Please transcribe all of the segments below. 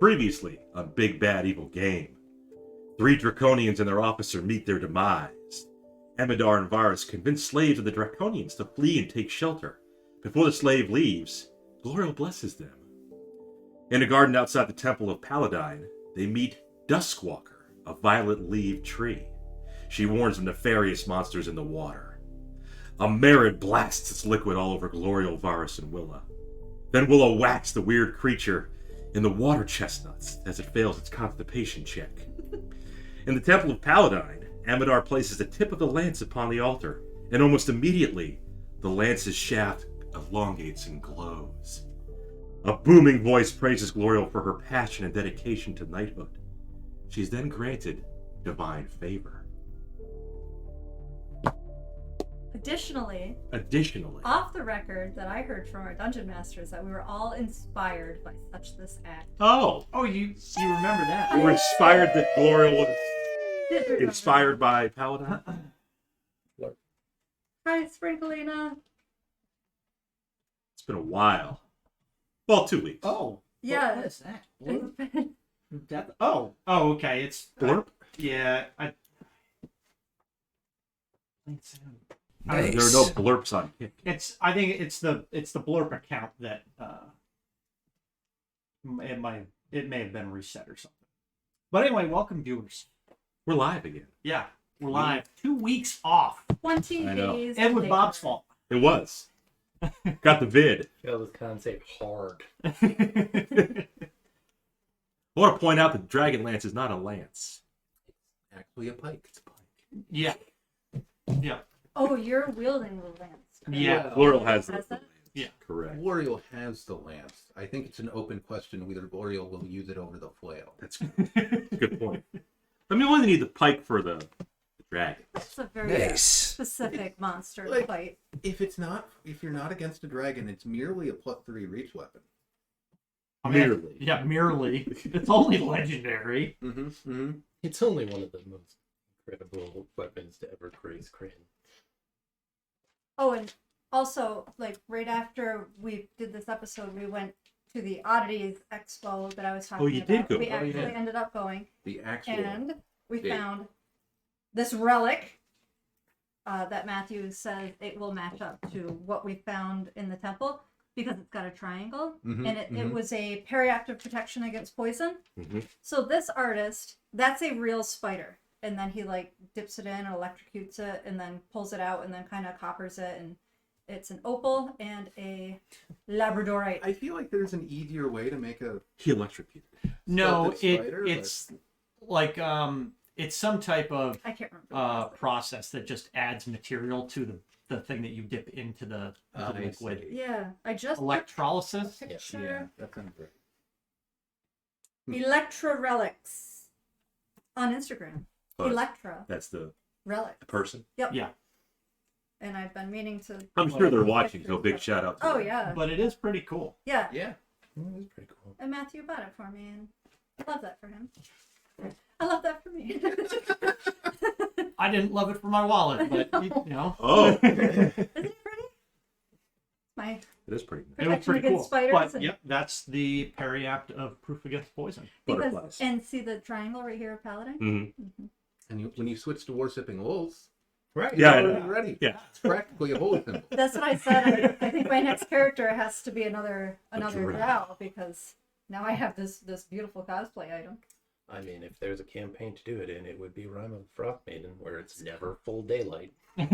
Previously on Big Bad Evil Game, 3 Draconians and their officer meet their demise. Amidar and Varus convince slaves of the Draconians to flee and take shelter. Before the slave leaves, Gloriel blesses them. In a garden outside the Temple of Paladine, they meet Duskwalker, a violet-leaved tree. She warns of nefarious monsters in the water. A Merid blasts its liquid all over Gloriel, Varus, and Willa. Then Willa whacks the weird creature in the water chestnuts as it fails its constipation check. In the Temple of Paladine, Amidar places the tip of the lance upon the altar, and almost immediately, the lance's shaft elongates and glows. A booming voice praises Gloriel for her passion and dedication to knighthood. She is then granted divine favor. Additionally, off the record that I heard from our dungeon masters that we were all inspired by such this act. Oh, you remember that? you were inspired that Gloriel was inspired by Paladine? Hi, Sprinklina. It's been a while. Well, 2 weeks. Oh. Yeah. What is that? Blurb? Oh, okay. It's Blurb? Yeah. Nice. There are no blurps on Kick. I think it's the blurb account that it may have been reset or something. But anyway, welcome viewers. We're live again. Yeah, we're live. 2 weeks off. 20 days. And with later. Bob's fault. It was. Got the vid. Failed with concept hard. I want to point out that Dragonlance is not a lance. Actually a pike. It's a pike. Yeah. Yeah. Oh, you're wielding the lance. Yeah. Gloriel has the Has that? lance. Yeah. Correct. Gloriel has the lance. I think it's an open question whether Gloriel will use it over the flail. That's good. Good point. I mean, we only need the pike for the dragon. That's a very Nice. specific monster Like- fight. If you're not against a dragon, it's merely a +3 reach weapon. Merely. Yeah, merely. It's only legendary. It's only one of the most incredible weapons to ever grace Krynn. Oh, and also, like, right after we did this episode, we went to the Oddities Expo that I was talking about. you did go. We Oh, actually yeah. ended up going. The actual And we big. found this relic that Matthew says it will match up to what we found in the temple because it's got a triangle. And it was a periactive protection against poison. So this artist, that's a real spider. And then he like dips it in and electrocutes it and then pulls it out and then kind of coppers it. And it's an opal and a labradorite. I feel like there's an easier way to make a He electrocuted. No, Stealth spider, it's like it's some type of I can't remember. process that just adds material to the thing that you dip into the I liquid. see. Yeah, I just Electrolysis? Yeah, that sounds great. Electra Relics on Instagram. But Electra That's the Relics. person. Yep. Yeah. And I've been meaning to. I'm sure they're watching, so big shout out to Oh them. yeah, But it is pretty cool. yeah. Yeah. That's pretty cool. And Matthew bought it for me, and I love that for him. I love that for me. I didn't love it for my wallet, but you know. Oh, Isn't it pretty? My it is pretty nice. It was protection pretty against cool. spiders. But and, yep, that's the periapt of proof against poison. because, Butterflies. and see the triangle right here of Paladin. Mm-hmm. And when you switch to worshipping wolves, Right. Yeah, you're I already know. ready. Yeah. It's practically a holy symbol. That's what I said. I think my next character has to be another drow. drow because now I have this beautiful cosplay item. I mean, if there's a campaign to do it in, it would be Rime of the Frost Maiden, where it's never full daylight. No,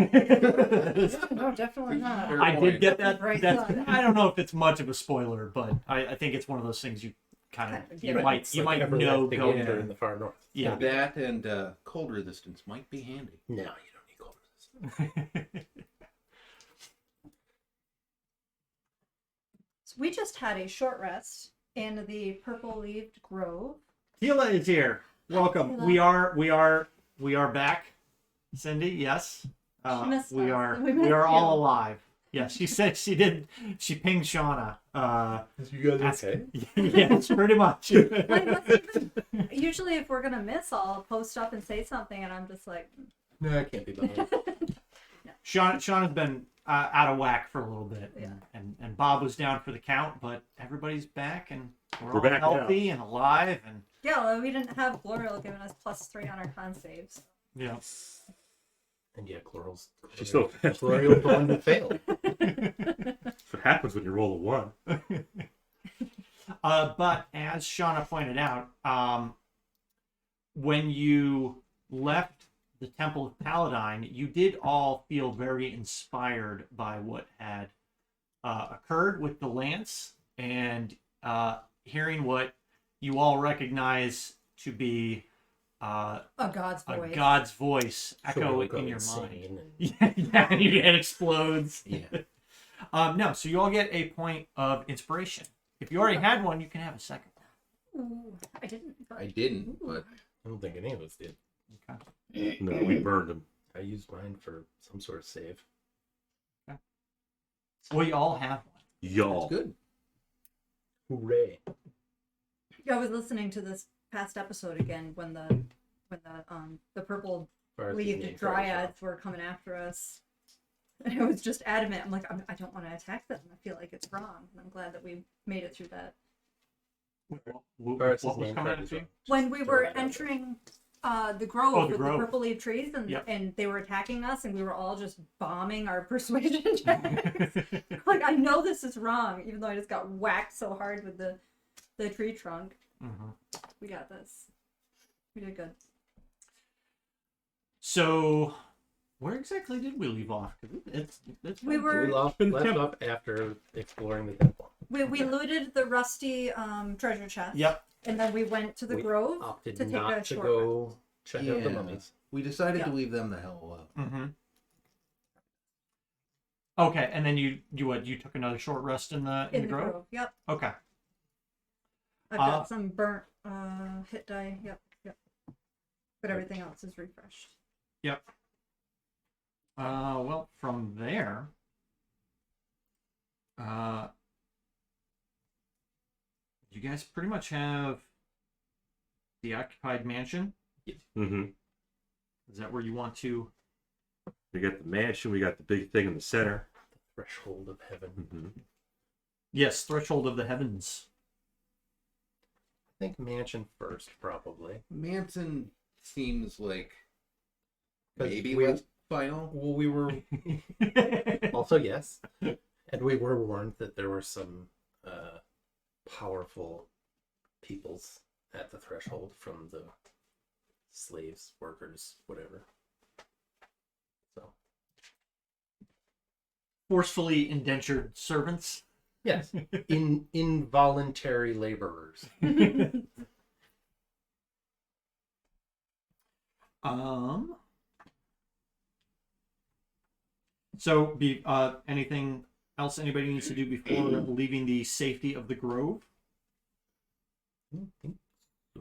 definitely not. Fair I did point. get that. Right That's, on. I don't know if it's much of a spoiler, but I think it's one of those things you kind of you might It's you like might know everlasting going. winter in the far north. Yeah. That and cold resistance might be handy. No, you don't need cold resistance. So we just had a short rest in the purple-leaved grove. Tila is here. Welcome. Tila. We are back. Cindy, yes. She missed we us. are We we missed are all you. alive. Yeah, she said she did. She pinged Shauna. You guys ask- okay? Yes, pretty much. Like, let's even, usually if we're gonna miss, I'll post up and say something, and I'm just like, No, I can't be bothered. Sean has been out of whack for a little bit, Yeah. and Bob was down for the count, but everybody's back and we're all back now. healthy and alive, and Yeah, well, we didn't have Glorial giving us +3 on our con saves. yeah. And yeah, Chloral's She's still Chlorial's the one who failed. That's what happens when you roll a 1. But as Shauna pointed out, when you left the Temple of Paladine, you did all feel very inspired by what had occurred with the lance, and hearing what you all recognize to be A God's a voice. God's voice echo Chlorial in go your insane mind. and- Yeah, and your head explodes. Yeah. No, so you all get a point of inspiration. If you already had one, you can have a second one. Ooh, I didn't. But... I didn't, but I don't think any of us did. No, we burned him. I used mine for some sort of save. Well, you all have one. Y'all. it's good. Hooray! I was listening to this past episode again when the purple Varus is leaved named for dryads were coming after us. And I was just adamant. I'm like, I don't want to attack them. I feel like it's wrong. And I'm glad that we made it through that. What Varus is was named coming for at you? himself. When we Just were throw that out there. entering the grove Oh, the with grove. the purple leaf trees, and Yep. and they were attacking us, and we were all just bombing our persuasion checks. Like, I know this is wrong, even though I just got whacked so hard with the tree trunk. Mhm. We got this. We did good. So, where exactly did we leave off? 'Cause it's We were- We left In the off temple. after exploring the temple. We looted the rusty treasure chest. Yep. And then we went to the We grove Opted to take not a to short go check out the Yeah. mummies. We decided Yeah. to leave them the hell alone. Mm-hmm. Okay, and then you took another short rest in the in the grove? grove. Yep. Okay. I've got some burnt hit die. Yep. But everything else is refreshed. Yep. Well, from there, you guys pretty much have the occupied mansion. Mm-hmm. Is that where you want to? We got the mansion. We got the big thing in the center. Threshold of heaven. Mm-hmm. Yes, threshold of the heavens. I think mansion first, probably. Manson seems like 'Cause maybe we- less final. Well, we were also yes, and we were warned that there were some powerful peoples at the threshold from the slaves, workers, whatever. So Forcefully indentured servants. yes, involuntary laborers. So, anything else anybody needs to do before leaving the safety of the grove?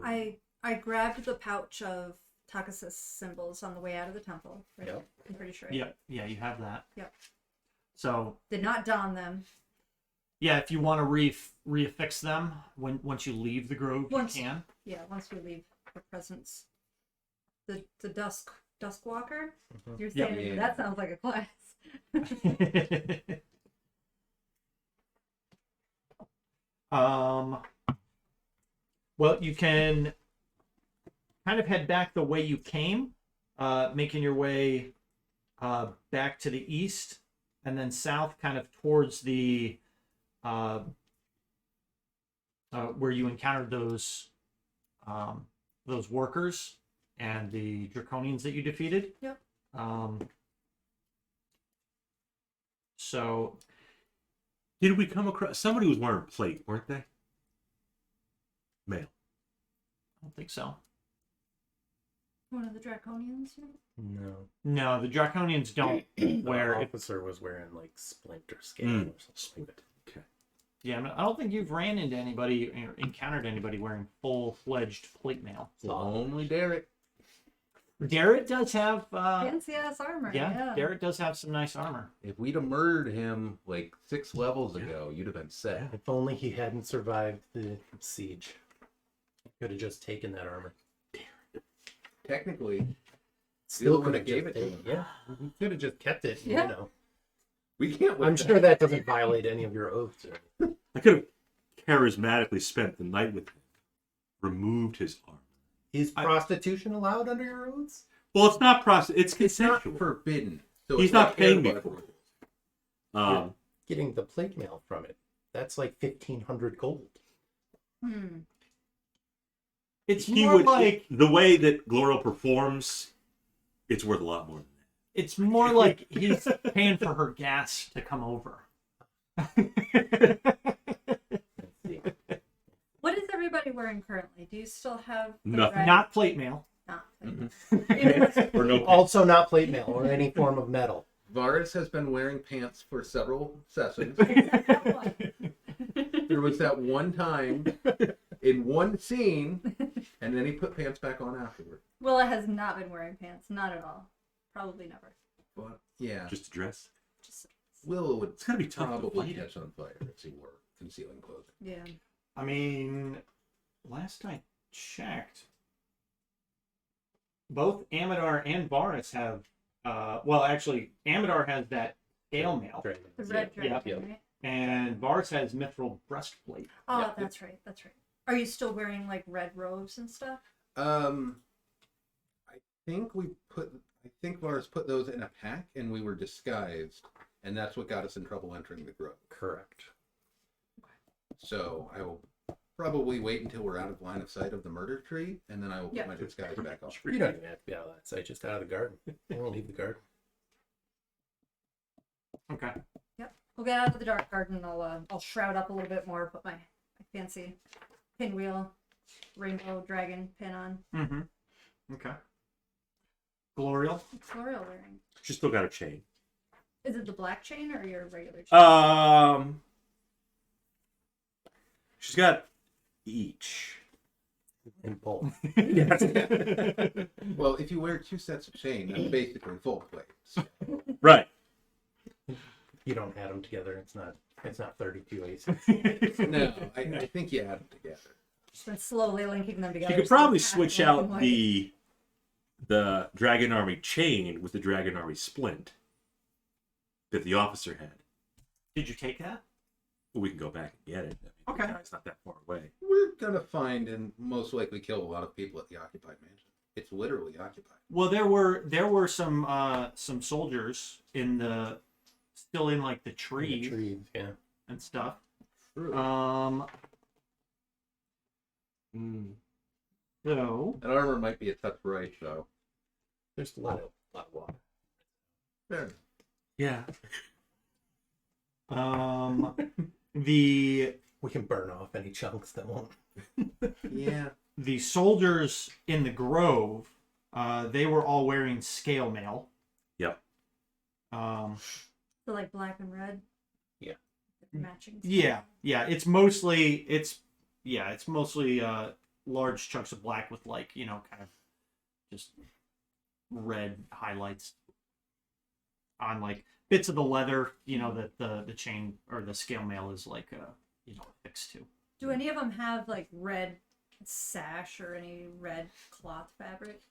I grabbed the pouch of Takasis symbols on the way out of the temple. Right? Yep. I'm pretty sure. Yeah, you have that. Yep. So, Did not don them. yeah, if you want to reaffix them once you leave the grove, Once- you can. Yeah, once we leave the presence. The dusk walker. Mhm. You're Yep. saying Yeah. that sounds like a class. Well, you can kind of head back the way you came, making your way back to the east and then south, kind of towards the where you encountered those workers and the draconians that you defeated. Yep. So Did we come across somebody was wearing a plate, weren't they? Male. I don't think so. One of the draconians. No, No, the draconians don't wear the it. officer was wearing like splinter scale Mm. or something. But Yeah, I don't think you've ran into anybody or encountered anybody wearing full-fledged plate mail. Only Derek. Garrett does have, Fancy ass armor. yeah, Garrett does have some nice armor. If we'd have murdered him like 6 levels ago, you'd have been set. if only he hadn't survived the siege, he could have just taken that armor. Technically, Still could could have have gave just it to taken- him. Yeah, you could have just kept it. Yeah. You know, We can't. I'm sure that doesn't violate any of your oaths. Or... I could have charismatically spent the night with him, removed his armor. Is prostitution allowed under your oaths? Well, it's not it's It's not consensual. forbidden. So He's it's not like paying me Airbud for rules. it. Getting the plate mail from it. That's like 1,500 gold. It's He more would like the way that Glorial performs. It's worth a lot more than that. it's more like he's paying for her gas to come over. Let's see. What is everybody wearing currently? Do you still have the Nothing. red- Not plate mail. Not. Mm-hmm. Even with- Or no. Also, not plate mail or any form of metal. Varus has been wearing pants for several sessions. That one. There was that one time in one scene, and then he put pants back on afterward. Willa has not been wearing pants. Not at all. Probably never. But yeah, Just a dress. Just Will would It's gotta be tough to probably fight it. catch on fire if he wore concealing clothing. yeah. I mean, last I checked, both Amadar and Varus have. Well, actually, Amadar has that scale mail, The red Yeah. dragon, Yeah. right? and Varus has mithril breastplate. Oh, Yeah. that's right. That's right. Are you still wearing like red robes and stuff? I think Varus put those in a pack, and we were disguised, and that's what got us in trouble entering the grove. Correct. So I will probably wait until we're out of line of sight of the murder tree, and then I will put Yeah. my disguise back on. You don't even have to be out of that site, just out of the garden. You won't leave the garden. Okay. We'll get out of the dark garden. I'll shroud up a little bit more. Put my fancy pinwheel, rainbow dragon pin on. Mm-hmm. Okay. Glorial. What's L'Oreal wearing? She's still got a chain. Is it the black chain or your regular chain? She's got each. And both. Well, if you wear two sets of chain, that's basically full plates. Right. You don't add them together. It's not 32 aces. No, I think you add them together. Just been slowly linking them together. You could so probably it's switch black and out white. the Dragon Army chain with the Dragon Army splint that the officer had. Did you take that? We can go back and get it. I mean, Okay. It's not that far away. We're gonna find and most likely kill a lot of people at the occupied mansion. It's literally occupied. Well, there were some soldiers still in like the trees Trees, yeah. and stuff. True. So An armor might be a touch bright, though. There's a lot of water. Fair. Yeah. the We can burn off any chunks that won't. Yeah. the soldiers in the grove, they were all wearing scale mail. Yep. So like black and red. Yeah. Matching. Yeah, it's mostly large chunks of black with like, kind of just red highlights on like bits of the leather, that the chain or the scale mail is like affixed to. Do any of them have like red sash or any red cloth fabric?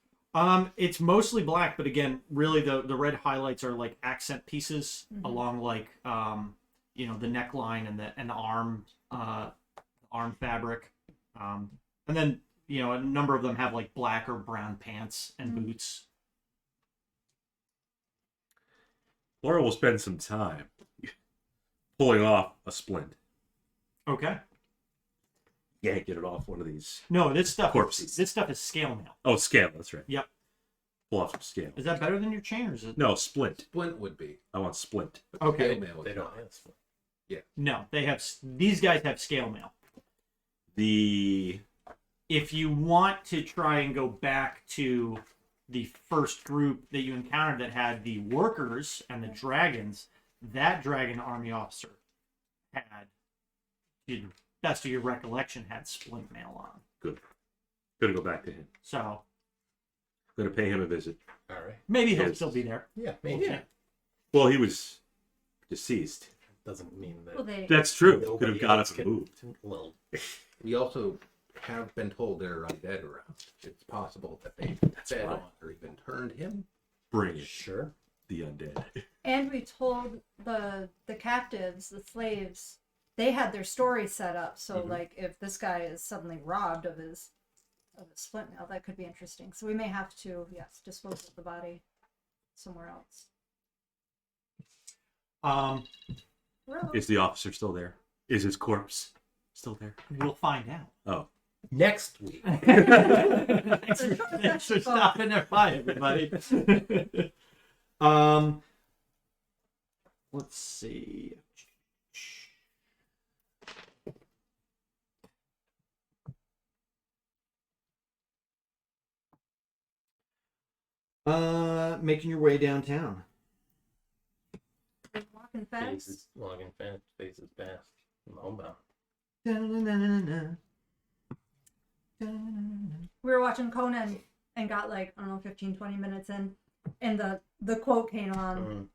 It's mostly black, but again, really the red highlights are like accent pieces along like the neckline and the arm fabric. And then a number of them have like black or brown pants and boots. Laura will spend some time pulling off a splint. Okay. Yank it off one of these. No, this stuff Corpses. is scale mail. Oh, scale. That's right. Yep. Pull off some scale. Is that better than your chain, or is it? No, splint. Splint would be. I want splint. Okay. Scale mail is They don't not. have. No, these guys have scale mail. If you want to try and go back to the first group that you encountered that had the workers and the dragons, that dragon army officer had, to the best of your recollection, had splint mail on. Good. Gonna go back to him. So Gonna pay him a visit. All right. maybe he'll Yes. still be there. Yeah, maybe. Yeah. Well, he was deceased. Doesn't mean that. Well, they. That's true. nobody Could have got else us can- moved. Well, We also have been told there are undead around. It's possible that they fed on or even turned him. Bring it. Sure. The undead. And we told the captives, the slaves, they had their story set up. So like if this guy is suddenly robbed of his splint mail, that could be interesting. So we may have to, dispose of the body somewhere else. Is the officer still there? Is his corpse still there? We'll find out. Oh. Next week. Thanks for stopping there by, everybody. Let's see. Making your way downtown. Walking fast. Faces logging fast. Faces fast. I'm homebound. We were watching Conan and got like, I don't know, 15, 20 minutes in, and the quote came on.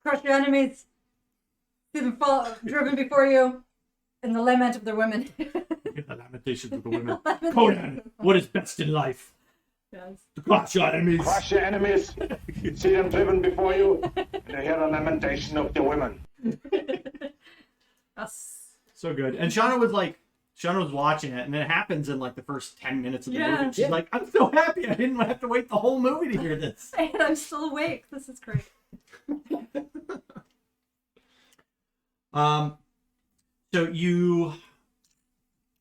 Crush your enemies, see them fall, driven before you, and the lament of their women. The lamentations of the women. Conan, what is best in life? Yes. To crush your enemies. Crush your enemies, see them driven before you, and hear the lamentation of the women. Yes. So good. And Shauna was watching it, and it happens in like the first 10 minutes of the movie. She's like, I'm so happy I didn't have to wait the whole movie to hear this. And I'm still awake. This is great. So you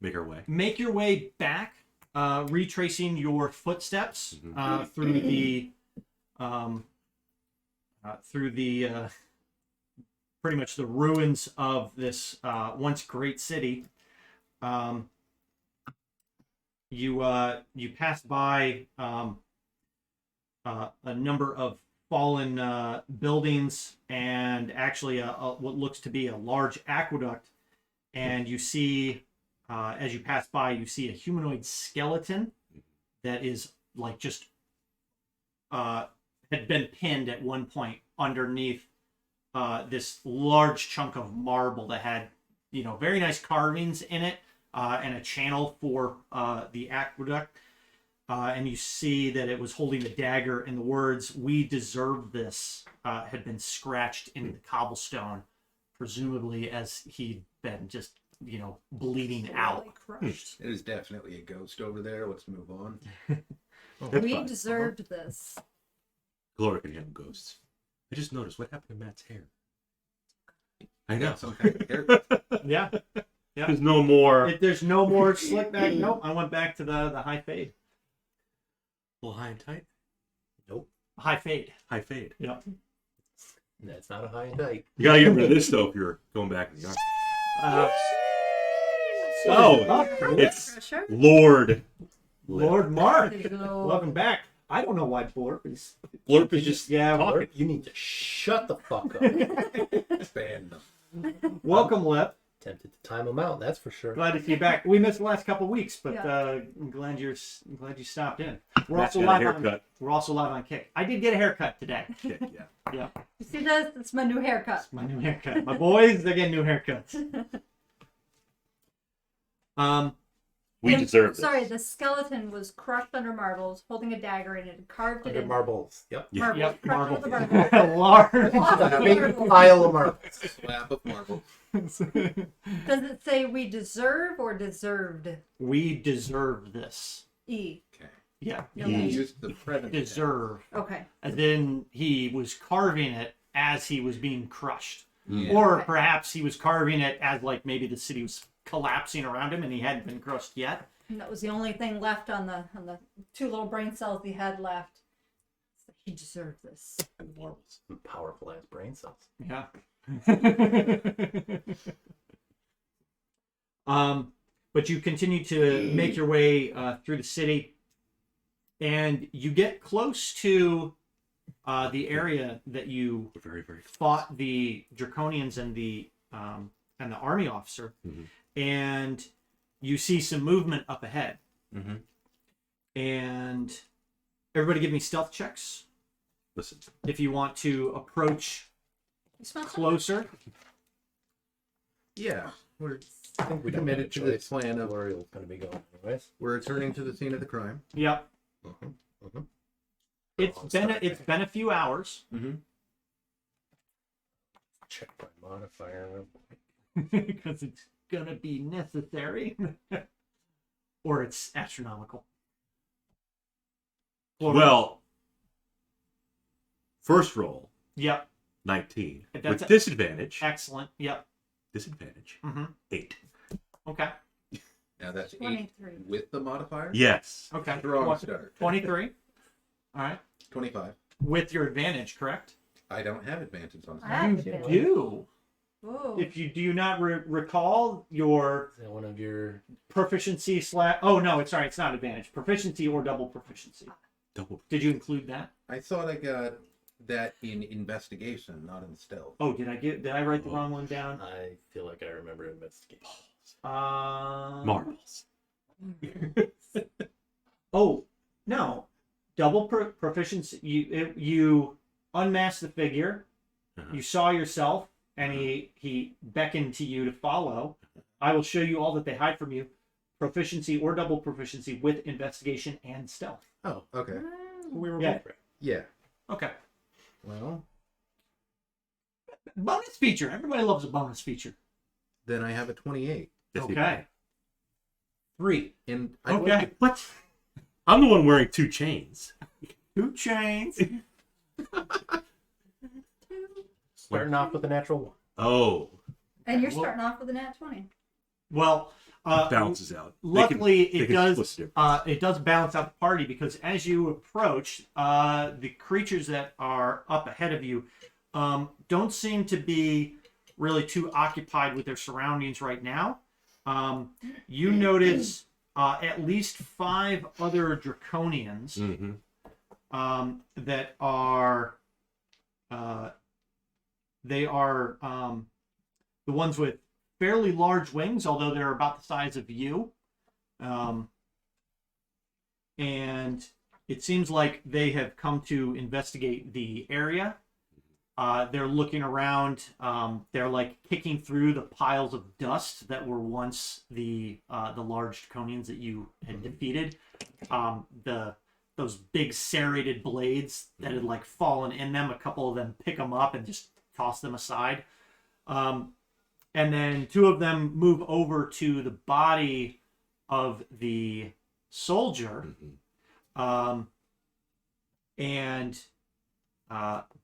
Make our way. make your way back, retracing your footsteps through the pretty much the ruins of this once great city. You pass by a number of fallen buildings and actually what looks to be a large aqueduct, and you see as you pass by, you see a humanoid skeleton that is like just had been pinned at one point underneath this large chunk of marble that had, very nice carvings in it, and a channel for the aqueduct. And you see that it was holding a dagger, and the words, "We deserve this," had been scratched into the cobblestone, presumably as he'd been just, bleeding out. Crushed. It is definitely a ghost over there. Let's move on. That's We fine. deserved this. Gloria can handle ghosts. I just noticed what happened to Matt's hair. I know. Some kind of haircut. Yeah. There's no more. If there's no more slick back, nope. I went back to the high fade. Well, high and tight. Nope. High fade. High fade. Yep. That's not a high and tight. You gotta get rid of this though if you're going back in the army. It's Crusher. Lord. Lord Mark. Hello. Welcome back. I don't know why Blorp is. Blorp is just Yeah. You need to shut the fuck up. Ban them. Welcome, Lep. Tempted to time him out, that's for sure. Glad to see you back. We missed the last couple of weeks, but Yeah. I'm glad you stopped in. We're Matt's also got a live on. haircut. We're also live on Kick. I did get a haircut today. kick, yeah. Yeah, You see this? It's my new haircut. my new haircut. My boys, they're getting new haircuts. We And- deserve this. Sorry, the skeleton was crushed under marbles, holding a dagger, and it had carved it Under in marbles. Yep. Yeah. marbles. Yep, crushed marble. with the marbles. Large. Lots A of big marbles. pile of marbles. Slab of marble. Does it say we deserve or deserved? We deserve this. E. Okay. Yeah, You Okay. used the present tense. deserve. Okay. And then he was carving it as he was being crushed. Yeah. Or Okay. perhaps he was carving it as like maybe the city was collapsing around him and he hadn't been crushed yet. And that was the only thing left on the two little brain cells he had left. So he deserved this. And the marbles. Powerful ass brain cells. Yeah. But you continue to make your way through the city, and you get close to the area that you We're very, very close. fought the Draconians and the army officer, Mhm. and you see some movement up ahead. Mm-hmm. And everybody, give me stealth checks Listen. if you want to approach You smell something? closer. Yeah. We're I think we don't Committed have a to this choice. plan of- L'Oreal's going to be going anyways. We're returning to the scene of the crime. Yep. It's Long been start it's day. been a few hours Mm-hmm. Check my modifier. because it's gonna be necessary, or it's astronomical. Well, first roll, Yep. 19. That's With a- disadvantage, Excellent. Yep. disadvantage, Mm-hmm. 8. Okay. Now that's 8 23. with the modifier. Yes. Okay. Strong start. 23. All right. 25. With your advantage, correct? I don't have advantage on I have You advantage. do. Whoa. If you do you not recall your Is that one of your? proficiency slash? Oh no, it's sorry, it's not advantage. Proficiency or double proficiency. Double. Did you include that? I thought I got that in investigation, not in stealth. Oh, did I write the wrong one down? I feel like I remember investigation. Marbles. Oh no, double proficiency. You unmasked the figure. Uh-huh. You saw yourself, and he beckoned to you to follow. I will show you all that they hide from you. Proficiency or double proficiency with investigation and stealth. Oh, okay. We were Yeah. both right. Yeah. Okay. Well, Bonus feature. Everybody loves a bonus feature. then I have a 28. Yes, you Okay. 3. And I Okay. What? I'm the one wearing 2 chains. 2 chains. Starting off with a natural one. Oh, And you're Well- starting off with a nat 20. Well, it balances out. luckily, They it can does. split the difference. It does balance out the party because as you approach, the creatures that are up ahead of you don't seem to be really too occupied with their surroundings right now. You notice at least 5 other draconians Mhm. that are they are the ones with fairly large wings, although they're about the size of you. And it seems like they have come to investigate the area. They're looking around. They're like kicking through the piles of dust that were once the large draconians that you had defeated. Those big serrated blades that had like fallen in them. A couple of them pick them up and just toss them aside. And then 2 of them move over to the body of the soldier and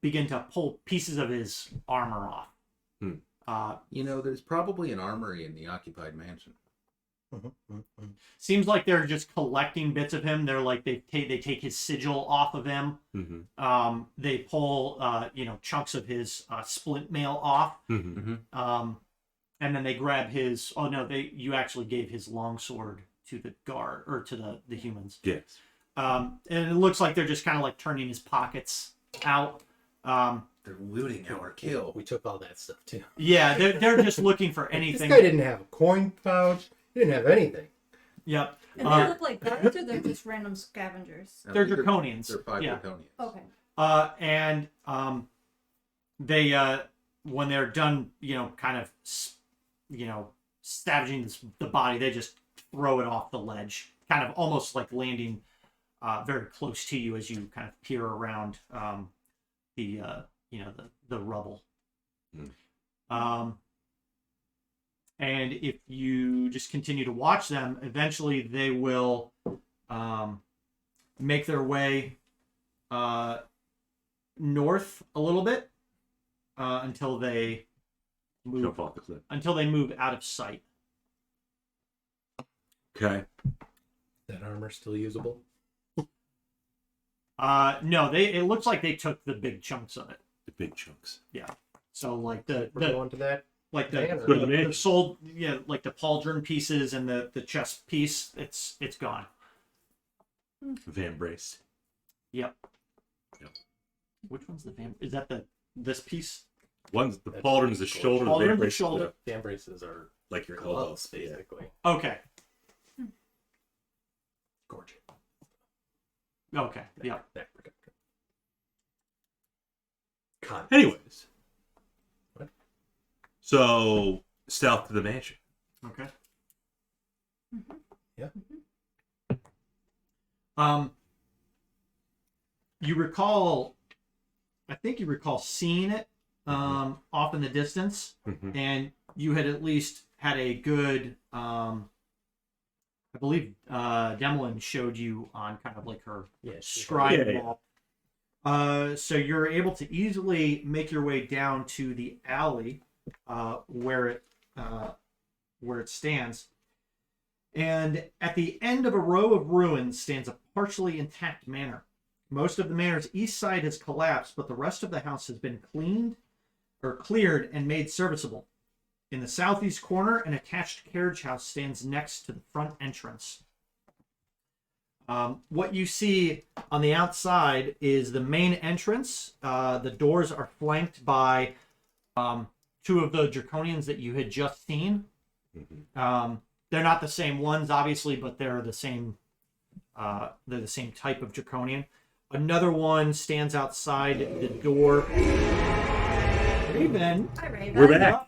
begin to pull pieces of his armor off. there's probably an armory in the occupied mansion. Seems like they're just collecting bits of him. They're like they take his sigil off of him. Mhm. They pull chunks of his splint mail off. Mhm. And then they grab his. Oh no! You actually gave his longsword to the guard or to the humans. Yes. And it looks like they're just kind of like turning his pockets out. They're looting our kill. We took all that stuff too. Yeah, they're just looking for This anything. guy didn't have a coin pouch. He didn't have anything. Yep. And they look like guards or they're just random scavengers? Now, They're these are- draconians. They're 5 Yeah. draconians. Okay. And they when they're done, kind of, savaging the body, they just throw it off the ledge, kind of almost like landing very close to you as you kind of peer around the rubble. And if you just continue to watch them, eventually they will make their way north a little bit until they move Jump off the cliff. out of sight. Okay. That armor still usable? No, it looks like they took the big chunks of it. The big chunks. So like We're going to that. like Man, the sold like the pauldron pieces and the chest piece, it's gone. Van braced. Yep. Yep. Which one's the van? Is that this piece? One's the That's pauldron's the cool. shoulder. The Pauldron's van the brace is shoulder. Fan braces are like your gloves, elbows. Yeah. basically. Okay. Gorgeous. Okay. Yeah. Neck protector. God. Anyways. What? So south to the mansion. Okay. Yeah. You recall, I think you recall seeing it off in the distance, and you had at least had a good, I believe Demelin showed you on kind of like her scribe wall. So you're able to easily make your way down to the alley where it stands. And at the end of a row of ruins stands a partially intact manor. Most of the manor's east side has collapsed, but the rest of the house has been cleared and made serviceable. In the southeast corner, an attached carriage house stands next to the front entrance. What you see on the outside is the main entrance. The doors are flanked by two of the draconians that you had just seen. They're not the same ones, obviously, but they're the same. They're the same type of draconian. Another one stands outside the door. Raven. Hi, Raven. We're back.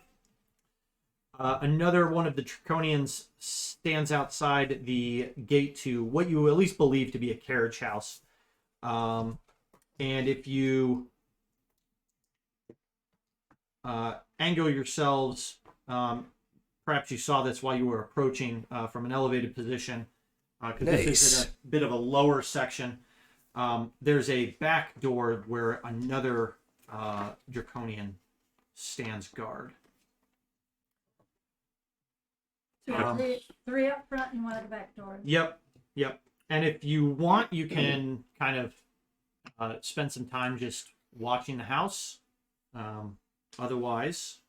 Another one of the draconians stands outside the gate to what you at least believe to be a carriage house. And if you angle yourselves, perhaps you saw this while you were approaching from an elevated position, because this is in a bit of a lower section. There's a back door where another draconian stands guard. So we have three up front and one at the back door. Yep. And if you want, you can kind of spend some time just watching the house. Otherwise,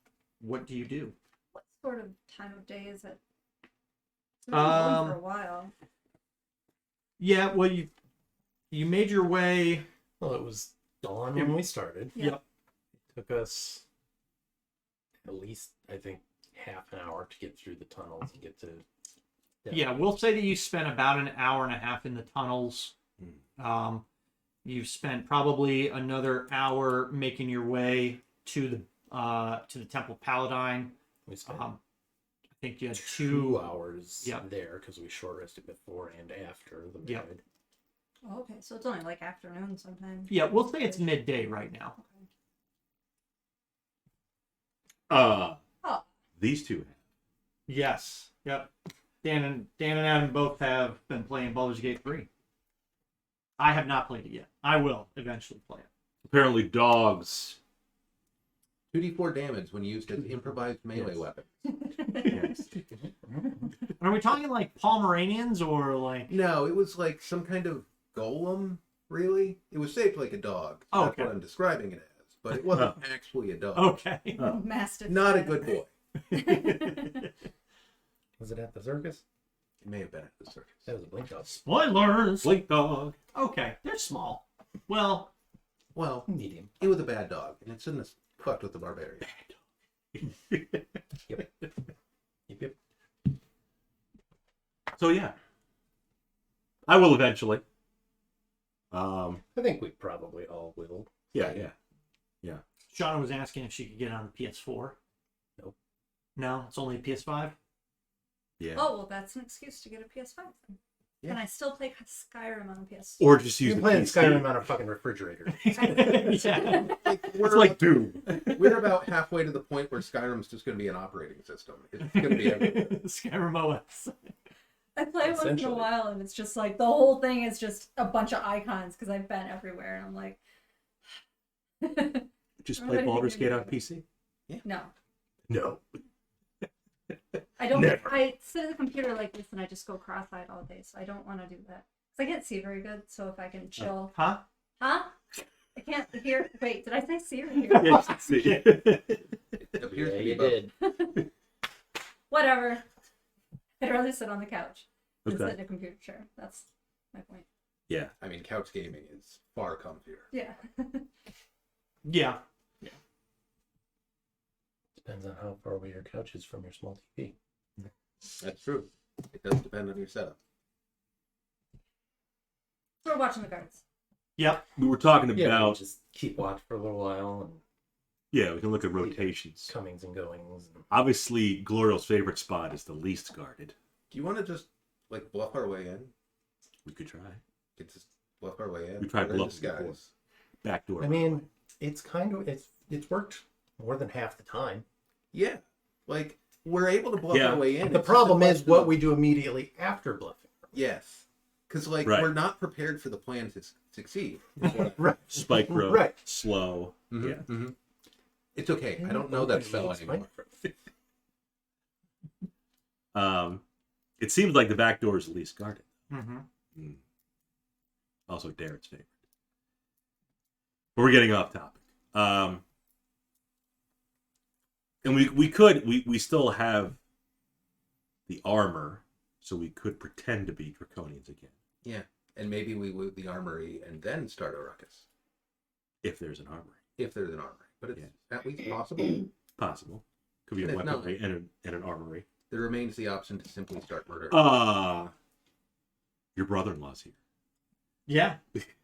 what do you do? What sort of time of day is it? It's been going for a while. Yeah, well, you made your way. Well, it was dawn when we started. Yeah. Yep. It took us at least, I think, half an hour to get through the tunnels and get to... Yeah, we'll say that you spent about an hour and a half in the tunnels. You've spent probably another hour making your way to the Temple of Paladine. We spent I think you had 2 hours Yep. there because we short rested before and after the Yep. ride. Oh, okay, so it's only like afternoon sometimes. Yeah, we'll say it's midday right now. Oh. These two have. Yes. Yep. Dan and Adam both have been playing Baldur's Gate 3. I have not played it yet. I will eventually play it. Apparently, dogs. 2d4 damage when used as improvised melee weapon. Are we talking like Pomeranians or like? No, it was like some kind of golem, really. It was shaped like a dog. Oh, That's okay. what I'm describing it as. But it wasn't actually a dog. Okay. Mastiff. Not a good boy. Was it at the circus? It may have been at the circus. That was a blink dog. Spoilers. Blink dog. Okay, they're small. Well, Well, Medium. it was a bad dog, and it shouldn't have fucked with the barbarian. Yep. So yeah, I will eventually. I think we probably all will. Yeah. Shauna was asking if she could get on the PS4. Nope. No, it's only a PS5. Yeah. Oh, well, that's an excuse to get a PS5 then. Yeah. Can I still play Skyrim on a PS4? Or just use You're the playing PC. Skyrim on a fucking refrigerator. Yeah. It's like Doom. We're about halfway to the point where Skyrim's just going to be an operating system. It's going to be everywhere. Skyrim OS. I play once in a Essentially. while, and it's just like the whole thing is just a bunch of icons because I've been everywhere, and I'm like, Just What play do you Baldur's think you're Gate on PC. no. No. I don't. Never. I sit at the computer like this, and I just go cross-eyed all day, so I don't want to do that. 'Cause I can't see very good, so if I can chill, Huh? huh? I can't hear. Wait, did I say see or hear? Yeah, you should see. It appears Yeah, to be you both. did. Whatever. I'd rather sit on the couch than Okay. sit in a computer chair. That's my point. Yeah. I mean, couch gaming is far comfier. Yeah. Yeah. Depends on how far away your couch is from your small TV. That's true. It does depend on your setup. We're watching the guards. Yep. We were talking Yeah, we'll about just keep watch for a little while. And Yeah, we can look at rotations. comings and goings. And... Obviously, Gloriel's favorite spot is the least guarded. Do you want to just like bluff our way in? We could try. Get just bluff our way in. We tried We're in bluffing before. disguise. Back door. I mean, it's kind of it's worked more than half the time. Yeah, like we're able to bluff Yeah. our way in. The It's just problem a is question what of- we do immediately after bluffing. Yes, because like Right. we're not prepared for the plan to succeed. is what I- Right. Spike road. Right. Slow. Mhm, Yeah. mhm. It's okay. I don't know that spell anymore. It seems like the back door is the least guarded. Mm-hmm. Also, Darren's favorite. But we're getting off topic. And we still have the armor, so we could pretend to be draconians again Yeah, and maybe we loot the armory and then start a ruckus if there's an armory. if there's an armory. But it's at least possible. Possible. Could be a And if not- weaponry and an armory. There remains the option to simply start murder. Your brother-in-law's here. Yeah,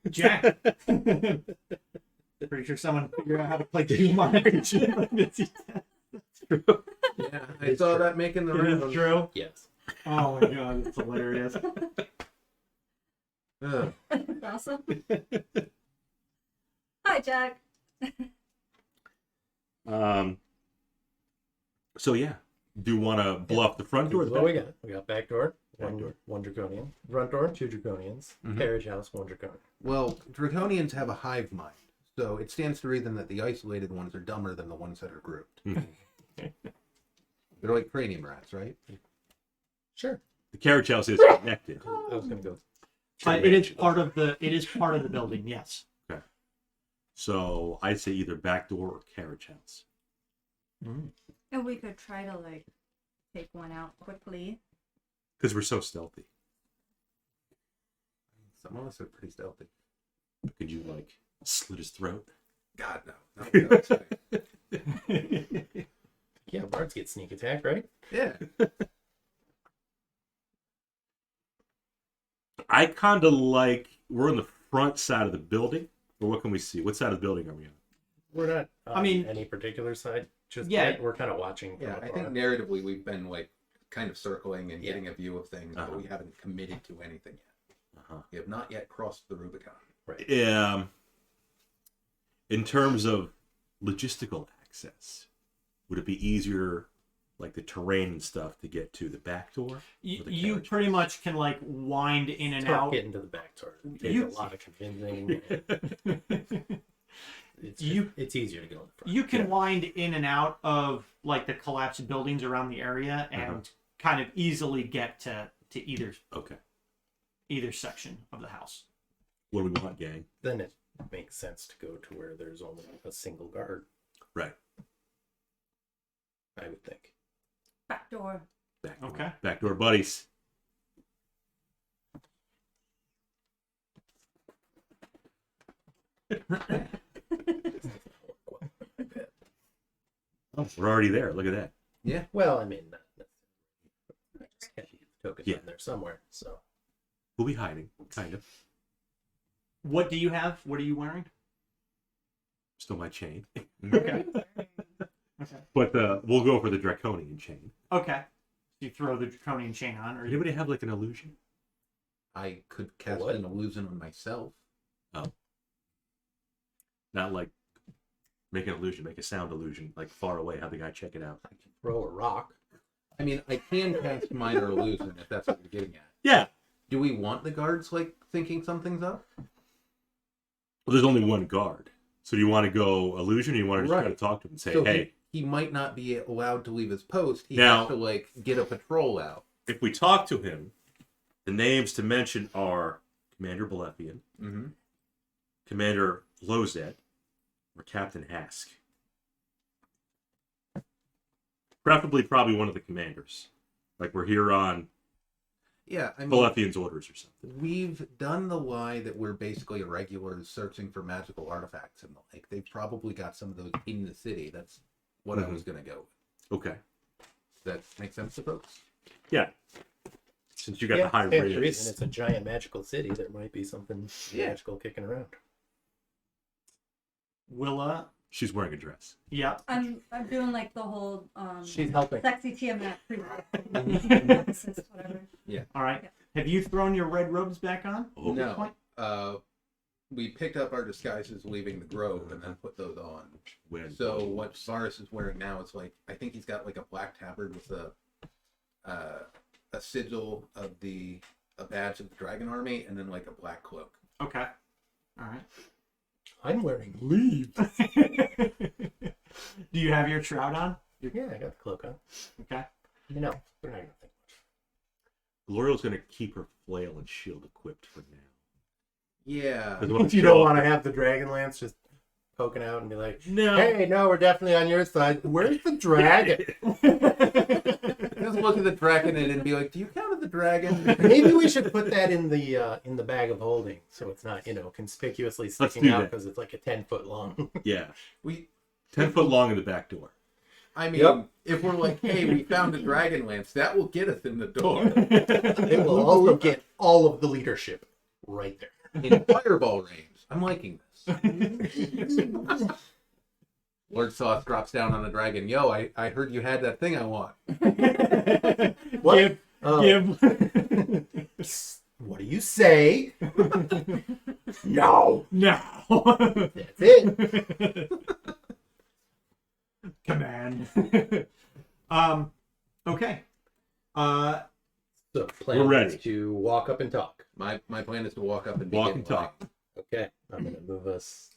Jack. Pretty sure someone figured out how to play two minds. Yeah, I saw that making the It is rounds. true. Yes. Oh my god, that's hilarious. Ugh. Awesome. Hi, Jack. So yeah, do you want to bluff the front door? or the What we back got? We got back door, Back one door. one draconian. Front door, two draconians. Mhm. Carriage house, one draconian. Well, draconians have a hive mind, so it stands to reason that the isolated ones are dumber than the ones that are grouped. Mhm. They're like cranium rats, right? Sure. The carriage house is connected. I was gonna go. It is part of the building. Yes. So I'd say either back door or carriage house. And we could try to like take one out quickly. Because we're so stealthy. Some of us are pretty stealthy. Could you like slit his throat? God, no. No, that's fine. Yeah, bards get sneak attack, right? Yeah. I kind of like we're on the front side of the building. Or what can we see? What side of the building are we on? We're not. On I mean- any particular side. Just Yeah. we're kind of watching. From Yeah, I afar. think narratively we've been like kind of circling and Yeah. getting a view of things, Uh-huh. but we haven't committed to anything yet. Uh-huh. We have not yet crossed the Rubicon. Right. In terms of logistical access, would it be easier, like the terrain and stuff, to get to the back door? You, Or the you carriage pretty house? much can like wind in and Tough out. getting to the back door. It takes You- a lot of convincing. It's it's easier to go in the front. You can Yeah. wind in and out of like the collapsed buildings around the area and kind of easily get to Okay. either section of the house. What do we want, gang? Then it makes sense to go to where there's only a single guard. Right. I would think. Back door. Back door. Okay. Back door buddies. Oh, we're already there. Look at that. Yeah. Well, I mean, I just had to get the tokens Yeah. in there somewhere. So We'll be hiding, kind of. What do you have? What are you wearing? Still my chain. Okay. Okay. But we'll go for the draconian chain. Okay. You throw the draconian chain on, or you Anybody have like an illusion? I could cast What? an illusion on myself. Not like make an illusion, make a sound illusion, like far away. Have the guy check it out. I can throw a rock. I mean, I can cast minor illusion if that's what you're getting at. Yeah. Do we want the guards like thinking something's up? Well, there's only one guard. So do you want to go illusion, or you want to just try to Right. talk to him and say, So hey, he might not be allowed to leave his post. He Now- has to like get a patrol out. if we talk to him, the names to mention are Commander Balefian, Mm-hmm. Commander Lozet, or Captain Hask. Preferably probably one of the commanders. Like we're here on Yeah, I mean, Balefian's orders or something. we've done the lie that we're basically irregulars searching for magical artifacts and the like. They've probably got some of those in the city. That's what I was gonna go with. Okay. Does that make sense to folks? Yeah. Since you got the high stands to raise. reason it's a giant magical city. There might be something Yeah. magical kicking around. Willa She's wearing a dress. Yep. I'm doing like the whole She's helping. sexy Tiamat pre whatever. All right. Yeah. Have you thrown your red robes back on? Oh, at this point? No. We picked up our disguises leaving the grove and then put those on. when So what Varus is wearing now is like, I think he's got like a black tabard with a sigil of a badge of the dragon army, and then like a black cloak. Okay. All right. I'm wearing leaves. Do you have your shroud on? Yeah, I got the cloak on. Okay. You know, they're not gonna think much. Gloria's gonna keep her flail and shield equipped for now. Yeah. Doesn't wanna You show don't off want to have the Dragonlance just poking out and be like, No. "Hey, no, we're definitely on your side. Where's the dragon?" Just look at the dragon and be like, "Do you count the dragon?" Maybe we should put that in the bag of holding, so it's not conspicuously Let's sticking do out that. because it's like a 10-foot long. Yeah. We 10 foot long in the back door. I mean, Yep. if we're like, "Hey, we found a Dragonlance," that will get us in the door. It will also get all of the leadership right there. In fireball range. I'm liking this. Lord Sauce drops down on the dragon. Yo, I heard you had that thing I want. What? Give. Give. What do you say? No. No. That's it. Command. Okay. So plan We're ready. is to walk up and talk. My plan is to walk up and Walk begin and talk. Okay, I'm gonna move us.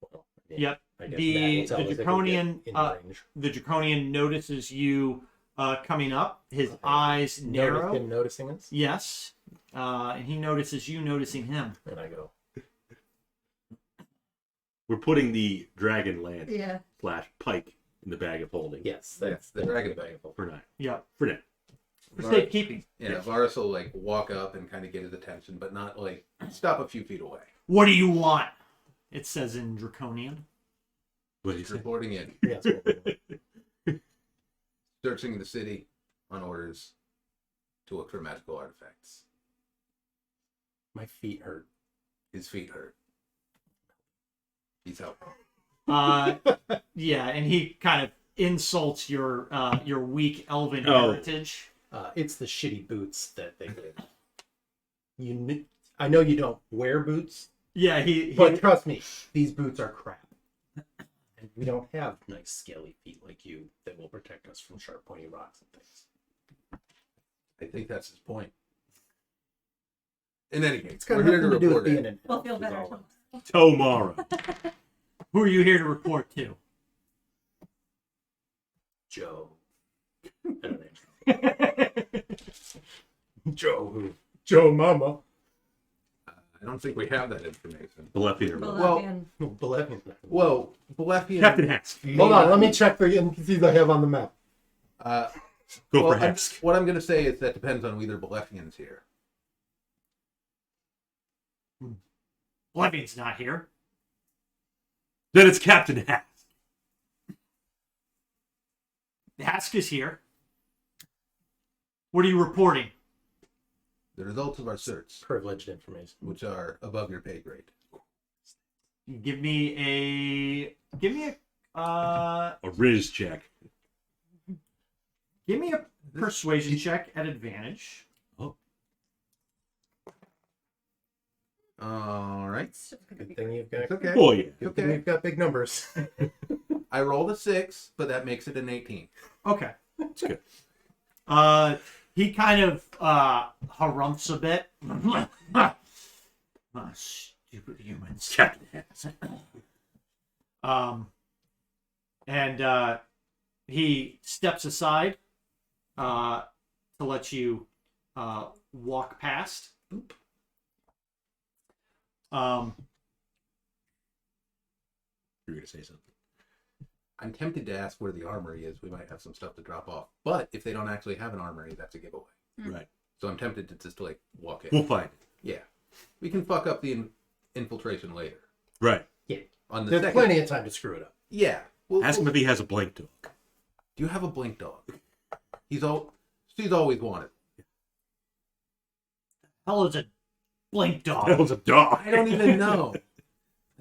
Well, yeah, Yep. I guess The- Matt will tell the us if we get draconian, in range. The draconian notices you coming up. His eyes narrow. Notice him noticing us, Yes. And he notices you noticing him. and I go, We're putting the dragon lance Yeah. / pike in the bag of holding. "Yes, That's that's the dragon bag. For now. Yep. For now. For Varus- safekeeping. Yeah, Varus will like walk up and kind of get his attention, but not like stop a few feet away. What do you want? It says in draconian. What did you say? Reporting in, yes." searching the city on orders to look for magical artifacts. My feet hurt. His feet hurt. He's helping. Yeah, and he kind of insults your weak elven Oh. heritage. It's the shitty boots that they give. I know you don't wear boots, Yeah, he but trust me, these boots are crap. And we don't have nice scaly feet like you that will protect us from sharp pointy rocks and things. I think that's his point. In any case, It's got we're here nothing to to do with report being it. an We'll elf, feel is better. all. Tomorrow. who are you here to report to? Joe. I don't know. Joe who? Joe Mama. I don't think we have that information. Balefian. Balefian. Balefian's not. Well, Balefian. Captain Hask. Hold on, let me check the NPCs I have on the map. Go for I'm- Hask. what I'm going to say is that depends on whether Balefian's here. Levian's not here. Then it's Captain Hask. Hask is here. What are you reporting? The results of our search, Privileged information. which are above your pay grade. Give me a A Riz check. persuasion check at advantage. All right. Good thing you've got. It's okay. Oh, yeah. Good thing Okay. we've got big numbers. I rolled a 6, but that makes it an 18. Okay. That's good. He kind of harumphs a bit. Stupid humans. Captain Hask. And he steps aside to let you walk past. You're going to say something. I'm tempted to ask where the armory is. We might have some stuff to drop off. But if they don't actually have an armory, that's a giveaway. Right. So I'm tempted to just like walk in. We'll find it. Yeah. We can fuck up the infiltration later. Right. Yeah. On the There's second. plenty of time to screw it up. Yeah. Ask him if he has a blank dog. Do you have a blink dog? She's always wanted. Hell is a blink dog. That was a dog. I don't even know.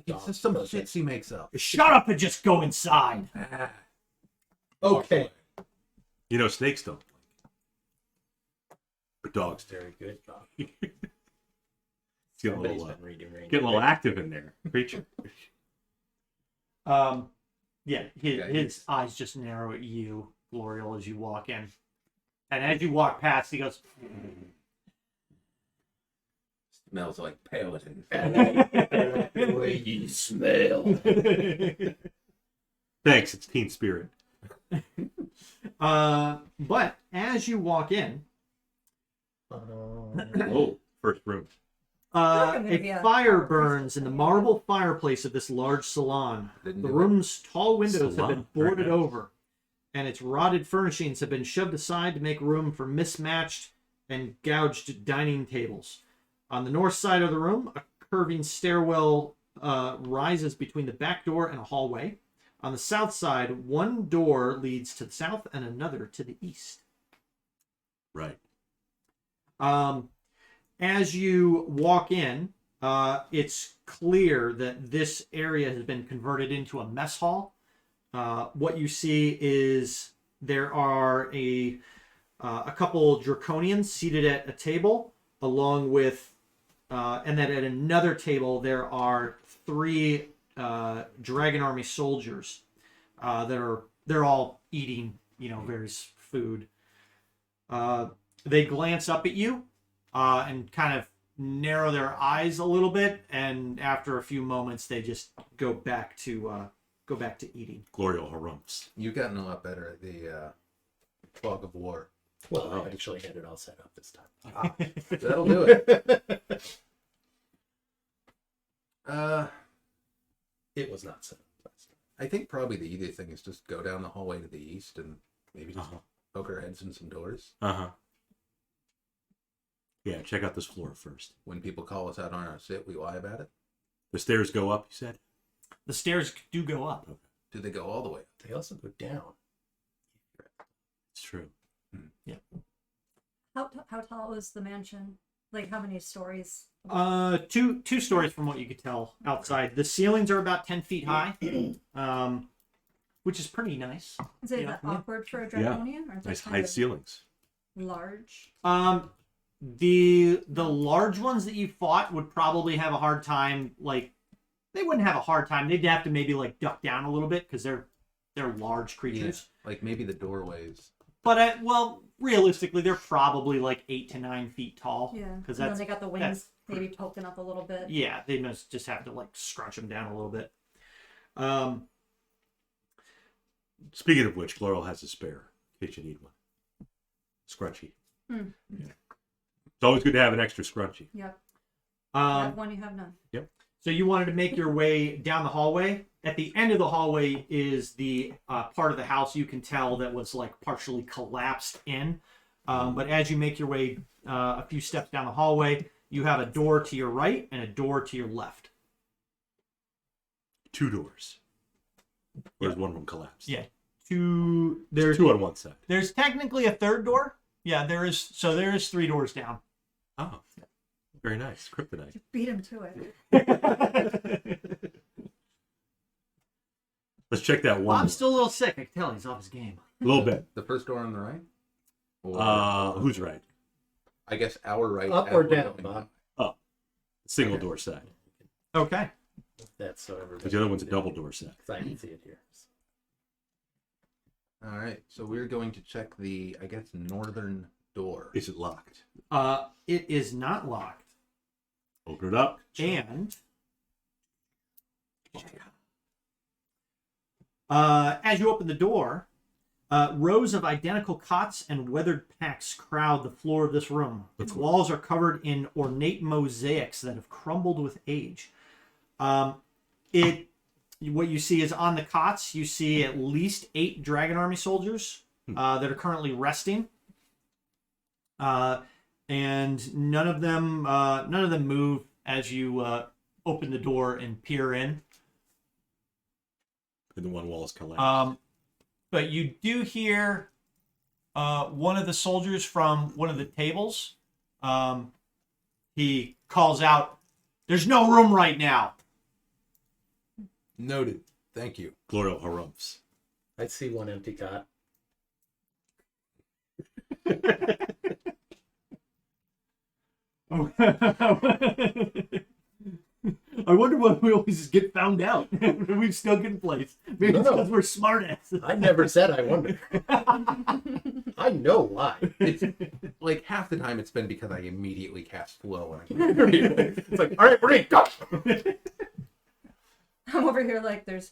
It's just some shit she makes up. Shut up and just go inside. Okay. You know, snakes don't. But dogs do. Very good. It's getting a Somebody's little, been reading Rain. getting a little active in there. Creature. Yeah, his eyes just narrow at you, Gloriel, as you walk in. And as you walk past, he goes, Smells like paladin. The way you smell. Thanks, it's Teen Spirit. but as you walk in, Oh, first room. a fire burns in the marble fireplace of this large salon. The room's tall windows have been Very boarded nice. over, and its rotted furnishings have been shoved aside to make room for mismatched and gouged dining tables. On the north side of the room, a curving stairwell rises between the back door and a hallway. On the south side, one door leads to the south and another to the east. Right. As you walk in, it's clear that this area has been converted into a mess hall. What you see is there are a couple draconians seated at a table, along with, and then at another table there are 3 dragon army soldiers they're all eating, various food. They glance up at you and kind of narrow their eyes a little bit, and after a few moments they just go back to eating. Glorial harumphs. You've gotten a lot better at the fog of war. Well, I actually had it all set up this time. That'll do it. It was not set up last time. I think probably the easiest thing is just go down the hallway to the east and maybe just poke our heads in some doors. Yeah, check out this floor first. When people call us out on our sit, we lie about it. The stairs go up, you said? The stairs do go up. Do they go all the way up? They also go down. It's true. How tall is the mansion? Like, how many stories? Two stories from what you could tell outside. The ceilings are about 10 feet high, which is pretty nice. Is it Yeah. awkward for a draconian? Or is Nice that high kind of ceilings. large? The large ones that you fought would probably have a hard time. Like, they wouldn't have a hard time. They'd have to maybe like duck down a little bit because they're large creatures. Yeah, like maybe the doorways. But realistically, they're probably like 8 to 9 feet tall. Yeah. Because And that's then they got the wings maybe poking up a little bit. yeah. They must just have to like scrunch them down a little bit. Speaking of which, Glorial has a spare in case you need one. Scrunchy. Hmm. Yeah. It's always good to have an extra scrunchy. Yep. You have one, you have none. So you wanted to make your way down the hallway. At the end of the hallway is the part of the house you can tell that was like partially collapsed in. But as you make your way a few steps down the hallway, you have a door to your right and a door to your left. 2 doors. Where's one of them collapsed? Yeah. There's 2 on one side. There's technically a third door. Yeah, there is. So there is 3 doors down. Oh, very nice. Kryptonite. Beat him to it. Let's check that one. Bob's still a little sick. I can tell he's off his game. A little bit. The first door on the right? Or, Who's right? I guess our right. Up as or we're down, going Bob? Up. Single door side. Okay. That's so everybody. Because the other one's a double door side. I can see it here. All right, so we're going to check the, I guess, northern door. Is it locked? It is not locked. Open it up. And as you open the door, rows of identical cots and weathered packs crowd the floor of this room. Its walls are covered in ornate mosaics that have crumbled with age. What you see is on the cots, you see at least 8 Dragon Army soldiers that are currently resting. And none of them move as you open the door and peer in. And the one wall is collapsed. But you do hear one of the soldiers from one of the tables. He calls out, "There's no room right now." Noted. Thank you. Glorial harumphs. I see one empty cot. Oh. I wonder why we always get found out. We still get in place. Maybe it's No. because we're smart asses. I never said I wonder. I know why. It's like half the time it's been because I immediately cast flow. It's like, all right, we're in. Go. I'm over here like there's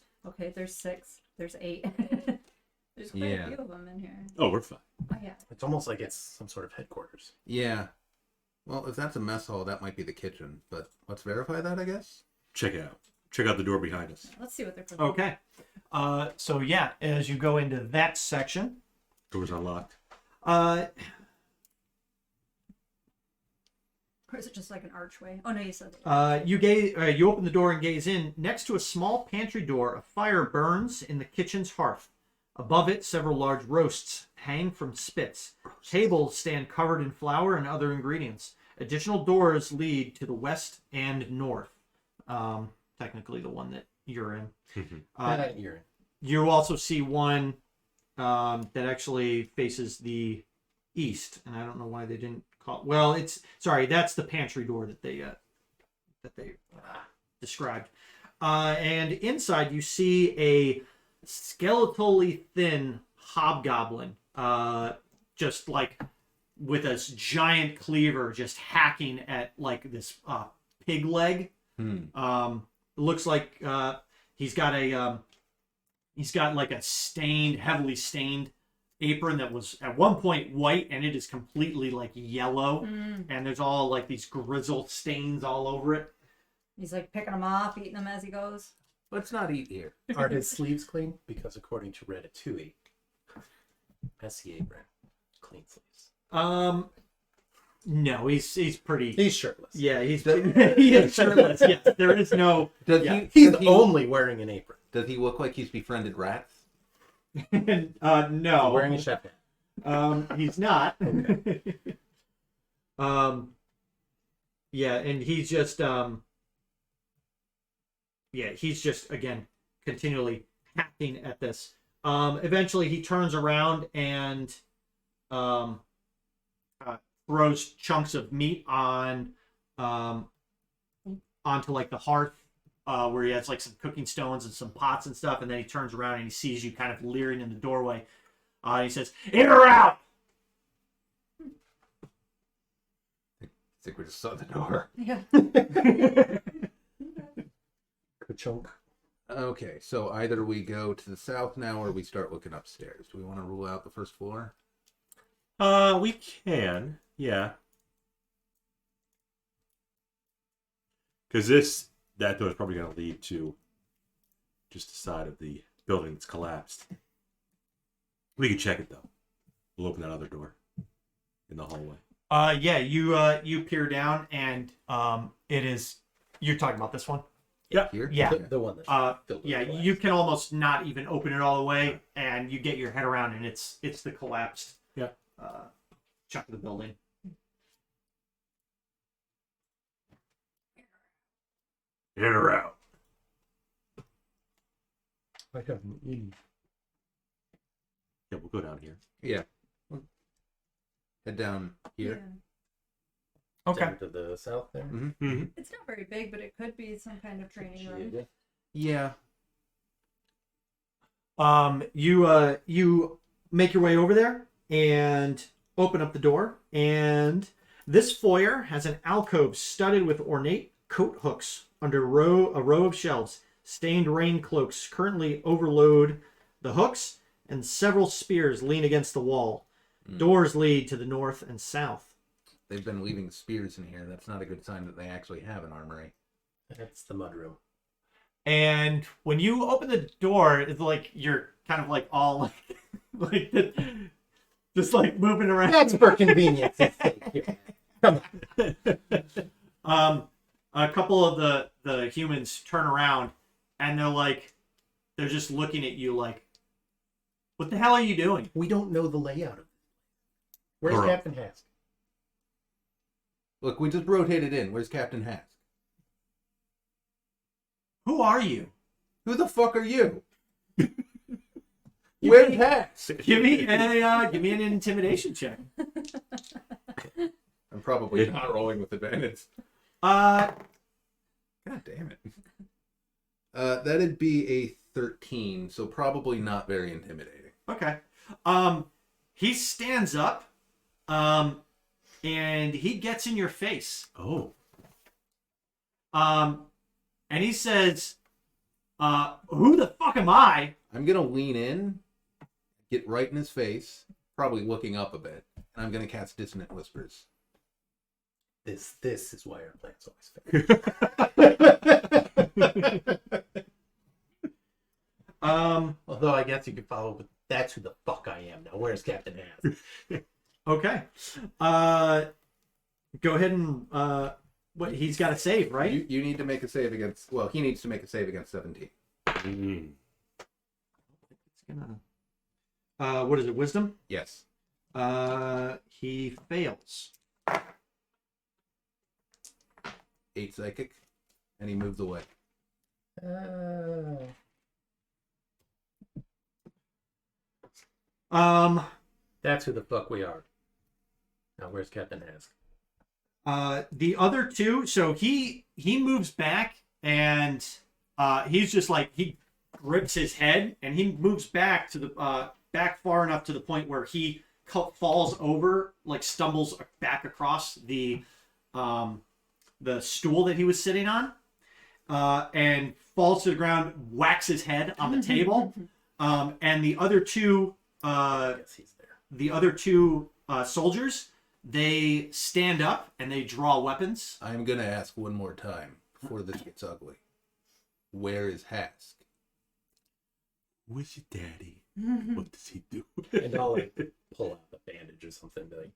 6, there's 8. There's quite Yeah. a few of them in here. Oh, we're fine. Oh yeah. It's almost like it's some sort of headquarters. Yeah. Well, if that's a mess hall, that might be the kitchen. But let's verify that, I guess. Check it out. Check out the door behind us. Let's see what they're cooking. Okay. So yeah, as you go into that section, Door's unlocked. Or is it just like an archway? Oh no, you said it. you open the door and gaze in. Next to a small pantry door, a fire burns in the kitchen's hearth. Above it, several large roasts hang from spits. Tables stand covered in flour and other ingredients. Additional doors lead to the west and north. Technically, the one that you're in. You're in. You also see one that actually faces the east, and I don't know why they didn't call. Well, that's the pantry door that they described. And inside, you see a skeletally thin hobgoblin, just like with a giant cleaver, just hacking at like this pig leg. Looks like he's got like a heavily stained apron that was at one point white, and it is completely like yellow, and there's all like these grizzled stains all over it. He's like picking them off, eating them as he goes. Let's not eat here. Are his sleeves clean? Because according to Ratatouille, SEA brand, clean sleeves. No, he's pretty. He's shirtless. Yeah, he is shirtless. Yes, there is no. Does Yeah. He's does he, only wearing an apron. Does he look like he's befriended rats? No. Wearing a chef hat. He's not. Yeah, and he's just again continually hacking at this. Eventually he turns around and throws chunks of meat on onto like the hearth, where he has like some cooking stones and some pots and stuff, and then he turns around and he sees you kind of leering in the doorway. He says, "In or out?" I think we just saw the door. Yeah. Ka-chunk. Okay, so either we go to the south now or we start looking upstairs. Do we want to rule out the first floor? We can. Yeah. Because that door is probably going to lead to just the side of the building that's collapsed. We can check it, though. We'll open that other door in the hallway. Yeah, you peer down, and it is. You're talking about this one. Yeah. Here? Yeah. The one that's filled with Yeah, glass. you can almost not even open it all the way, and you get your head around, and it's the collapsed chunk of the building. In or out? I have an E. Yeah, we'll go down here. Yeah. Head down here. Yeah. Okay. Down to the south there. Mm-hmm. It's not very big, but it could be some kind of training room. Yeah. Yeah. You make your way over there and open up the door, and this foyer has an alcove studded with ornate coat hooks under a row of shelves. Stained rain cloaks currently overload the hooks, and several spears lean against the wall. Doors lead to the north and south. They've been leaving spears in here. That's not a good sign that they actually have an armory. That's the mudroom. And when you open the door, it's like you're kind of like all like just like moving around. That's for convenience. Come on. A couple of the humans turn around, and they're just looking at you like, "What the hell are you doing?" We don't know the layout of it. Where's Correct. Captain Hask? Look, we just rotated in. Where's Captain Hask? Who are you? Who the fuck are you? Where's Hax? Give me an intimidation check. I'm probably not rolling with advantage. Uh, God damn it. That'd be a 13, so probably not very intimidating. okay. He stands up, and he gets in your face. Oh. And he says, "Who the fuck am I?" I'm gonna lean in, get right in his face, probably looking up a bit, and I'm gonna cast Dissonant Whispers. This is why our plans always fail. Although I guess you could follow with that's who the fuck I am now. Where's Captain Hask? Okay. Go ahead and what he's got to save, right? You need to make a save against. Well, he needs to make a save against 17. It's gonna. What is it? Wisdom. Yes. He fails. 8 psychic, and he moves away. That's who the fuck we are. Now where's Captain Hask? The other two, so he moves back and he's just like he grips his head and he moves back to the back far enough to the point where he falls over, like stumbles back across the stool that he was sitting on, and falls to the ground, whacks his head on the table, and the other two I guess he's there. the other two soldiers, they stand up and they draw weapons. I'm gonna ask one more time before this gets ugly. Where is Hask? Where's your daddy? What does he do? And I'll like pull out the bandage or something, be like,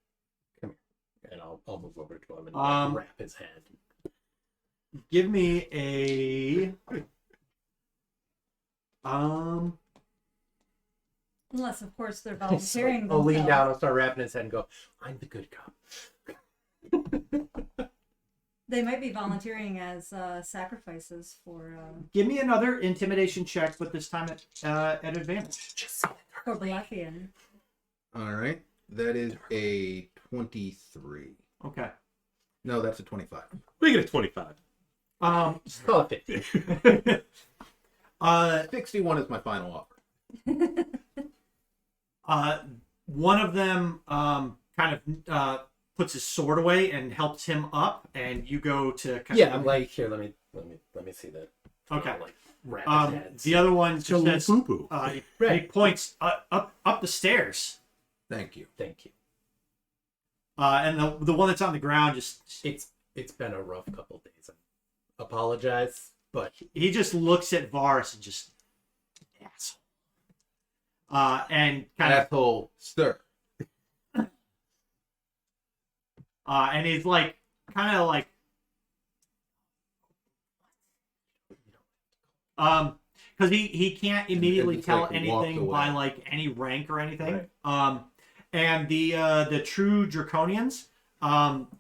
come here. And I'll move over to him and wrap his head. Give me a Unless, of course, they're volunteering. I'll lean themselves. down, I'll start wrapping his head and go, I'm the good cop. They might be volunteering as sacrifices for give me another intimidation check, but this time at advantage. for Blathian. All right, that is a 23. Okay. No, that's a 25. We get a 25. Just call it 50. 61 is my final offer. One of them kind of puts his sword away and helps him up, and you go to Yeah, I'm like, here, let me see that. okay. I'll, like, wrap his head. The other one just says, Boo-boo. he points up the stairs, Thank you. Thank you. and the one that's on the ground just It's been a rough couple days. I apologize, but he just looks at Varus and just asshole, and kind of Asshole, stir. and he's like kind of like because he can't immediately just, tell like, walks anything by away. like any rank or anything. Right. And the true Draconians,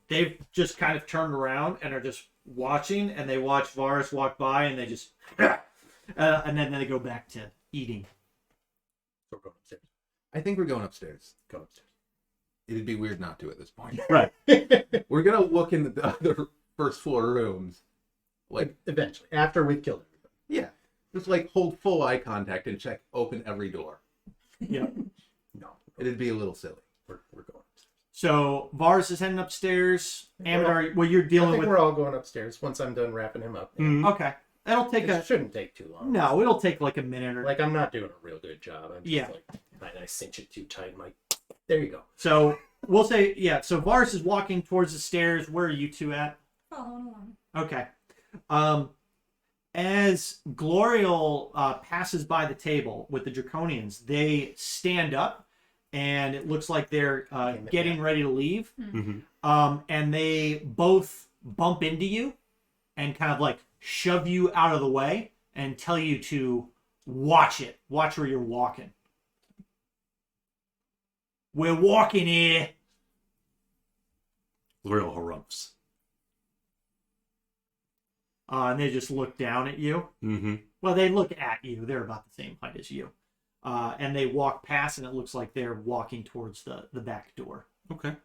they've just kind of turned around and are just watching, and they watch Varus walk by, and they just and then they go back to eating. we're going upstairs. I think we're going upstairs. Go upstairs. It'd be weird not to at this point. Right. We're gonna look in the other first floor rooms. Like, Eventually, after we've killed everybody. yeah, just like hold full eye contact and open every door. Yeah. No, It'd be a little silly. we're going upstairs. So Varus is heading upstairs. Amadar, well, you're I dealing think with. we're all going upstairs once I'm done wrapping him up. Okay, that'll take It shouldn't take too long. no, it'll take like a minute or. Like, I'm not doing a real good job. I'm just Yeah. like, I cinch it too tight. I'm like, there you go. So we'll say, yeah. So Varus is walking towards the stairs. Where are you two at? Following along. Okay. As Glorial passes by the table with the Draconians, they stand up, and it looks like they're getting ready to leave. Mm-hmm. And they both bump into you and kind of like shove you out of the way and tell you to watch it. Watch where you're walking. We're walking here. Real harumphs. and they just look down at you. Mm-hmm. Well, they look at you. They're about the same height as you. And they walk past, and it looks like they're walking towards the back door. Okay.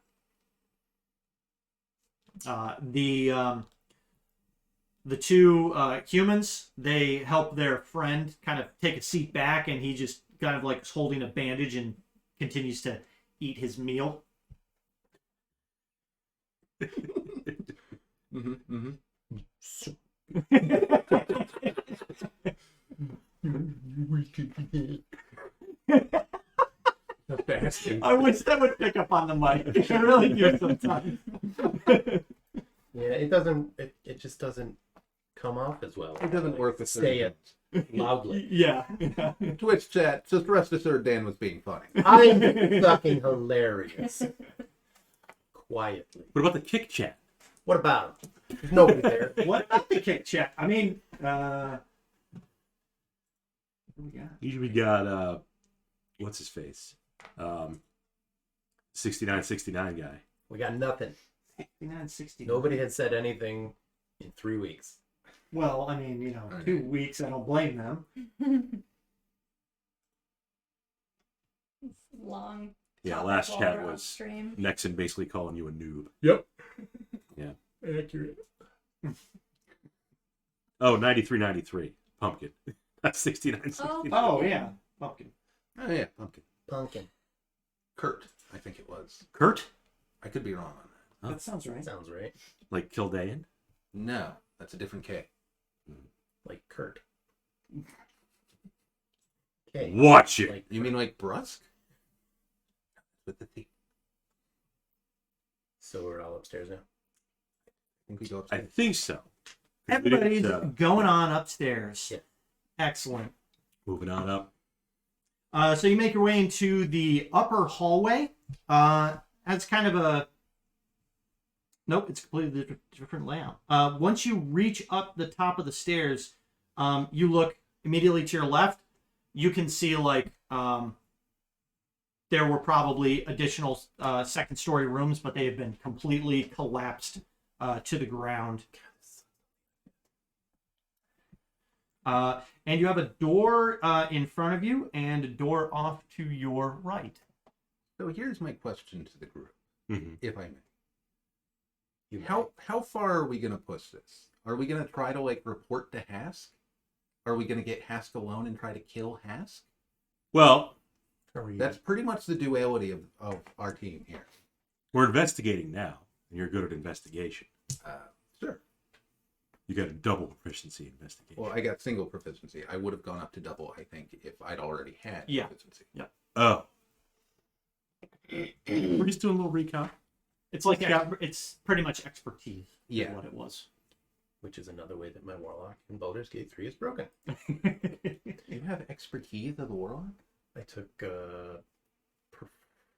The two humans, they help their friend kind of take a seat back, and he just kind of like is holding a bandage and continues to eat his meal. I wish that would pick up on the mic. I really do sometimes. Yeah, it doesn't. It just doesn't come off as well. It doesn't work. Say it loudly. Yeah. Twitch chat. Just rest assured, Dan was being funny. I'm fucking hilarious. Quietly. What about the kick chat? What about him? There's nobody there. What about the kick check? I mean, what do we got? Usually we got what's his face? 6969 guy. We got nothing. 69-60. Nobody had said anything in 3 weeks. Well, I mean, 2 weeks. I don't blame them. Long. Yeah, topic last while chat we're on was stream. Nexon basically calling you a noob. Yep. Yeah. Accurate. Oh, 9393. Pumpkin. That's 6969. Oh yeah, pumpkin. Oh yeah, pumpkin. Pumpkin. Kurt, I think it was. Kurt? I could be wrong on that. Huh? That sounds right. Sounds right. Like Kildayan? No, that's a different K. Like Kurt. Okay. Watch it. Like You mean like brusque? With the T. So we're all upstairs now. I think we go I upstairs. think so. 'Cause we Everybody's didn't, going on upstairs. Yeah. Excellent. moving on up. So you make your way into the upper hallway. That's kind of a... Nope, it's a completely different layout. Once you reach up the top of the stairs, you look immediately to your left. You can see, like, there were probably additional second-story rooms, but they have been completely collapsed to the ground. And you have a door in front of you and a door off to your right. So here's my question to the group, Mm-hmm. if I may. How far are we gonna push this? Are we gonna try to like report to Hask? Are we gonna get Hask alone and try to kill Hask? Well, That's pretty much the duality of our team here. we're investigating now, and you're good at investigation. Sure. You got a double proficiency in investigation. Well, I got single proficiency. I would have gone up to double, I think, if I'd already had Yeah. proficiency. Oh. We're just doing a little recon. It's like it's pretty much expertise. Is Yeah. what it was. Which is another way that my Warlock in Baldur's Gate 3 is broken. You have expertise as a warlock? I took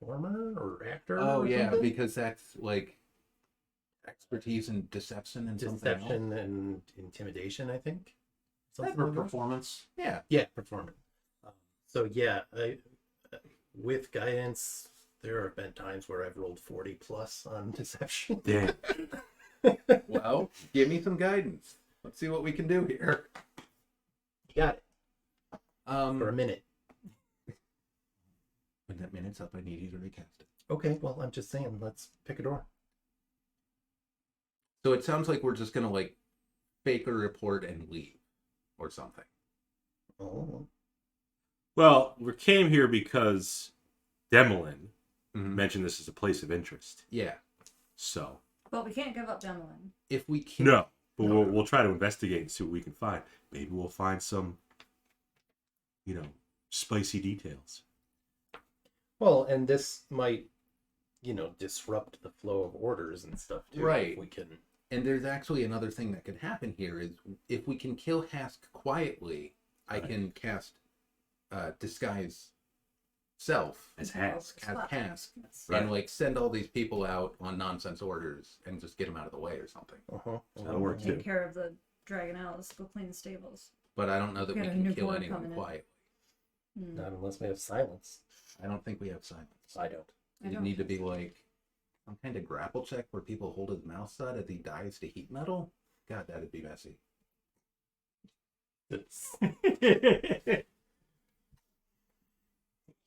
performer or actor. Oh or yeah, something? because that's like expertise in deception and something else. Deception and intimidation, I think. Something For like that. performance. Yeah. Yeah, performance. So yeah, with guidance, there have been times where I've rolled 40 plus on deception. Damn. Well, give me some guidance. Let's see what we can do here. You got it for a minute. When that minute's up, I need you to recast it. Okay, well, I'm just saying, let's pick a door. So it sounds like we're just gonna like fake a report and leave, or something. Oh, Well, we came here because Demelin Mhm. mentioned this as a place of interest. Yeah. So, But we can't give up Demelin. If we can. no. But No. we'll try to investigate and see what we can find. Maybe we'll find some, spicy details. well, and this might, disrupt the flow of orders and stuff too. Right. If we can. And there's actually another thing that could happen here is if we can kill Hask quietly, I Right. can cast disguise self As Hask. as Hask Right. and like send all these people out on nonsense orders and just get them out of the way or something. That'll work Take too. care of the Dragonlances. Go clean the stables. But I don't know that We we got a can new kill board anyone coming in. quietly. Hmm. Not unless we have silence. I don't think we have silence. I don't. I You don't need to think be like some kind of grapple check where people hold his mouth shut as he dives to heat metal. God, that'd be messy.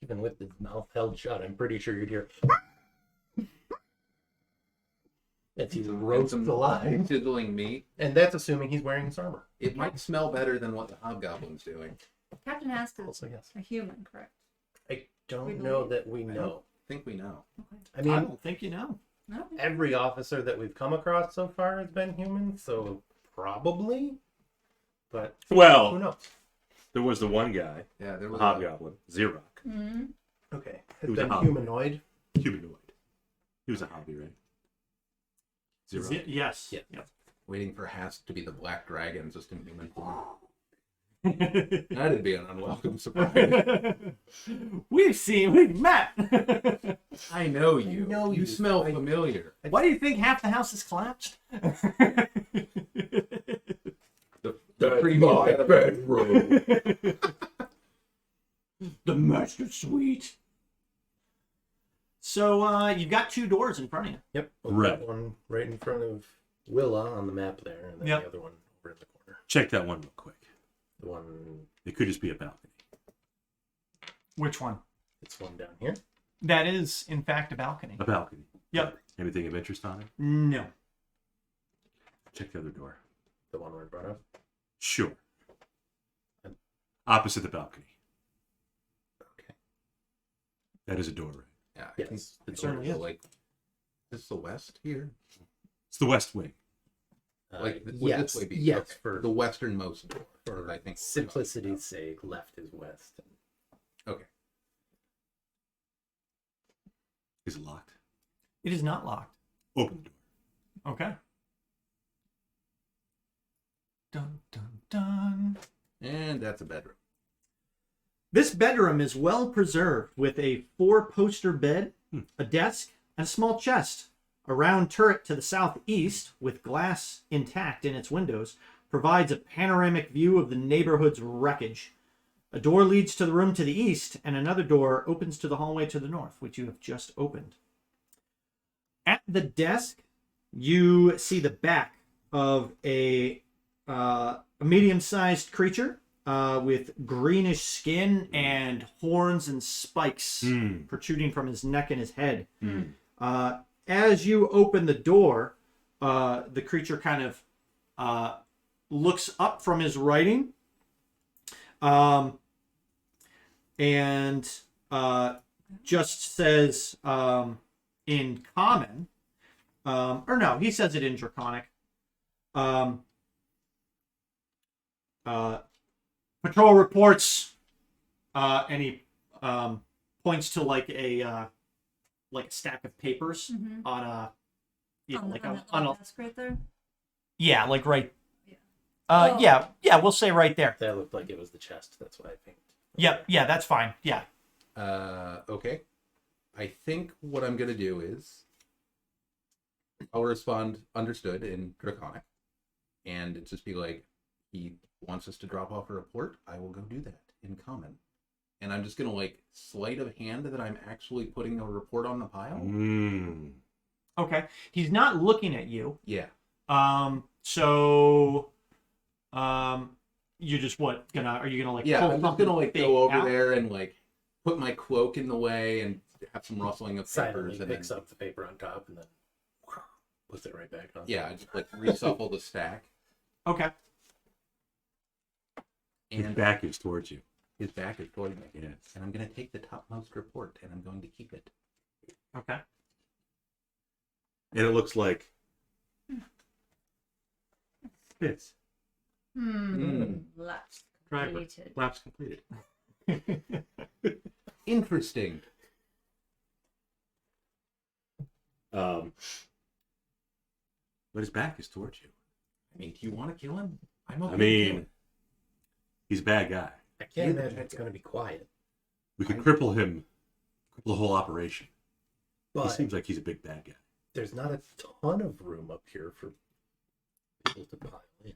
Even with his mouth held shut, I'm pretty sure you'd hear. As he's roasted alive. Sizzling meat. And that's assuming he's wearing his armor. It might smell better than what the hobgoblin's doing. Captain Hast is Also, yes. a human, correct? I We don't know believe. that we know. I think we know. I I mean, don't think you know. No. every officer that we've come across so far has been human, so probably. But who Well, knows? there was the one guy, Yeah, there the was hobgoblin, Xerox, Mm-hmm. Okay. Who Has was a been hobby? humanoid. humanoid. He was a hobby, right? Xerox. Yes. Yeah. Yep. waiting for Hast to be the black dragon just in human form. That'd be an unwelcome surprise. We've met. I know you. I know you you. smell familiar. Why do you think half the house is collapsed? The previous bedroom. The master suite. So you've got two doors in front of you. Yep. Right. That one right in front of Willa on the map there, and then Yep. the other one over in the corner. Check that one real quick. The one, It could just be a balcony. Which one? it's one down here. That is, in fact, a balcony. A balcony. Yep. Anything of interest on it? No. Check the other door. The one we're brought up. Sure. Opposite the balcony. Okay. That is a door, right? Yeah, I Yes, think it it's certainly is. like this is the west here. It's the west wing. Like would yes, this way be? yes. Okay. For the westernmost door. for I think simplicity's sake, left is west. Okay. Is it locked? It is not locked. Open the door. Okay. Dun, dun, dun. And that's a bedroom. This bedroom is well preserved with a 4-poster bed, a desk, and a small chest. A round turret to the southeast, with glass intact in its windows, provides a panoramic view of the neighborhood's wreckage. A door leads to the room to the east, and another door opens to the hallway to the north, which you have just opened. At the desk, you see the back of a medium-sized creature with greenish skin and horns and spikes protruding from his neck and his head. As you open the door, the creature kind of looks up from his writing and just says in common, or no, he says it in Draconic. Patrol reports, and he points to like a stack of papers Mm-hmm. on a, you know, On, like the, a, on on the a, desk right there. yeah, like right. Yeah. Uh, Oh. yeah, we'll say right there. That looked like it was the chest. That's why I think. Yeah, that's fine. Yeah. Okay. I think what I'm gonna do is I'll respond understood in Draconic. And it just be like, he wants us to drop off a report, I will go do that in common. And I'm just gonna like sleight of hand that I'm actually putting a report on the pile. Okay. He's not looking at you. Yeah. So, you're just what are you gonna like? Yeah, pull I'm just something gonna like big go over out? there and like put my cloak in the way and have some rustling of Silently papers and picks then, up the paper on top and then puts it right back on. yeah, I just like reshuffle the stack. Okay. His And back is towards you. his back is toward me. Yes. And I'm gonna take the topmost report and I'm going to keep it. Okay. And it looks like fits. Lapse Driver. completed. Lapse completed. Interesting. But his back is towards you. I mean, do you want to kill him? I'm okay I to kill mean, him. he's a bad guy. I can't You're the imagine bad it's guy. going to be quiet. We could cripple him, cripple the whole operation. He But seems like he's a big bad guy. there's not a ton of room up here for people to pile in.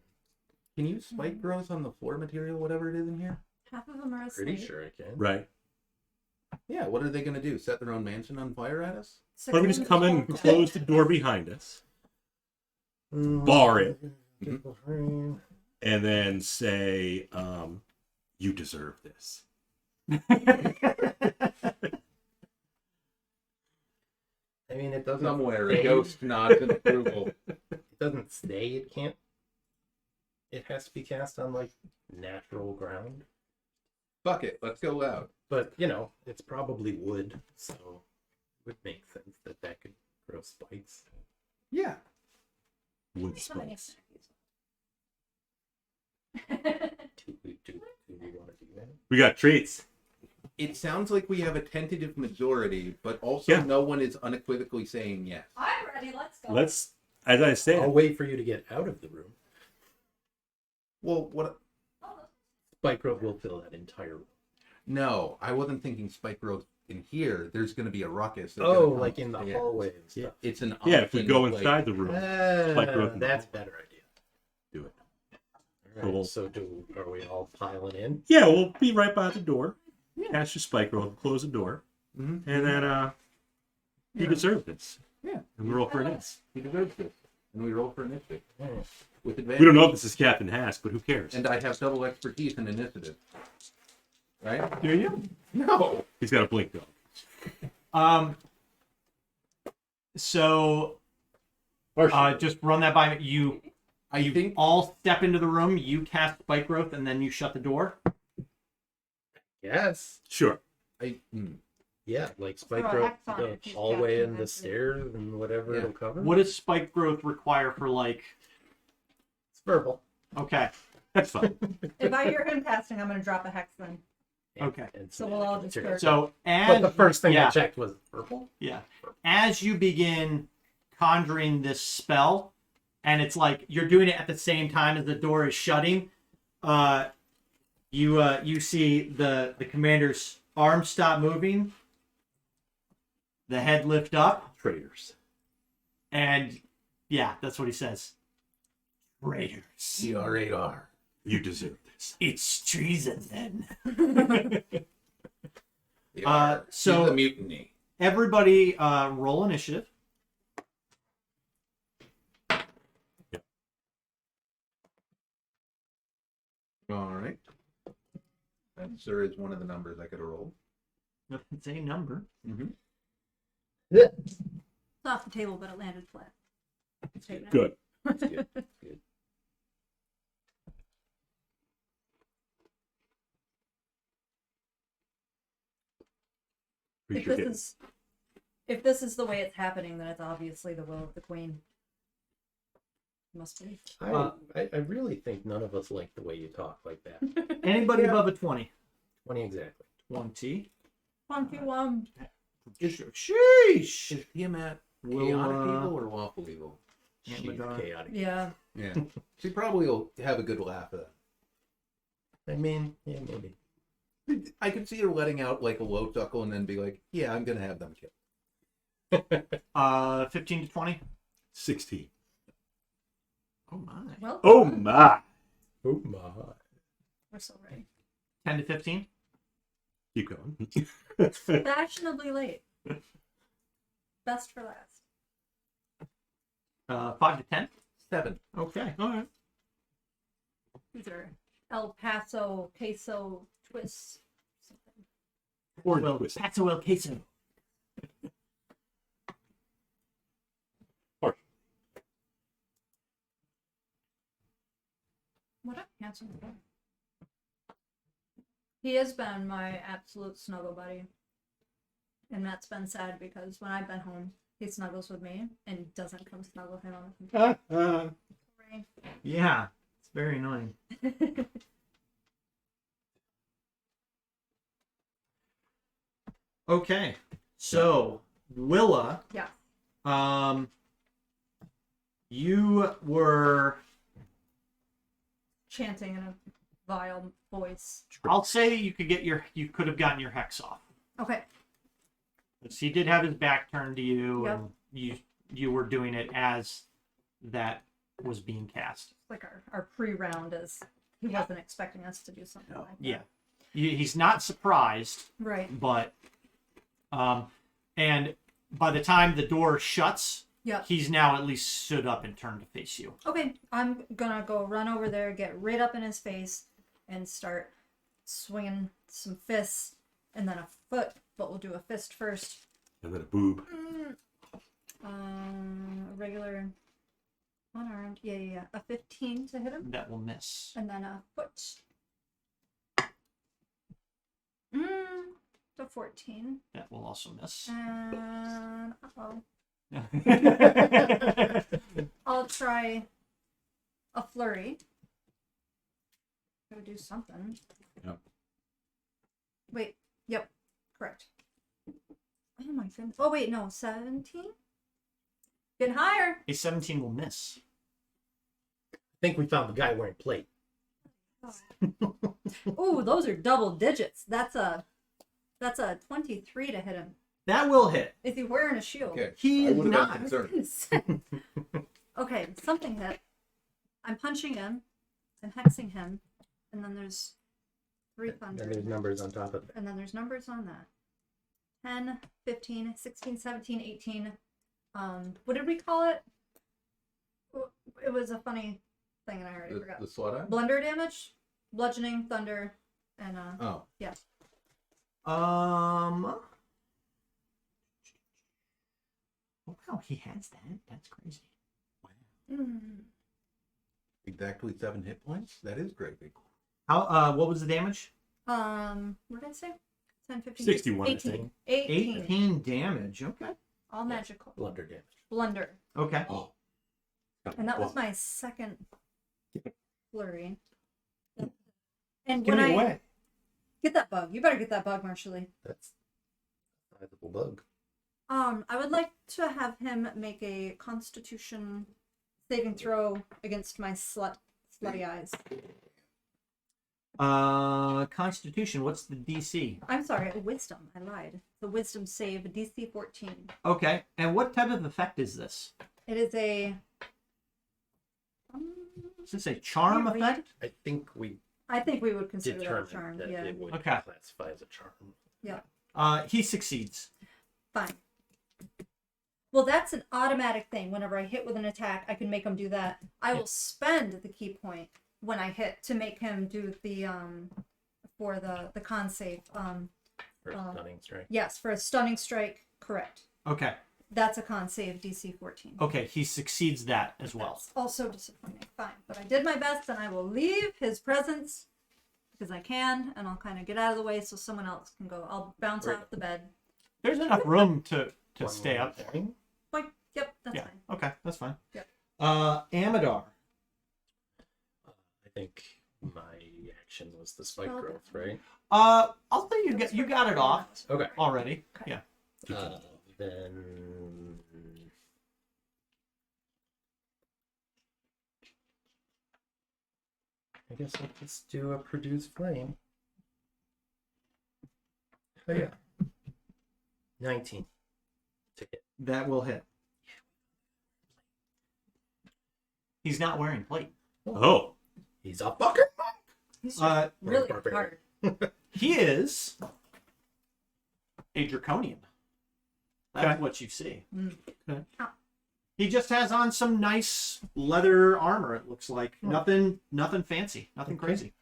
Can you spike growth on the floor material, whatever it is in here? Half of them are asleep. Pretty sure I can. Right. Yeah, what are they gonna do? Set their own mansion on fire at us? Six Why don't we of just them come in and don't. close the door behind us? Mm, Bar it. and then say, "You deserve this." I mean, it doesn't. Somewhere, say- a ghost nods in approval. It doesn't say it can't. It has to be cast on like natural ground. Fuck it, let's go loud. But it's probably wood, so it would make sense that could grow spikes. Yeah. Wood It's not spikes. Do we want to do that? We got treats. It sounds like we have a tentative majority, but also Yeah. no one is unequivocally saying yes. I'm ready. Let's go. Let's, as I said, I'll wait for you to get out of the room. Well, what? Spike Road will fill that entire room. No, I wasn't thinking Spike Road in here. There's going to be a ruckus. That's Oh, gonna come. like in the Yeah. hallway and stuff. It's an yeah, if we option go of, like- inside the room, Spike Road in the That's a better idea. do it. All right, Cool. so are we all piling in? Yeah, we'll be right by the door. Catch your spike roll, close the door, Mhm. and then you deserve this. Yeah. And we roll for this. He deserves this, and we roll for initiative with advantage. We don't know if this is Captain Hask, but who cares? And I have double expertise in initiative. Right? Do you? No. He's got a blink dog. So just run that by you. I think All step into the room. You cast spike growth, and then you shut the door. Yes. Sure. Yeah, like Spike Throw a Road, hex on the it if he's hallway casting and the that too. stairs and whatever Yeah. it'll cover. What does spike growth require for like? It's verbal. Okay. That's fine. If I hear him casting, I'm going to drop a hex then. Okay. And So we'll all semantic just material. So But as the first thing yeah, I checked was verbal. yeah, as you begin conjuring this spell, and it's like you're doing it at the same time as the door is shutting. You see the commander's arm stop moving, the head lift up, Traitors. and yeah, that's what he says. Traitors. CR8R. You deserve this. It's treason then. So so- the mutiny. Everybody, roll initiative. All right. That sir is one of the numbers I could have rolled. It's a number. It's off the table, but it landed flat. Take that. Good. That's good. Good. If this is the way it's happening, then it's obviously the will of the queen. Must be. I really think none of us like the way you talk like that. Anybody above a 20? 20 exactly. 20. Sheesh. Is Tiamat We'll, chaotic evil or lawful evil? She's Abaddon. chaotic. Yeah. Yeah. She probably will have a good laugh at I mean, yeah, maybe. that. I could see her letting out like a low chuckle and then be like, yeah, I'm going to have them killed. 15 to 20. 16. Oh my. Well, Oh my. Oh my. we're so ready. 10 to 15. Keep going. Fashionably late. Best for last. 5 to 10. 7. Okay. All right. These are El Paso queso twists. Something. Or Well, twist. Paso El Queso. What up, handsome boy? He has been my absolute snuggle buddy. And Matt's been sad because when I've been home, he snuggles with me and doesn't come snuggle him on the computer. Yeah. It's very annoying. Okay. So, Willa, Yeah. you were, Chanting in a vile voice. I'll say you could have gotten your hex off. Okay. 'Cause he did have his back turned to you, Yep. and you were doing it as that was being cast. Like our pre-round is he wasn't expecting us to do something like that. Yeah. He's not surprised, Right. but and by the time the door shuts Yep. He's now at least stood up and turned to face you. Okay, I'm gonna go run over there, get right up in his face, and start swinging some fists, and then a foot. But we'll do a fist first. And then a boob. Regular unarmed. Yeah. A 15 to hit him, That will miss. and then a foot. The 14. That will also miss. And I'll try a flurry. Gotta do something. Yep. Wait. Yep. Correct. Oh my goodness. Oh wait, no. 17. Getting higher. A 17 will miss. I think we found the guy wearing plate. Ooh, those are double digits. That's a 23 to hit him. That will hit. Is he wearing a shield? Okay. He I is would've been not. concerned. Okay, something hit. I'm punching him. I'm hexing him. And then there's 3 thunder. And there's numbers on top of it. And then there's numbers on that. 10, 15, 16, 17, 18. What did we call it? It was a funny thing and I already forgot. The SWAT eye? Blunder damage, bludgeoning, thunder, and Oh. yeah. Oh wow, he has that. That's crazy. Exactly 7 hit points? That is great. How? What was the damage? What did I say? 10, 15, 61, I 18. think. 18 damage. Okay. All magical. Blunder damage. Blunder. Okay. Oh. And that was my second flurry. And Give when it I away. get that bug, you better get that bug, Marshally. That's a sizable bug. I would like to have him make a Constitution saving throw against my slutty eyes. Constitution. What's the DC? I'm sorry, Wisdom. I lied. The Wisdom save, DC 14. Okay. And what type of effect is this? It is a. Is this a charm Can you read? effect? I think we I think we would consider that a determined charm. that Yeah. it would Okay. classify as a charm. Yeah. He succeeds. Fine. Well, that's an automatic thing. Whenever I hit with an attack, I can make him do that. I will spend the key point when I hit to make him do the for the con save. For a stunning strike. Yes, for a stunning strike. Correct. Okay. That's a con save, DC 14. Okay. He succeeds that as well. That's also disappointing. Fine, but I did my best, and I will leave his presence because I can, and I'll kind of get out of the way so someone else can go. I'll bounce Right. off the bed. There's enough room to One stay more up there. thing. Like, yep, that's Yeah. fine. Okay. That's fine. Yep. Amadar. I think my action was the spike Okay. growth, right? I'll say you got it off Okay. already. Okay. Yeah. Then I guess I'll just do a produce flame. Oh yeah. 19 to hit. That will hit. He's not wearing plate. Oh. He's a fucking He's just Uh, really barbarian. hard. He is a draconian. That's Okay. what you see. Okay. He just has on some nice leather armor. It looks like Hmm. nothing fancy, nothing Okay. crazy.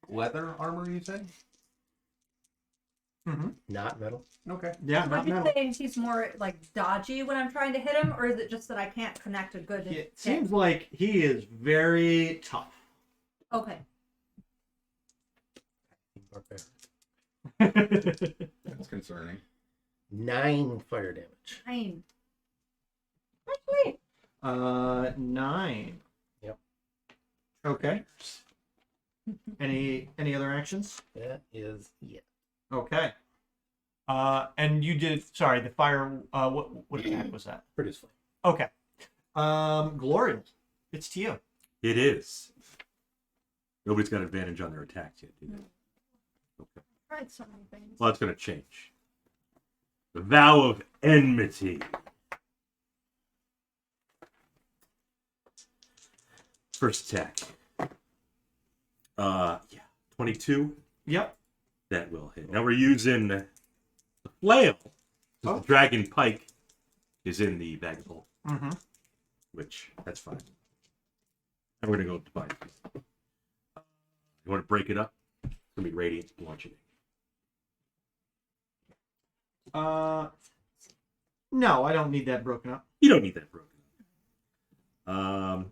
Leather armor, you say? Mm-hmm. Not metal. Okay. Yeah, not Would you metal. say he's more like dodgy when I'm trying to hit him, or is it just that I can't connect a good hit? It seems like he is very tough. Okay. Barbarian. That's concerning. 9 fire damage. Fine. Actually, 9. Yep. Okay. Any other actions? That is it. Okay. And you did. Sorry, the fire. What attack was that? Produce flame. Okay. Glorial, it's to you. It is. Nobody's got advantage on their attacks yet, do they? Okay. tried so many things. Well, that's going to change. The Vow of Enmity. First attack. Yeah. 22. Yep. That will hit. Now we're using the flail. This is the dragon pike. is in the bag of holding, Mm-hmm. which that's fine. And we're gonna go divine. You want to break it up? It's gonna be radiant bludgeoning. No, I don't need that broken up. You don't need that broken up.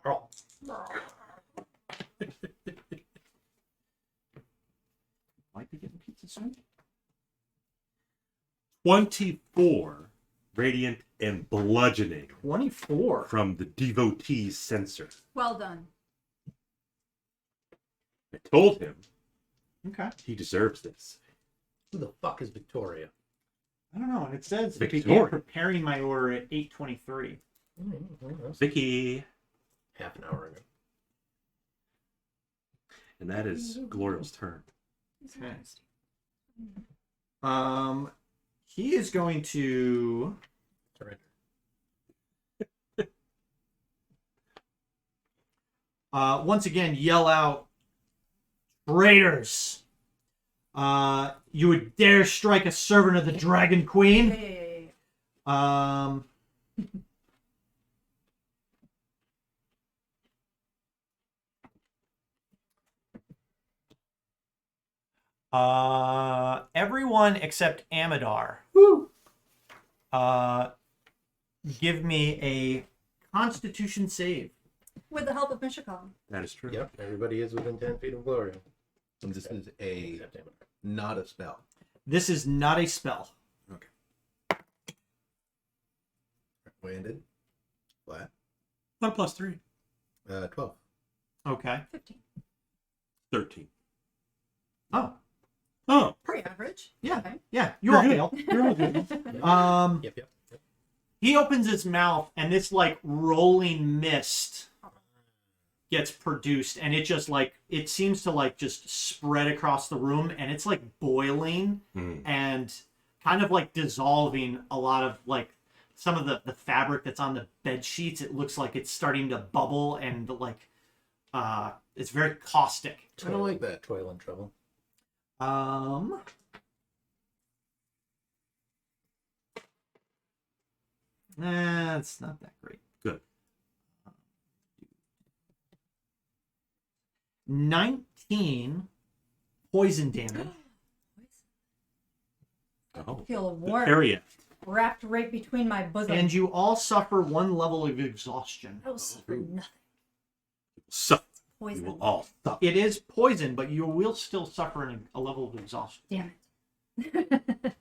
Carl. Might be getting pizza soon. 24 radiant and bludgeoning 24. from the devotee's censer. Well done. I told him Okay. he deserves this. Who the fuck is Victoria? I don't know. And it says it Victoria. began preparing my order at 8:23. Vicky. Half an hour ago. And that is Gloriel's turn. Okay. He is going to Surrender. once again yell out, "Traitors! You would dare strike a servant of the Dragon Queen?" Hey. Everyone except Amadar. Give me a Constitution save. With the help of Mishakal. That is true. Yep, everybody is within 10 feet of Gloria. And this is a Except Amber. not a spell. This is not a spell. Landed. Flat. 1 plus 3. 12. Okay. 15. 13. Oh, Oh, Pretty average. yeah, Okay. yeah. You all You're fail. you're all good. Yep. He opens his mouth, and this like rolling mist gets produced, and it just like it seems to like just spread across the room, and it's like boiling and kind of like dissolving a lot of like some of the fabric that's on the bed sheets. It looks like it's starting to bubble, and like it's very caustic. I don't like that. Toil and trouble. Nah, it's not that great. Good. 19 poison damage. Oh, I feel the warm. area. Wrapped right between my bosom. And you all suffer 1 level of exhaustion. I will suffer nothing. So we Poison. will all stop. It is poison, but you will still suffer a level of exhaustion. Damn it.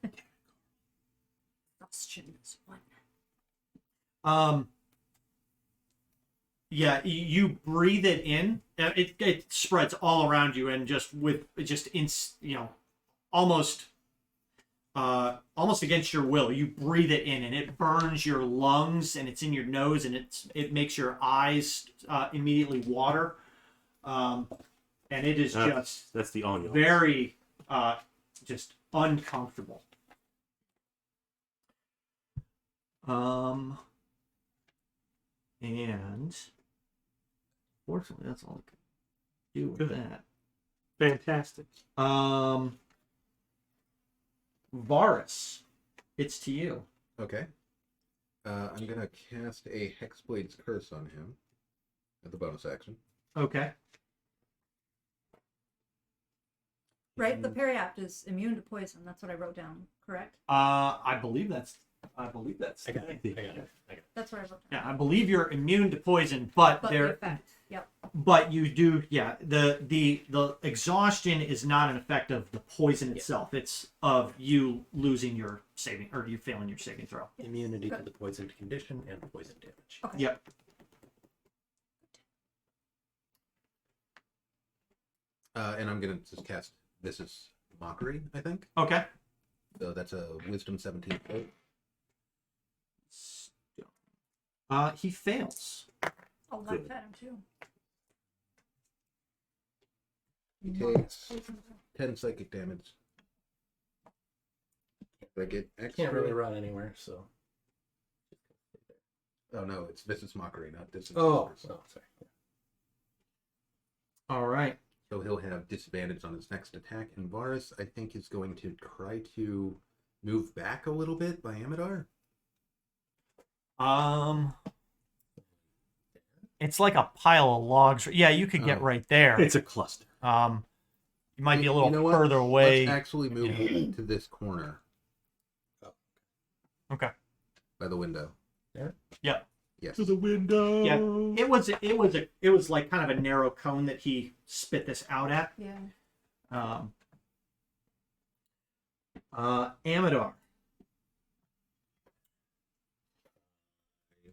Exhaustion is one. Yeah, you breathe it in. It spreads all around you, and almost against your will, you breathe it in, and it burns your lungs, and it's in your nose, and it makes your eyes immediately water. And it is just That's the onion. very just uncomfortable. And fortunately, that's all I can do with Good. that. Fantastic. Varus, it's to you. Okay. I'm going to cast a Hexblade's Curse on him at the bonus action. Okay. Right? The periapt is immune to poison. That's what I wrote down. Correct? I believe that's. I got it. That's what I wrote down. Yeah, I believe you're immune to poison, but But the there. effect. Yep. But you do. Yeah. The exhaustion is not an effect of the poison itself. It's of you losing your saving or you failing your saving throw. Immunity to Good. the poisoned condition and poison damage. Okay. Yep. And I'm going to just cast This is Mockery, I think. Okay. So that's a Wisdom 17. He fails. I'll laugh at him too. He takes 10 psychic damage. If I get extra... Can't really run anywhere, so. Oh, no, it's Vicious Mockery, not This is Oh, Mockery. sorry. All right. So he'll have disadvantage on his next attack. And Varus, I think, is going to try to move back a little bit by Amadar. It's like a pile of logs. Yeah, you could get Oh. right there. It's a cluster. You might be a little You know what? further away. Let's actually move to this corner Okay. by the window. Yeah. Yes. To the window. Yeah. It was like kind of a narrow cone that he spit this out at. Yeah. Amador.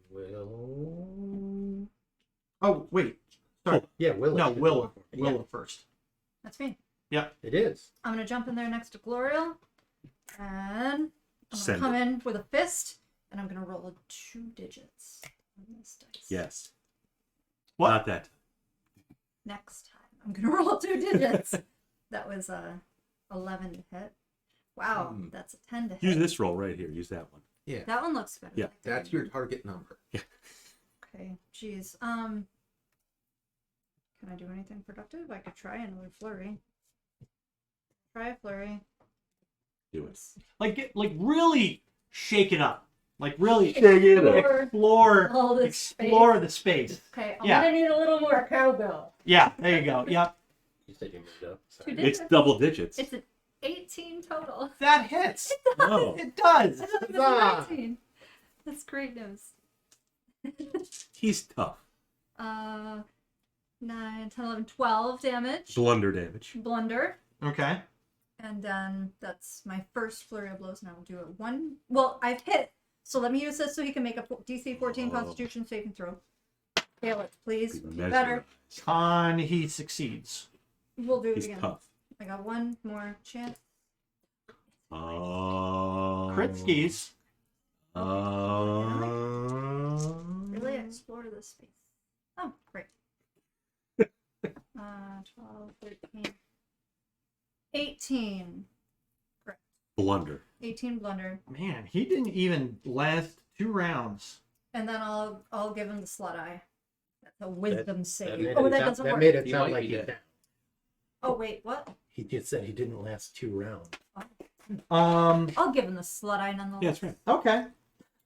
Will. Oh wait. Sorry. Yeah, Willa. No, Willa. Yeah, Willa first. That's me. it is. I'm gonna jump in there next to Gloriel, and I'm Send gonna come in with a fist, and I'm gonna roll 2 digits on this dice. Yes. What? Not that. Next time, I'm gonna roll 2 digits. That was 11 to hit. Wow, that's a 10 to hit. Use this roll right here. Use that one. Yeah. That one looks good. I Yeah, like that That's one. your target number. Okay, jeez. Can I do anything productive? I could try another flurry. Try a flurry. Do it. Like really shake it up. Like really Explore explore all this explore the space. Okay, I'm Yeah. gonna need a little more cowbell. Yeah, there you go. Yep. You said you moved up. Sorry. 2 digits. It's double digits. It's an 18 total. That hits. No. It does. I thought it was 19. That's great news. He's tough. 9, 10, 11, 12 damage. Blunder damage. Blunder. Okay. And then that's my first flurry of blows, and I'll do it 1. Well, I've hit, so let me use this so he can make a DC 14 Oh. Constitution saving throw. Fail it, please. Be Do better. Con, he succeeds. We'll do it He's again. tough. I got 1 more chance. Crit skis. Really explore this space. Oh, great. 12, 13, 18. Blunder. 18 blunder. Man, he didn't even last 2 rounds. And then I'll give him the slut eye. That's a wisdom save. made Oh, it that sound- doesn't that work. made it He sound might like be he's dead. down. Oh, wait, what? He just said he didn't last 2 rounds. I'll give him the slut eye nonetheless. Yeah, that's right. Okay.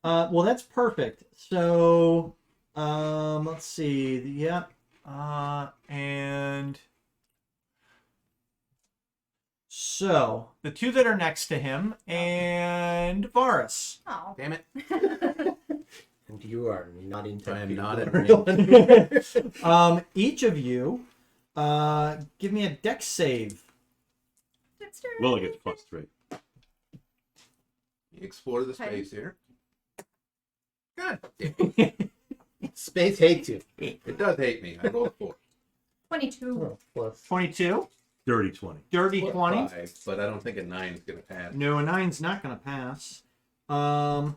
Well, that's perfect. So, let's see. Yep. And so the 2 that are next to him and Varus. Oh. Damn it. And you are not in I am time. not in Each of you, give me a dex save. Dexterity. Willa gets +3. Explore the Okay. space here. God damn it. Space hates you. It does hate me. I rolled 4. 22. Oh, plus. 22. Dirty 20. Dirty Plus 20. 5, but I don't think a 9 is going to pass. No, a 9's not going to pass. I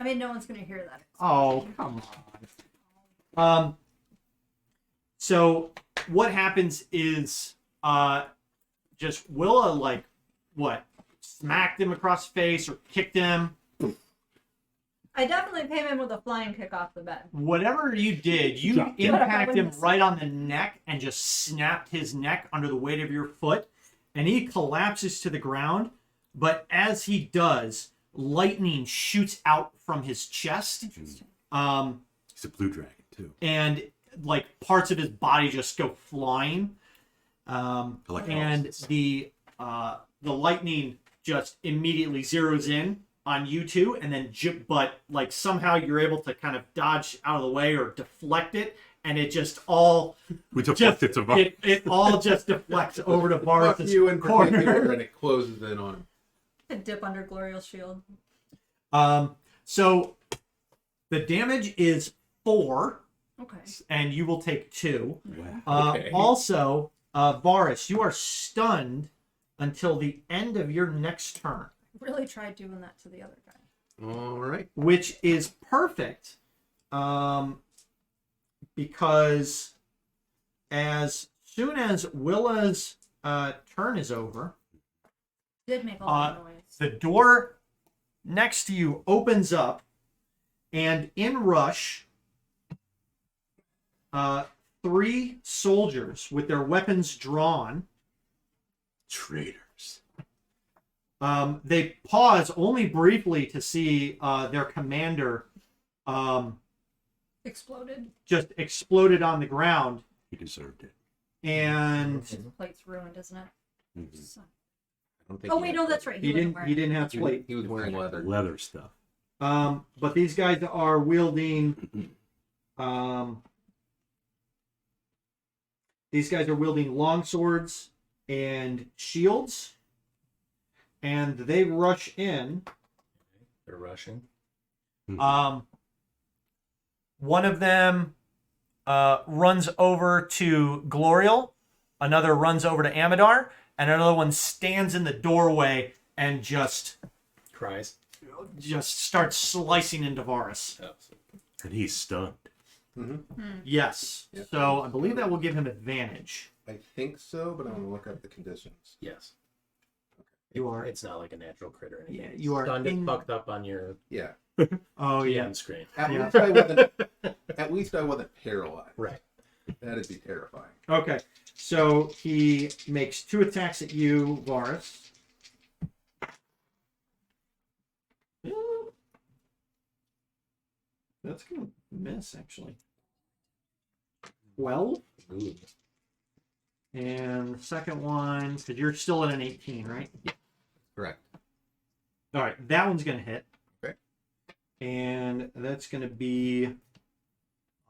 mean, no one's going to hear that. Oh, come on. So what happens is just Willa, like, what? Smacked him across the face or kicked him. I definitely came in with a flying kick off the bed. Whatever you did, you Yeah. impacted him right on the neck and just snapped his neck under the weight of your foot. And he collapses to the ground. But as he does, lightning shoots out from his chest. Interesting. He's a blue dragon, too. And like parts of his body just go flying. like And houses. the lightning just immediately zeroes in on you two, and then but like somehow you're able to kind of dodge out of the way or deflect it, and it just all We just deflected to Varus. it all just deflects over to Fuck Varus' you in particular, corner. and it closes in on him. A dip under Gloriel's shield. So the damage is 4, Okay. and you will take 2. Wow. Okay. Also, Varus, you are stunned until the end of your next turn, Really tried doing that to the other guy. All right. which is perfect, because as soon as Willa's turn is over, Did make a lot of noise. the door next to you opens up, and in rush 3 soldiers with their weapons drawn. Traitors. They pause only briefly to see their commander Exploded. just exploded on the ground. He deserved it. And His plate's ruined, isn't it? Mhm. Son. I don't think Oh he wait, had no, that's plate. right. he wasn't didn't have He plate. was, he was wearing leather. Leather stuff. But these guys are wielding long swords and shields, and they rush in. They're rushing. One of them runs over to Glorial, another runs over to Amadar, and another one stands in the doorway and just Cries. starts slicing into Varus. Oh, And he's stunned. Yes. Yeah. So I believe that will give him advantage. I think so, but I'm gonna look up the conditions. yes. You are. It's not like a natural crit or anything. Yeah, you are Stunned in- and fucked up on your Yeah. Oh yeah. end screen. At Yeah. least I wasn't. At least I wasn't paralyzed. Right. That'd be terrifying. Okay. So he makes 2 attacks at you, Varus. That's gonna miss actually. 12. Ooh. And the second one, because you're still at an 18, right? Correct. All right, that one's gonna hit. Okay. And that's gonna be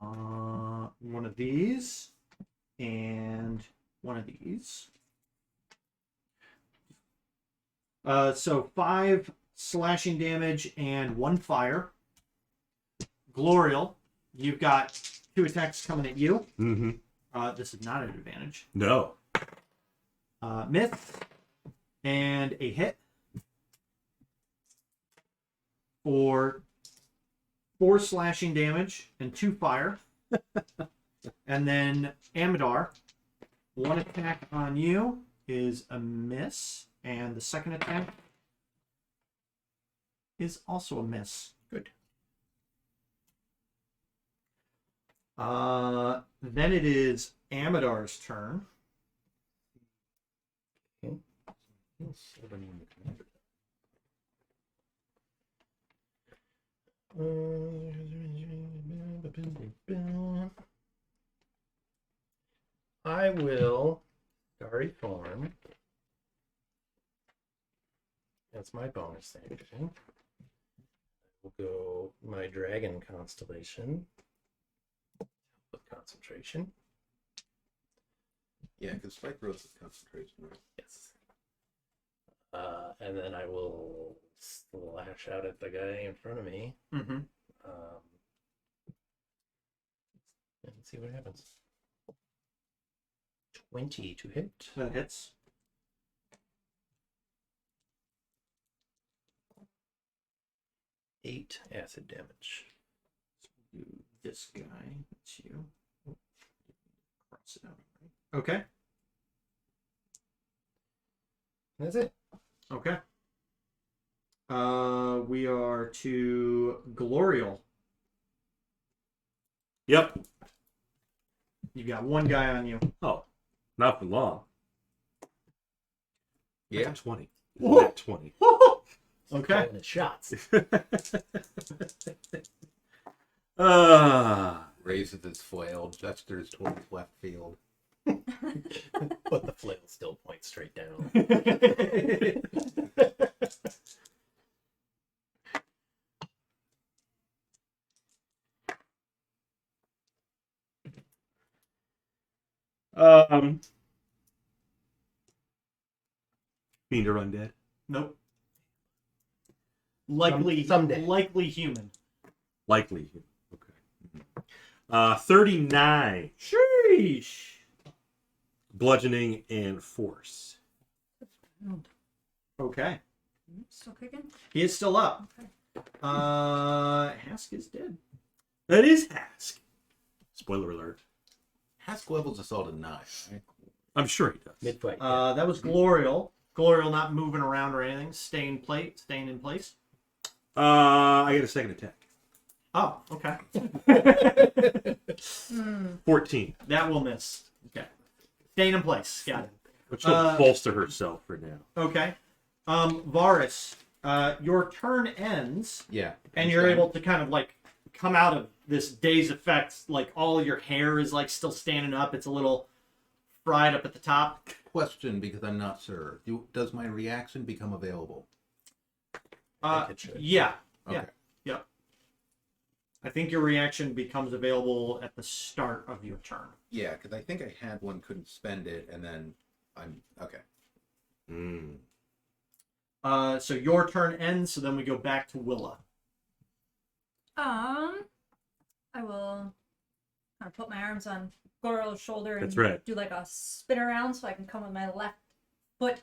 one of these and one of these. So 5 slashing damage and 1 fire. Glorial, you've got 2 attacks coming at you. Mm-hmm. This is not an advantage. No. Myth and a hit for 4 slashing damage and 2 fire. And then Amadar, 1 attack on you is a miss, and the second attack is also a miss. Good. Then it is Amadar's turn. I will Starry Form. That's my bonus action. We'll go my Dragon Constellation with concentration. Yeah, because Spike Growth is concentration, right? Yes. And then I will slash out at the guy in front of me. Mm-hmm. And see what happens. 20 to hit. That hits. Eight acid damage. Do this guy. That's you. Cross it out. Okay. That's it. Okay. We are to Glorial. Yep. You got 1 guy on you. Oh, not for long. Yeah. That's a 20. Whoa. Net 20. Okay. Calling it shots. Raises his flail, gestures towards left field. But the flail still points straight down. Fiend or undead? Nope. Likely, Someday. likely human. Likely. Okay. 39. Sheesh. Bludgeoning and force. Okay. Still kicking? He is still up. Okay. Hask is dead. That is Hask. Spoiler alert. Hask levels assault a 9, right? I'm sure he does. Mid fight. That was Glorial. Glorial not moving around or anything. Staying in place. I get a second attack. Oh, okay. 14. That will miss. Okay. Staying in place. Got it. But she'll bolster herself for now. Okay. Varus, your turn ends, Yeah. and you're able to kind of like come out of this daze effect. Like all your hair is like still standing up. It's a little fried up at the top. Question, because I'm not sure. Does my reaction become available? I think it should. Yeah. Okay. Yeah. Yep. I think your reaction becomes available at the start of your turn. Yeah, because I think I had one, couldn't spend it, and then I'm okay. So your turn ends, so then we go back to Willa. I will kind of put my arms on Goral's shoulder and That's right. do like a spin around so I can come with my left foot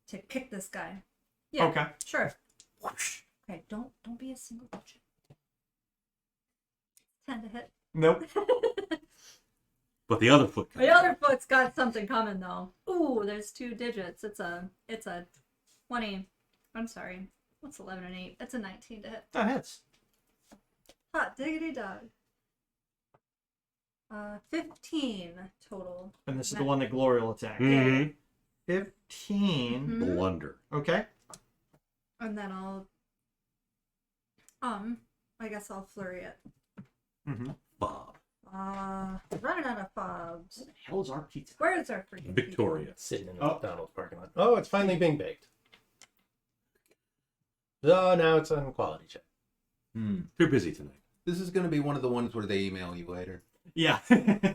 to kick this guy. Yeah. Okay. Sure. Okay, don't be a single digit. 10 to hit. Nope. But the other foot comes My other foot's got something coming though. Ooh, there's 2 digits. It's a 20. I'm sorry. What's 11 and 8? That's a 19 to hit. That hits. Hot diggity dog. 15 total. And this is the one that Glory will attack. Mm-hmm. 15. Mhm. Blunder. Okay. And then I'll I guess I'll flurry it. Mm-hmm. Bob. Running out of fobs. What the hell is our pizza? Where is our freaking Victoria. Sitting in the Oh. McDonald's parking lot. Oh, it's finally being baked. Oh, now it's on quality check. They're busy tonight. This is going to be one of the ones where they email you later. Yeah,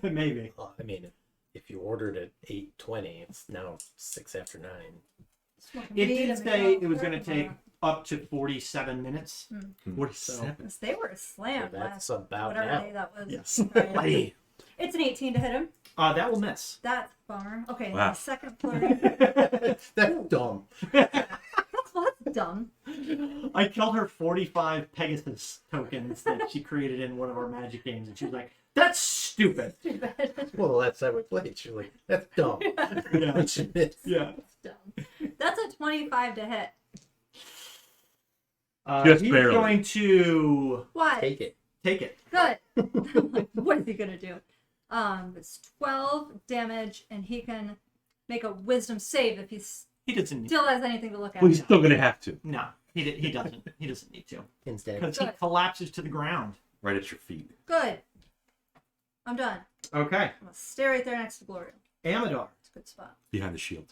maybe. Well, I mean, if you ordered at 8:20, it's now 6 after 9. Smoking It weed did in say McDonald's it was going to parking take lot. up to 47 minutes. 47. Yes, they were slammed So that's last about whatever now. day that was. Yes. Right. It's an 18 to hit him. That will miss. That's a bummer. Okay, Wow. the second flurry. That's dumb. That's dumb. I killed her 45 Pegasus tokens that she created in one of our Magic games, and she was like, "That's stupid." Too bad. Well, the last time we played, she was like, that's dumb. Yeah. And she missed. Yeah. Dumb. That's a 25 to hit. Just He's barely. going to What? Take it. take it. Good. I'm like, what is he gonna do? It's 12 damage, and he can make a wisdom save if he He doesn't need. still has anything to look at. Well, he's still going to have to. No, he doesn't. He doesn't need to Instead. because he Good. collapses to the ground. Right at your feet. Good. I'm done. Okay, I'm gonna stay right there next to Gloria. Amador. It's a good spot. Behind the shield.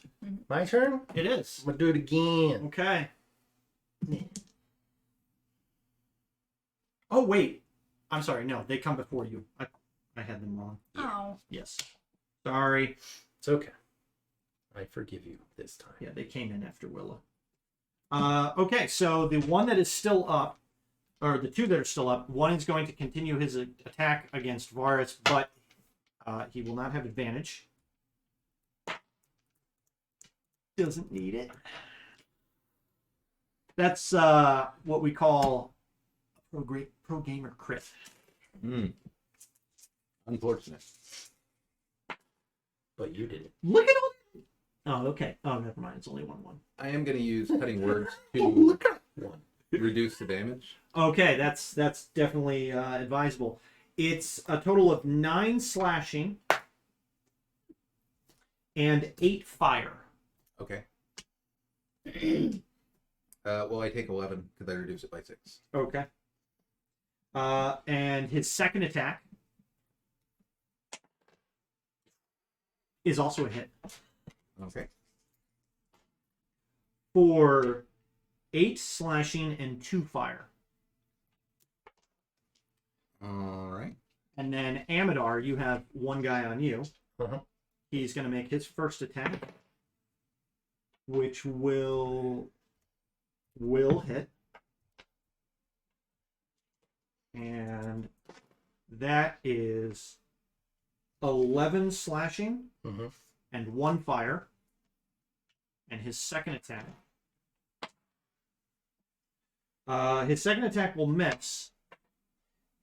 My turn? It is. I'm going to do it again. Okay. Oh wait, I'm sorry. No, they come before you. I had them wrong. Oh. Yes. Sorry. It's okay. I forgive you this time. Yeah, they came in after Willa. Okay, so the one that is still up, or the two that are still up, one is going to continue his attack against Varus, but he will not have advantage. Doesn't need it. That's what we call a pro gamer crit. Unfortunate. But you did it. Look at all. Oh, okay. Oh, never mind. It's only 1/1. I am going to use cutting words to Look at one. reduce the damage. Okay, that's definitely advisable. It's a total of 9 slashing and 8 fire. Okay. Well, I take 11 because I reduce it by 6. Okay. And his second attack is also a hit Okay. for 8 slashing and 2 fire. All right. And then Amadar, you have one guy on you. Uh-huh. He's going to make his first attack, which will hit. And that is 11 slashing Mhm. and 1 fire. And his second attack. His second attack will miss.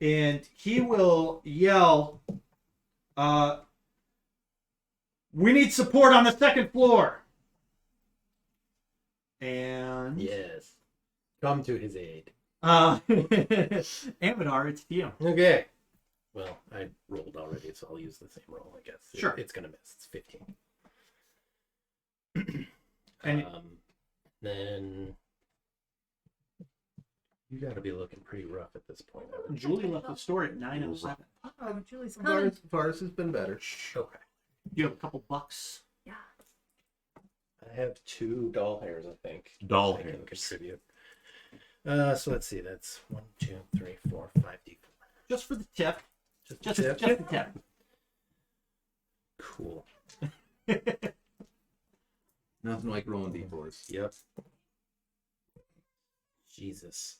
And he will yell, "We need support on the second floor." And Yes. Come to his aid. Amadar, it's to you. Okay. Well, I rolled already, so I'll use the same roll, I guess. Sure. It's gonna miss. It's 15. And Then you got to be looking pretty rough at this point. I would- Julie left the store at 9:07. Oh, Julie's coming. Varus has been better. Okay. You have a couple bucks. Yeah. I have 2 doll hairs, I think. Doll I can hairs. contribute. So let's see. That's 1, 2, 3, 4, 5 D4. Just for the tip. Just Just tip. the tip. Cool. Nothing like rolling d4s. Yep. Jesus.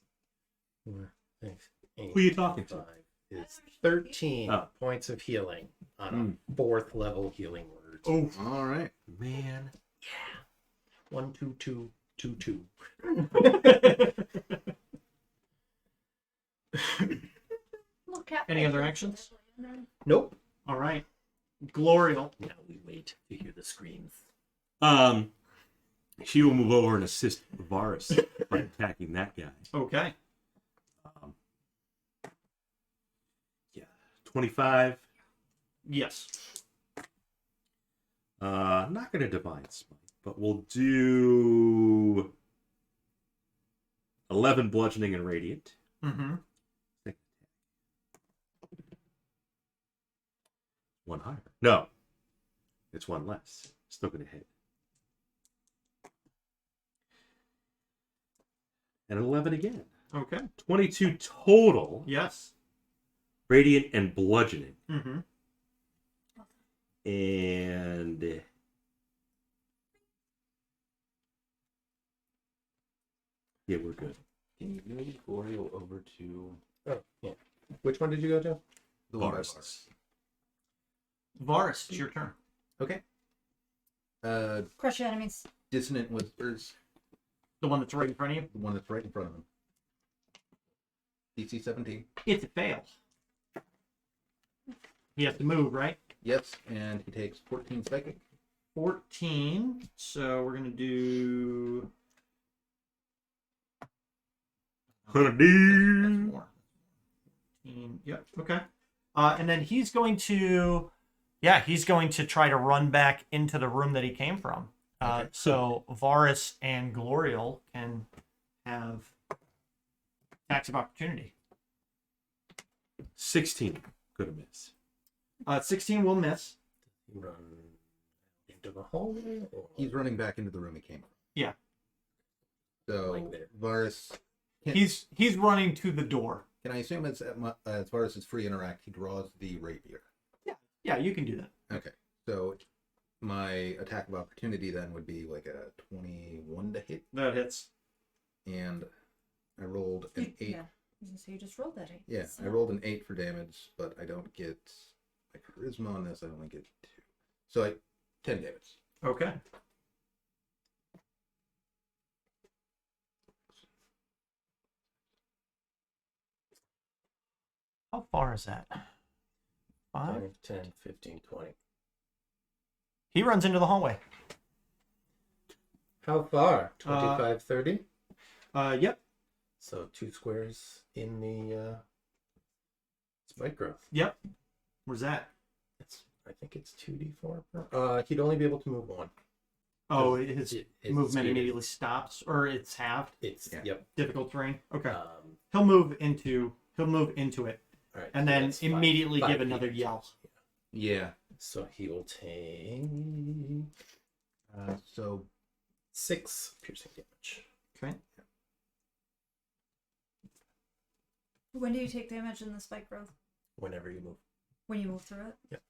4, 6, 8, Who are you talking to? 5 is 13 Oh. points of healing on a 4th level healing word. Oh, All right. Man. 1, 2, 2, 2, 2. Little cat Any other picture. actions? Nope. All right. Glorial. Now we wait to hear the screams. She will move over and assist Varus by attacking that guy. Okay. Yeah. 25. Yes. Not gonna divine smite, but we'll do 11 bludgeoning and radiant. Mm-hmm. One higher. No. It's one less. Still gonna hit. And 11 again. Okay. 22 total. Yes. Radiant and bludgeoning. Mm-hmm. And yeah, we're good. Can you move Oriole over to Oh, yeah. Which one did you go to? the one by Varus. Varus? Varus, it's your turn. Okay. Crush your enemies. Dissonant Whispers, The one that's right in front of you. the one that's right in front of him. DC 17. It's a fail. He has to move, right? Yes, and he takes 14 psychic. 14. So we're gonna do. Gonna That's do. more. 14. Yep. Okay. And then he's going to. Yeah, he's going to try to run back into the room that he came from. Okay. So Varus and Glorial can have attacks of opportunity. 16. Gonna miss. 16 will miss. Run into the hallway? Or... He's running back into the room he came from. Yeah. So Like there. Varus. He's running to the door. Can I assume it's as Varus is free interact, he draws the rapier? Yeah, you can do that. Okay. So my attack of opportunity then would be like a 21 to hit, That hits. and I rolled an 8. Yeah. So you just rolled that 8. Yeah, So- I rolled an 8 for damage, but I don't get my charisma on this. I only get 2. So 10 damage. Okay. How far is that? 5? 5, 10, 15, 20. He runs into the hallway. How far? 25, 30? Yep. So 2 squares in the spike growth. Yep. Where's that? I think it's 2d4 per. He'd only be able to move 1. Oh, his His movement speed is- immediately stops, or it's halved. It's Yeah. yep. Difficult terrain. Okay. Um, He'll move into it, all right, and so then that's five- immediately 5 give another feet. yell. Yeah. So he will take So 6 piercing damage. Okay. When do you take damage in the spike growth? Whenever you move. When you move through it?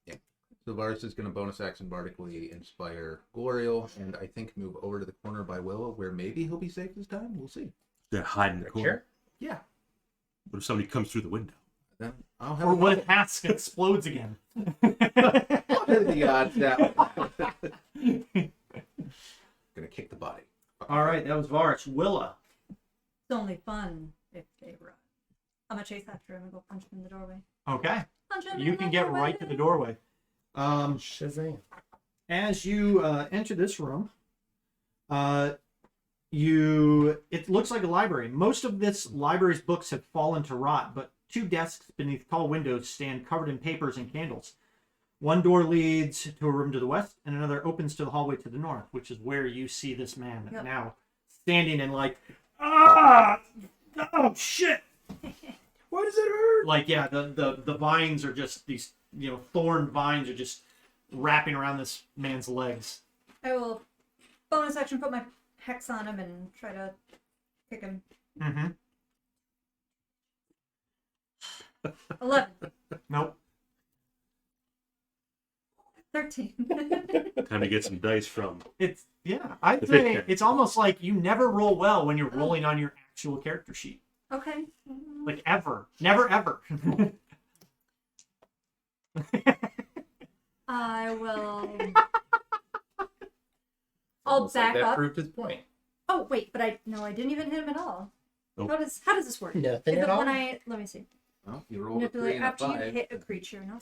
So Varus is going to bonus action bardically inspire Glorial, and I think move over to the corner by Willow, where maybe he'll be safe this time. We'll see. They're hiding in the Right corner. here? Yeah. What if somebody comes through the window? Then I'll have Or a what if Hask explodes again? What are the odds that gonna kick the body? All right, that was Varus. Willa. It's only fun if they run. I'm gonna chase after him and go punch him in the doorway. Okay. Punch him You in can the get right to the doorway. Shazam. As you enter this room, it looks like a library. Most of this library's books have fallen to rot, but 2 desks beneath tall windows stand covered in papers and candles. One door leads to a room to the west, and another opens to the hallway to the north, which is where you see this man now standing and like, oh shit! Why does it hurt? Like, yeah, the vines are just these, thorn vines are just wrapping around this man's legs. I will bonus action put my hex on him and try to kick him. Mm-hmm. 11. Nope. 13. Time to get some dice from. I'd The say victim. it's almost like you never roll well when you're rolling on your actual character sheet. Okay. Like, ever. Never, ever. I will. I'll Almost like back that up. proved his point. Oh wait, but I didn't even hit him at all. Nope. How does this work? Nothing Is at it all. when let me see. Well, you rolled a Manipulate 3 and a after you 5. hit a creature. No,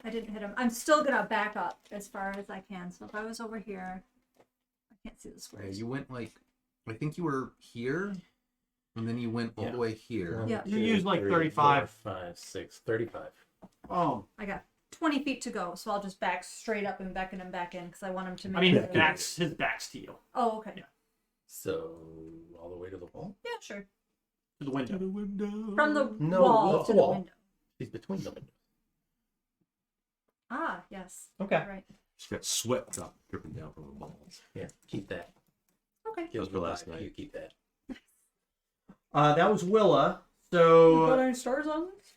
I didn't hit him. I'm still gonna back up as far as I can. So if I was over here, I can't see the Yeah, squares. you went like, I think you were here, and then you went all Yeah. the way here. Yeah. You used like 35. 5, 6, 35. Oh. I got 20 feet to go, so I'll just back straight up and beckon him back in because I want him to make. I mean, it his back's to you. Oh, okay. Yeah. So all the way to the wall? Yeah, sure. To the window. From the No, wall off to the the wall. window. He's between the windows. Ah, yes. Okay. Right. She's got sweat dripping down from her balls. Yeah, keep that. Okay. Kills for me last 5, night. You keep that. That was Willa. Got So, any stars on this?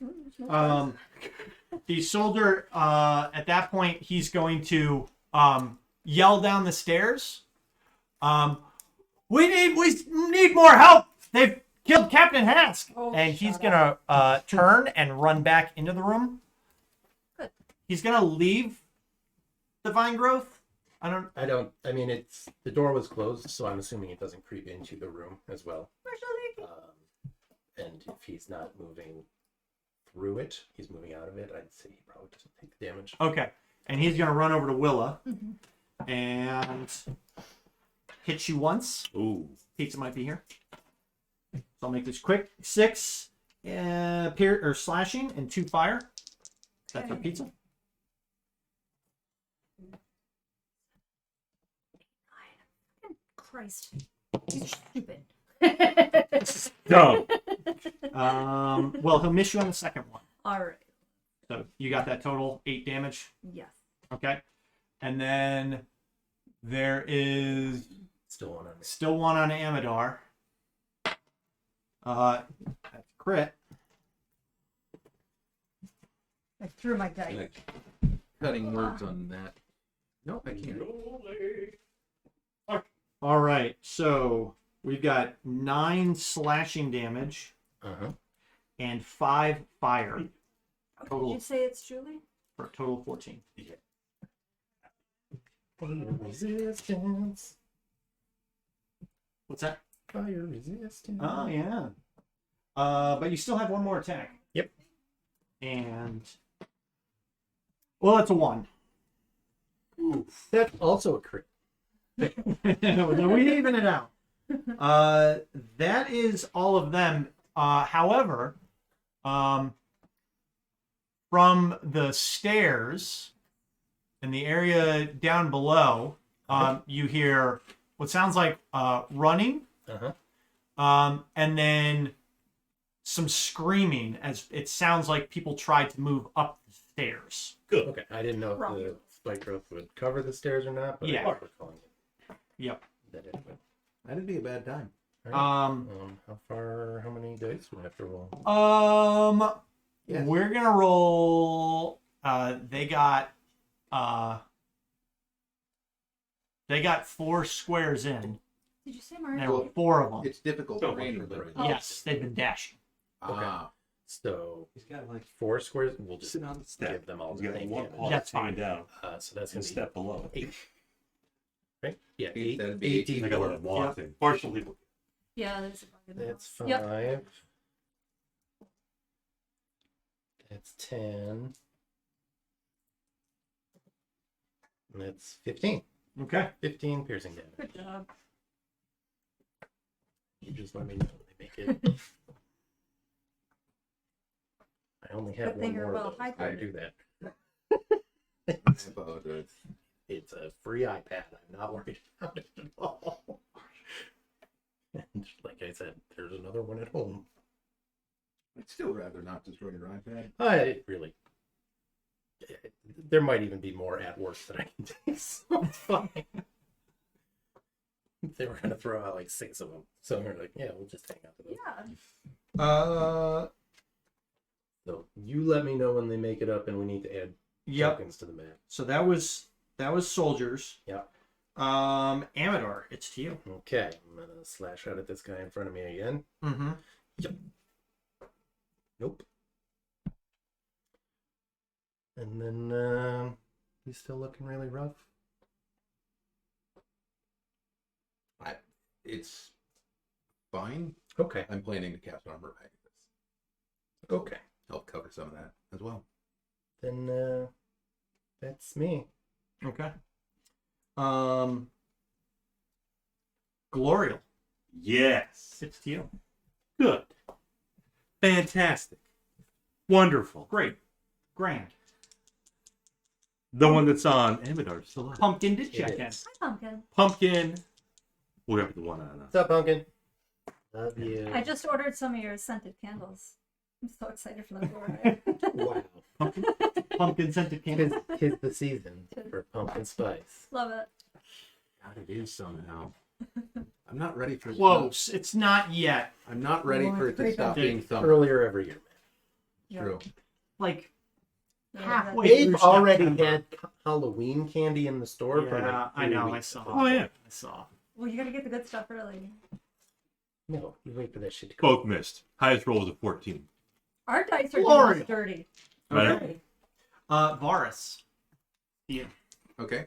the soldier, at that point, he's going to yell down the stairs. We need more help. They've killed Captain Hask. Oh, And he's shut gonna turn and run back into the room. Good. He's gonna leave the vine growth. I mean, the door was closed, so I'm assuming it doesn't creep into the room as well. And if he's not moving through it, he's moving out of it, I'd say he probably doesn't take the damage. Okay. And he's gonna run over to Willa Mhm. and hit you once. Ooh. Pizza might be here. So I'll make this quick. 6 slashing and 2 fire. That's our Okay. pizza. Christ. He's stupid. Dumb. Well, he'll miss you on the second one. All right. So you got that total 8 damage. Yes. Okay. And then there is Still one on me. still one on Amadar. That's a crit. I threw my dice. Like, cutting words on that. No, I can't. All right. So we've got 9 slashing damage Uh-huh. and 5 fire Okay, total. did you say it's Julie? for a total of 14. Resistance. What's that? Fire resistance. Oh yeah. But you still have one more attack. Yep. And well, that's a 1. That's also a crit. We even it out. That is all of them. However, from the stairs in the area down below, you hear what sounds like running, Uh-huh. and then some screaming as it sounds like people tried to move up the stairs. Okay, I didn't know if Wrong. the spike growth would cover the stairs or not, but Yeah. I think we're calling it Yep. that it would. That'd be a bad time. How many dice do we have to roll? Yeah. We're gonna roll. They got 4 squares in. Did you say And Mario? there were 4 of them. It's difficult So terrain much for of them. Yes, they've been dashing. Ah, So He's got like 4 squares. We'll just sit on the step. give them all He's the got same one damage. paw That's hanging fine. down So that's and gonna be step below. 8. Right? Yeah, Eight, 8. that'd be 18. I got a walk thing. Partially. Yeah, there's a bug in the That's house. 5. Yep. That's 10. And that's 15. Okay. 15 piercing damage. Good job. You just let me know when they make it. I only have Good thing one you're more well of those. I hydrated. do that. I apologize. It's a free iPad. I'm not worried about it at all. And like I said, there's another one at home. I'd still rather not destroy your iPad. I really. There might even be more at work that I can take, so it's fine. They were gonna throw out like 6 of them, so we're like, yeah, we'll just hang out to those. Yeah. So you let me know when they make it up, and we need to add Yep. tokens to the map. So that was soldiers. Yep. Amador, it's to you. Okay, I'm gonna slash out at this guy in front of me again. Mm-hmm. Nope. And then he's still looking really rough. It's fine. Okay. I'm planning to cast armor back at this. Okay. Help cover some of that as well. Then that's me. Okay. Glorial, Yes. it's to you. Good. Fantastic. Wonderful. Great. Grand. The one that's on Amador still up. Pumpkin did check It in. is. Hi, Pumpkin. Pumpkin. We'll go with the one on. What's up, Pumpkin? Love you. I just ordered some of your scented candles. I'm so excited for them to arrive. Wow. Pumpkin scented candle. Tis the season for pumpkin spice. Love it. God, it is somehow. I'm not ready for Close. It's not yet. I'm not ready for it to stop being summer. Earlier every year, True. Like Yeah, halfway man. They've through already September. had Halloween candy in the store for Yeah, like I 3 know. I weeks. saw. Oh, yeah. I saw. Well, you gotta get the good stuff early. No, you wait for that shit to come. Both missed. Highest roll was a 14. Our dice are Glorious. doing us dirty. Right. Dirty. Varus. You. Okay.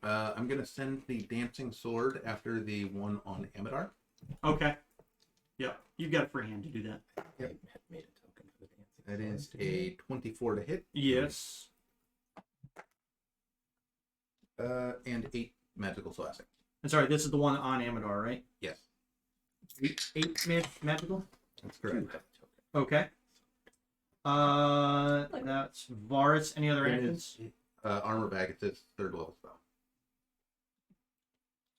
I'm gonna send the dancing sword after the one on Amador. Okay. Yep. You've got a free hand to do that. I made a token for the dancing. That is a 24 to hit. Yes. And 8 magical slashing. And sorry, this is the one on Amador, right? Yes, Eight magical. that's correct. Okay. That's Varus. Any other It actions? is armor bag. It's his 3rd level spell.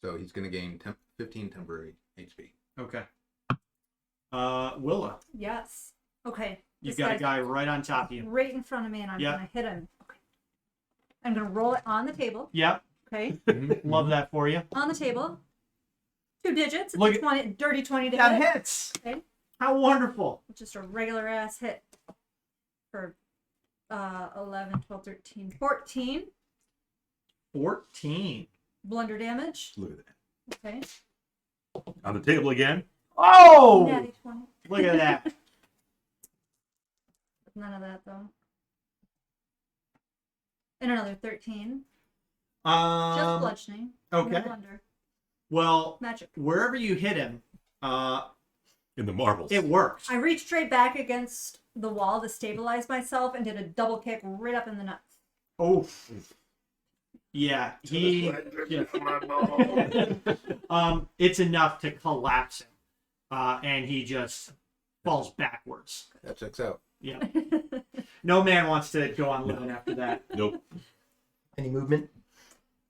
So he's gonna gain 15 temporary HP. Okay. Willa, Yes. Okay. you've This got a guy's guy right on top of you. right in front of me, and I'm Yeah. gonna hit him. Okay. I'm gonna roll it on the table. Yep. Okay. Love that for you. On the table. 2 digits. It's Look a at- 20, dirty 20 to That hit. hits. Okay. How wonderful. Just a regular ass hit for 11, 12, 13, 14 14. blunder damage. Look at that. Okay. On the table again. Oh! Natty 20. Look at that. None of that though. And another 13. Just bludgeoning. No Okay. blunder. Well, Magic. wherever you hit him, In the marbles. it works. I reached straight back against the wall to stabilize myself and did a double kick right up in the nuts. Oh. Yeah, he. It's enough to collapse him, and he just falls backwards. That checks out. Yeah. No man wants to go on living after that. Nope. Any movement?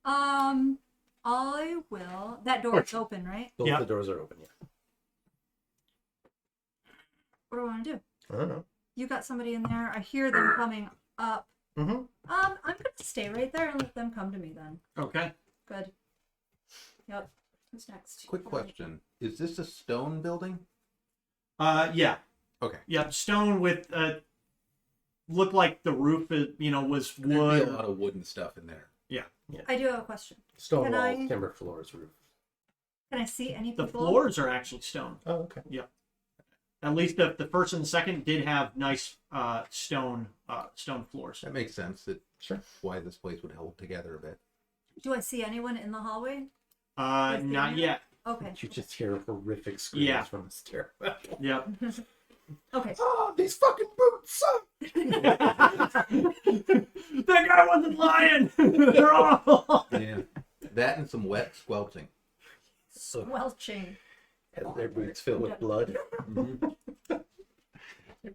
I will. That door is open, right? Both Yeah. the doors are open, yeah. What do I want to do? I don't know. You got somebody in there. I hear them coming up. Mm-hmm. I'm gonna stay right there and let them come to me then. Okay. Good. Yep. Who's next? Quick question: is this a stone building? Yeah. Okay. Yeah. Stone with looked like the roof, was There'd be a wood. lot of wooden stuff in there. I do have a question. Stone Can walls, I- timber floors, roof. Can I see any The people? floors are actually stone. Oh, okay. At least the first and the second did have nice stone floors. That makes sense. That Sure. why this place would hold together a bit. Do I see anyone in the hallway? Not yet. Okay. You just hear horrific screams Yeah. from the stairwell. Yep. Okay. Oh, these fucking boots suck! That guy wasn't lying. They're awful. Yeah, that and some wet squelching. So Welching. Has their boots filled with blood.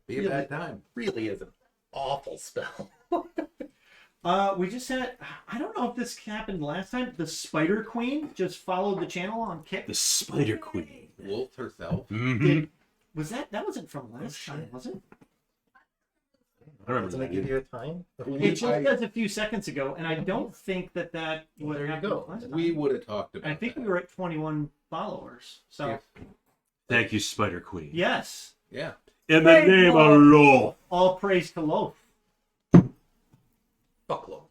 Be a bad time. Really is an awful spell. We just had, I don't know if this happened last time. The Spider Queen just followed the channel on Kick. The Spider Queen. Wolf herself. Mm-hmm. That wasn't from last time, was it? I remember Doesn't it that. give you a time? It just says a few seconds ago, and I don't think that Well, there you happened go. last time. We would have talked about I think that. we were at 21 followers. So, Yeah. Thank you, Spider Queen. yes. Yeah. In the Praise name Lord. of law. All praise to Loaf. Fuck Lo.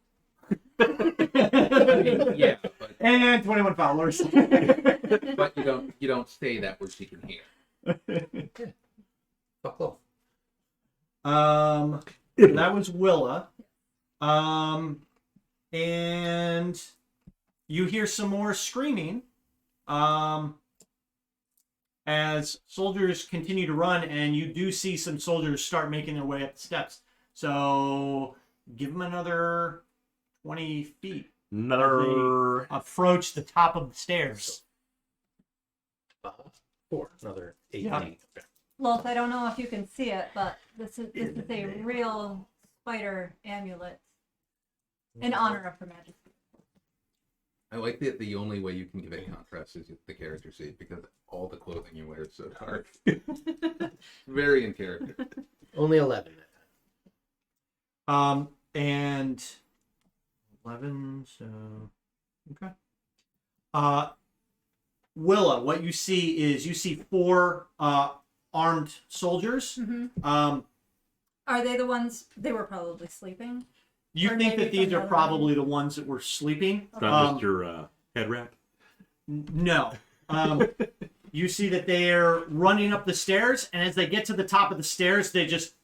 Yeah, And 21 followers. but you don't say that where she can hear. Fuck Lo. That was Willa. And you hear some more screaming. As soldiers continue to run, and you do see some soldiers start making their way up the steps. So give them another 20 feet. Another. Approach the top of the stairs. 4. Another 18. Yeah. Okay. Loth, I don't know if you can see it, but this is a real spider amulet in honor of Her Majesty. I like that the only way you can give it contrast is the character sheet because all the clothing you wear is so dark. Very in character. Only 11. And 11, so okay. Willa, what you see is 4 armed soldiers. Mm-hmm. Are they the ones? They were probably sleeping. You Or think maybe that these from are the probably the ones that were sleeping? Not Mr. Head Wrap. No. You see that they're running up the stairs, and as they get to the top of the stairs, they just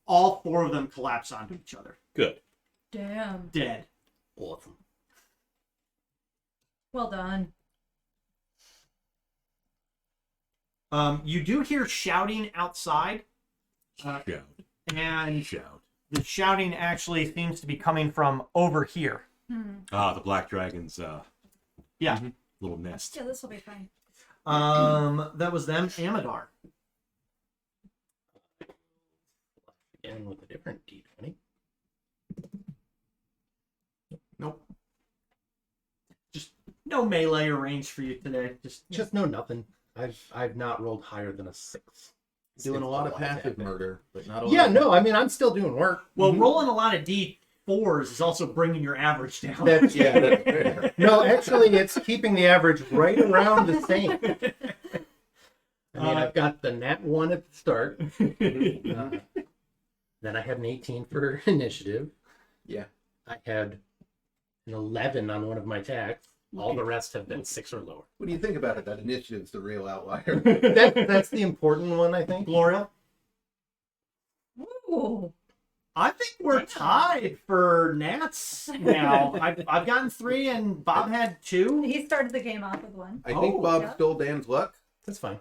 all 4 of them collapse onto each other, Good. Damn. dead. Awesome. Well done. You do hear shouting outside, Shout. and Shout. the shouting actually seems to be coming from over here. Ah, the Black Dragon's Yeah. little nest. Yeah, this will be fine. That was them. Amadar. Again with a different D20. Nope. Just no melee or range for you today. Just no nothing. I've not rolled higher than a 6. Doing a lot of passive attack. murder, but not a lot. Yeah, of... no, I mean I'm still doing work. well, rolling a lot of D4s is also bringing your average down. That's That's fair. No, actually, it's keeping the average right around the same. I mean, I've got the nat 1 at the start. Then I had an 18 for initiative. Yeah. I had an 11 on one of my attacks. All the rest have been 6 or lower. What do you think about it? That initiative's the real outlier. That's the important one, I think. Gloria, Ooh. I think we're tied for Nats now. I've gotten 3 and Bob had 2. He started the game off with 1. I think Oh, Bob yeah. stole Dan's luck. That's fine.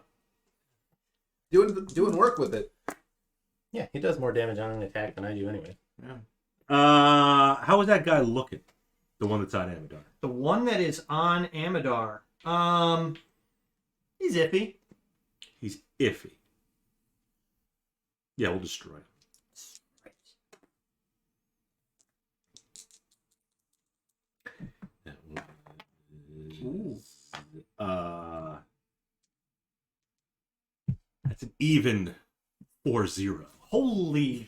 Doing work with it. Yeah, he does more damage on an attack than I do anyway. How is that guy looking? The one that's on Amadar. The one that is on Amadar. He's iffy. He's iffy. Yeah, we'll destroy him. That was, that's an even 4-0. Holy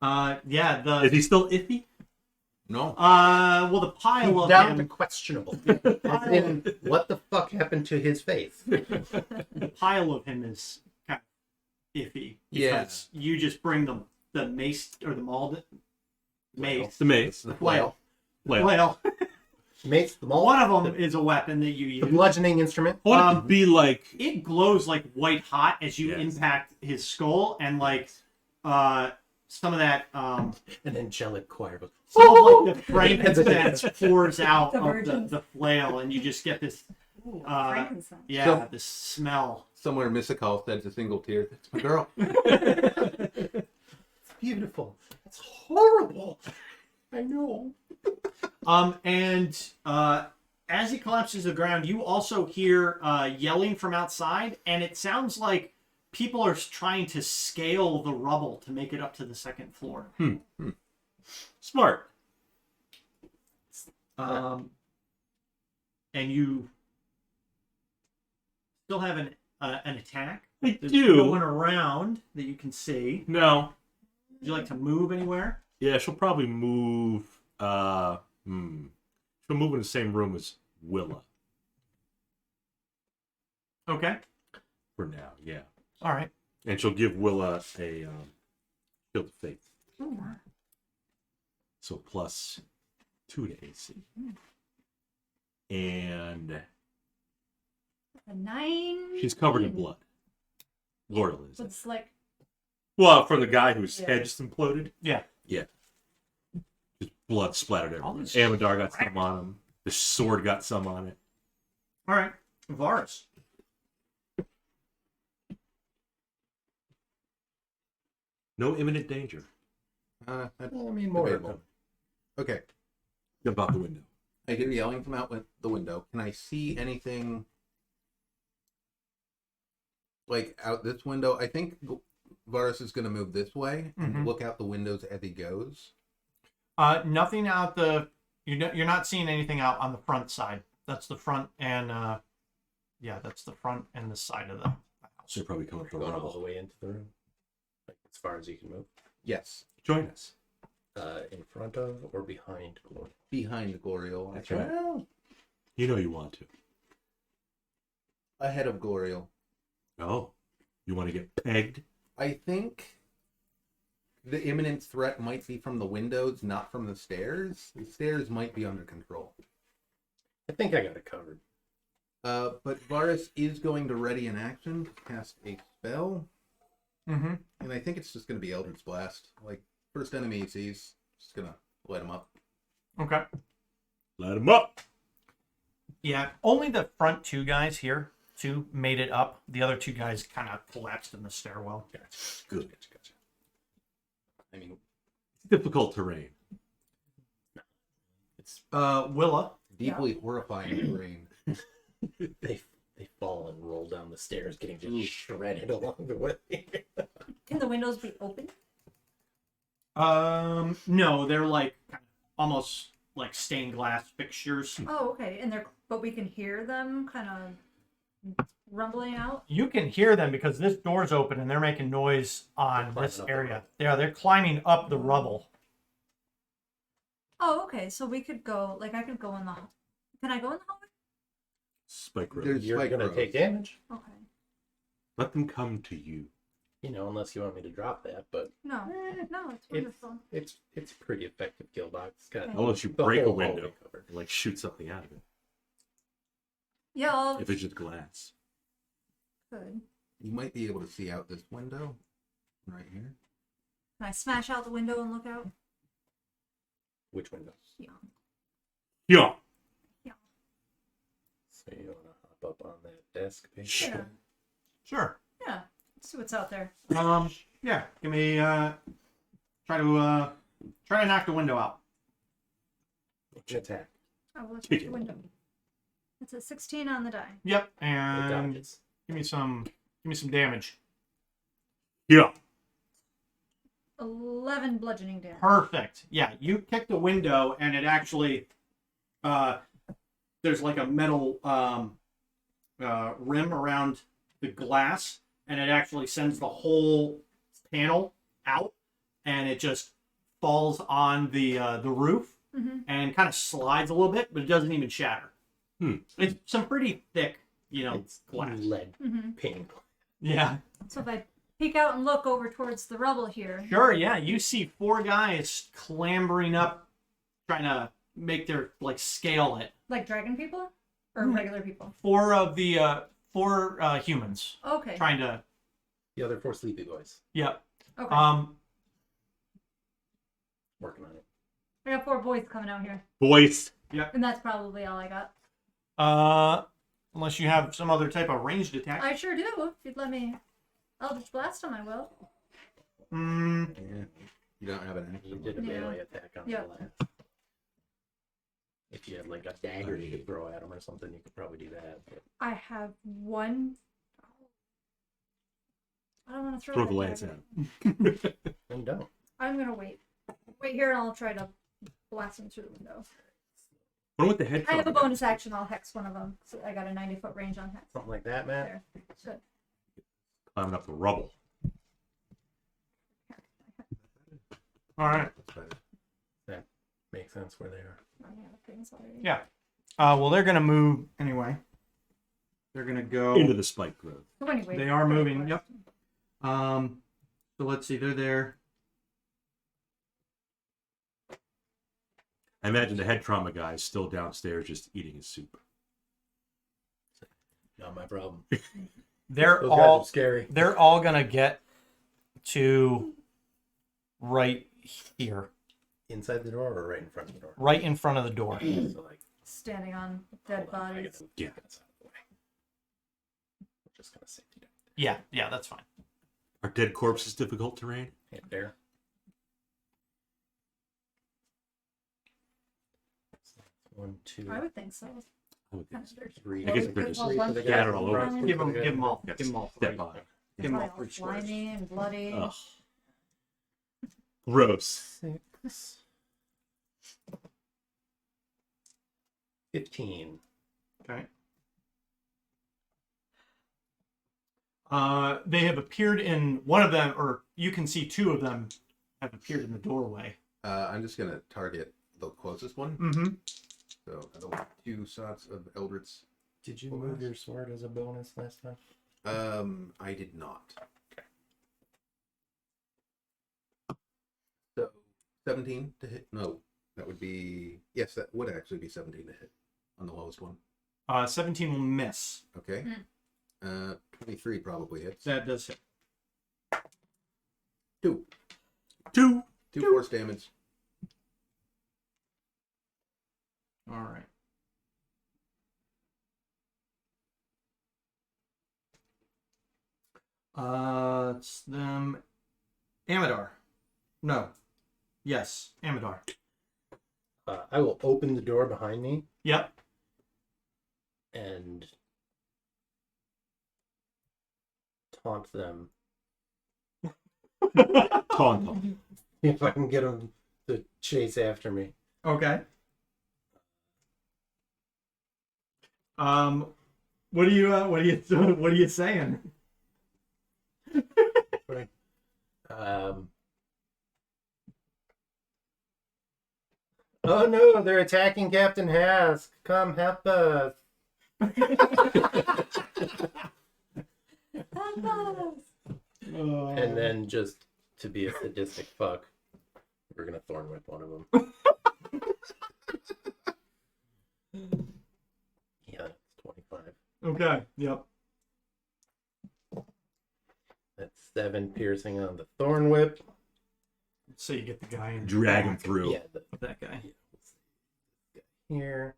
yeah, Is he still iffy? No. well, the pile He's of down to him, questionable. As in, what the fuck happened to his face? the pile of him is kind of iffy. Yeah. Because you just bring the mace or the mace. The mace. The Flail. Flail. Well, Mace the mall. one of them is a weapon that you The use. bludgeoning instrument. I want it to be like It glows like white hot as you Yes. impact his skull, and like some of that An angelic choir goes. some of like the frankincense pours out The of virgins. the flail, and you just get this Ooh, Uh, frankincense. yeah this smell. Somewhere Mysicall says a single tear. It's my girl. It's beautiful. It's horrible. I know. And as he collapses to the ground, you also hear yelling from outside, and it sounds like people are trying to scale the rubble to make it up to the second floor. Smart. And you still have an attack. I There's do. no one around that you can see. No. Would you like to move anywhere? Yeah, she'll probably move. She'll move in the same room as Willa Okay. for now. Yeah, All right. and she'll give Willa a shield of faith, Oh, wow. so +2 to AC, and A 9. she's covered in blood. Laurel is. It's like Well, from the guy whose Yeah. head just imploded. Yeah. Yeah. Just blood splattered All everywhere. this Amadar got crap. some on him. The sword got some on it. All right. Varus. No imminent danger. That's I mean, more. debatable. Okay. Jump out the window. I hear yelling from out the window. Can I see anything like out this window? I think Varus is going to move this way and Mhm. look out the windows as he goes. Nothing out the. You're not seeing anything out on the front side. That's the front and that's the front and the side of the house. So you're probably coming from Going all the Ronald. way into the room, like as far as you can move. Yes, Join us. In front of or behind Glory. behind Glorial. That's right. Well, You know you want to. ahead of Glorial. Oh. You want to get pegged? I think the imminent threat might be from the windows, not from the stairs. The stairs might be under control. I think I got it covered. But Varus is going to ready an action to cast a spell, Mm-hmm. and I think it's just going to be Eldritch Blast. Like, first enemy he sees, just going to light him up. Okay. Light him up. Yeah. Only the front two guys here, made it up. The other two guys kind of collapsed in the stairwell. Good. Gotcha. I mean, Difficult terrain. It's Willa. deeply horrifying terrain. they fall and roll down the stairs, getting just shredded along the way. Can the windows be open? No, they're like almost like stained glass fixtures. Oh, okay. But we can hear them kind of rumbling out. You can hear them because this door's open and they're making noise on They're this climbing up the area. rubble. Yeah, they're climbing up the rubble. Oh, okay. So we could go. Like I could go in the. Can I go in the hallway? Spike road. There's You're spike gonna rows. take damage, Okay. Let them come to you. unless you want me to drop that. But No, no, it's wonderful. it's pretty effective kill box. It's got Unless you the break a whole window hallway covered. and like shoot something out of it. Yeah, I'll. If it's just glass. Good. You might be able to see out this window right here. Can I smash out the window and look out? Which windows? Yeah. Yeah. So you want to hop up on that desk? Page? Yeah. Sure. Yeah. Let's see what's out there. Yeah. Give me try to knock the window out. Attack. Oh, well, let's Kick check the it. window. It's a 16 on the die. Yep. It And dodges. give me some damage. Yeah. 11 bludgeoning damage. Perfect. Yeah, you kick the window and it actually there's like a metal rim around the glass and it actually sends the whole panel out and it just falls on the roof Mm-hmm. and kind of slides a little bit, but it doesn't even shatter. It's some pretty thick, It's glass. lead Mm-hmm. pane. Yeah. So if I peek out and look over towards the rubble here. Sure, yeah. You see 4 guys clambering up, trying to make their scale it. Like dragon people? Or Mhm. regular people? 4 of the 4 humans Okay. trying to. The other 4 sleepy boys Yep. Okay. working on it. I got 4 boys coming out here. Voice. And that's probably all I got. Unless you have some other type of ranged attack. I sure do. If you'd let me Eldritch Blast them, I will. Yeah. You don't have an You action. did a Yeah. melee attack on Yeah. the last. If you had like a dagger you could throw at him or something, you could probably do that. But I have one. I don't want to throw Throw that the lance dagger. at him. then don't. I'm gonna wait. Wait here, and I'll try to blast him through the window. What with the head? I have a trauma guy? bonus action. I'll hex one of them. So I got a 90-foot range on hex. Something like that, Matt. There. Good. Climbing up the rubble. All right. That makes sense where they are. Oh, yeah, the thing's already- Yeah. Well, they're gonna move anyway. They're gonna go Into the spike growth. So anyway, They are great moving, question. yep. So let's see. They're there. I imagine the head trauma guy is still downstairs just eating his soup. Not my problem. They're Those guys all are scary. they're all gonna get to right here, Inside the door or right in front of the door? right in front of the door. So like, Standing on dead hold on, I bodies. gotta move Yeah. you guys out of the way. We're just gonna safety down. Yeah, that's fine. Are dead corpses difficult terrain? Hit there. 1, 2, I would think so. I would think so. 3. I guess Well, they're we just could- well, scattered all over. one- Give them all. Yes, Give them all. step 3. on. Give them all Probably 3 squares. slimy and bloody. Ugh. Gross. 6. 15. Okay. They have appeared in one of them, or you can see 2 of them have appeared in the doorway. I'm just gonna target the closest one. Mm-hmm. So I don't want 2 shots of Eldritch. Did you move your sword as a bonus last time? I did not. So 17 to hit. No, that would be yes. That would actually be 17 to hit on the lowest one. 17 will miss. Okay. 23 probably hits. That does hit. 2 Two. force damage. All right. It's them. Amadar. No. Yes, Amadar. I will open the door behind me Yep. and taunt them. Taunt them. If I can get them to chase after me. Okay. What are you saying? Oh no, they're attacking Captain Hask. Come help us. And then just to be a sadistic fuck, we're gonna thorn whip one of them. Yeah, it's 25. Okay. Yep. That's 7 piercing on the thorn whip. So you get the guy in. Drag him back through. Yeah, of that guy. here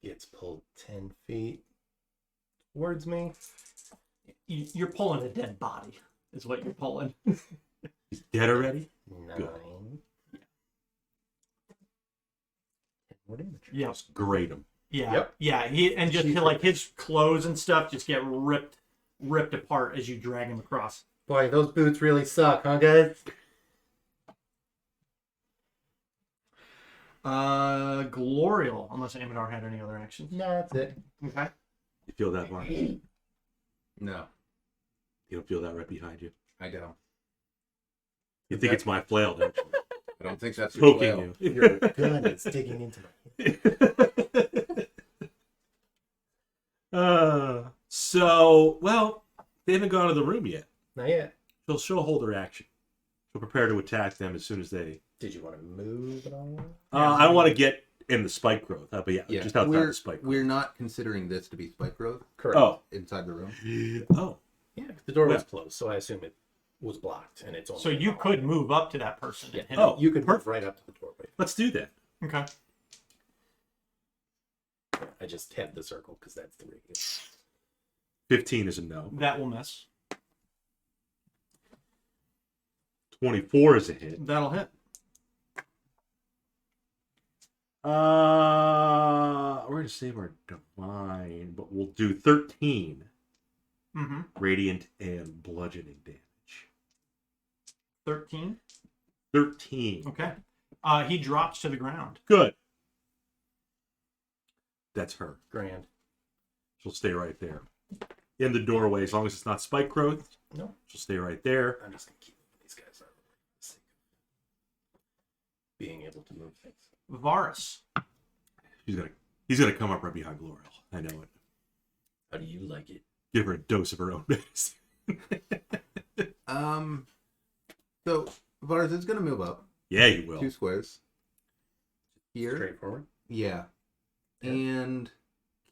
gets pulled 10 feet towards me. You're pulling a dead body, is what you're pulling. He's dead already? 9. Good. 10 more damage. Yep. Just grate him. Yeah. Yep. Yeah. He and just like his clothes and stuff just get ripped apart as you drag him across. Boy, those boots really suck, huh, guys? Glorial, unless Amadar had any other actions. No, that's it. Okay. You feel that, Mark? You No, don't feel that right behind you? I don't. You think it's my flail, don't you? I don't think that's your flail. Poking you. Your gun is digging into my So, well, they haven't gone to the room yet. Not yet. She'll hold her action. She'll prepare to attack them as soon as they... Did you want to move at all? I don't want to get in the spike growth. But yeah, Yeah, just outside the spike growth. we're not considering this to be spike growth Correct. Oh. inside the room. Oh. Yeah, the door was Well. closed, so I assume it was blocked, and it's only. So you could move up to that person and hit him. Oh, you could move perfect. right up to the doorway. Let's do that. Okay. I just had the circle because that's the radius. 15 is a no. That will miss. 24 is a hit. That'll hit. We're going to save our divine, but we'll do 13 Mm-hmm. radiant and bludgeoning damage. 13. 13. Okay. He drops to the ground. Good. That's her. Grand. She'll stay right there. In the doorway, as long as it's not spike growth. No. She'll stay right there. I'm just gonna keep these guys out of the way for the sake of being able to move things. Varus. He's gonna come up right behind Gloriel. I know it. How do you like it? Give her a dose of her own medicine. So Varus is gonna move up Yeah, you will. 2 squares. Here. Straightforward. Yeah. Yeah. And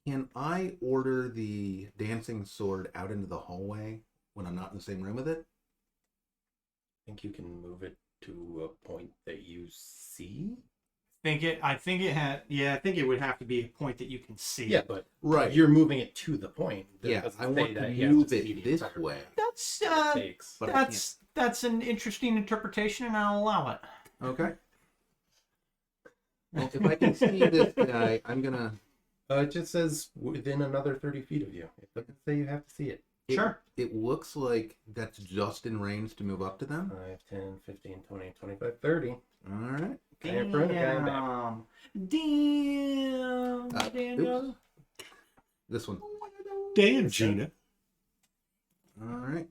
can I order the dancing sword out into the hallway when I'm not in the same room with it? I think you can move it to a point that you see. I think it would have to be a point that you can see. Yeah, but Right. you're moving it to the point. That Yeah, doesn't I say want that to he has move see it the this entire way. That's that it takes. But I that's an interesting interpretation, and I'll allow it. Okay. Well, if I can see this guy, I'm gonna. It just says within another 30 feet of you. It doesn't say you have to see it. Sure. It looks like that's just in range to move up to them. 5, 10, 15, 20, 25, 30. All right. Guy in front, guy in back. Damn. Daniel. This one. Damn, Gina. All right.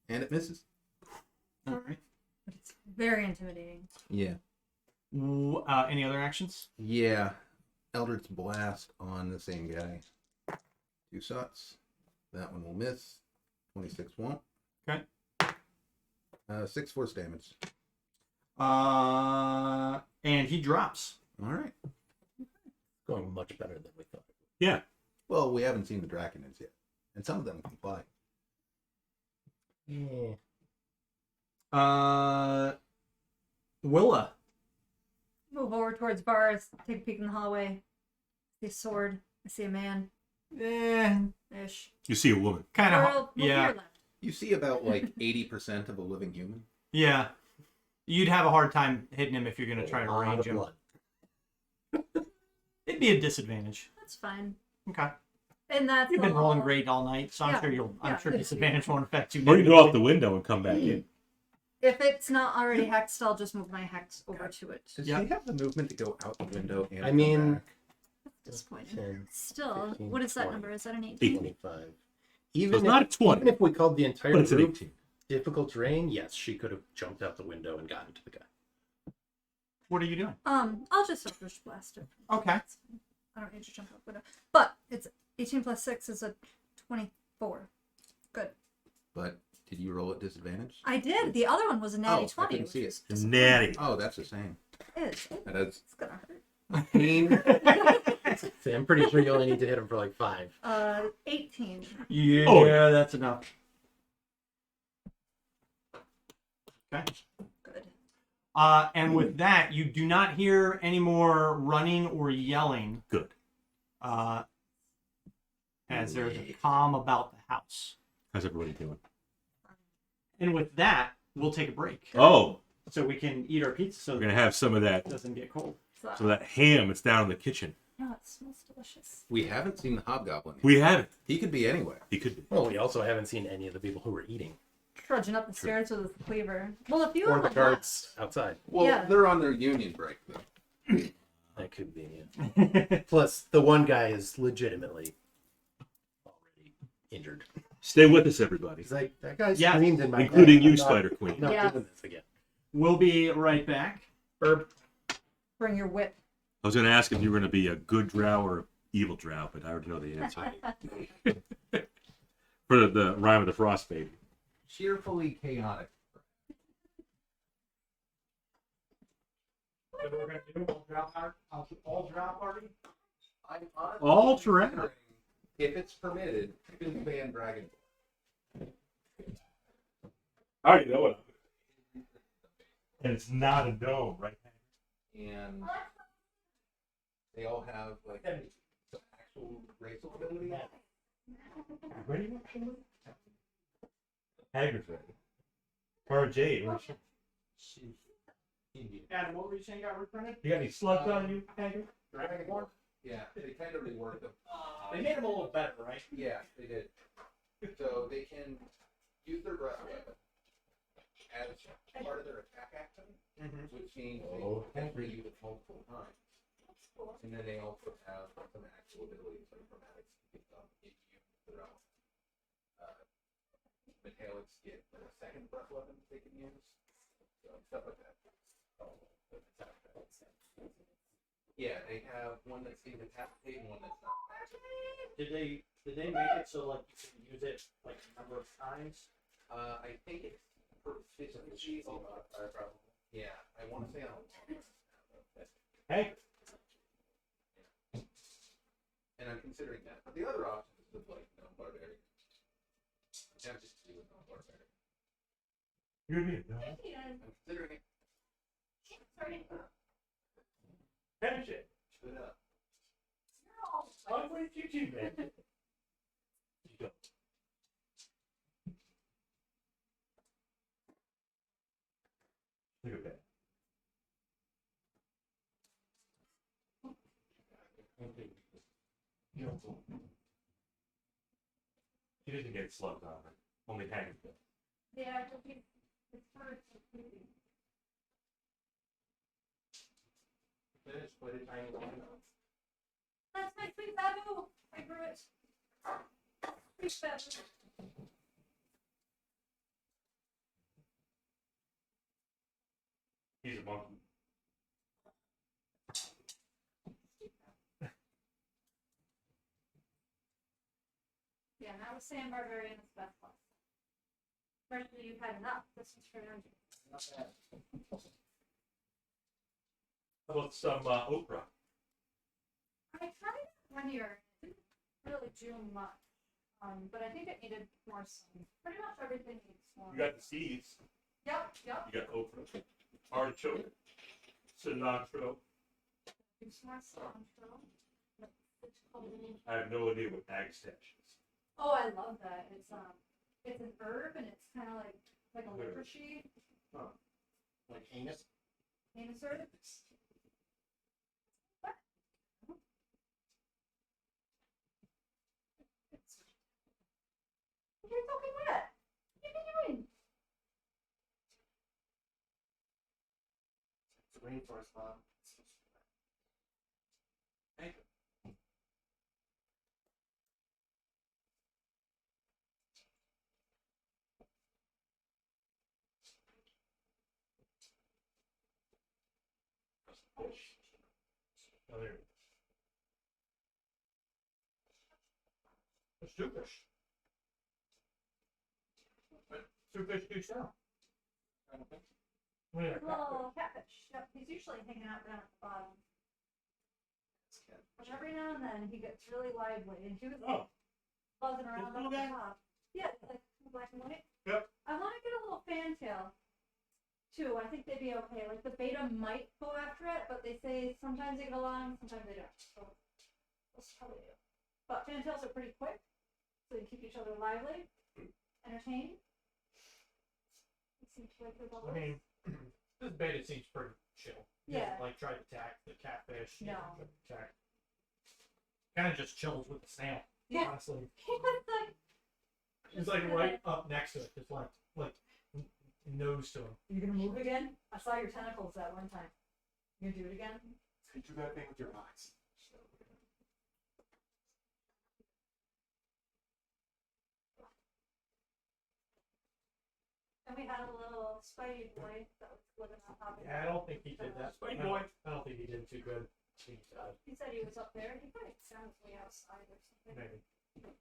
And it misses. All right. It's very intimidating. Yeah. Any other actions? Yeah. Eldritch Blast on the same guy. 2 shots. That one will miss. 26 won't. Okay. 6 force damage. And he drops. All right. Going much better than we thought. Yeah. Well, we haven't seen the Dragonlances yet. And some of them can fly. Yeah. Willa. Move over towards bars. Take a peek in the hallway. See a sword. I see a man. Ish. You see a woman. Kind of. Girl, move to Yeah. your left. You see about like 80% of a living human. Yeah. You'd have a hard time hitting him if you're going to try to A lot range of him. blood. It'd be a disadvantage. That's fine. Okay. And that's You've been all. rolling great all night, so I'm Yeah. sure Yeah. disadvantage won't affect you. Or you go out the window and come back in. If it's not already hexed, I'll just move my hex over to it. Does Yeah. she have the movement to go out the window and I come mean- back? Disappointing. 10, Still, 15, what is that 20. number? Is that an 18? 25. So Even it's if, not a 20, even if we called the entire but it's an group 18. difficult terrain, yes, she could have jumped out the window and gotten to the guy. What are you doing? I'll just Eldritch Blast it. Okay. That's fine. I don't need to jump out the window. But it's 18 plus 6 is a 24. Good. But did you roll at disadvantage? I did. The other one was a natty I 20. couldn't which see is it. disappointing. Natty. Oh, that's the same. It is. That is. It's gonna hurt. See, I'm pretty sure you only need to hit him for like 5. 18. Yeah, Oh. that's enough. Okay. Good. And with that, you do not hear any more running or yelling. Good. As there's a calm about the house. How's everybody doing? And with that, we'll take a break. Oh, So we can eat our pizza so we're that going to have some of it that. doesn't get cold. So that ham that's down in the kitchen. No, it smells delicious. We haven't seen the hobgoblin yet. We haven't. He could be anywhere. He could be. Well, we also haven't seen any of the people who were eating. Trudging up the stairs with a cleaver. Well, if you Or have the a guards outside. Well, Yeah. they're on their union break, though. That could be, yeah. Plus, the one guy is legitimately already injured. Stay with us, everybody. He's like, that guy Yeah. screamed in my Including head. you, I'm not- Spider Queen. I'm not Yeah. doing this again. We'll be right back. Herb. bring your whip. I was going to ask if you were going to be a good drow or an evil drow, but I already know the answer. For the rhyme of the frost baby. Cheerfully chaotic. So we're going to do all drow party? I'm honestly All terrain. considering, if it's permitted, to ban Dragon. I already know it. And it's not a dome, right? And they all have like some actual racial ability. Ready? Haggard's ready. Or Jade. Adam, what were you saying got reprinted? You got any slugs on you, Haggard? Dragonborn? Yeah, they kind of reworked them. They made them a little better, right? Yeah, they did. So they can use their breath weapon as part of their attack action, which means they can use it multiple times. That's cool. And then they also have some actual abilities like chromatics to get them immune to their own. Metallics get a second breath weapon they can use. So stuff like that. Yeah, they have one that's incapacitate and one that's not. Did they make it so like you can use it like a number of times? I think it's proficiency modifier probably. Yeah, I want to say on. Hey. And I'm considering that. But the other option is just like non-barbarian. I'm just doing non-barbarian. You're me. No. I'm considering it. Sorry. Finish it. Split up. I'm with you too, man. You go. Look at that. She doesn't get slugged on her. Only hangs them. Yeah, it's hard to creepy. Finish, put it tiny one. That's my sweet babu. I grew it. Sweet babu. He's a monkey. Yeah, and I was saying barbarian is the best class. Especially you've had enough. This is for energy. Not bad. How about some okra? I tried it one year. It didn't really do much. But I think it needed more sun. Pretty much everything needs more. You got the seeds. Yep. You got okra, artichoke, cilantro. Do some more cilantro. It's called. I have no idea what ag stash is. Oh, I love that. It's an herb and it's kind of like a leprosy. Like anus. Anus herb. You're soaking wet. What are you doing? It's waiting for us, Bob. Thank you. Fish. Oh, there. It's two fish. Two fish do sell. Little catfish. Yep, he's usually hanging out down at the bottom. But every now and then he gets really lively, and he was buzzing around up the top. Yeah, like black and white. Yep. I want to get a little fantail too. I think they'd be okay. Like the beta might go after it, but they say sometimes they get along, sometimes they don't. So we'll see how they do. But fantails are pretty quick, so you keep each other lively, entertained. It seems like they're I mean, this beta seems pretty chill. Yeah. Like try to attack the catfish. No. Attack. Kind of just chills with the snail. Yeah. Honestly. He was like. He's like right up next to it, just like nose to him. Are you gonna move again? I saw your tentacles that one time. You gonna do it again? You do that thing with your eyes. And we had a little Spidey boy that was living on top of Yeah, I don't think he did that. Spidey boy. I don't think he did too good. He said he was up there. He probably sounds way outside or something. Maybe.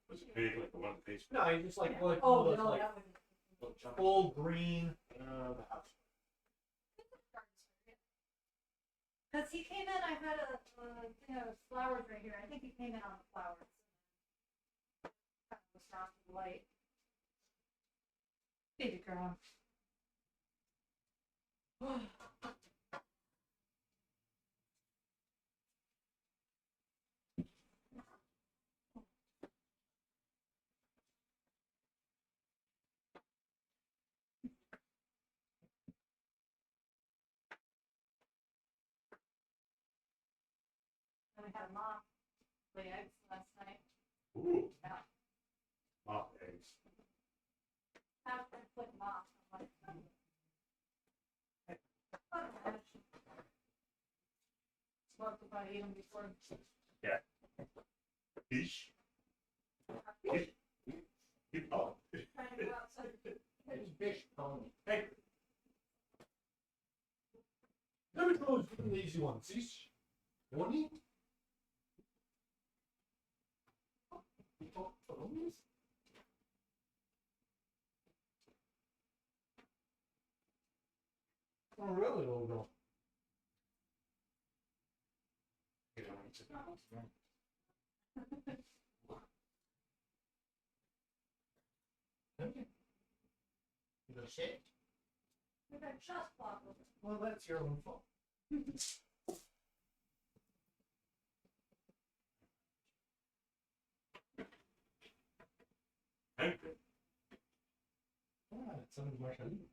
Was it big like the one in the basement? No, he just like Oh, those, no, like that was. full green. The house. Because he came in, I had a thing of flowers right here. I think he came in on the flowers. Kind of was frosted white. Baby girl. And we had a moth the eggs last night. Ooh. Yeah. Moth eggs. Half and put them off. I'm like, oh. Smoked if I eat them before. Fish. Oh. Trying to go outside. It's fish pony. Hey. Let me close the easy one. Fish pony. Oh, really, little girl? You gonna shake? We've got just blocked over. Well, that's your own fault. Hey. Ah, it's some of my honey.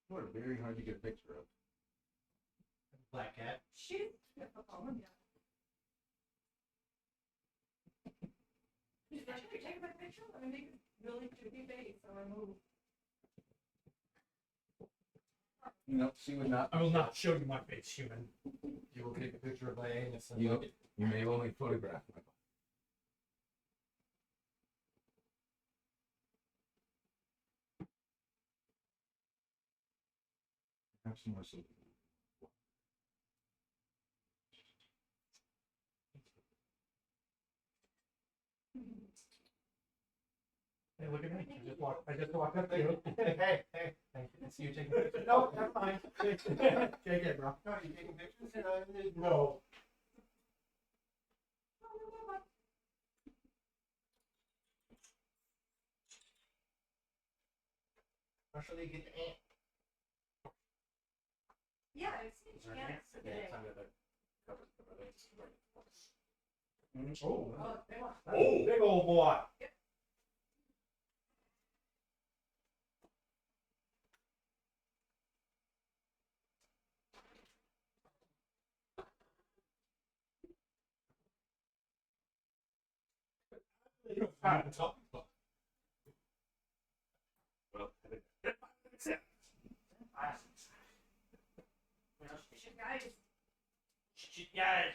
What very hard to get a picture of. Black cat. She's difficult. Yeah. Did you take my picture? Let me make it really tricky face or remove. No, she would not. I will not show you my face, human. You will take a picture of my anus and You may only photograph my body. Have some more soup. Hey, look at me. I just walked up to you. Hey, thank you. See you taking pictures. No, never mind. JK, bro. No, you taking pictures? No. How shall they get the ant? Yeah, I've seen chance today. Oh, Oh, they want. Oh. big old boy. Well, Guys.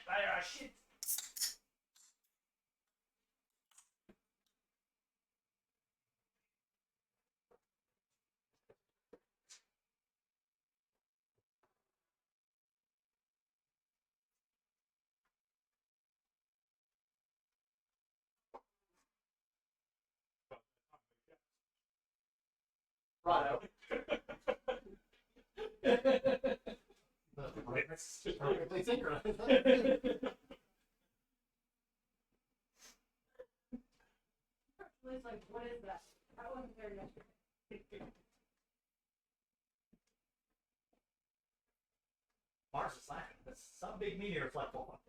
Right. Perfectly synchronized. It's like, what is that? I wasn't there yesterday. Mars is slacking. That's some big meteor flat fall.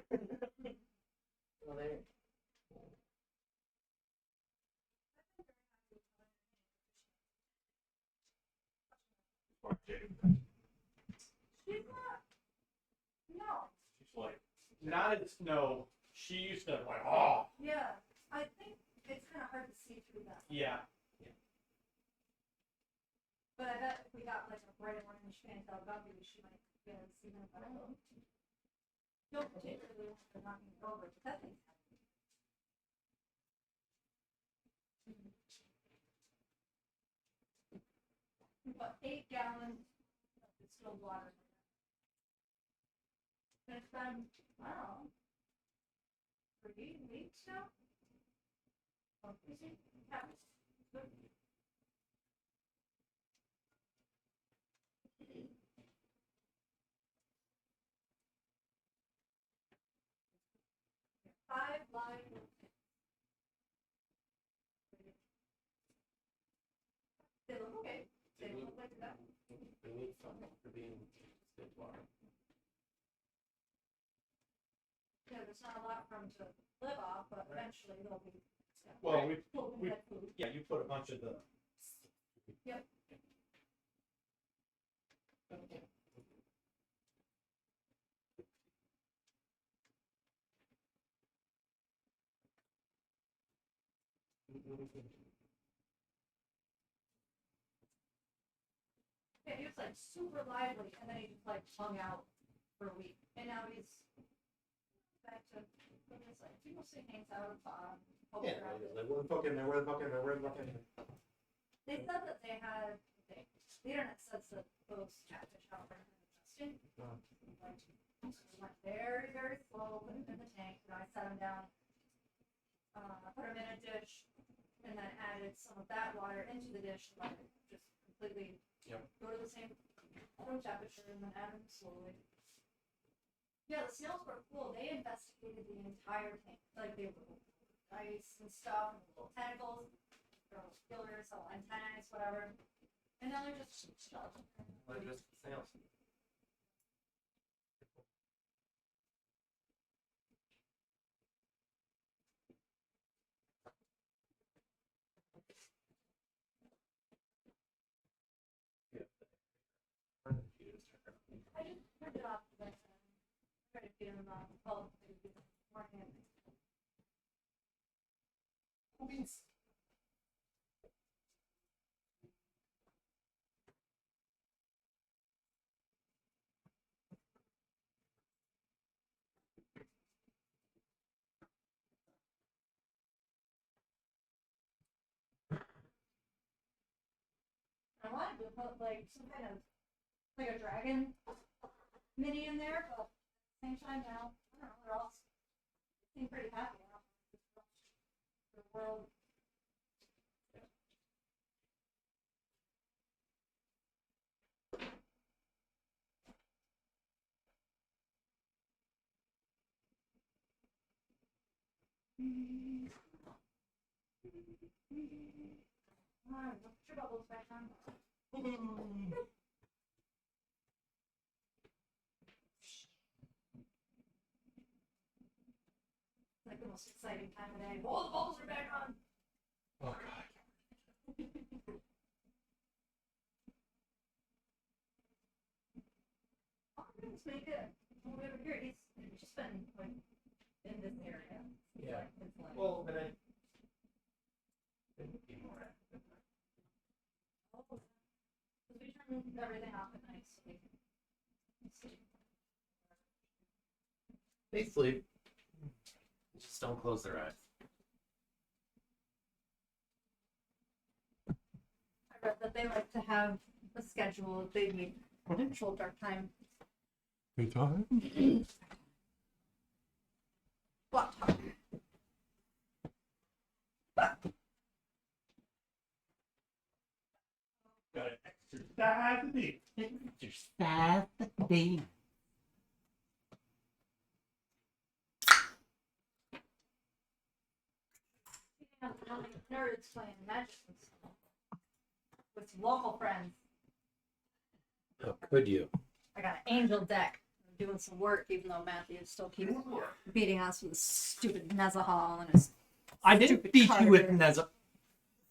Well, there. She's not. No. She's like, not as no. She used to like, oh, Yeah. I think it's kind of hard to see through that. yeah. But I bet if we got like a bright orange fantail guppy, she might be able to see them better. Don't particularly want to knock me over, but that thing's happy. But 8 gallons of distilled water. And it's been, I don't know, 3 weeks now? Oh, is it? Yeah. Good. Five lines. They look okay. They look like that. They need something for being distilled water. Yeah, there's not a lot for them to live off, but eventually they'll be. Well, we'll we get food. yeah, you put a bunch of the Yep. Yeah, he was like super lively, and then he just like hung out for a week, and now he's back to what is like people say hangs out on Yeah, like, where the fuck am I? Where the fuck am I? Where the fuck am I? They said that they had the internet says that those catfish out there are interesting. Like, so we went very, very slow, put them in the tank, and I set them down, put them in a dish, and then added some of that water into the dish, and let it just completely go to the same room temperature, and then add them slowly. Yeah, the snails were cool. They investigated the entire tank. Like, they were ice and stuff, and little tentacles, little killers, little antennas, whatever. And now they're just skeletons. Like just snails. I just turned it off, but I tried to feed them well, more handy. I wanted to put like some kind of like a dragon mini in there, but at the same time now, I don't know, they're all seem pretty happy now. The world. Alright, put your bubbles back on. Like the most exciting time of day. Oh, the bubbles are back on. Oh god. I'm gonna just make it over here. He's just been like in this area. Yeah. It's like, Well, and I. we turn everything off at night so we can sleep. They sleep. Just don't close their eyes. I read that they like to have a schedule. They need control dark time. Daytime? Block talk. Gotta exercise the day. Exercise the day. Nerds playing Magic and stuff with some local friends. How could you? I got an angel deck. I'm doing some work, even though Matthew still keeps beating us with his stupid Nezahal and his. I didn't stupid beat you with Carter. Neza.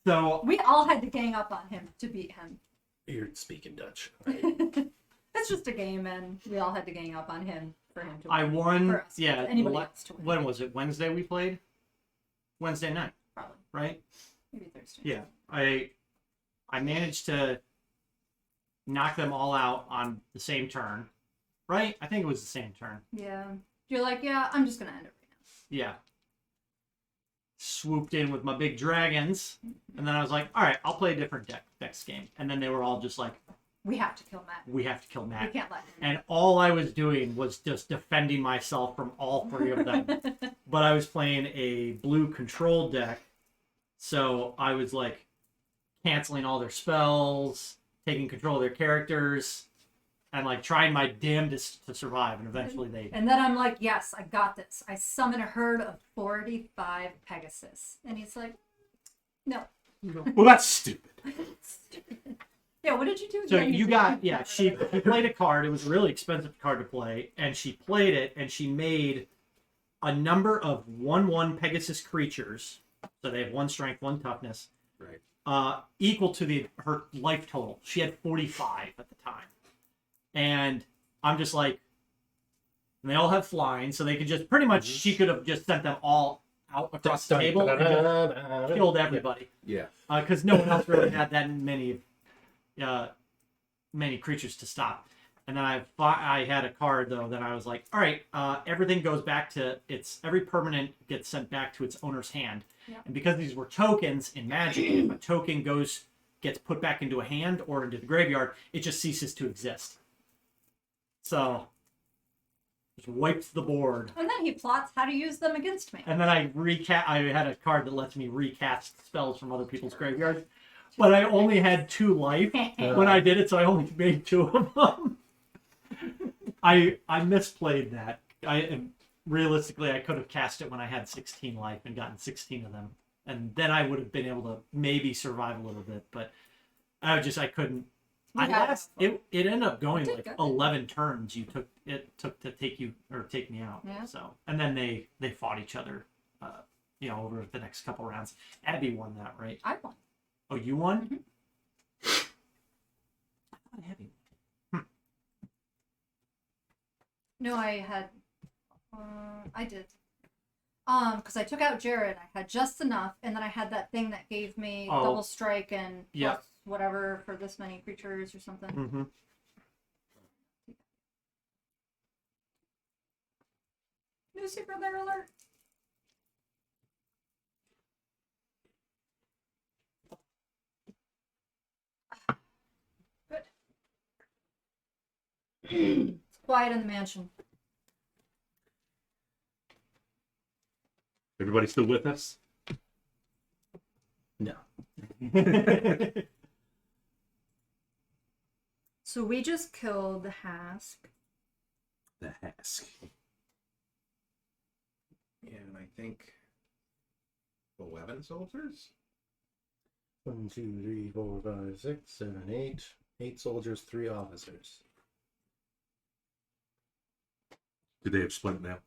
So We all had to gang up on him to beat him. You're speaking Dutch. It's just a game, and we all had to gang up on him for him to. I win. won. For us. Yeah. Anybody else to win? When was it? Wednesday we played. Wednesday night, Probably. right? Maybe Thursday. Yeah. I managed to knock them all out on the same turn, right? I think it was the same turn. Yeah. You're like, yeah, I'm just gonna end it right now. Yeah. Swooped in with my big dragons, and then I was like, all right, I'll play a different deck next game. And then they were all just like, We have to kill Matt. we have to kill We Matt. can't let him. And all I was doing was just defending myself from all three of them. But I was playing a blue control deck, so I was like canceling all their spells, taking control of their characters, and like trying my damnedest to survive. And eventually they. And then I'm like, yes, I got this. I summon a herd of 45 Pegasus. And he's like, no. Well, that's stupid. Yeah, what did you do? So again? you got, yeah, she played a card. It was a really expensive card to play, and she played it, and she made a number of 1/1 Pegasus creatures. So they have 1 strength, 1 toughness. Right. equal to her life total. She had 45 at the time. And I'm just like, and they all have flying, so they could just pretty much, she could have just sent them all out across the table and just killed everybody. Yeah. Because no one else really had that many creatures to stop. And then I had a card though that I was like, all right, everything goes back to every permanent gets sent back to its owner's hand. Yeah. And because these were tokens in Magic, if a token gets put back into a hand or into the graveyard, it just ceases to exist. So just wipes the board. And then he plots how to use them against me. And then I had a card that lets me recast spells from other people's graveyards. But I only had 2 life when I did it, so I only made 2 of them. I misplayed that. Realistically, I could have cast it when I had 16 life and gotten 16 of them. And then I would have been able to maybe survive a little bit. But I couldn't. It ended up going like 11 turns. It took to take me out. Yeah. So, and then they fought each other, over the next couple rounds. Abby won that, right? I won. Oh, you won? Mm-hmm. I thought Abby. No, I had. I did. Because I took out Jared, I had just enough, and then I had that thing that gave me double strike and plus whatever for this many creatures or something. Mm-hmm. New secret lair alert. Good. It's quiet in the mansion. Everybody still with us? No. So we just killed the Hask. The Hask. And I think 11 soldiers? 1, 2, 3, 4, 5, 6, 7, 8. 8 soldiers, 3 officers. Do they have splint now?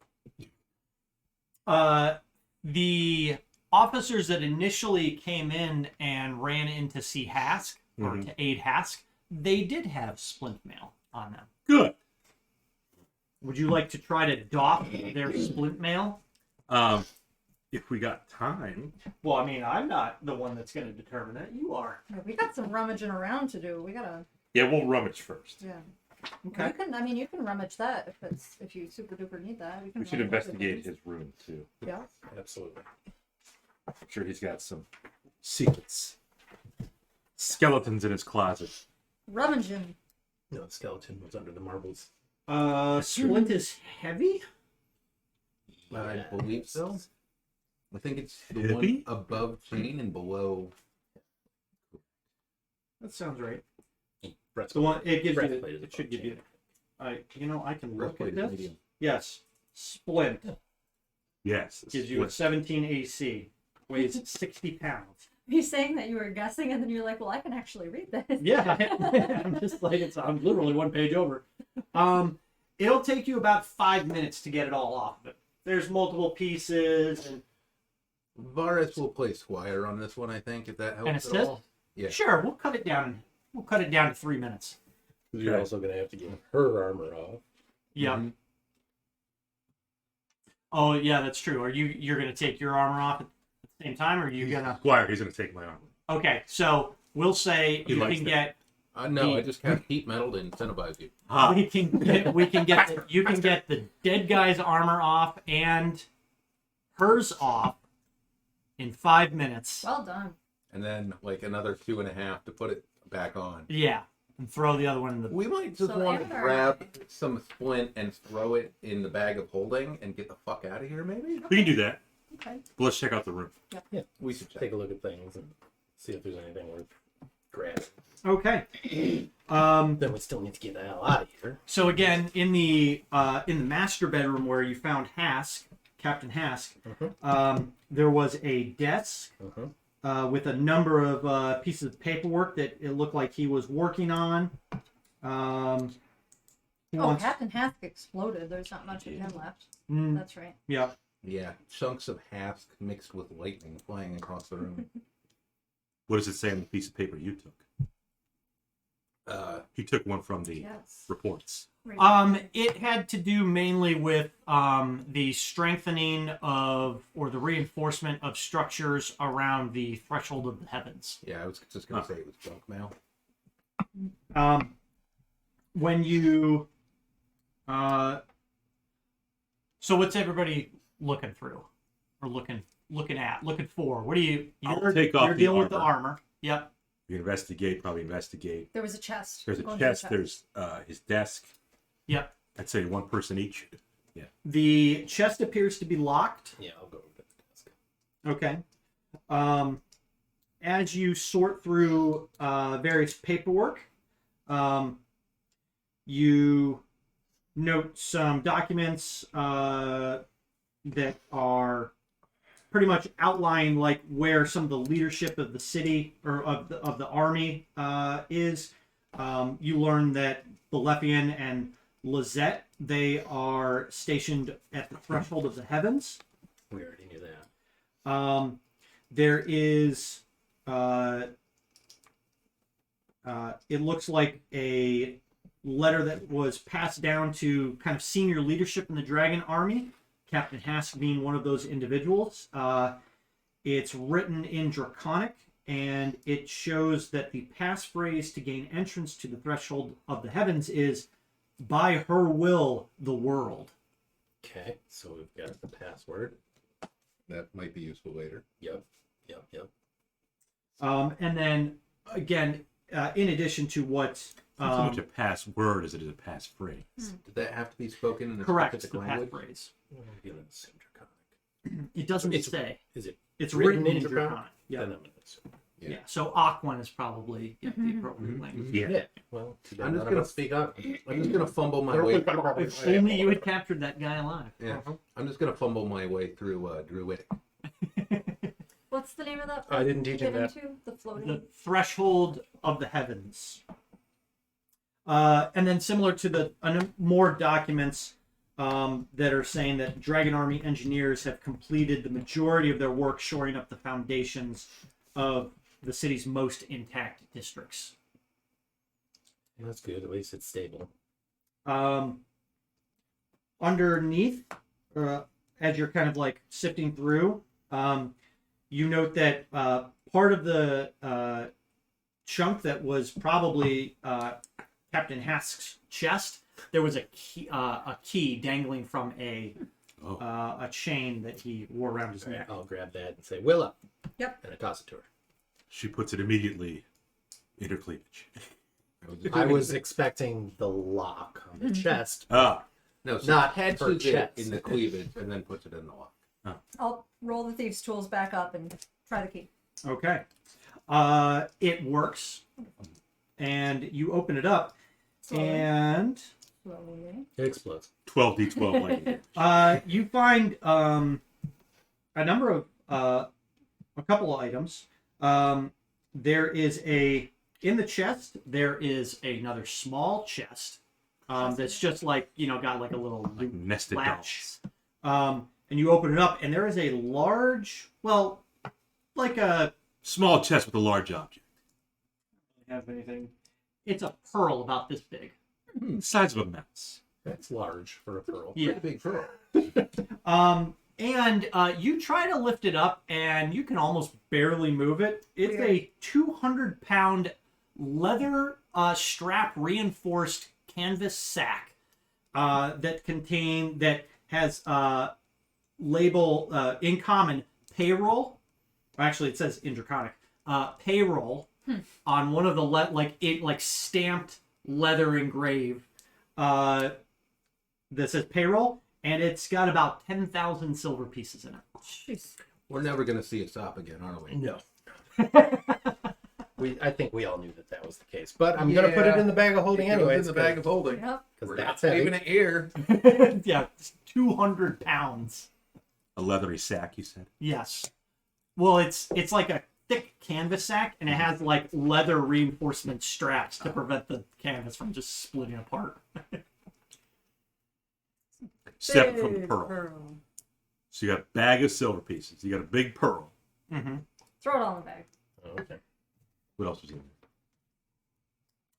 The officers that initially came in and ran in to see Hask, or to aid Hask, they did have splint mail on them. Good. Would you like to try to doff their splint mail? If we got time. Well, I mean, I'm not the one that's going to determine that. You are. Yeah, we got some rummaging around to do. We gotta. Yeah, we'll rummage first. Yeah. Okay. You can rummage that if you super duper need that. We should investigate his room too. Yeah. Absolutely. I'm sure he's got some secrets. Skeletons in his closet. Rummaging. No, the skeleton was under the marbles. Splint is heavy? I believe so. I think it's the Heavy? one above chain and below. That sounds right. Brett's The one it gives you. breastplate is It should above give you. I can look Breastplate at is this. medium. Yes, splint Yes. gives you a 17 AC. Weighs 60 pounds. Are you saying that you were guessing and then you're like, well, I can actually read this? Yeah, I'm just like I'm literally 1 page over. It'll take you about 5 minutes to get it all off of it. There's multiple pieces and Varus will play Squire on this one, I think, if that helps assist? at all. Yeah. Sure, we'll cut it down. We'll cut it down to 3 minutes. You're Okay. also going to have to get her armor off. Yeah. Mhm. Oh yeah, that's true. You're gonna take your armor off at the same time, or are you gonna? Squire, he's gonna take my armor. Okay, so we'll say He you likes can that. get. No, I just cast heat metal to incentivize you. Ha! We can get. You can get the dead guy's armor off and hers off in 5 minutes. Well done. And then like another 2.5 to put it back on. Yeah, and throw the other one in the. We might just So want to Avatar- grab some splint and throw it in the bag of holding and get the fuck out of here, maybe? We can do that. Okay. But let's check out the room. Yeah, We should check. take a look at things and see if there's anything worth grabbing. Okay. Then we still need to get the hell out of here. So again, in the master bedroom where you found Hask, Captain Hask, there was a desk with a number of pieces of paperwork that it looked like he was working on. Captain Hask exploded. There's not much of him left. That's right. Yeah. Yeah, chunks of hask mixed with lightning flying across the room. What does it say on the piece of paper you took? He took one from the Yes. reports. It had to do mainly with the strengthening of, or the reinforcement of structures around the threshold of the heavens. Yeah, I was just gonna say it was junk mail. When you, so what's everybody looking through, or looking for? What do you? I'll take off You're the dealing with the armor. armor. Yep. You investigate, probably investigate. There was a chest. There's a Go into the chest, there's his desk. Yep. I'd say one person each. Yeah. The chest appears to be locked. Yeah, I'll go with the desk. Okay. As you sort through various paperwork, you note some documents that are pretty much outline like where some of the leadership of the city or of the army is. You learn that Balefian and Lizette, they are stationed at the threshold of the heavens. We already knew that. There is it looks like a letter that was passed down to kind of senior leadership in the Dragon Army, Captain Hask being one of those individuals. It's written in Draconic, and it shows that the passphrase to gain entrance to the threshold of the heavens is, "By her will, the world." Okay, so we've got the password. That might be useful later. Yep. And then, again, in addition to what... It's not so much a password as it is a passphrase. Did that have to be spoken in a Correct, specific the language? passphrase. Dealing with some Draconic. It doesn't It's- say. Is it? It's written written in in Draconic? Draconic. Yeah. Then I'm gonna assume. Yeah. Yeah. So Aquan is probably the appropriate Mhm. language. Yeah. Well, too bad I'm just none of gonna us speak up. I'm just gonna fumble my way. If only you had captured that guy alive. Yeah. I'm just gonna fumble my way through Druidic. What's the name of that? I didn't teach him Get that. into the floating. The threshold of the heavens. And then similar to the more documents that are saying that Dragon Army engineers have completed the majority of their work shoring up the foundations of the city's most intact districts. That's good. At least it's stable. Underneath, as you're kind of like sifting through, you note that part of the chunk that was probably Captain Hask's chest, there was a key dangling from a chain that he wore around his neck. I'll grab that and say, "Willa." Yep. And I toss it to her. She puts it immediately in her cleavage. I was expecting the lock on the chest. Ah, No, she Not catches her it chest. in the cleavage and then puts it in the lock. I'll roll the thieves' tools back up and try the key. Okay. It works. And you open it up, and Slowly. It explodes. 12d12 lightning. you find a number of a couple of items. There is in the chest, there is another small chest that's just like, got like a little Like nested latch. dolls. And you open it up, and there is a large, well, like a... Small chest with a large object. Have anything? It's a pearl about this big. Size of a mouse. That's large for a pearl. Yeah. Pretty big pearl. And you try to lift it up, and you can almost barely move it. It's a 200-pound leather strap reinforced canvas sack that has label in common payroll. Actually, it says in Draconic payroll on one of the stamped leather engraved that says payroll, and it's got about 10,000 silver pieces in it. Jeez. We're never gonna see a stop again, are we? No. I think we all knew that was the case. But I'm going to put it in the bag of holding It goes anyway. in the bag of holding. Yep. Because We're that's not heavy. leaving it here. Yeah, it's 200 pounds. A leathery sack, you said? Yes. Well, it's like a thick canvas sack, and it has like leather reinforcement straps to prevent the canvas from just splitting apart. Separate from the Big pearl. So you got a bag of silver pieces. You got a big pearl. Mm-hmm. Throw it all in the bag. Oh, okay. What else was in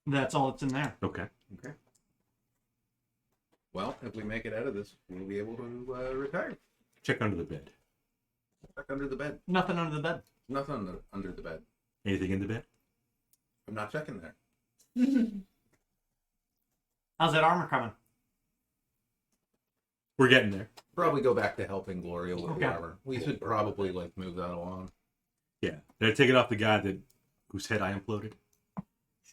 there? That's all that's in there. Okay. Okay. Well, if we make it out of this, we'll be able to retire. Check under the bed. Back under the bed. Nothing under the bed. Nothing under the bed. Anything in the bed? I'm not checking there. How's that armor coming? We're getting there. Probably go back to helping Gloria with Okay. the armor. We should probably like move that along. Yeah. Did I take it off the guy whose head I imploded?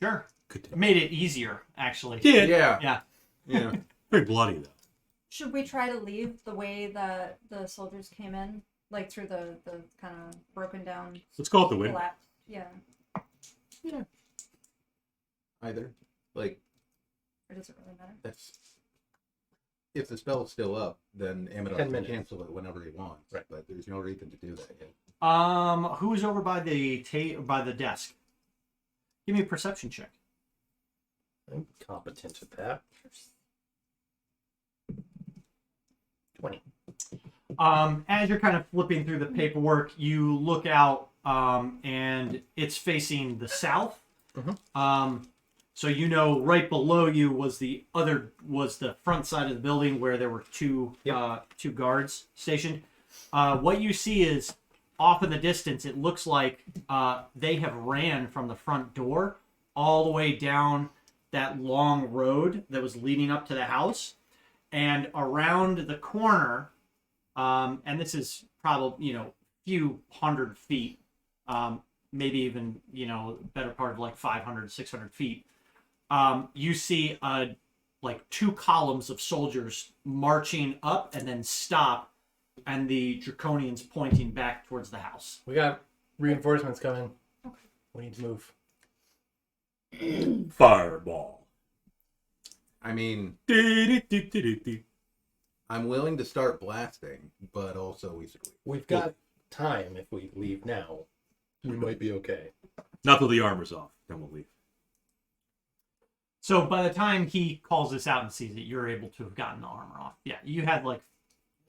Sure. Could It made it easier, actually. Did. Yeah. Yeah. Yeah. Very bloody though. Should we try to leave the way that the soldiers came in, like through the kind of broken down, Let's go out the window. collapsed? Yeah. Either. Like, Or does it really matter? that's. If the spell's still up, then Amador 10 can minutes. cancel it whenever he wants. Right. But there's no reason to do that yet. Who's over by the by the desk? Give me a perception check. I'm competent at that. 20. As you're kind of flipping through the paperwork, you look out, and it's facing the south. So you know, right below you was the front side of the building where there were two guards stationed. What you see is off in the distance. It looks like they have ran from the front door all the way down that long road that was leading up to the house, and around the corner. And this is probably few hundred feet, maybe even better part of like 500, 600 feet. You see like two columns of soldiers marching up and then stop, and the Draconians pointing back towards the house. We got reinforcements coming. We need to move. Fireball. I mean, Do-do-do-do-do-do. I'm willing to start blasting, but also we should leave. We've got time. If we leave now, we might be okay. Not till the armor's off, then we'll leave. So by the time he calls this out and sees it, you're able to have gotten the armor off. Yeah, you had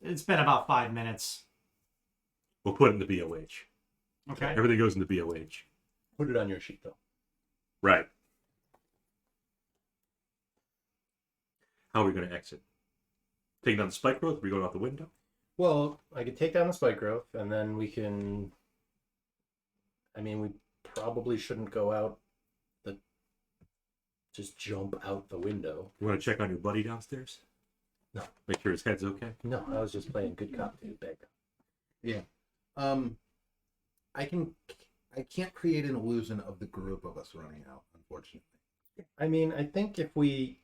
it's been about 5 minutes. We'll put it in the BOH. Okay. Everything goes in the BOH. Put it on your sheet, though. Right. How are we going to exit? Taking down the spike growth? Are we going out the window? Well, I could take down the spike growth, and then we can... I mean, we probably shouldn't go out just jump out the window. You want to check on your buddy downstairs? No. Make sure his head's okay? No, I was just playing good cop, dude. Bad cop. Yeah. I can't create an illusion of the group of us running out, unfortunately. I mean, I think if we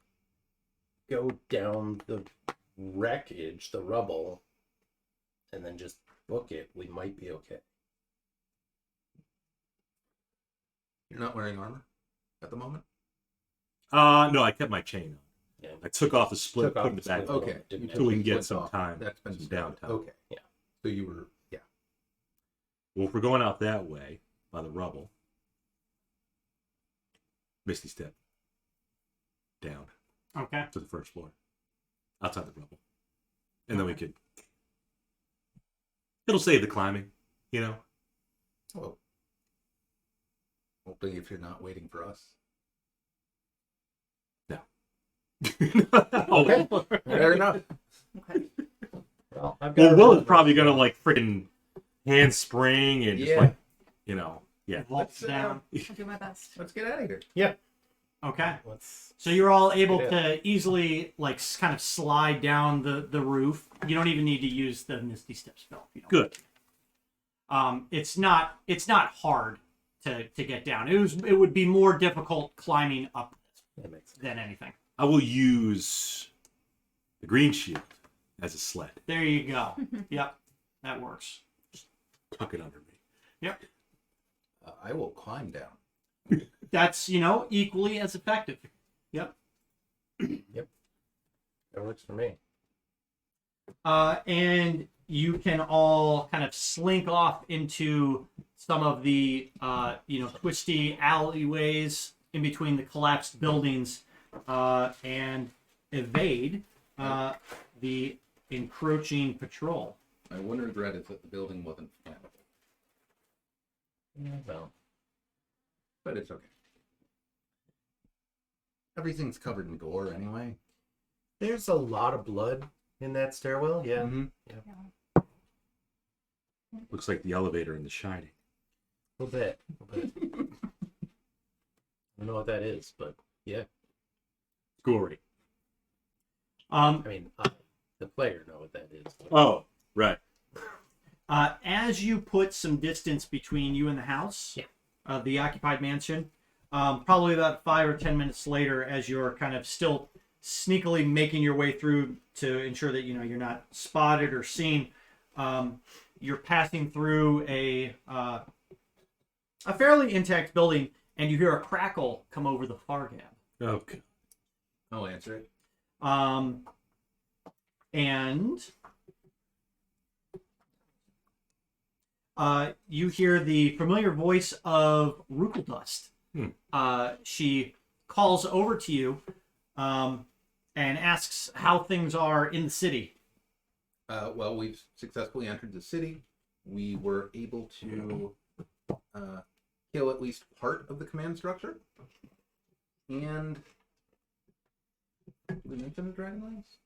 go down the wreckage, the rubble, and then just book it, we might be okay. You're not wearing armor at the moment? No, I kept my chain on. Yeah. I took off the split, Took off put it the back. split. Okay. Didn't So we can get Split some off. time. That's been some started. downtime. Okay. Yeah. So you were, yeah. Well, if we're going out that way, by the rubble, Misty step down Okay. to the first floor, outside the rubble. And then we could... It'll save the climbing, Well, hopefully if you're not waiting for us. Okay. Fair enough. Okay. Well, I've Well, a Will is rubber. probably going to, freaking handspring and just, Yeah. yeah. Vaults down. I'll do my best. Let's get out of here. Okay. Let's... So you're all able Yeah. to easily kind of slide down the roof. You don't even need to use the Misty Step spell. If you don't. Good. It's not hard to get down. It would be more difficult climbing up That makes sense. than anything. I will use the green shield as a sled. There you go. Yep, that works. Tuck it under me. Yep, I will climb down. that's equally as effective. Yep. That works for me. And you can all kind of slink off into some of the twisty alleyways in between the collapsed buildings, and evade the encroaching patrol. My one regret is that the building wasn't flammable. Well, but it's okay. Everything's covered in gore anyway. There's a lot of blood in that stairwell. Yeah. Mm-hmm. Looks like the elevator in The Shining. A little bit. I don't know what that is, but yeah. Gory. I mean, the player know what that is. But... Oh, right. As you put some distance between you and the house, the occupied mansion, probably about 5 or 10 minutes later, as you're kind of still sneakily making your way through to ensure that you're not spotted or seen, you're passing through a fairly intact building, and you hear a crackle come over the far gap. Okay. I'll answer it. And you hear the familiar voice of Rukeldust. She calls over to you and asks how things are in the city. Well, we've successfully entered the city. We were able to kill at least part of the command structure. And did we mention the Dragonlances?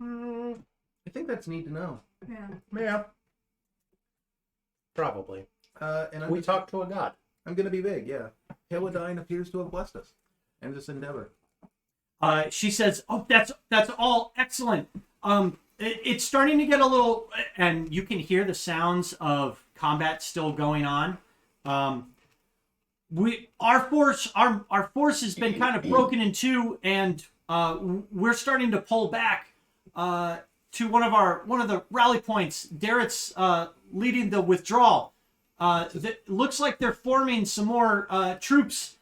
I think that's neat to know. Yeah. Probably. And We talked to a god. I'm going to be big, yeah. Paladine appears to have blessed us in this endeavor. She says, "Oh, that's all excellent. It's starting to get a little, and you can hear the sounds of combat still going on. Our force has been kind of broken in two, and we're starting to pull back to one of the rally points. Darrett's leading the withdrawal. It looks like they're forming some more troops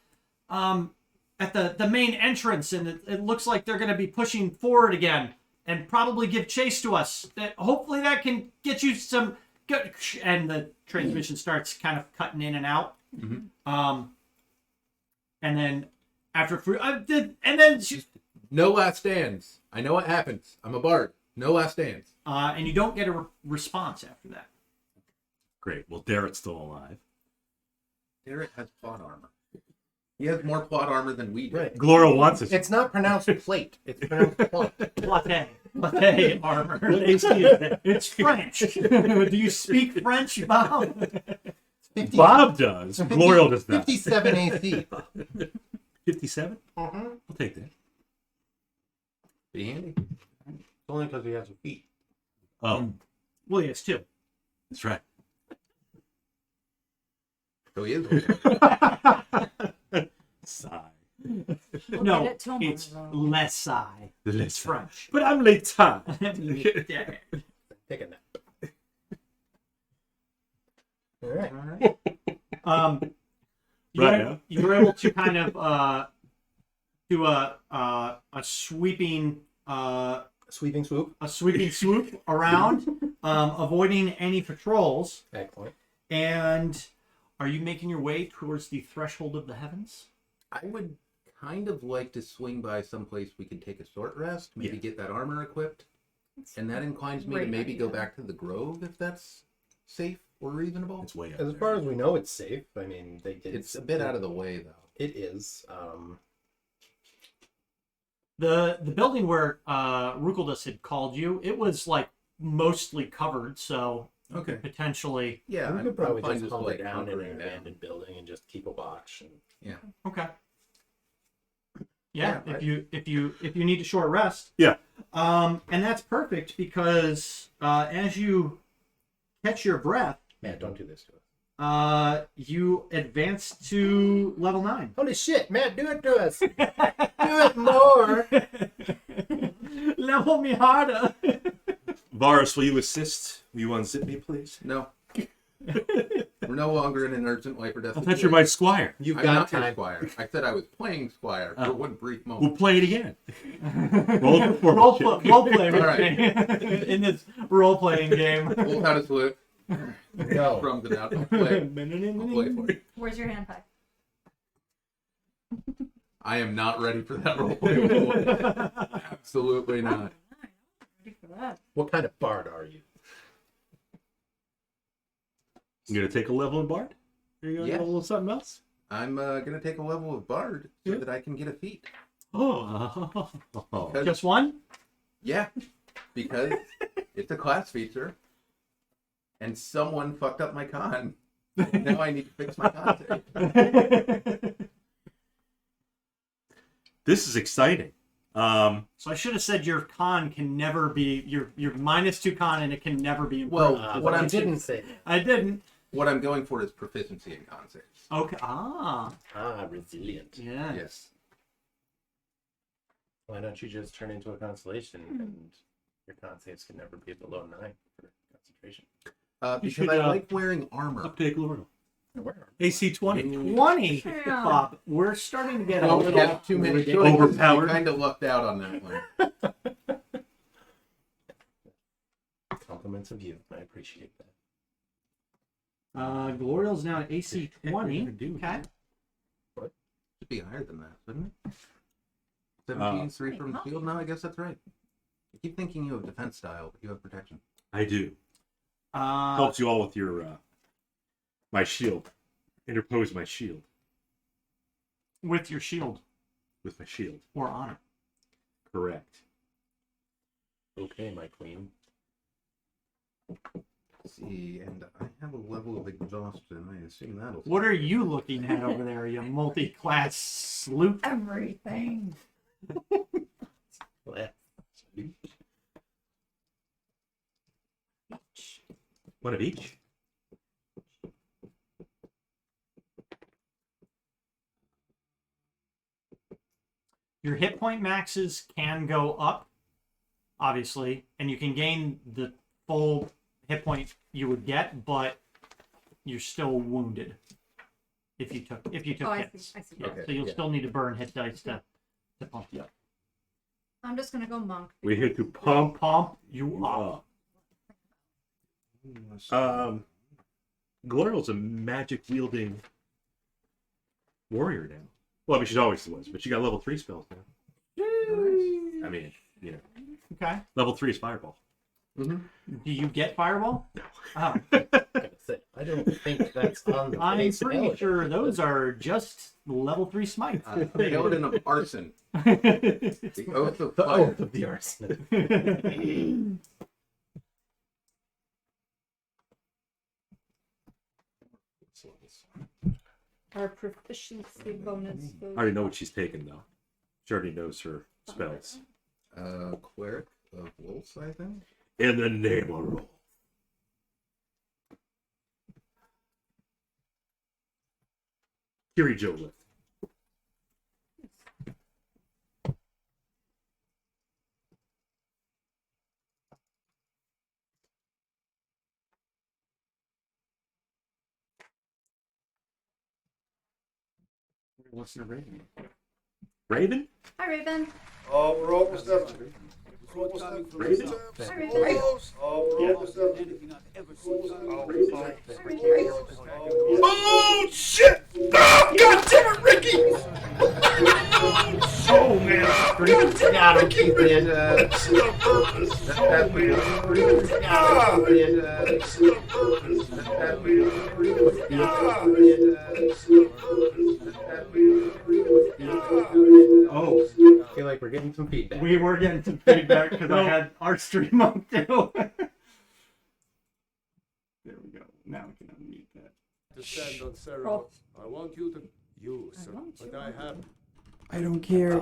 at the main entrance, and it looks like they're going to be pushing forward again and probably give chase to us. Hopefully that can get you some good. And the transmission starts kind of cutting in and out. Mm-hmm. And then after and then she, No last stands. I know what happens. I'm a bard. No last stands. and you don't get a response after that. Great. Well, Darrett's still alive. Darrett has plot armor. He has more plot armor than we do. Right. Gloria wants us. It's not pronounced plate. It's pronounced plot. Latte armor. What AC is that? It's French. Do you speak French, Bob? 50, Bob does. Gloria does not. 57 AC. 57? Mm-hmm. I'll take that. Be handy. It's only because he has a feet. Oh, Well, yes, too. that's right. So he is. Sigh. We'll No, get it tomorrow. it's Lesai. The It's less French. But I'm late time. Yeah. Take a nap. All right. You were able to kind of do a sweeping Sweeping swoop. swoop around, avoiding any patrols. Excellent. And are you making your way towards the threshold of the heavens? I would kind of like to swing by someplace we could take a short rest, maybe get that armor equipped. And that inclines me to Great maybe go idea. back to the Grove if that's safe or reasonable. It's way up As there. far as we know, it's safe. I mean, It's a bit out of the way, though. It is. The building where Rukeldus had called you, it was like mostly covered, so you Okay. could potentially. Yeah, we I'm could probably fine just hunker down in hunkering an down. abandoned building and just keep a watch. And... Okay. Yeah, Yeah, if you need a short rest. Yeah. And that's perfect because as you catch your breath, Man, don't do this to us. you advance to level 9. Holy shit, Matt, do it to us. Do it more. Level me harder. Varus, will you assist? Will you unzip me, please? No. We're no longer in an urgent life or death I thought situation. you're my squire. You've I'm got not your time. Squire. I said I was playing Squire for Oh. one brief We'll moment. play it again. Roll it for role play All right. in this role playing game. Pull out a salute. Go. Drums it out. I'll play. I'll play for you. Where's your hand pipe? I am not ready for that role play. Absolutely not. Ready for that. What kind of bard are you? You gonna take a level in Bard? Are you going Yeah. to a little something else? I'm gonna take a level of bard so Yeah. that I can get a feat. Oh. Because- Just one? Yeah, because it's a class feature, and someone fucked up my con. Now I need to fix my con save. This is exciting. So I should have said your con can never be your -2 con, and it can never be improved. Well, What what I I'm didn't say that. I didn't. what I'm going for is proficiency in con saves. Okay. Ah. Resilient. Yeah. Yes. Why don't you just turn into a constellation and your con saves can never be below 9 for concentration? Because should, I like wearing armor. Uptake Laurel. Where? AC 20. 20. Yeah. Bob, we're starting to get a Well, little we have too many ridiculous. choices. Overpowered. I kind of lucked out on that one. Compliments of you. I appreciate that. Gloriel's now at AC 20. Okay. Should be higher than that, shouldn't it? 17, 3 from the field? No, I guess that's right. I keep thinking you have defense style, but you have protection. I do. Uh, Helps you all with your my shield. Interpose my shield with your shield with my shield. or honor. Correct. Okay, my queen. Let's see, and I have a level of exhaustion. I assume that'll. What are you looking at over there, you multi-class sleuth? Everything. Well, One of each. Your hit point maxes can go up, obviously, and you can gain the full hit point you would get, but you're still wounded if you took Oh, I hits. see. I see. Yeah, Okay, so you'll yeah. still need to burn hit dice to pump you up. I'm just gonna go monk. We're here to pump Pump you you up. up. Gloriel's a magic wielding warrior now. Well, I mean, she always was, but she got level 3 spells now. I mean, you know, Okay. level 3 is fireball. Do you get fireball? No. Oh. gonna say, I don't think that's on the I'm base pretty spell. sure those are just level 3 smites. Paladin of Arson. The Oath of The Fire. oath of the arsonist. Our proficiency bonus. I already know what she's taking, though. She already knows her spells. Cleric of Wolves, I think. In the name of roll. Kiri Jolith. What's the rating? Raven? Hi, Raven. Oh, we're almost there. We're almost there. Raven? Hi, Raven. Oh, we're almost there. Oh shit! Oh god damn it, Ricky! Oh, man. Gotta keep it. It's the purpose. Oh man. Ah! It's the purpose. Oh. I feel like we're getting some feedback. We were getting some feedback because I had our stream up too. There we go. Now we can unmute that. To stand on ceremony. I want you to. You, sir. But I have. I don't care.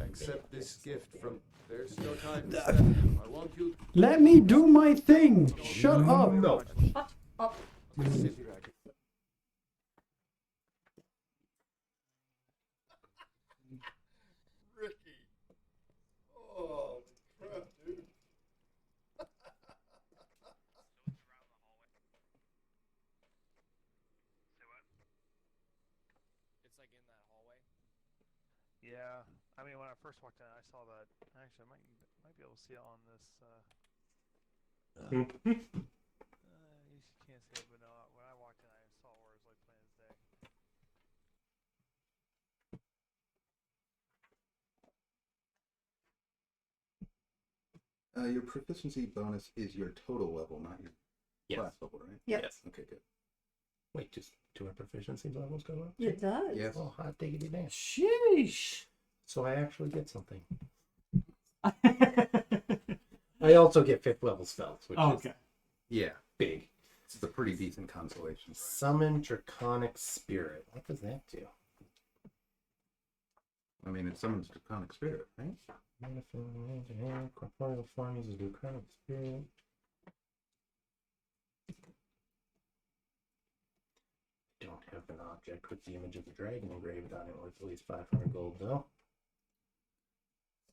Accept this gift from. There's no time to stand. I want you Let me do my thing. Shut up. to Oh, sit here. Ricky. Oh, crap, dude. It's like in that hallway. Yeah, I mean, when I first walked in, I saw that. Actually, I might be able to see it on this. You can't see it, but no, when I walked in, I saw where it was like plain as day. Your proficiency bonus is your total level, not your Yes. class level, right? Yep. Yes. Okay, good. Wait, just do our proficiency levels go up? It does. Yes. Oh, hot diggity damn. Sheesh. So I actually get something. I also get 5th level spells, which is Okay. Yeah. big. It's a pretty decent consolation. Summon Draconic Spirit. What does that do? I mean, it summons Draconic Spirit, right? Corporeal form uses Draconic Spirit. Don't have an object with the image of the dragon engraved on it worth at least 500 gold, though.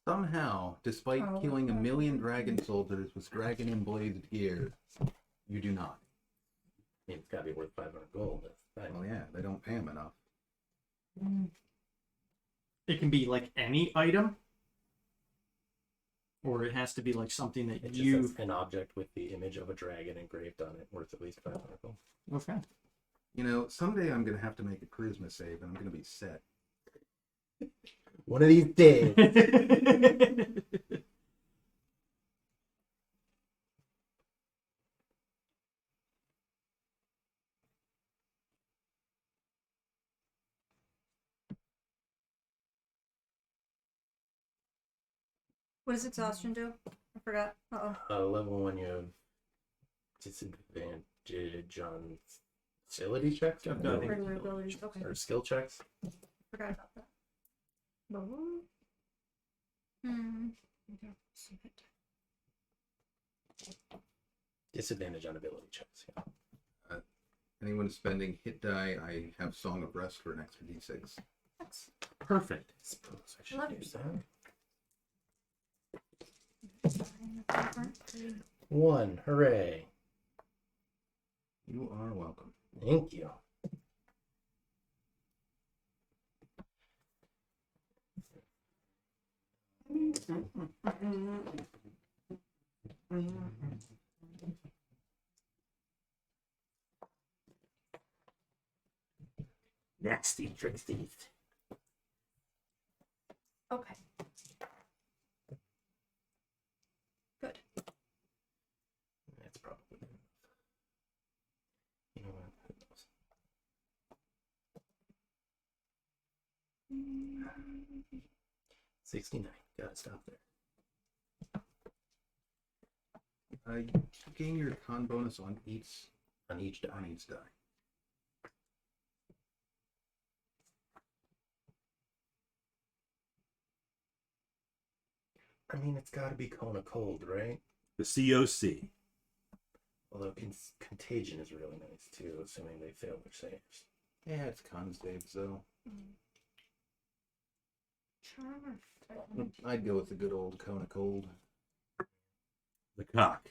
Somehow, despite Oh, killing a okay. million dragon soldiers with dragon emblazed gear, you do not. I mean, it's gotta be worth 500 gold. That's Well, yeah, they don't pay him enough. It can be like any item, or it has to be like something that It just you. says an object with the image of a dragon engraved on it worth at least 500 gold. Okay. You know, someday I'm going to have to make a charisma save and I'm going to be set. One of these days. What does exhaustion do? I forgot. Level 1, you have disadvantage on facility checks? Yeah, Oh, I think- regular abilities. Okay. Or skill checks? Forgot about that. Hmm. Okay, see it. Disadvantage on ability checks, yeah. Anyone spending hit die, I have Song of Rest for an extra d6. Perfect. Suppose I should Love use it. that. 1, hooray. You are welcome. Thank you. Nasty tricksties. Okay. Good. That's probably enough. You know what? Who knows? 69. Gotta stop there. You gain your con bonus on each On each die. die. I mean, it's gotta be Kona Cold, right? The COC. Although Contagion is really nice too, assuming they fail their saves. Yeah, it's con saves though. Charm. I'd go with the good old Kona Cold. The cock.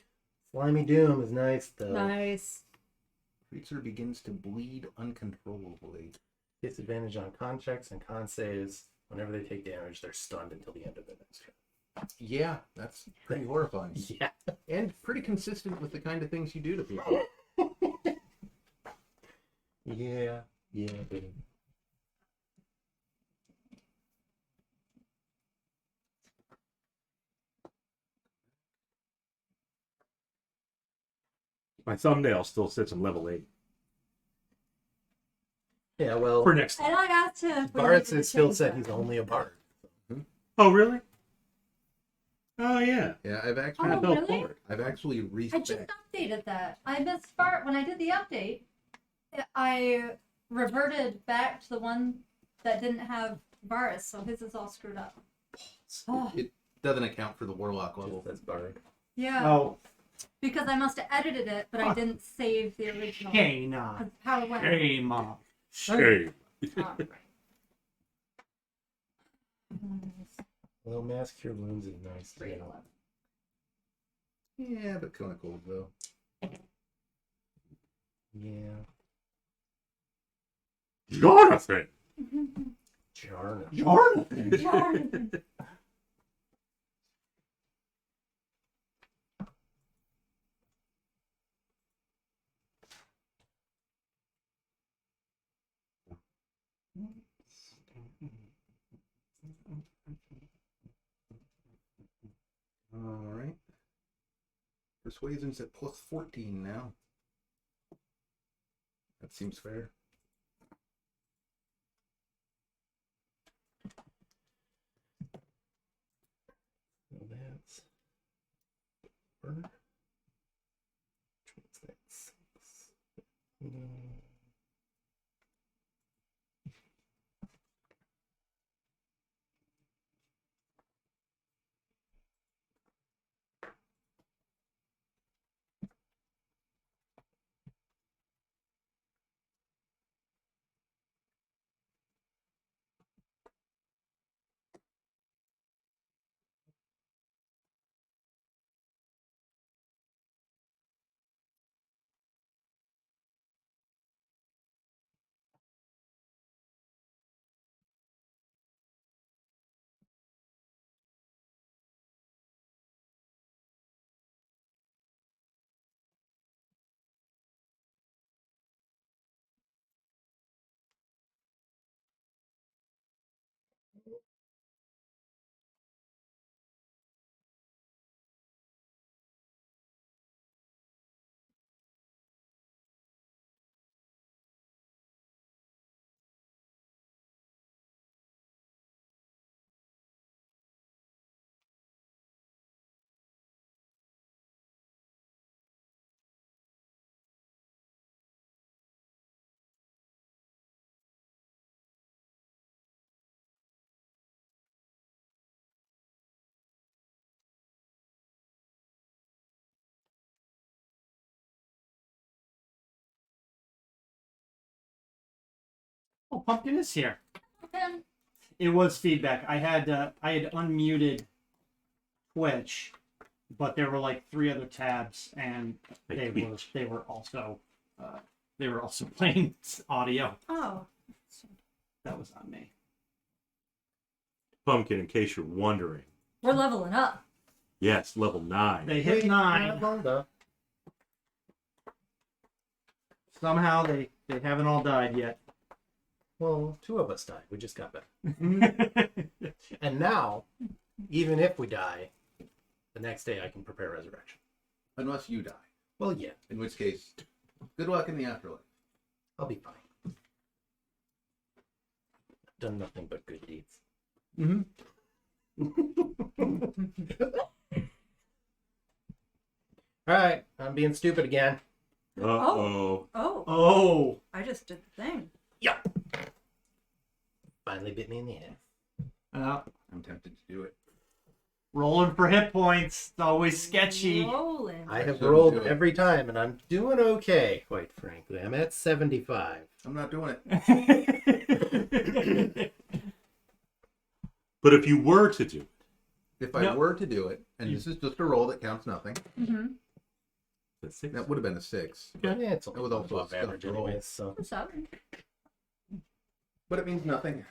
Slimy Doom is nice though. Nice. Creature begins to bleed uncontrollably. Disadvantage on con checks and con saves. Whenever they take damage, they're stunned until the end of the next turn. Yeah, that's pretty horrifying. Yeah. And pretty consistent with the kind of things you do to people. Yeah. Yeah, baby. My thumbnail still sits on level 8. Yeah, well, For next time. And I asked him. if we Barrett's needed to is still change said that. he's only a bard. Oh, really? Oh, yeah. Yeah, I've actually Oh, fell really? forward. I've actually I just respec. updated that. I missed part when I did the update. I reverted back to the one that didn't have Varus, so his is all screwed up. Oh, It doesn't account for the warlock level. That's bard. yeah. Oh, Because I must have edited it, but I didn't save the original. hey, nah. 'Cause how it went. Hey, mom. Shame. Alright. Well, Mass Cure Wounds is nice too. 311. Yeah, but Kona Cold though. Yeah. Jonathan! Jarna. Jonathan! All right. Persuasion's at plus 14 now. That seems fair. So that's 4. What's that? 6. Oh, Pumpkin is here. And It was feedback. I had unmuted Twitch, but there were like 3 other tabs, and they were also playing audio. oh, That was on me. Pumpkin, in case you're wondering. we're leveling up. Yes, level 9. They hit 9. Somehow they haven't all died yet. Well, 2 of us died. We just got back. And now, even if we die, the next day I can prepare resurrection. Unless you die. Well, yeah, In which case, good luck in the afterlife. I'll be fine. Done nothing but good deeds. Mm-hmm. All right, I'm being stupid again. Uh-oh. Oh, Oh. I just did the thing. Finally bit me in the ass. I'm tempted to do it. Rolling for hit points. It's always sketchy. Rolling. I have shouldn't rolled do it. every time, and I'm doing okay, quite frankly. I'm at 75. I'm not doing it. But if you were to do it, If I were to do it, and this is just a roll that counts nothing, Mm-hmm. that's 6. that would have been a 6. Yeah, it's It was also above a average stuffed roll. anyways, so. 7. But it means nothing.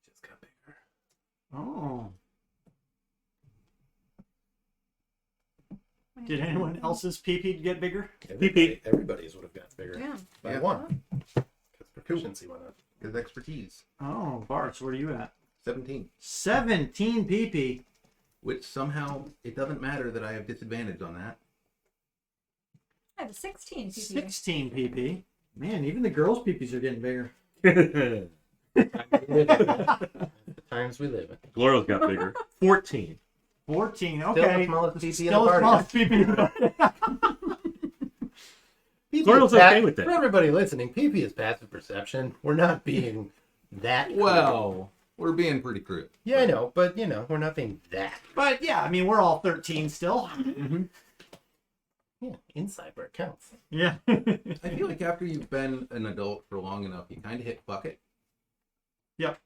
Just got bigger. Oh. Did anyone else's PP get bigger? Everybody's would have got bigger. Yeah. By Yeah. 1. Because proficiency went up. His expertise. Oh, Bartz, where are you at? 17. 17 PP. Which somehow, it doesn't matter that I have disadvantage on that. I have a 16 PP. 16 PP. Man, even the girls' PPs are getting bigger. The times we live in. Gloria's got bigger. 14. 14. Still the Okay. smallest PP in the Still the party. smallest PP. PP Gloria's is okay with that. For everybody listening, PP is passive perception. We're not being that crude. Well, we're being pretty crude. Yeah, I know, but we're not being that. But yeah, I mean, we're all 13 still. Yeah, inside where it counts. Yeah. I feel like after you've been an adult for long enough, you kind of hit bucket. Yep.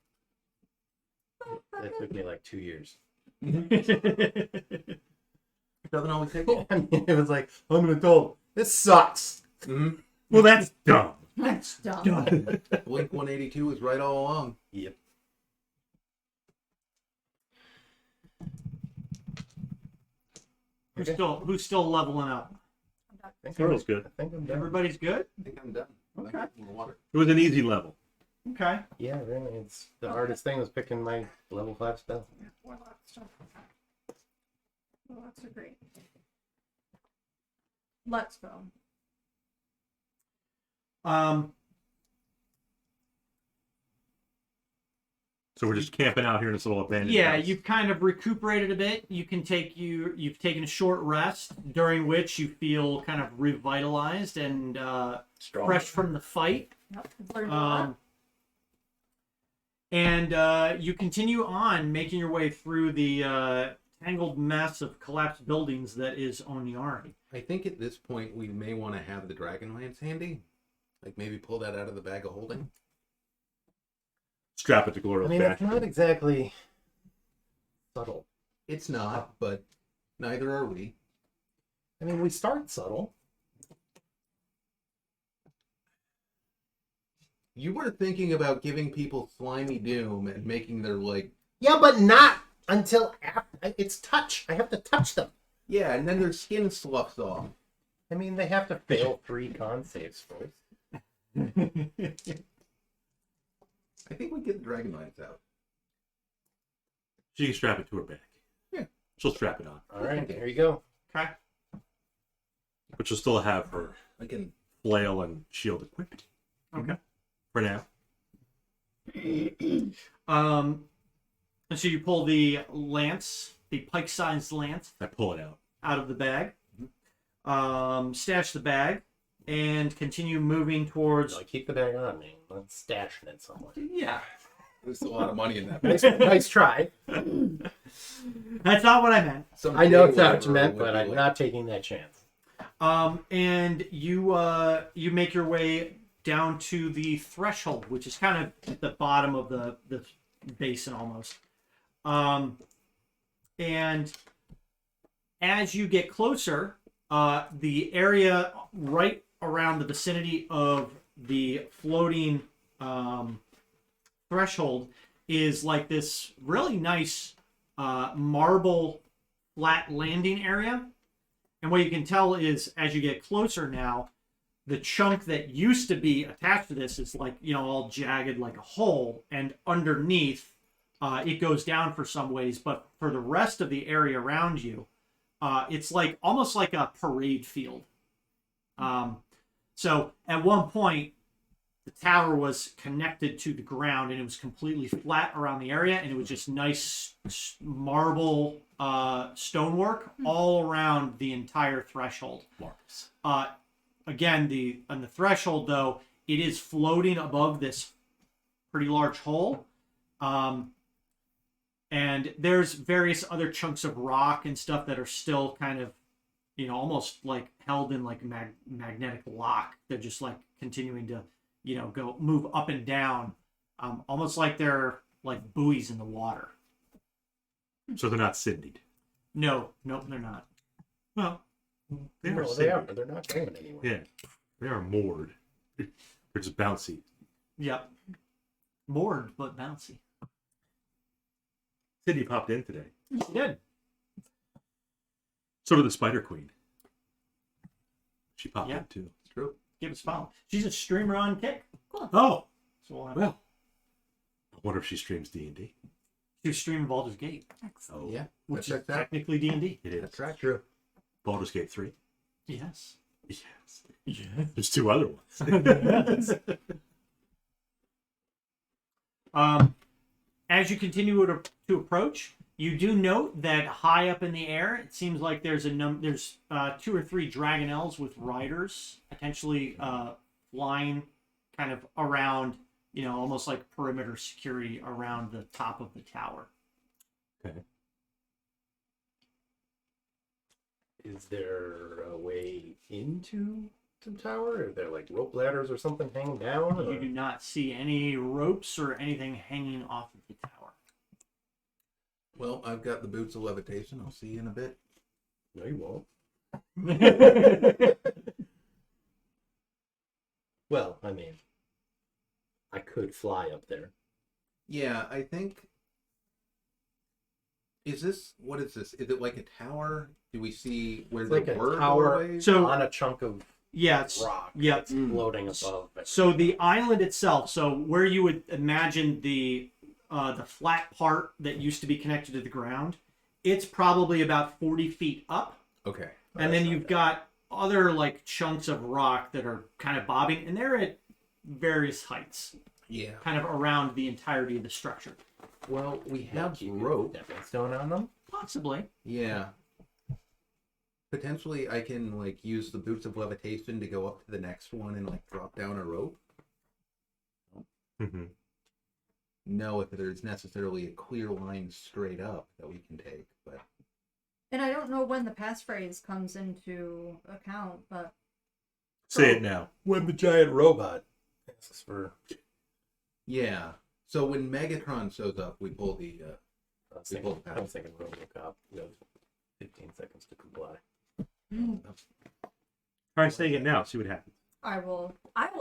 That took me like 2 years. It doesn't always take long. I mean, it was like, I'm an adult. This sucks. Well, that's dumb. That's dumb. Blink 182 was right all along. Yep. Who's still leveling up? Gloria's good. I think I'm done. Everybody's good? I think I'm done. Okay. I'm in the water. It was an easy level. Okay. Yeah, really. It's the hardest thing was picking my level 5 spell. Warlock stuff. Warlocks are great. Let's go. So we're just camping out here in this little abandoned Yeah, house. you've kind of recuperated a bit. You've taken a short rest during which you feel kind of revitalized and Strong. fresh from the fight. Yep. Learned a lot. And you continue on, making your way through the tangled mess of collapsed buildings that is Onyari. I think at this point we may want to have the Dragonlance handy. Like maybe pull that out of the bag of holding. Strap it to I Gloria's mean, back. it's not exactly subtle. It's not, but neither are we. I mean, we start subtle. You were thinking about giving people slimy doom and making their like. Yeah, but not until after it's touch. I have to touch them. Yeah, and then their skin sloughs off. I mean, they have to fail 3 con saves first. I think we get the Dragonlance out. She can strap it to her back. Yeah. She'll strap it on. All right, here you go. Okay. But she'll still have her I can. flail and shield equipped. Okay. For now. And so you pull the lance, the pike-sized lance, I pull it out. of the bag, stash the bag, and continue moving towards. No, keep the bag on me. I'm stashing it somewhere. Yeah, There's a lot of money in that. Nice try. that's not what I meant. I know it's not what you meant, but I'm not taking that chance. And you make your way down to the threshold, which is kind of at the bottom of the basin almost. And as you get closer, the area right around the vicinity of the floating threshold is like this really nice marble flat landing area. And what you can tell is as you get closer now, the chunk that used to be attached to this is like, all jagged like a hole. And underneath, it goes down for some ways. But for the rest of the area around you, it's like almost like a parade field. So at one point, the tower was connected to the ground and it was completely flat around the area. And it was just nice marble stonework all around the entire threshold. Marbles. Again, on the threshold, though, it is floating above this pretty large hole. And there's various other chunks of rock and stuff that are still kind of, almost like held in like magnetic lock. They're just like continuing to, move up and down, almost like they're like buoys in the water. So they're not cindied. No, they're not. Well, they are. No, they are. cindied. They're not going anywhere. Yeah. They are moored. They're just bouncy. Yep. Moored, but bouncy. Cindy popped in today. She did. So did the Spider Queen. She popped Yeah. in too. It's true. Give us a follow. She's a streamer on Kick. Oh, So we'll have well. I wonder if she streams D&D. to stream Baldur's Gate, Excellent. Oh, Yeah. which Check is that. technically D&D. it is. That's right. True. Baldur's Gate 3. Yes. Yes. Yes. There's 2 other ones. As you continue to approach, you do note that high up in the air, it seems like there's 2 or 3 dragonels with riders, potentially flying kind of around, almost like perimeter security around the top of the tower. Okay. Is there a way into the tower? Are there like rope ladders or something hanging down? Or... You do not see any ropes or anything hanging off of the tower. Well, I've got the boots of levitation. I'll see you in a bit. No, you won't. Well, I mean, I could fly up there. Yeah, I think. What is this? Is it like a tower? Do we see where It's the like a word tower. doorways? So On a chunk of yeah, it's rock yeah. that's floating above. So the island itself, so where you would imagine the flat part that used to be connected to the ground, it's probably about 40 feet up. Okay. And then you've got other like chunks of rock that are kind of bobbing, and they're at various heights, Yeah. kind of around the entirety of the structure. Well, we have Keep rope. stepping stone on them. Possibly. Yeah. Potentially, I can like use the boots of levitation to go up to the next one and like drop down a rope. Mm-hmm. Know if there's necessarily a clear line straight up that we can take, but And I don't know when the passphrase comes into account, but Say it now. When the giant robot asks for yeah. So when Megatron shows up, we pull the. I was thinking RoboCop. You have 15 seconds to comply. Try saying it now. See what happens. I will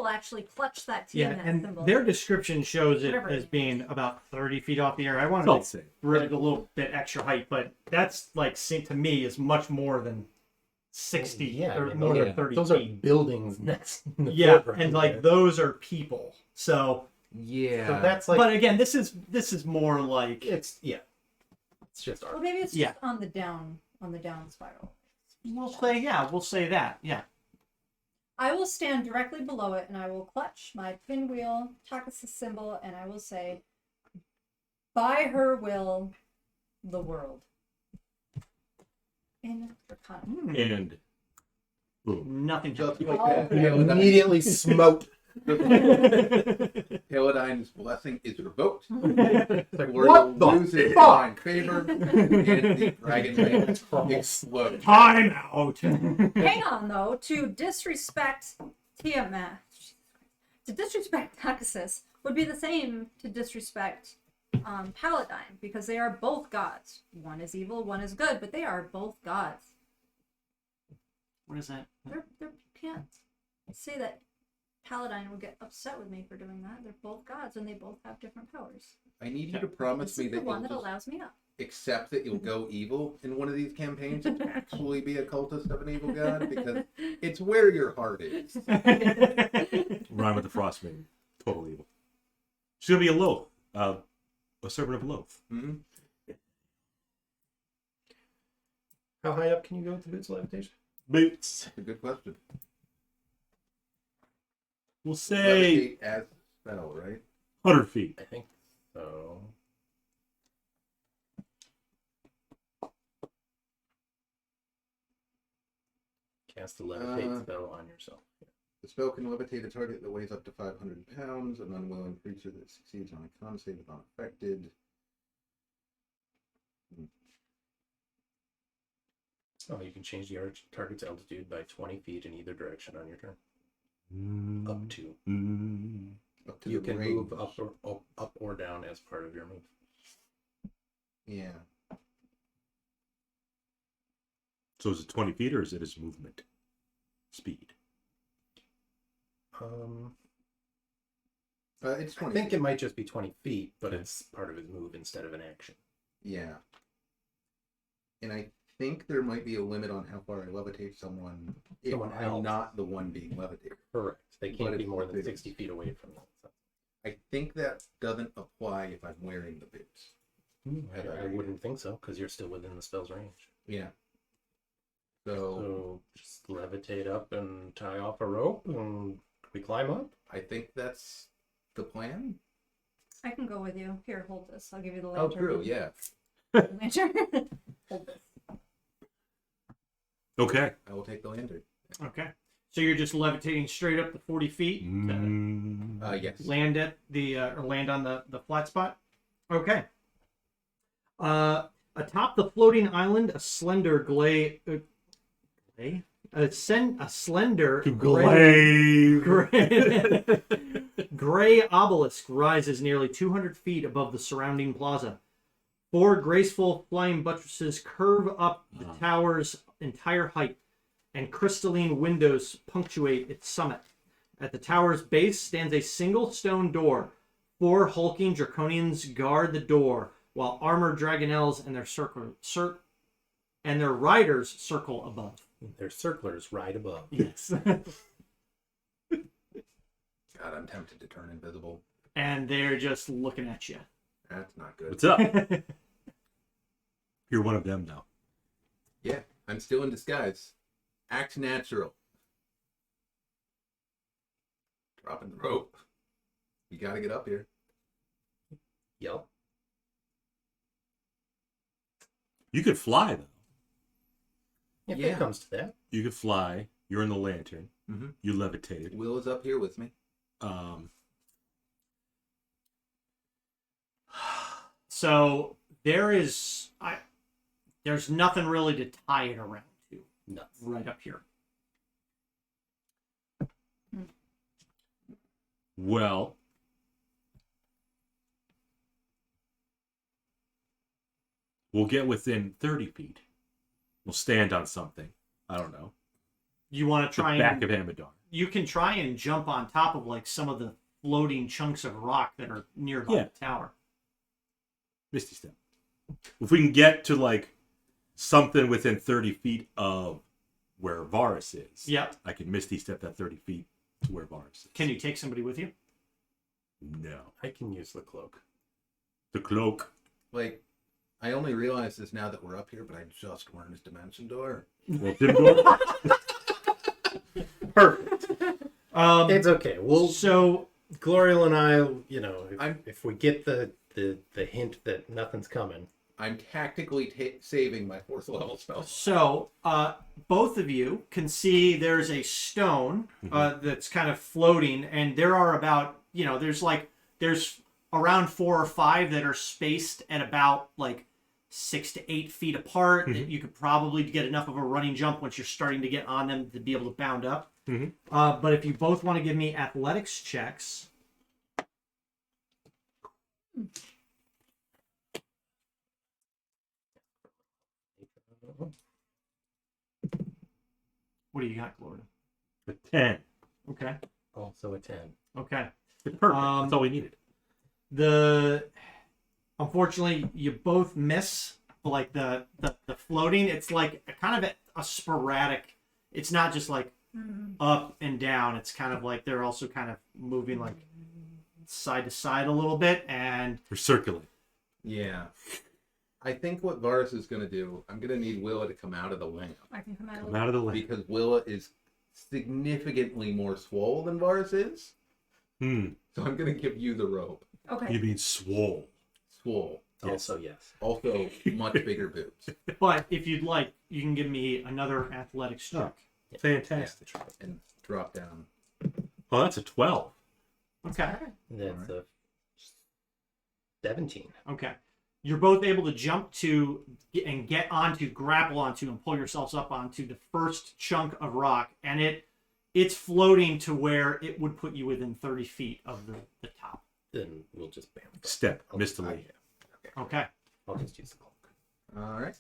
actually clutch that Yeah, Tiamat and symbol. their description shows it Whatever it as is. being about 30 feet off the air. I wanted I'll to say. really a little bit extra height, but that's like to me is much more than 60 Yeah, or I mean, more those than 30 Those feet. are buildings next. In the Yeah, foreground, and like yeah. those are people. So, Yeah. So that's like but again, this is more like it's just Well, art. maybe it's Yeah. just on the down spiral. we'll say that. Yeah. I will stand directly below it, and I will clutch my pinwheel Takis symbol, and I will say, "By her will, the world." In Draconic. And boom. Nothing. Just happens. like that. Immediately smote. Paladine's blessing is revoked. Like, Lord what the loses fuck? divine favor, and the Dragonlances explode. Time out. Hang on, though, to disrespect Tiamat, to disrespect Takis would be the same to disrespect Paladine, because they are both gods. One is evil, one is good, but they are both gods. What is that? You can't say that Paladine would get upset with me for doing that. They're both gods, and they both have different powers. I need you to promise This me is the that one you'll that just allows me up. accept that you'll go evil in one of these campaigns and actually be a cultist of an evil god, because it's where your heart is. Rhyme with the Frost Maiden. Total evil. She's gonna be a loaf. A servant of loaf. Mm-hmm. How high up can you go with the boots of levitation? Boots. That's a good question. We'll say Levitate as a spell, right? 100 feet. I think so. Cast a levitate spell on yourself. The spell can levitate a target that weighs up to 500 pounds. An unwilling creature that succeeds on a con save is not affected. Oh, you can change the target's altitude by 20 feet in either direction on your turn. Up to. Up to You the can range. move up or down as part of your move. Yeah. So is it 20 feet or is it his movement speed? It's I 20. think it might just be 20 feet, but it's part of his move instead of an action. Yeah. And I think there might be a limit on how far I levitate someone if Someone I'm else. not the one being levitated. Correct. They But can't be it's more the than boots. 60 feet away from them. I think that doesn't apply if I'm wearing the boots. I wouldn't think so, because you're still within the spell's range. Yeah. So So just levitate up and tie off a rope, and we climb up. I think that's the plan. I can go with you. Here, hold this. I'll give you the Oh, lantern. true. Yeah. Lantern. Hold this. Okay. I will take the lantern. Okay. So you're just levitating straight up the 40 feet to Yes. land at the or land on the flat spot. Okay. Atop the floating island, a slender slender gray obelisk rises nearly 200 feet above the surrounding plaza. 4 graceful flying buttresses curve up the tower's entire height, and crystalline windows punctuate its summit. At the tower's base stands a single stone door. 4 hulking draconians guard the door, while armored dragonels and their riders circle above. Their circlers right above. Yes. God, I'm tempted to turn invisible. And they're just looking at you. That's not good. What's up? You're one of them now. Yeah, I'm still in disguise. Act natural. Dropping the rope. You gotta get up here. Yep. You could fly though. If Yeah. it comes to that. You could fly. You're in the lantern. Mhm. You levitated. Will is up here with me. So there's nothing really to tie it around to. No. Right up here. Well, we'll get within 30 feet. We'll stand on something. I don't know. You want to The try back and of Amadar. you can try and jump on top of like some of the floating chunks of rock that are nearby Yeah. the tower. Misty Step. If we can get to like something within 30 feet of where Varus is, Yep. I can Misty Step that 30 feet to where Varus is. Can you take somebody with you? No. I can use the cloak. The cloak. Like, I only realize this now that we're up here, but I just learned this dimension door. Well, dim door. Perfect. It's okay. We'll So Glorial and I, you know, I'm- if we get the hint that nothing's coming. I'm tactically saving my 4th level spell. So, both of you can see there's a stone that's kind of floating, and there are about, there's around 4 or 5 that are spaced at about like 6 to 8 feet apart. That you could probably get enough of a running jump once you're starting to get on them to be able to bound up. But if you both want to give me athletics checks. What do you got, Gloria? A 10. Okay. Also a 10. Okay. Perfect. That's all we needed. Unfortunately, you both miss like the floating. It's like kind of a sporadic. It's not just like up and down. It's kind of like they're also kind of moving like side to side a little bit, and We're circling. Yeah. I think what Varus is going to do, I'm going to need Willa to come out of the lamp. I can come out. Come out of the lane. Because Willa is significantly more swole than Varus is. So I'm going to give you the rope. Okay. You mean swole. Swole. Also, yes. Also, much bigger boobs. but if you'd like, you can give me another athletics check. Fantastic. And drop down. Oh, that's a 12. Okay. That's a 17. Okay. You're both able to jump to and grapple onto, and pull yourselves up onto the first chunk of rock, and it's floating to where it would put you within 30 feet of the top. Then we'll just bam. Step. Mistily. Okay. I'll just use the cloak. All right.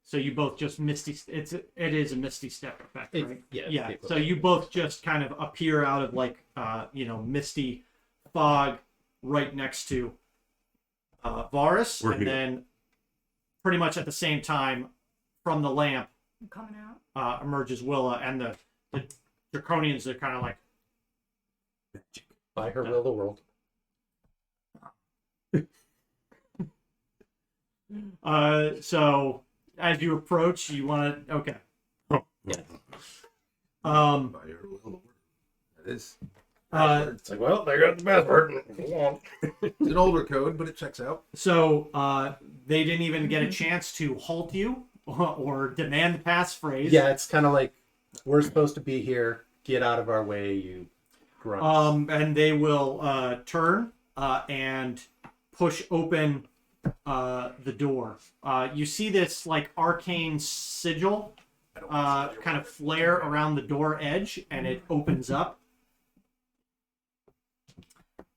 So you both just it is a misty step effect, right? Yeah. So you both just kind of appear out of like misty fog right next to Varus, We're and here. then pretty much at the same time from the lamp I'm coming out. emerges Willa, and the Draconians are kind of like, By her will, the world. so as you approach, you want to okay. Yeah. By your will. That is. It's like, well, they got the password. Go on. It's an older code, but it checks out. So they didn't even get a chance to halt you or demand the passphrase. Yeah, it's kind of like, we're supposed to be here. Get out of our way, you grunts. And they will turn and push open the door. You see this like arcane sigil kind of flare around the door edge, and it opens up.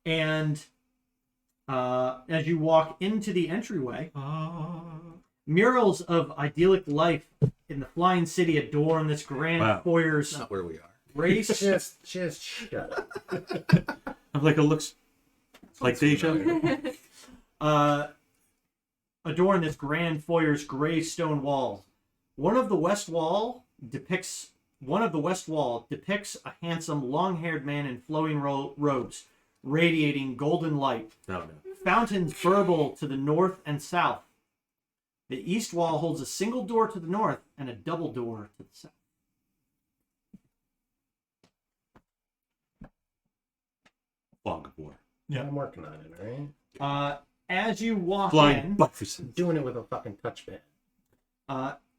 And as you walk into the entryway, murals of idyllic life in the flying city adorn this grand foyer's Not where we are. race. Just shut up. I'm like, it looks like deja vu. Adorn this grand foyer's gray stone walls. One of the west wall depicts a handsome, long-haired man in flowing robes, radiating golden light. No. Fountains burble to the north and south. The east wall holds a single door to the north and a double door to the south. fog of war. Yeah. I'm working on it, all right? As you walk Flying in, buttresses. Doing it with a fucking touchpad.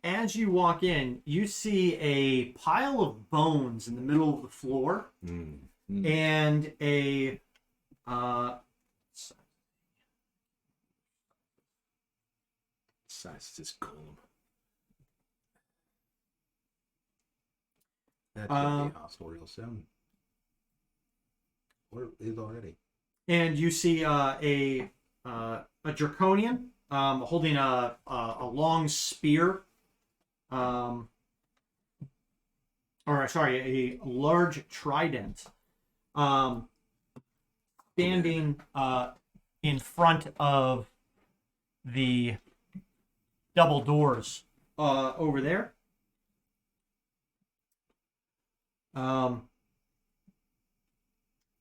as you walk in, you see a pile of bones in the middle of the floor, and a size is golem. That should be hostile real soon. Or is already. and you see a draconian holding a long spear, or sorry, a large trident, standing in front of the double doors over there.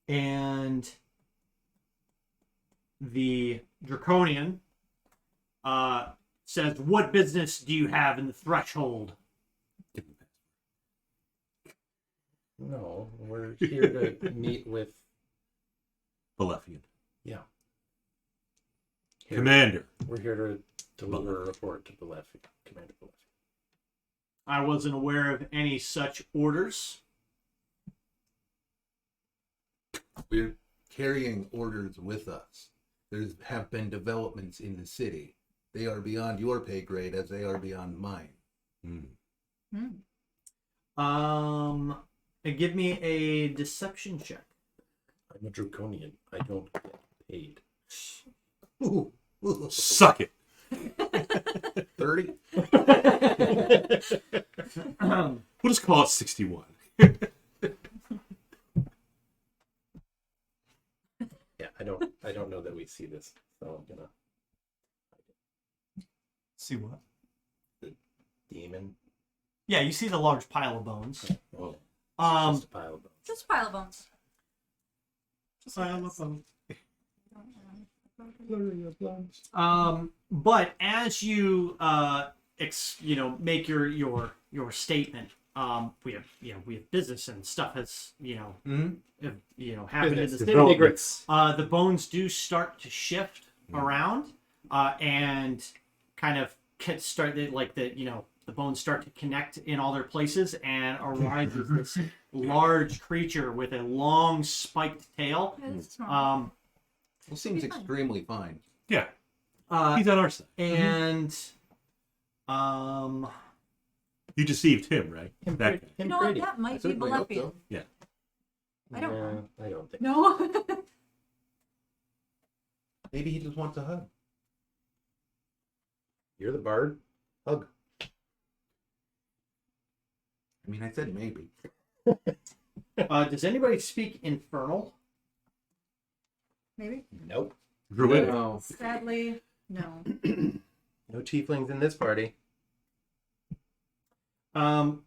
And the draconian says, "What business do you have in the threshold?" No, we're here to meet with Balefian. Yeah. Commander. We're here to deliver a report to Balefian, Commander Balefian. I wasn't aware of any such orders. We're carrying orders with us. There have been developments in the city. They are beyond your pay grade as they are beyond mine. Give me a deception check. I'm a draconian. I don't get paid. Suck it. 30? We'll just call it 61. Yeah, I don't know that we see this, so I'm gonna See what? demon. Yeah, you see the large pile of bones. Oh, Um, just a pile of bones. Just a pile of bones. But as you make your statement, we have business and stuff has happened in the city. The bones do start to shift around, and kind of the bones start to connect in all their places, and arises this large creature with a long spiked tail. It seems extremely fine. Yeah. He's on our side. And You deceived him, right? Him That pretty- guy. You know what? That might be certainly hope Balefian. so. Yeah. I don't know. I don't think. No. Maybe he just wants a hug. You're the bard. Hug. I mean, I said maybe. does anybody speak Infernal? Maybe. Nope. Druid. No. Sadly, no. No tieflings in this party. In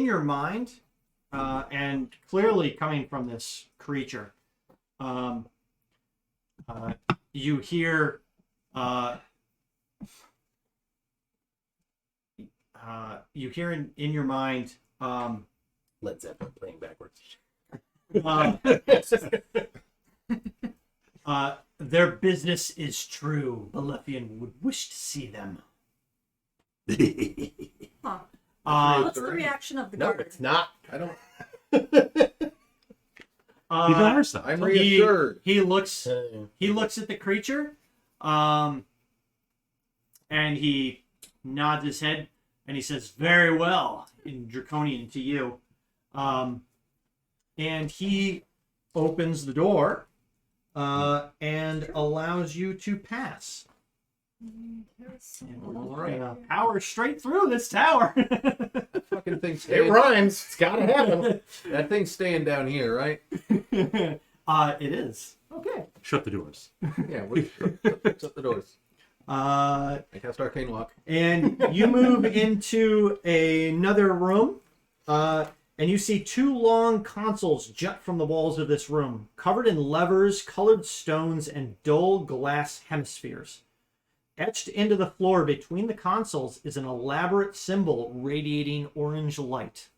your mind, and clearly coming from this creature, you hear in your mind Led Zeppelin playing backwards. their business is true. Balefian would wish to see them. Huh. What's the reaction of the No, guard? it's not. I don't. He's on our side. I'm reassured. He looks at the creature, and he nods his head, and he says, "Very well," in Draconian to you. And he opens the door, and allows you to pass. And we're gonna power straight through this tower. That fucking thing's It staying. rhymes. It's gotta happen. That thing's staying down here, right? It is. Okay. Shut the doors. Yeah, we'll shut the doors. I cast Arcane Lock. And you move into another room, and you see two long consoles jut from the walls of this room, covered in levers, colored stones, and dull glass hemispheres. Etched into the floor between the consoles is an elaborate symbol radiating orange light.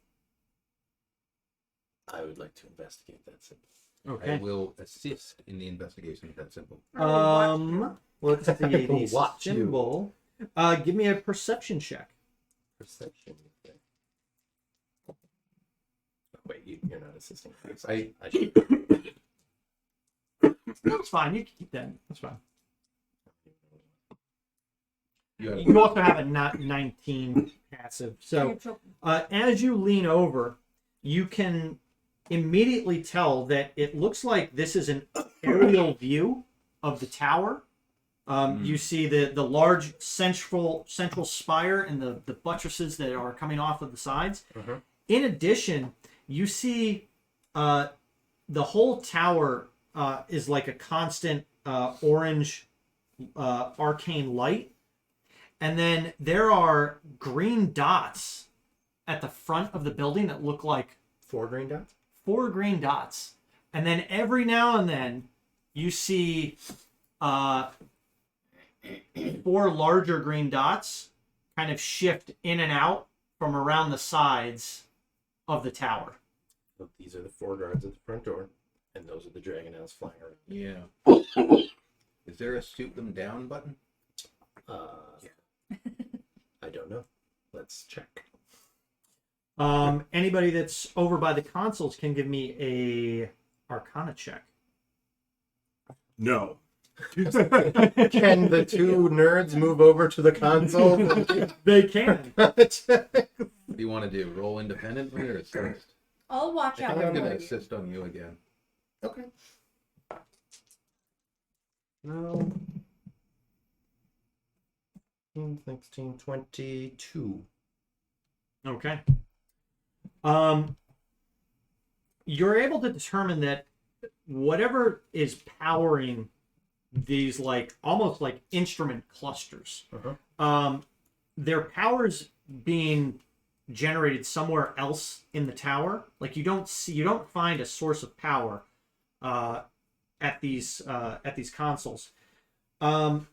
I would like to investigate that symbol. I Okay. will assist in the investigation. That's simple. Let's see the Watch you. symbol. Give me a perception check. Perception. Okay. Oh, wait, you're not assisting. I should. That's fine. You can keep that. That's fine. you You also have a 19 passive. So as you lean over, you can immediately tell that it looks like this is an aerial view of the tower. You see the large central spire and the buttresses that are coming off of the sides. In addition, you see the whole tower is like a constant orange arcane light. And then there are green dots at the front of the building that look like 4 green dots? 4 green dots. And then every now and then you see 4 larger green dots kind of shift in and out from around the sides of the tower. So these are the 4 guards at the front door, and those are the dragon elves flying around. Yeah. Is there a shoot them down button? I don't know. Let's check. Anybody that's over by the consoles can give me a Arcana check. No. Can the 2 nerds move over to the console? They can. What do you want to do? Roll independently or assist? I'll watch I out think I'm for going to you. assist on you again. Okay. No. 16, 22. Okay. You're able to determine that whatever is powering these almost like instrument clusters, their power's being generated somewhere else in the tower. Like you don't find a source of power at these consoles. And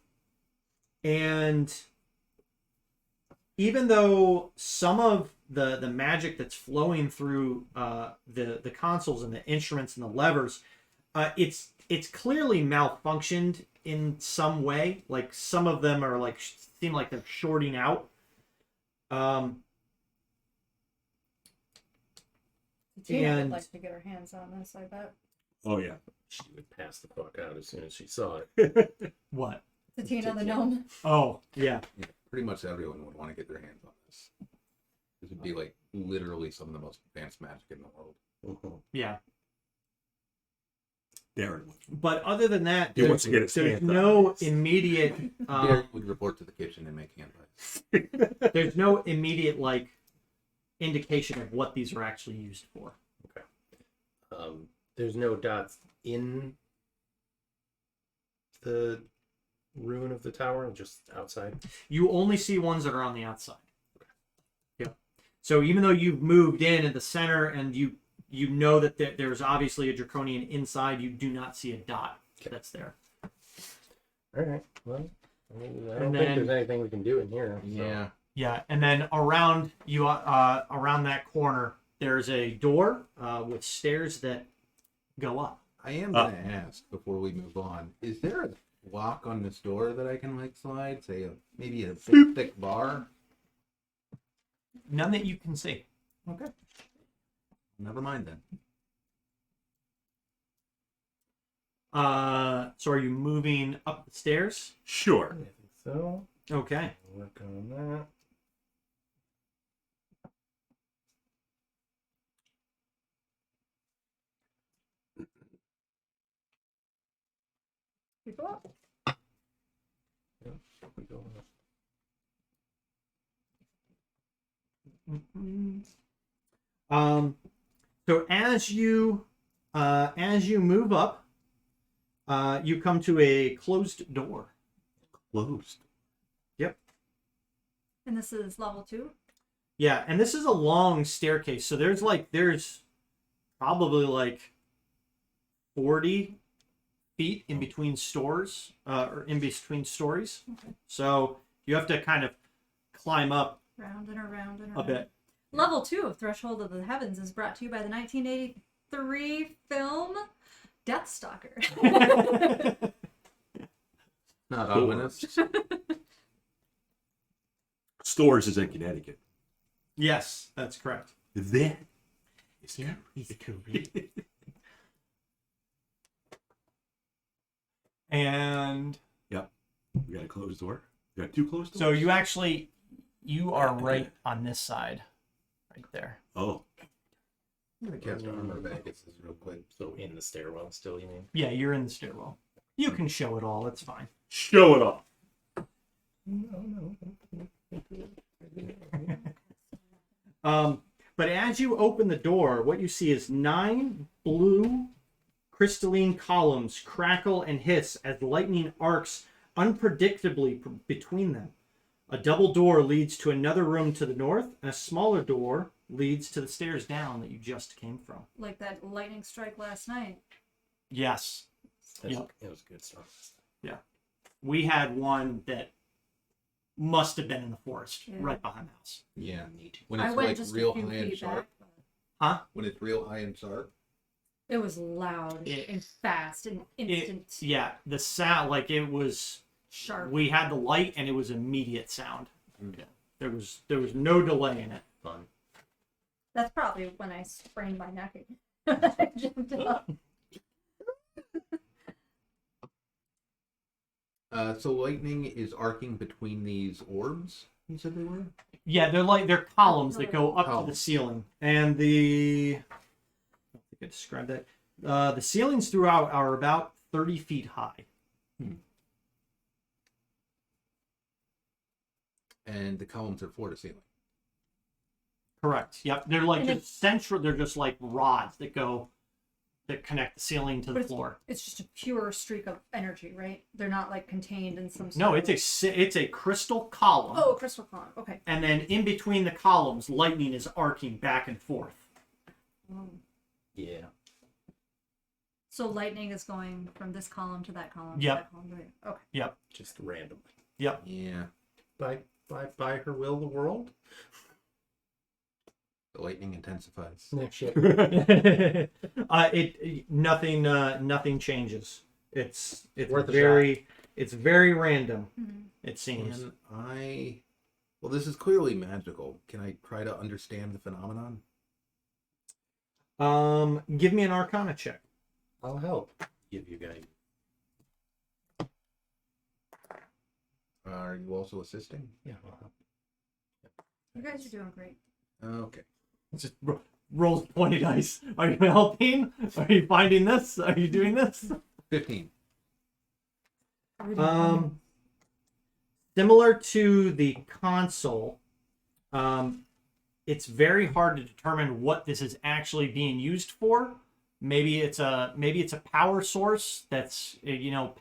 even though some of the magic that's flowing through the consoles and the instruments and the levers, it's clearly malfunctioned in some way. Like some of them are seem like they're shorting out. Tina would and- like to get her hands on this, I bet. Oh yeah. She would pass the fuck out as soon as she saw it. What? Tina the gnome. Oh, yeah. Yeah, pretty much everyone would want to get their hands on this. This would be like literally some of the most advanced magic in the world. Yeah. Darren. But other than that, He wants to get his there's hands on no this. immediate Derek would report to the kitchen and make hand pies. there's no immediate indication of what these are actually used for. There's no dots in the ruin of the tower, just outside. You only see ones that are on the outside. Yeah. So even though you've moved in the center and you know that there's obviously a draconian inside, you do not see a dot that's there. All right. Well, I don't And think then- there's anything we can do in here. so- Yeah. Yeah, and then around you, around that corner, there's a door with stairs that go up. I am going to ask before we move on, is there a lock on this door that I can slide? Say maybe a big thick bar? None that you can see. Okay. Never mind then. So are you moving up the stairs? Sure. I think so. Okay. Work on that. People up. We go So as you move up, you come to a closed door. Closed. Yep. And this is level 2. Yeah, and this is a long staircase. So there's probably 40 feet in between stores, or in between stories. Okay. So you have to kind of climb up Round and around and a around. bit. Level 2 of Threshold of the Heavens is brought to you by the 1983 film Deathstalker. Not ominous. Stores is in Connecticut. Yes, that's correct. That is He's correct. And Yep. We got a closed door. We got 2 closed doors. so you are right on this side, right there. Oh, I'm gonna cast armor Vegas real quick. So in the stairwell still, you mean? Yeah, you're in the stairwell. You can show it all. It's fine. show it off. But as you open the door, what you see is 9 blue crystalline columns crackle and hiss as lightning arcs unpredictably between them. A double door leads to another room to the north, and a smaller door leads to the stairs down that you just came from. Like that lightning strike last night. Yes. Yep. It was good stuff. Yeah. We had one that must have been in the forest Yeah. right behind the house. Yeah. When I it's went like just real a few high and feet sharp. back. But Huh? When it's real high and sharp. it was loud and fast and instant. Yeah, the sound, like it was, Sharp. we had the light and it was immediate sound. Yeah. There was no delay in it. Fun. That's probably when I sprained my neck again. I jumped up. So lightning is arcing between these orbs. You said they were. Yeah, they're columns that go up to the Columns. ceiling, and I don't think I described that. The ceilings throughout are about 30 feet high. And the columns are floor to ceiling. Correct. Yep, they're like And just central. They're just like rods that connect the ceiling to But the it's- floor. It's just a pure streak of energy, right? They're not like contained in some. No, sort it's a crystal column. Oh, crystal column. Okay. And then in between the columns, lightning is arcing back and forth. Yeah. So lightning is going from this column to that column. Yep. To that column. Right. Okay. Yep. Just randomly. Yep. Yeah. By her will, the world. The lightning intensifies. No shit. Nothing changes. It's Worth a very random. Mm-hmm. It seems. Can I? Well, this is clearly magical. Can I try to understand the phenomenon? Give me an Arcana check. I'll help. Give you guys. Are you also assisting? Yeah. I'll help. You guys are doing great. Okay. Just roll 20 dice. Are you helping? Are you finding this? Are you doing this? 15. Similar to the console, it's very hard to determine what this is actually being used for. Maybe it's a power source that's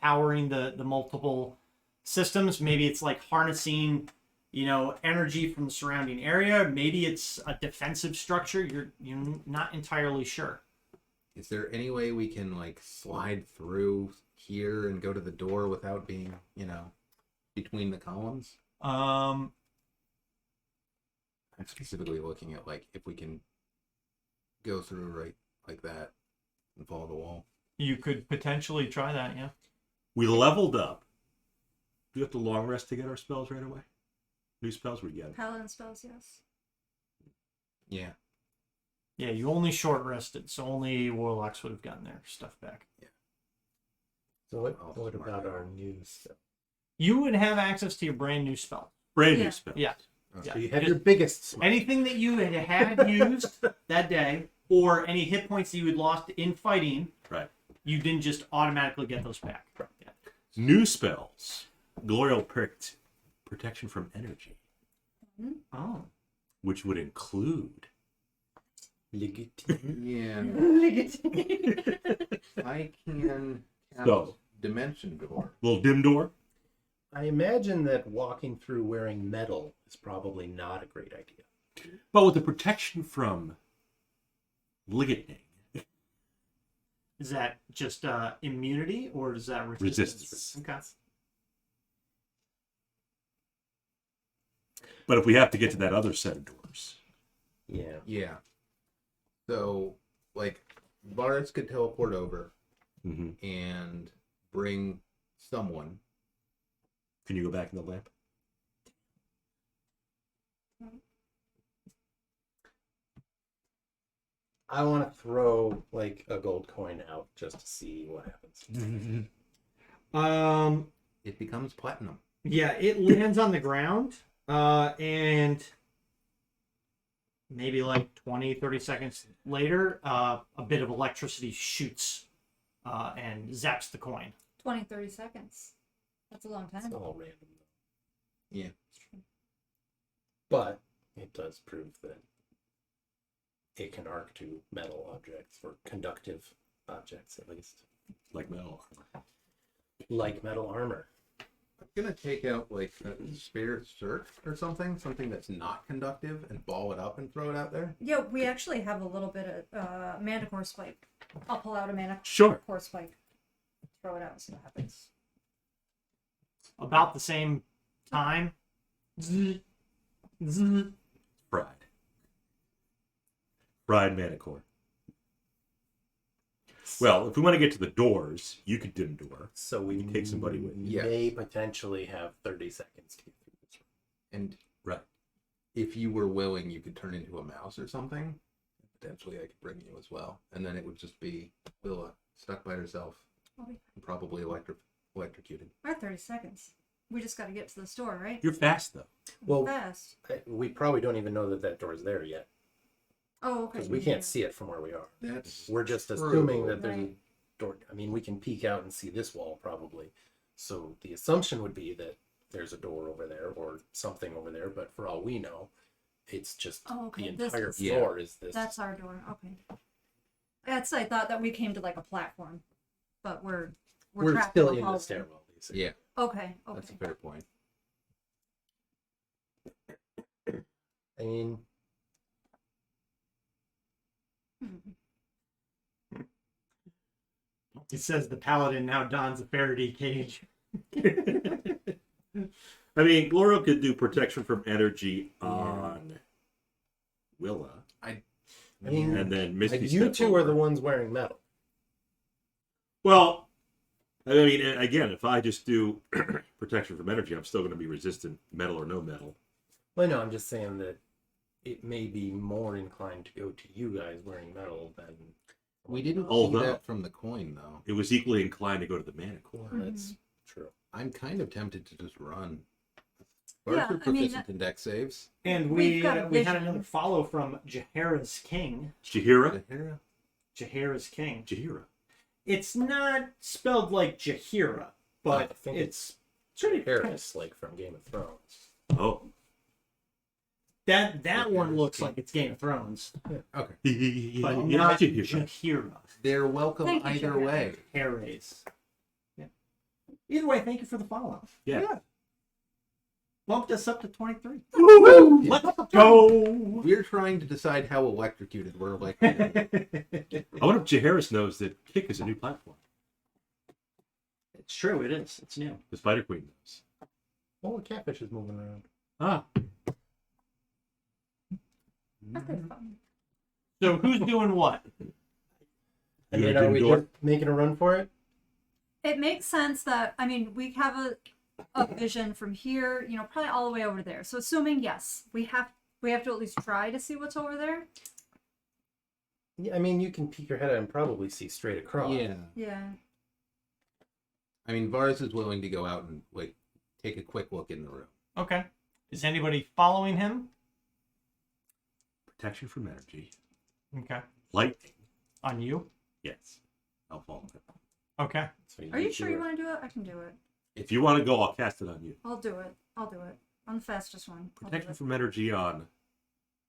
powering the multiple systems. Maybe it's like harnessing energy from the surrounding area. Maybe it's a defensive structure. You're not entirely sure. Is there any way we can like slide through here and go to the door without being, between the columns? I'm specifically looking at like if we can go through right like that and follow the wall. You could potentially try that, yeah. We leveled up. Do we have to long rest to get our spells right away? New spells we get. Paladin spells, yes. Yeah. Yeah, you only short rested, so only warlocks would have gotten their stuff back. So what about our new stuff? You would have access to your brand new spell. Brand Yeah. new spells. Yeah. So you have your biggest smite. Anything that you had used that day, or any hit points that you had lost in fighting, Right. you didn't just automatically get those back. Yeah. New spells. Glorial protection from energy, Oh. which would include Yeah. I can cast So. Dimension Door. little dim door. I imagine that walking through wearing metal is probably not a great idea. But with the protection from ligating, Is that just immunity, or is that Resistance. Okay. but if we have to get to that other set of doors, Yeah. Yeah. So, like, Varus could teleport over and bring someone. Can you go back in the lamp? I want to throw like a gold coin out just to see what happens. It becomes platinum. Yeah, it lands on the ground, and maybe like 20, 30 seconds later, a bit of electricity shoots and zaps the coin. 20, 30 seconds. That's a long It's time. all random, though. Yeah. But it does prove that it can arc to metal objects, or conductive objects at least. Like metal armor. Like metal armor. I'm gonna take out like a spare circ or something that's not conductive, and ball it up and throw it out there. Yeah, we actually have a little bit of manticore spike. I'll pull out a manticore Sure. spike. Throw it out and see what happens. About the same time, zzz, zzz, Fried. Fried Manicore. Well, if we want to get to the doors, you could dim door. So we Take somebody with you. may potentially have 30 seconds to get through this room. And Right. if you were willing, you could turn into a mouse or something. Potentially, I could bring you as well, and then it would just be Willa stuck by herself, and probably electrocuted. We're at 30 seconds. We just got to get to the store, right? You're fast, though. Well, Fast. we probably don't even know that that door's there yet, Oh, okay. because we can't see it from where we are. That's We're just true. assuming that there's a Right. door. I mean, we can peek out and see this wall probably. So the assumption would be that there's a door over there or something over there, but for all we know, it's just Oh, okay. the This entire is- floor is this. That's our door. Okay. I thought that we came to like a platform, but we're trapped still in in the the hallway. stairwell, basically. Yeah, Okay. that's a Okay. fair point. I mean, it says the paladin now dons a Faraday cage. I mean, Gloro could do protection from energy on Willa. I mean, And then Misty you step two are over. the ones wearing metal. Well, I mean, again, if I just do protection from energy, I'm still going to be resistant, metal or no metal. Well, no, I'm just saying that it may be more inclined to go to you guys wearing metal than We didn't Although- see that from the coin, though. It was equally inclined to go to the Manicore. That's true. I'm kind of tempted to just run. Yeah, Arthur I mean, proficient in deck saves. And We've we got a we had vision. another follow from Jaheira's King. Jahira? Jaheira's King. Jahira. It's not spelled like Jaheira, but I think it's pretty Harris, like from Game of Thrones. Oh. that one looks like it's Game of Thrones, Okay. but Yeah, not Jahira. Jaheira. They're welcome Thank you, either Jared. way. Harris. Yeah. Either way, thank you for the follow. Yeah. Bumped us up to 23. Woo-hoo! Let's go. We're trying to decide how electrocuted we're electrocuted. I wonder if Jaharis knows that Kick is a new platform. It's true, it is. It's new. The Spider Queen knows. Oh, the catfish is moving around. Ah. Aren't they fun? So who's doing what? I You mean, gonna are we do it? just making a run for it? It makes sense that, I mean, we have a vision from here, probably all the way over there. So assuming, yes, we have to at least try to see what's over there. Yeah, I mean, you can peek your head out and probably see straight across. Yeah. Yeah. I mean, Varus is willing to go out and like take a quick look in the room. Okay. Is anybody following him? Protection from energy. Okay. Lightning. On you? Yes. I'll follow him. Okay. So Are you sure you want to do it? I can do it. If you want to go, I'll cast it on you. I'll do it. I'm the fastest one. I'll do Protection it. from energy on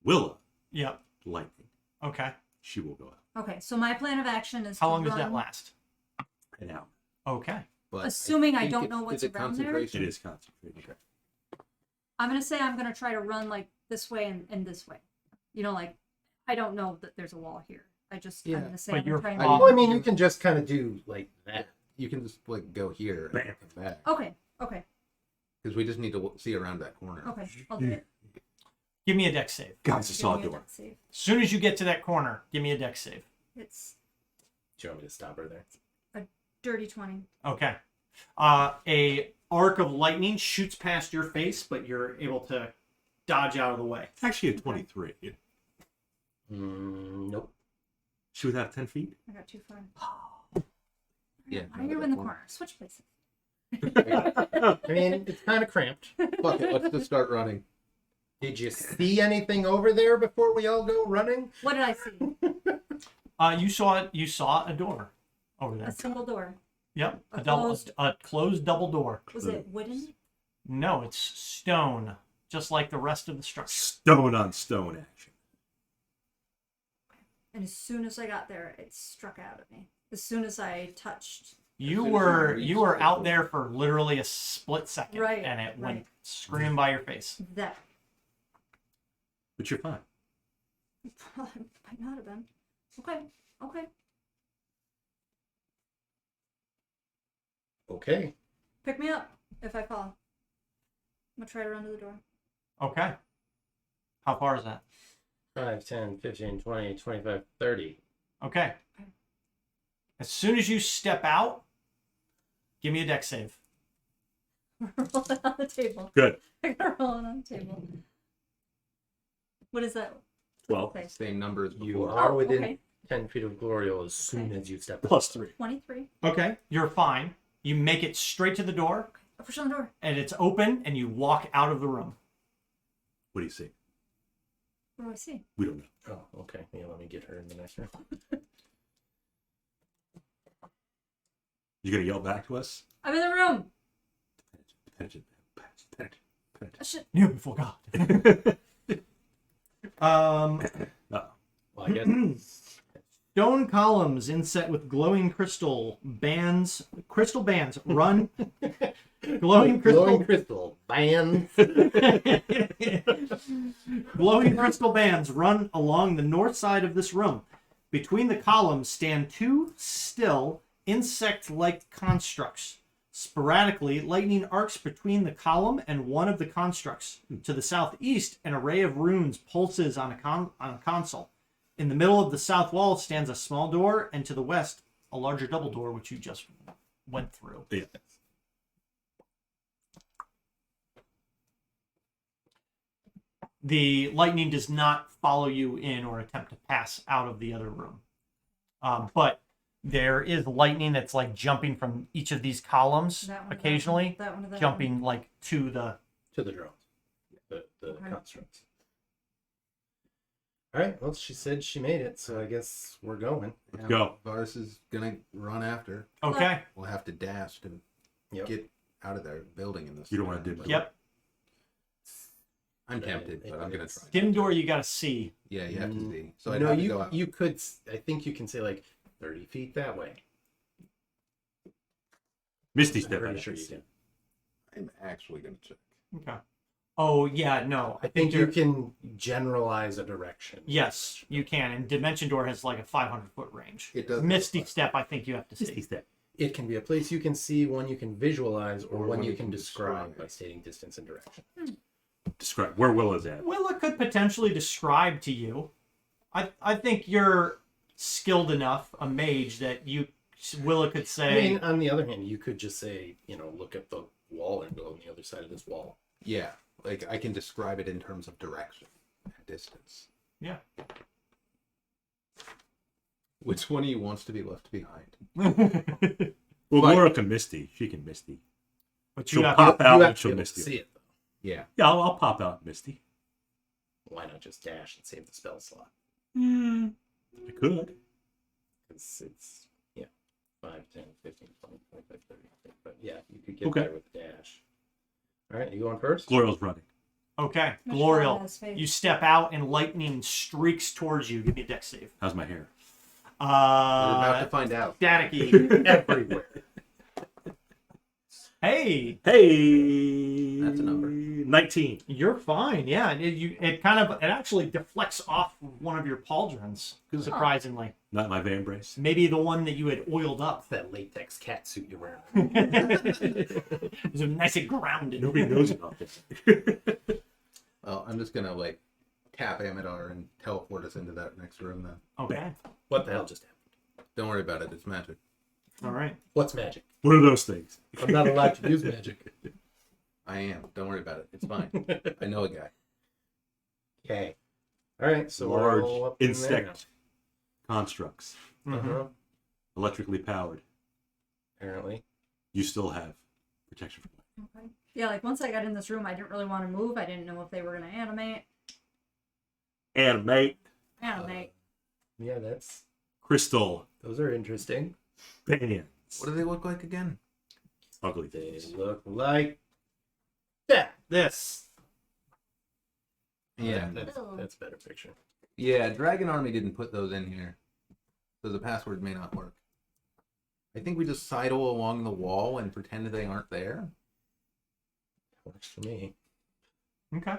Willa. Yep. Lightning. Okay. She will go out. Okay, so my plan of action is How to long does that run- last? And out. Okay. But Assuming I think don't it's- know what's is it around there? It concentration? is concentrated. I'm gonna say I'm gonna try to run like this way and this way. Like I don't know that there's a wall here. I'm Yeah, gonna say but I'm you're trying fine. Well, I mean, you can just kind of do like that. You can just like go here and Bam. come back Okay, because we just need to see around that corner. okay, I'll do it. Give me a deck save. God's a Give saw me a door. dex save. As soon as you get to that corner, give me a deck save. It's Do you want me to stop her there? a Dirty 20. Okay. A arc of lightning shoots past your face, but you're able to dodge out of the way. It's actually a 23. Nope. Shoot without 10 feet? I got too far. Yeah. Are you in the corner? Switch places. I mean, it's kind of cramped. Fuck it, let's just start running. Did you see anything over there before we all go running? What did I see? You saw a door over there. A single door. Yep. Closed. A closed double door. Was it wooden? No, it's stone, just like the rest of the structure. Stone on stone action. And as soon as I got there, it struck out at me. As soon as I touched. You were out there for literally a split second, Right, and it went right. screaming by your face. That. But you're fine. Might not have been. Okay. Okay. Pick me up if I fall. I'm gonna try to run to the door. Okay. How far is that? 5, 10, 15, 20, 25, 30. Okay. As soon as you step out, give me a dex save. Roll it on the table. Good. I gotta roll it on the table. What is that? 12. Okay. Same number as You before. are Oh, within okay. 10 feet of Gloriol as soon as you step out. Plus 3. 23. Okay. You're fine. You make it straight to the door, I push on the door. and it's open, and you walk out of the room. What do you see? What do I see? We don't know. Oh, okay. Yeah, let me get her in the next room. You gonna yell back to us? I'm in the room. Penitent. Oh, shit. Kneel before God. Uh-oh. Well, I guess. Stone columns inset with glowing crystal bands run glowing crystal bands. glowing crystal bands run along the north side of this room. Between the columns stand two still insect-like constructs. Sporadically, lightning arcs between the column and one of the constructs. To the southeast, an array of runes pulses on a console. In the middle of the south wall stands a small door, and to the west, a larger double door, which you just went through. Yeah. The lightning does not follow you in or attempt to pass out of the other room. But there is lightning that's like jumping from each of these columns That one, occasionally, that one, that jumping like to the... To the drones. The Okay. constructs. Alright, well, she said she made it, so I guess we're going. Let's go. Varus is gonna run after. Okay. We'll have to dash to Yep. get out of their building in this. You don't want to do much. Yep. I'm tempted, but I'm gonna try. Dim door you gotta see. Yeah, you have to see. So I'd no, have to go out. you could, I think you can say like 30 feet that way. Misty I'm step. pretty I sure think. you can. I'm actually gonna check. Okay. Oh, yeah, no. I think you you're- can generalize a direction. Yes, you can. And Dimension Door has like a 500-foot range. It does. Misty Step, I think you have to Misty see. step. It can be a place you can see, one you can visualize, or one you can describe by stating distance and direction. Describe where Willa's at. Willa could potentially describe to you. I think you're skilled enough, a mage, that Willa could I say... mean, on the other hand, you could just say, look at the wall and go on the other side of this wall. Yeah, like I can describe it in terms of direction and distance. Yeah. Which one of you wants to be left behind? Well, But- Laura can Misty. She can Misty. But you She'll have pop out You and have to she'll be able to Misty. see it, though. Yeah. Yeah, I'll pop out Misty. Why not just dash and save the spell slot? I could. It's 5, 10, 15, 20, 25, 30. But yeah, you could get Okay. there with the dash. All right, you going first? Gloriel's running. Okay, Michelle Gloriel, has faith. you step out and lightning streaks towards you. Give me a dex save. How's my hair? We're about to Uh, find out. staticky. Everywhere. Hey, Hey, that's a number. 19. you're fine. Yeah, it actually deflects off one of your pauldrons, surprisingly. Not my van brace. Maybe the one that you had oiled up. That latex cat suit you're wearing. It's nice and grounded. Nobody knows about this. Well, I'm just gonna tap Amidar and teleport us into that next room then. Okay. What the hell just happened? Don't worry about it, it's magic. All right. What's magic? What are those things? I'm not allowed to use magic. I am. Don't worry about it. It's fine. I know a guy. Okay. All right. So we're all Large up in insect constructs, there. Uh-huh. electrically powered. Apparently. You still have protection from light. Okay. Yeah, like once I got in this room, I didn't really want to move. I didn't know if they were going to animate. Animate, Yeah, that's crystal, those are interesting. bands. What do they look like again? Ugly They things. look like that. This. Yeah. That's a better picture. Yeah, Dragon Army didn't put those in here. So the password may not work. I think we just sidle along the wall and pretend they aren't there. Works for me. Okay.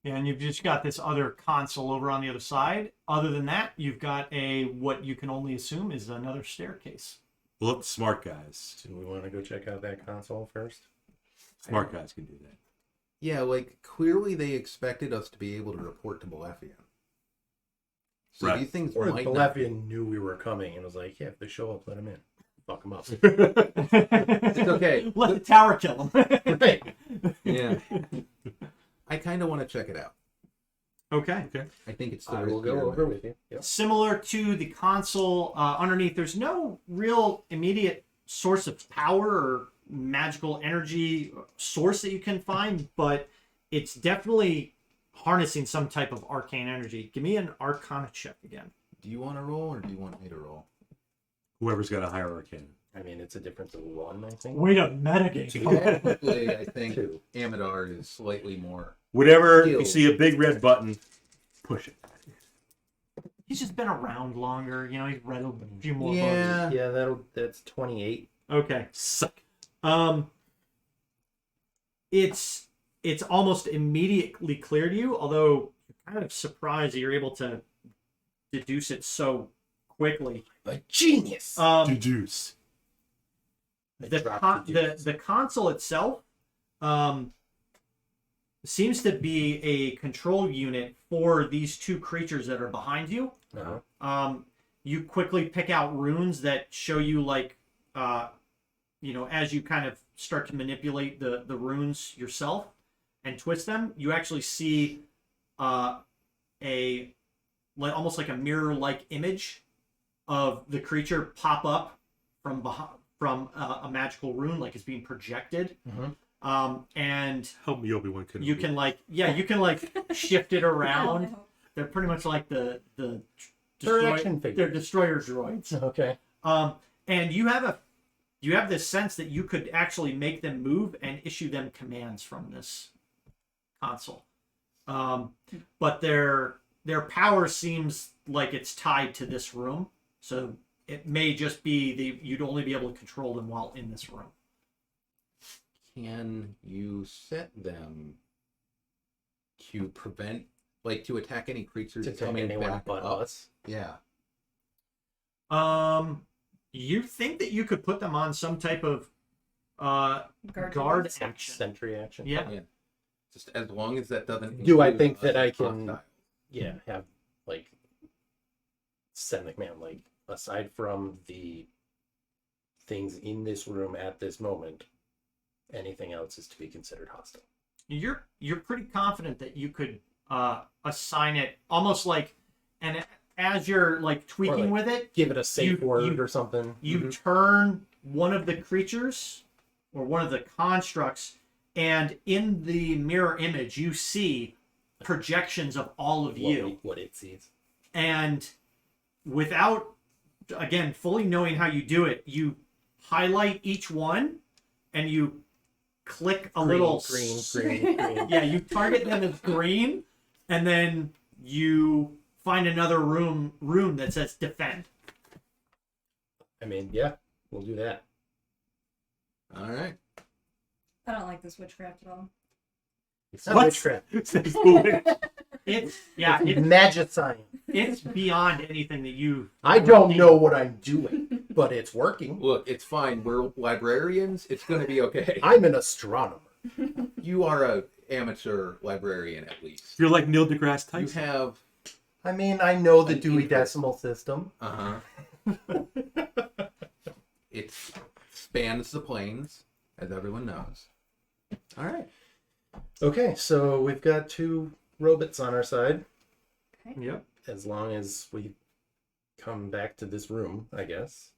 Yeah, and you've just got this other console over on the other side. Other than that, you've got what you can only assume is another staircase. Well, let the smart guys. Do we want to go check out that console first? Smart guys can do that. Yeah, like, clearly they expected us to be able to report to Balefian. So Right. these things Or might not... Balefian knew we were coming and was like, yeah, if they show up, let them in. Fuck them up. It's okay. Let the tower kill them. Right. Yeah. I kind of want to check it out. Okay. I think it's still I will go over with you. Yep. Similar to the console underneath, there's no real immediate source of power or magical energy source that you can find, but it's definitely harnessing some type of arcane energy. Give me an Arcana check again. Do you want to roll or do you want me to roll? Whoever's got a higher arcana. I mean, it's a difference of 1, I think. Wait a metagame. Technically, I think Two. Amadar is slightly more... Whatever, you Skills. see a big red button, push it. He's just been around longer. You know, he's read a few more books. Yeah. Yeah, that's 28. Okay. Suck. It's almost immediately clear to you, although you're kind of surprised that you're able to deduce it so quickly. A genius! Deduce. The console itself seems to be a control unit for these two creatures that are behind you. Uh-huh. You quickly pick out runes that show you, like, as you kind of start to manipulate the runes yourself and twist them, you actually see almost like a mirror-like image of the creature pop up from a magical rune, like it's being projected. Mhm. And Help me, Obi-Wan Kenobi. you can shift it around. They're pretty much like the They're action figures. they're destroyer droids. Okay. And you have this sense that you could actually make them move and issue them commands from this console. But their power seems like it's tied to this room, so it may just be you'd only be able to control them while in this room. Can you set them to prevent, like, to attack any creatures To tell coming anyone back but up? us. Yeah. You think that you could put them on some type of guard defense. action? Sentry action. Yeah. Yeah. Just as long as that doesn't. Do I include think us that I as can- hostiles. Yeah, have, like, send McMahon, like, aside from the things in this room at this moment, anything else is to be considered hostile. You're pretty confident that you could assign it almost like, and as you're like tweaking like, with it, Give it a safe You- word you- or something. you turn one of the creatures or one of the constructs, and in the mirror image you see projections of all of you. What it sees. And without, again, fully knowing how you do it, you highlight each one and you click a little green. yeah, you target them as green, and then you find another rune that says defend. I mean, yeah, we'll do that. All right. I don't like this witchcraft at all. It's not What? witchcraft. It's It's magicine. it's beyond anything that you. I don't know what I'm doing, but it's working. Look, it's fine. We're librarians. It's going to be okay. I'm an astronomer. You are a amateur librarian, at least. You're like Neil deGrasse You Tyson. have. I mean, I know the An Dewey input. Decimal System. Uh huh. It spans the plains, as everyone knows. All right. Okay, so we've got 2 robots on our side. Yep. As long as we come back to this room, I guess.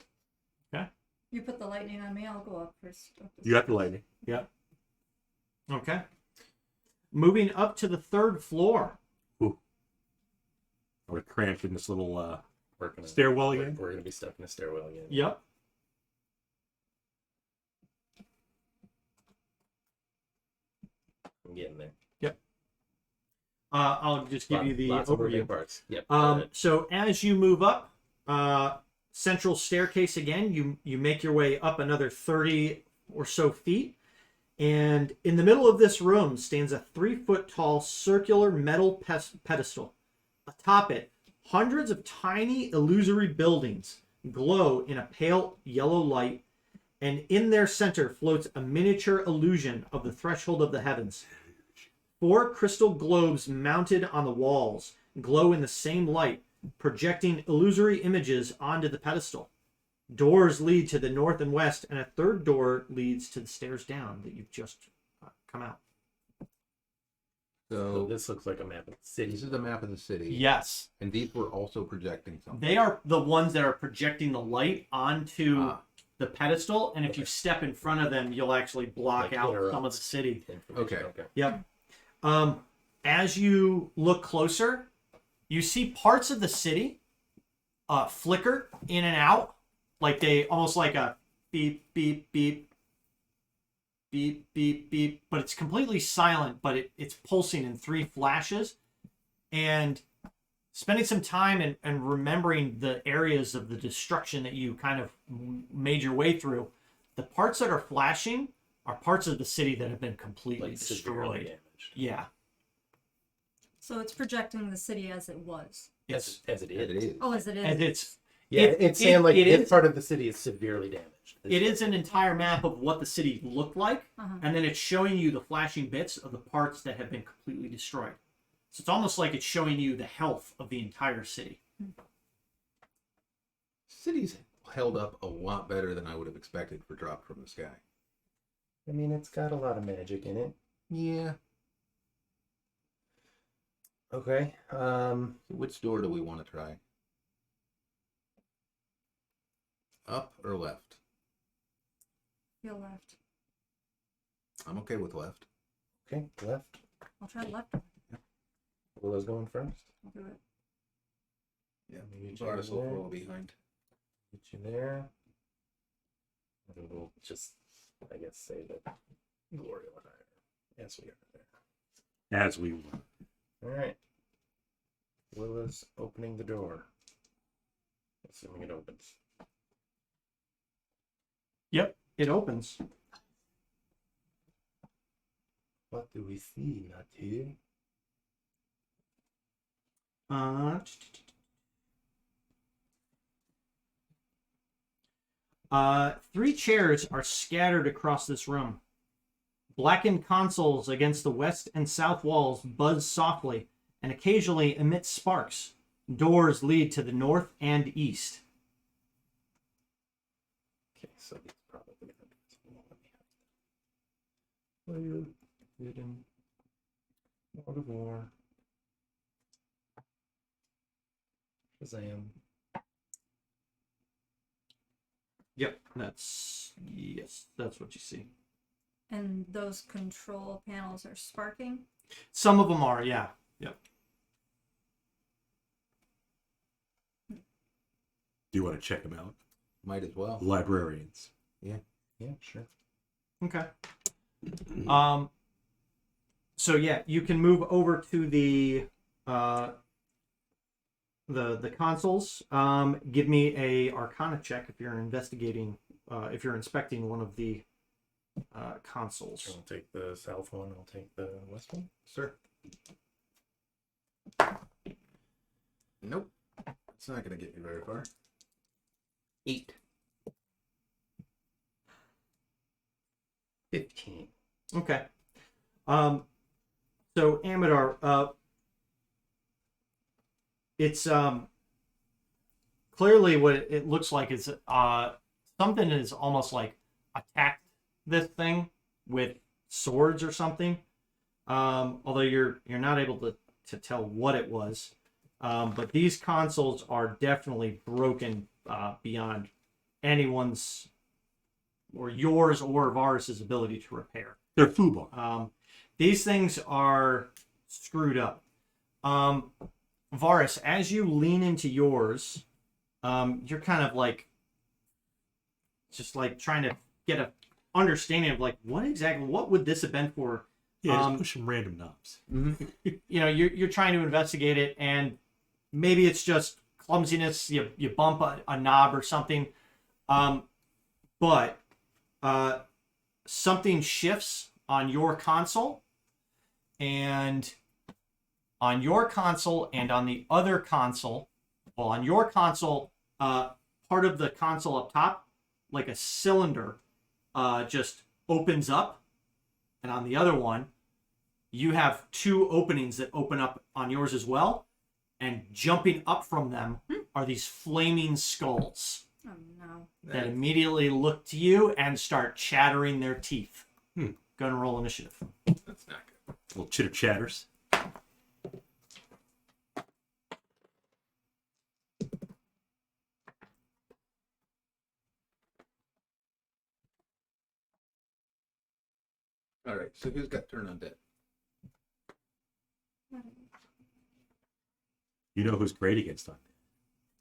You put the lightning on me, I'll go up first. You got the lightning. Yep. Okay. Moving up to the 3rd floor. We're cramped in this little We're gonna, stairwell again. We're going to be stuck in a stairwell again. Yep. I'm getting there. I'll just give you the lots of moving overview. parts. Yep. So as you move up, central staircase again, you make your way up another 30 or so feet. And in the middle of this room stands a 3-foot tall circular metal pedestal. Atop it, hundreds of tiny illusory buildings glow in a pale yellow light, and in their center floats a miniature illusion of the threshold of the heavens. 4 crystal globes mounted on the walls glow in the same light, projecting illusory images onto the pedestal. Doors lead to the north and west, and a 3rd door leads to the stairs down that you've just come out. So this looks like a map of the city. This is the map of the city. Yes. And these were also projecting something. They are the ones that are projecting the light onto the pedestal, and if you step in front of them, you'll actually block out some of the city. Okay. Yep. As you look closer, you see parts of the city flicker in and out, like they almost like a beep, beep, beep, beep, beep, beep, but it's completely silent, but it's pulsing in 3 flashes. And spending some time and remembering the areas of the destruction that you kind of made your way through, the parts that are flashing are parts of the city that have been completely destroyed. Damaged. Yeah. So it's projecting the city as it was. It's As it is. It is. Oh, as it is. and it's Yeah, it's saying like this part of the city is severely damaged. it is an entire map of what the city looked like, and then it's showing you the flashing bits of the parts that have been completely destroyed. So it's almost like it's showing you the health of the entire city. City's held up a lot better than I would have expected for dropped from the sky. I mean, it's got a lot of magic in it. Yeah. Okay. Which door do we want to try? Up or left? Feel left. I'm okay with left. Okay, left. I'll try left. Willow's going first. I'll do it. Yeah, Maybe Varus will there. follow behind. Get you there. And we'll just, I guess, say that Gloria and I are. Yes, we are there. As we were. All right. Willow's opening the door. Assuming it opens. Yep, it opens. What do we see, Mathieu? Three chairs are scattered across this room. Blackened consoles against the west and south walls buzz softly and occasionally emit sparks. Doors lead to the north and east. Okay, so he's probably going to be hidden. Lord of War. Shazam. Yep, that's what you see. And those control panels are sparking. Some of them are, yeah. Yep. Do you want to check them out? Might as well. Librarians. Yeah, sure. Okay. So yeah, you can move over to the consoles. Give me a Arcana check if you're investigating, if you're inspecting one of the consoles. I'll take the south one. I'll take the west one. Sir. Nope. It's not going to get you very far. 8. 15. Okay. So Amadar, it's clearly what it looks like is something is almost like attacked this thing with swords or something. Although you're not able to tell what it was. But these consoles are definitely broken beyond anyone's or yours or Varus's ability to repair. They're FUBAR. These things are screwed up. Varus, as you lean into yours, you're kind of like just like trying to get a understanding of like what would this have been for. Yeah, just push some random knobs. You know, you're trying to investigate it, and maybe it's just clumsiness. You bump a knob or something, but something shifts on your console, and on the other console. Well, on your console, part of the console up top, like a cylinder, just opens up. And on the other one, you have two openings that open up on yours as well. And jumping up from them are these flaming skulls Oh no. that immediately look to you and start chattering their teeth. Gonna roll initiative. That's not good. Little chitter chatters. All right. So who's got turn undead? You know who's great against undead?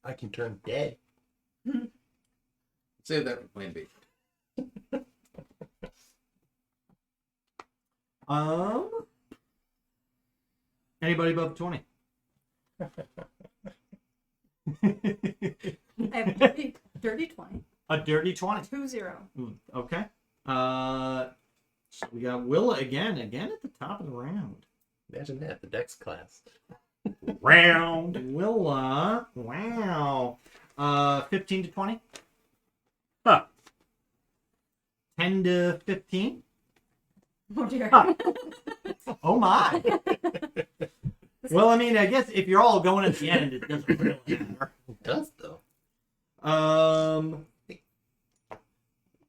I can turn dead. Save that for plan B. Anybody above 20? I have dirty 20. A dirty 20. 2-0. Okay. So we got Willa again at the top of the round. Imagine that, the Dex class. Round. Willa. Wow. 15 to 20. Huh. 10 to 15. Oh dear. Oh my. Well, I mean, I guess if you're all going at the end, it doesn't really matter. It does, though.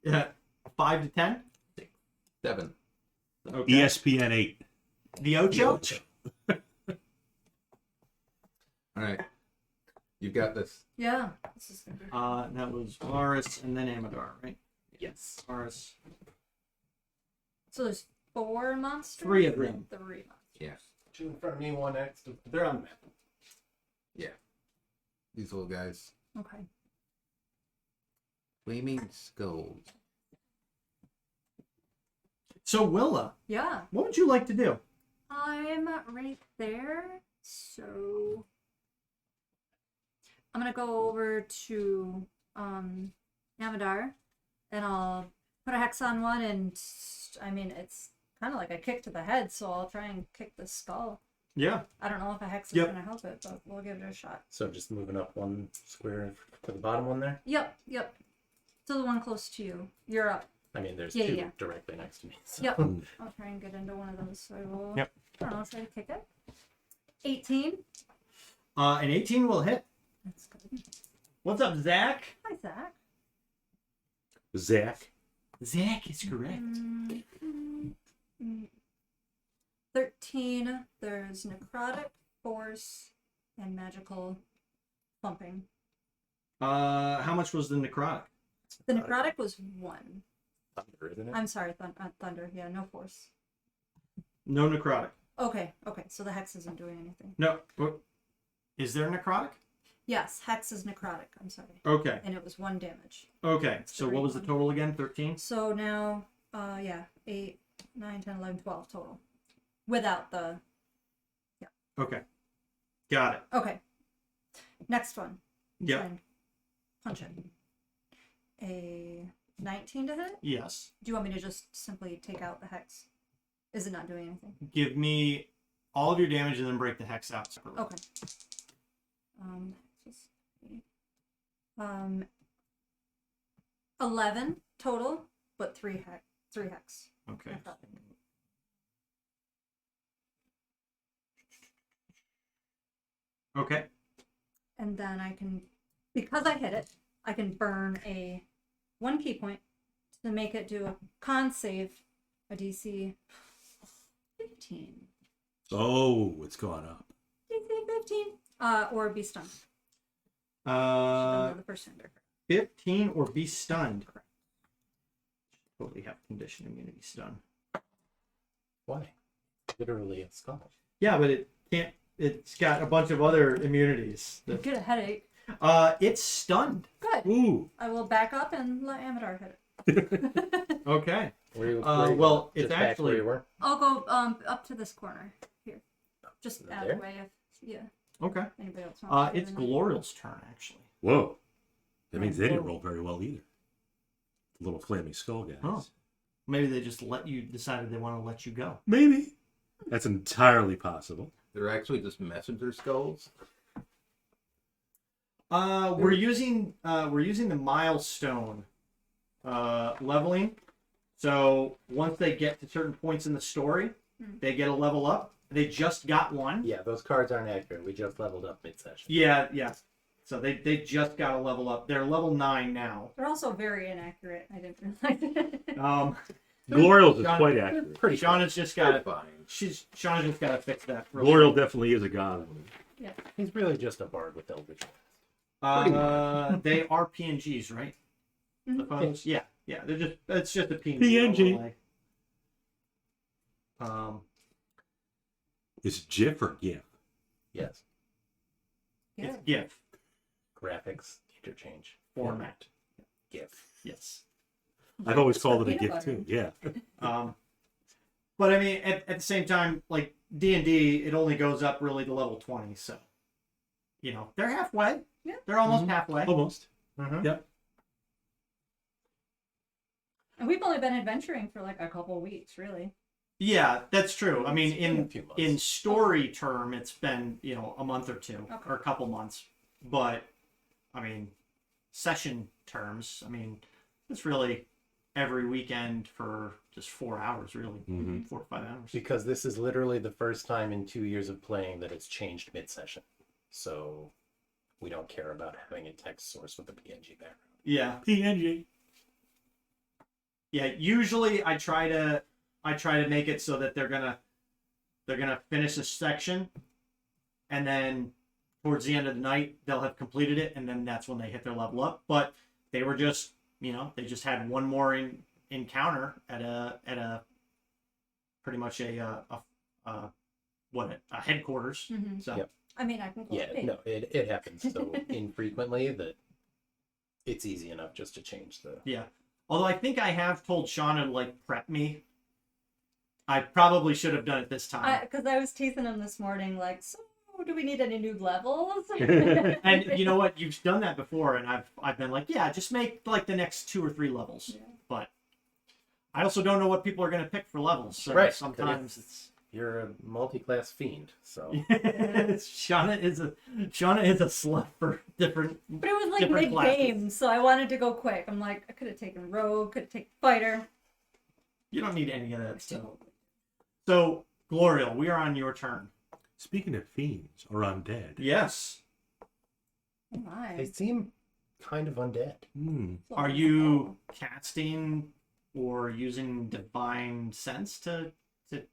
Yeah, 5 to 10. 7. Okay. ESPN 8. The Ocho. All right. You've got this. Yeah. This is gonna be... That was Varus and then Amadar, right? Yes. Varus. So there's 4 monsters? 3 of them. 3 monsters. Yeah. Two in front of me, one next to... They're on the map. Yeah. These little guys. Okay. Flaming skulls. So Willa, Yeah. what would you like to do? I'm right there. So I'm gonna go over to Amadar and I'll put a hex on one, and I mean it's kind of like a kick to the head, so I'll try and kick the skull. Yeah. I don't know if a hex is Yep. gonna help it, but we'll give it a shot. So just moving up one square to the bottom one there? Yep. So the one close to you. You're up. I mean, there's Yeah, two yeah. directly next to me. So. Yep. I'll try and get into one of those. So I will. Yep. I don't know. Try to kick it. 18. An 18 will hit. That's good. What's up, Zach? Hi, Zach. Zach. Zach is correct. 13. There's necrotic, force, and magical pumping. How much was the necrotic? The necrotic was 1. Thunder, isn't it? I'm sorry, thunder. Yeah, no force. No necrotic. Okay. So the hex isn't doing anything. No. Is there necrotic? Yes, hex is necrotic. I'm sorry. Okay. And it was 1 damage. Okay. So what was the total again? 13? So now, 8, 9, 10, 11, 12 total. Without the... Okay. Got it. Okay. Next one. Yeah. Try and punch it. A 19 to hit? Yes. Do you want me to just simply take out the hex? Is it not doing anything? Give me all of your damage and then break the hex out separately. Okay. Just 11 total, but 3 hex. Okay. Necrotic. Okay. And then I can, because I hit it, I can burn a 1 key point to make it do a con save, a DC 15. Oh, it's gone up. DC 15. Or be stunned. The first time. 15 or be stunned. Totally have condition immunity stun. Why? Literally a skull. Yeah, but it can't. It's got a bunch of other immunities. You get a headache. It's stunned. Good. Ooh. I will back up and let Amadar hit it. Okay. Where you well, going? it's Just back actually- where you were? I'll go up to this corner here. Just out of There? the way if Okay. anybody else wants to It's do that. Gloriel's turn actually. Whoa. That means they didn't roll very well either. The little flaming skull guys. Oh. Maybe they just decided they want to let you go. Maybe. That's entirely possible. They're actually just messenger skulls. We're using the milestone leveling. So once they get to certain points in the story, they get a level up. They just got one. Yeah, those cards aren't accurate. We just leveled up mid-session. Yeah. So they just got a level up. They're level 9 now. They're also very inaccurate. I didn't realize it. Gloriel's is Sean- quite accurate. Pretty Shauna's just got to Fine. Shauna's just got to fix that. real Gloriel definitely is a god. He's really just a bard with Eldritch. They are PNGs, right? The photos? Yeah. It's just a PNG. PNG. overlay. Is GIF or GIF? Yes. It's GIF Graphics interchange. format. GIF. Yes. I've always called it a Peanut GIF butter. too. Yeah. But I mean, at the same time, like D&D, it only goes up really to level 20. So, they're halfway. Yeah. They're almost halfway. Almost. Mm-hmm. Yep. And we've only been adventuring for like a couple weeks, really. Yeah, that's true. I mean, It's been a few months. in story term, it's been a month or two Okay. or a couple months. But I mean, session terms, I mean, it's really every weekend for just 4 hours, really, Mhm. 4 to 5 hours. Because this is literally the first time in 2 years of playing that it's changed mid-session. So we don't care about having a text source with a PNG background. Yeah, PNG. yeah. Usually, I try to make it so that they're gonna finish a section, and then towards the end of the night they'll have completed it, and then that's when they hit their level up. But they were just they just had one more encounter at a pretty much a headquarters. Mhm. So Yep. I mean, I can go Yeah, no, it happens so infrequently that it's easy enough just to change the... yeah. Although I think I have told Shauna to like prep me. I probably should have done it this time. Because I was teasing him this morning, like, so do we need any new levels? And you know what? You've done that before, and I've been like, yeah, just make like the next 2 or 3 levels. Yeah. But I also don't know what people are going to pick for levels. So Right, sometimes it's You're a multi-class fiend, so... Shauna is a slut for different. But it was like different mid-game, so I wanted to go quick. I'm like, I could have taken rogue, could have taken fighter. You don't need any of that stuff. So, Gloriel, we are on your turn. Speaking of fiends or undead. Yes. Oh my. They seem kind of undead. Are you casting or using divine sense to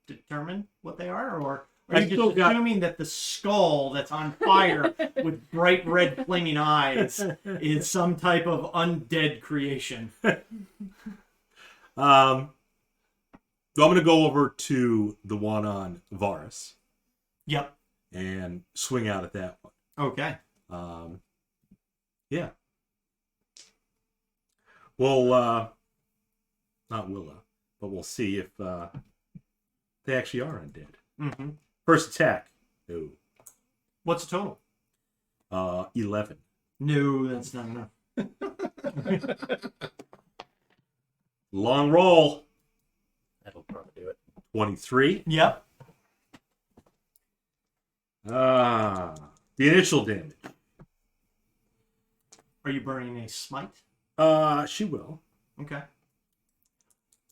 determine what they are, or are I you still just got- assuming that the skull that's on fire with bright red flaming eyes is some type of undead creation? So I'm going to go over to the one on Varus Yep. and swing out at that one. Okay. Yeah. Well, not Willa, but we'll see if they actually are undead. Mm-hmm. First attack. No. What's the total? 11. No, that's not enough. Long roll. That'll probably do it. 23. Yep. The initial damage. Are you burning a smite? She will. Okay.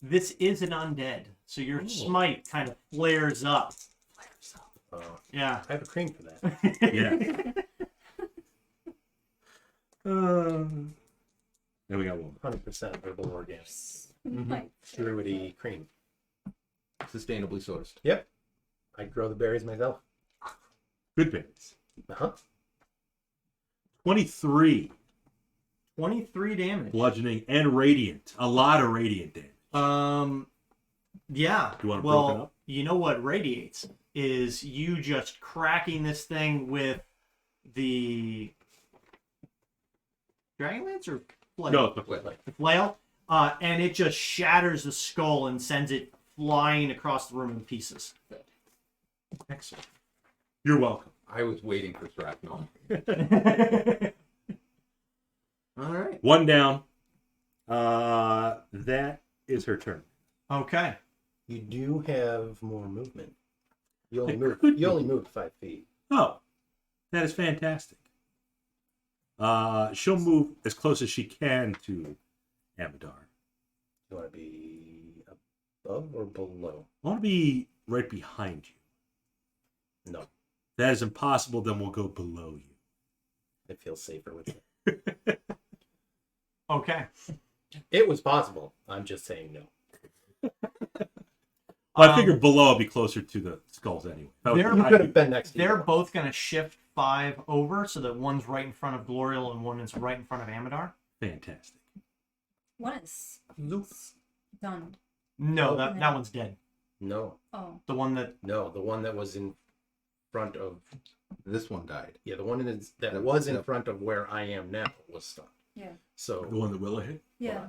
This is an undead, so your smite kind of flares up. Yeah. I have a cream for that. Yeah. Then we got one. 100% herbal organic. Like, Druidy cream. Sustainably sourced. Yep. I grow the berries myself. Good berries. Uh-huh. 23 23 damage. bludgeoning and radiant. A lot of radiant damage. Yeah. Do you want it well, broken up? you know what radiates is you just cracking this thing with the Dragonlance or flail? No, the The flail, and it just shatters the skull and sends it flying across the room in pieces. excellent. You're welcome. I was waiting for shrapnel. All right. One down. That is her turn. Okay. You do have more movement. You only It move. could You be. only moved 5 feet. Oh, that is fantastic. She'll move as close as she can to Amadar. You want to be above or below? I want to be right behind you. No, If that is impossible, then we'll go below you. it feels safer with you. Okay. It was possible. I'm just saying no. Well, I figured below would be closer to the skulls anyway. They're- You could have been next to They're you. both going to shift 5 over so that one's right in front of Gloriel and one is right in front of Amadar. fantastic. one is done. No, that one's dead. No, Oh, The one that no, the one that was in front of This one died. that was in front of where I am now was stunned. yeah. So The one that Willa hit? Yeah.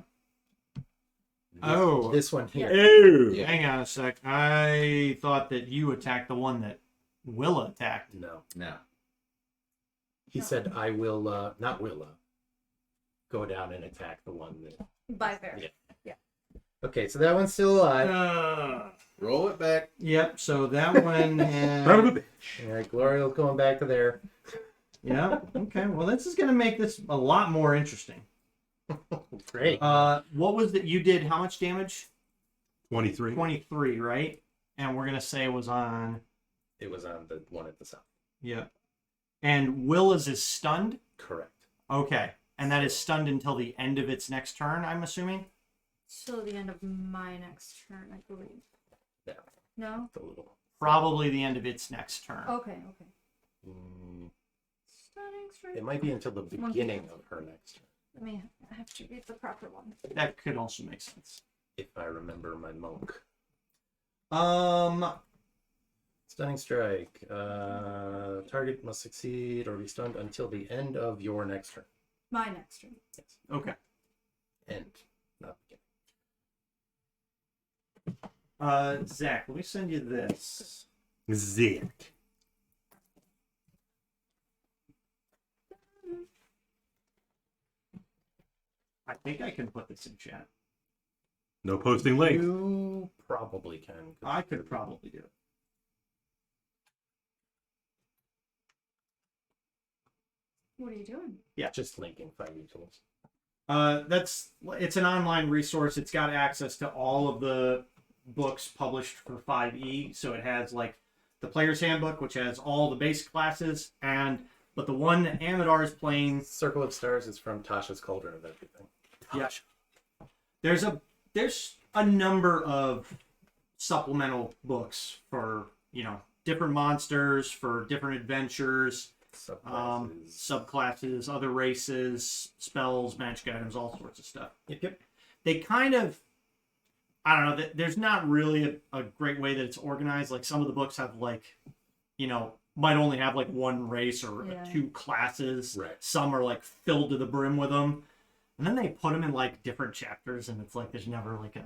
this one here. Oh! Yeah. Hang on a sec. I thought that you attacked the one that Willa attacked. No, No. he said I will not Willa go down and attack the one that. By fair. Yeah. Yeah. Okay, so that one's still alive. Roll it back. Yep, so that one Son of a had... bitch. All right, Gloriel's going back to there. Yeah, okay. Well, this is going to make this a lot more interesting. Great. What was that you did? How much damage? 23. 23, right? And we're going to say it was on... It was on the one at the south. Yeah. And Willa's is stunned? Correct. Okay. And that is stunned until the end of its next turn, I'm assuming? Till the end of my next turn, I believe. No, No? the little. Probably the end of its next turn. Okay, okay. Stunning strike. It might be until the beginning of her next turn, Let me I have to read the proper one. That could also make sense. if I remember my monk. Stunning strike. Target must succeed or be stunned until the end of your next turn. My next turn. Yes. Okay. End. Not beginning. Zach, let me send you this. Zick. I think I can put this in chat. No posting link. You probably can. 'cause I could probably do it. What are you doing? Just linking 5e tools. It's an online resource. It's got access to all of the books published for 5e. So it has like the player's handbook, which has all the base classes, but the one that Amadar is playing, Circle of Stars is from Tasha's Cauldron of Everything. yeah. There's a number of supplemental books for, different monsters, for different adventures, Subclasses. subclasses, other races, spells, magic items, all sorts of stuff. Yep. They kind of, I don't know, there's not really a great way that it's organized. Like some of the books have might only have like one race or Yeah. 2 classes. Right. Some are like filled to the brim with them. And then they put them in like different chapters and it's like there's never like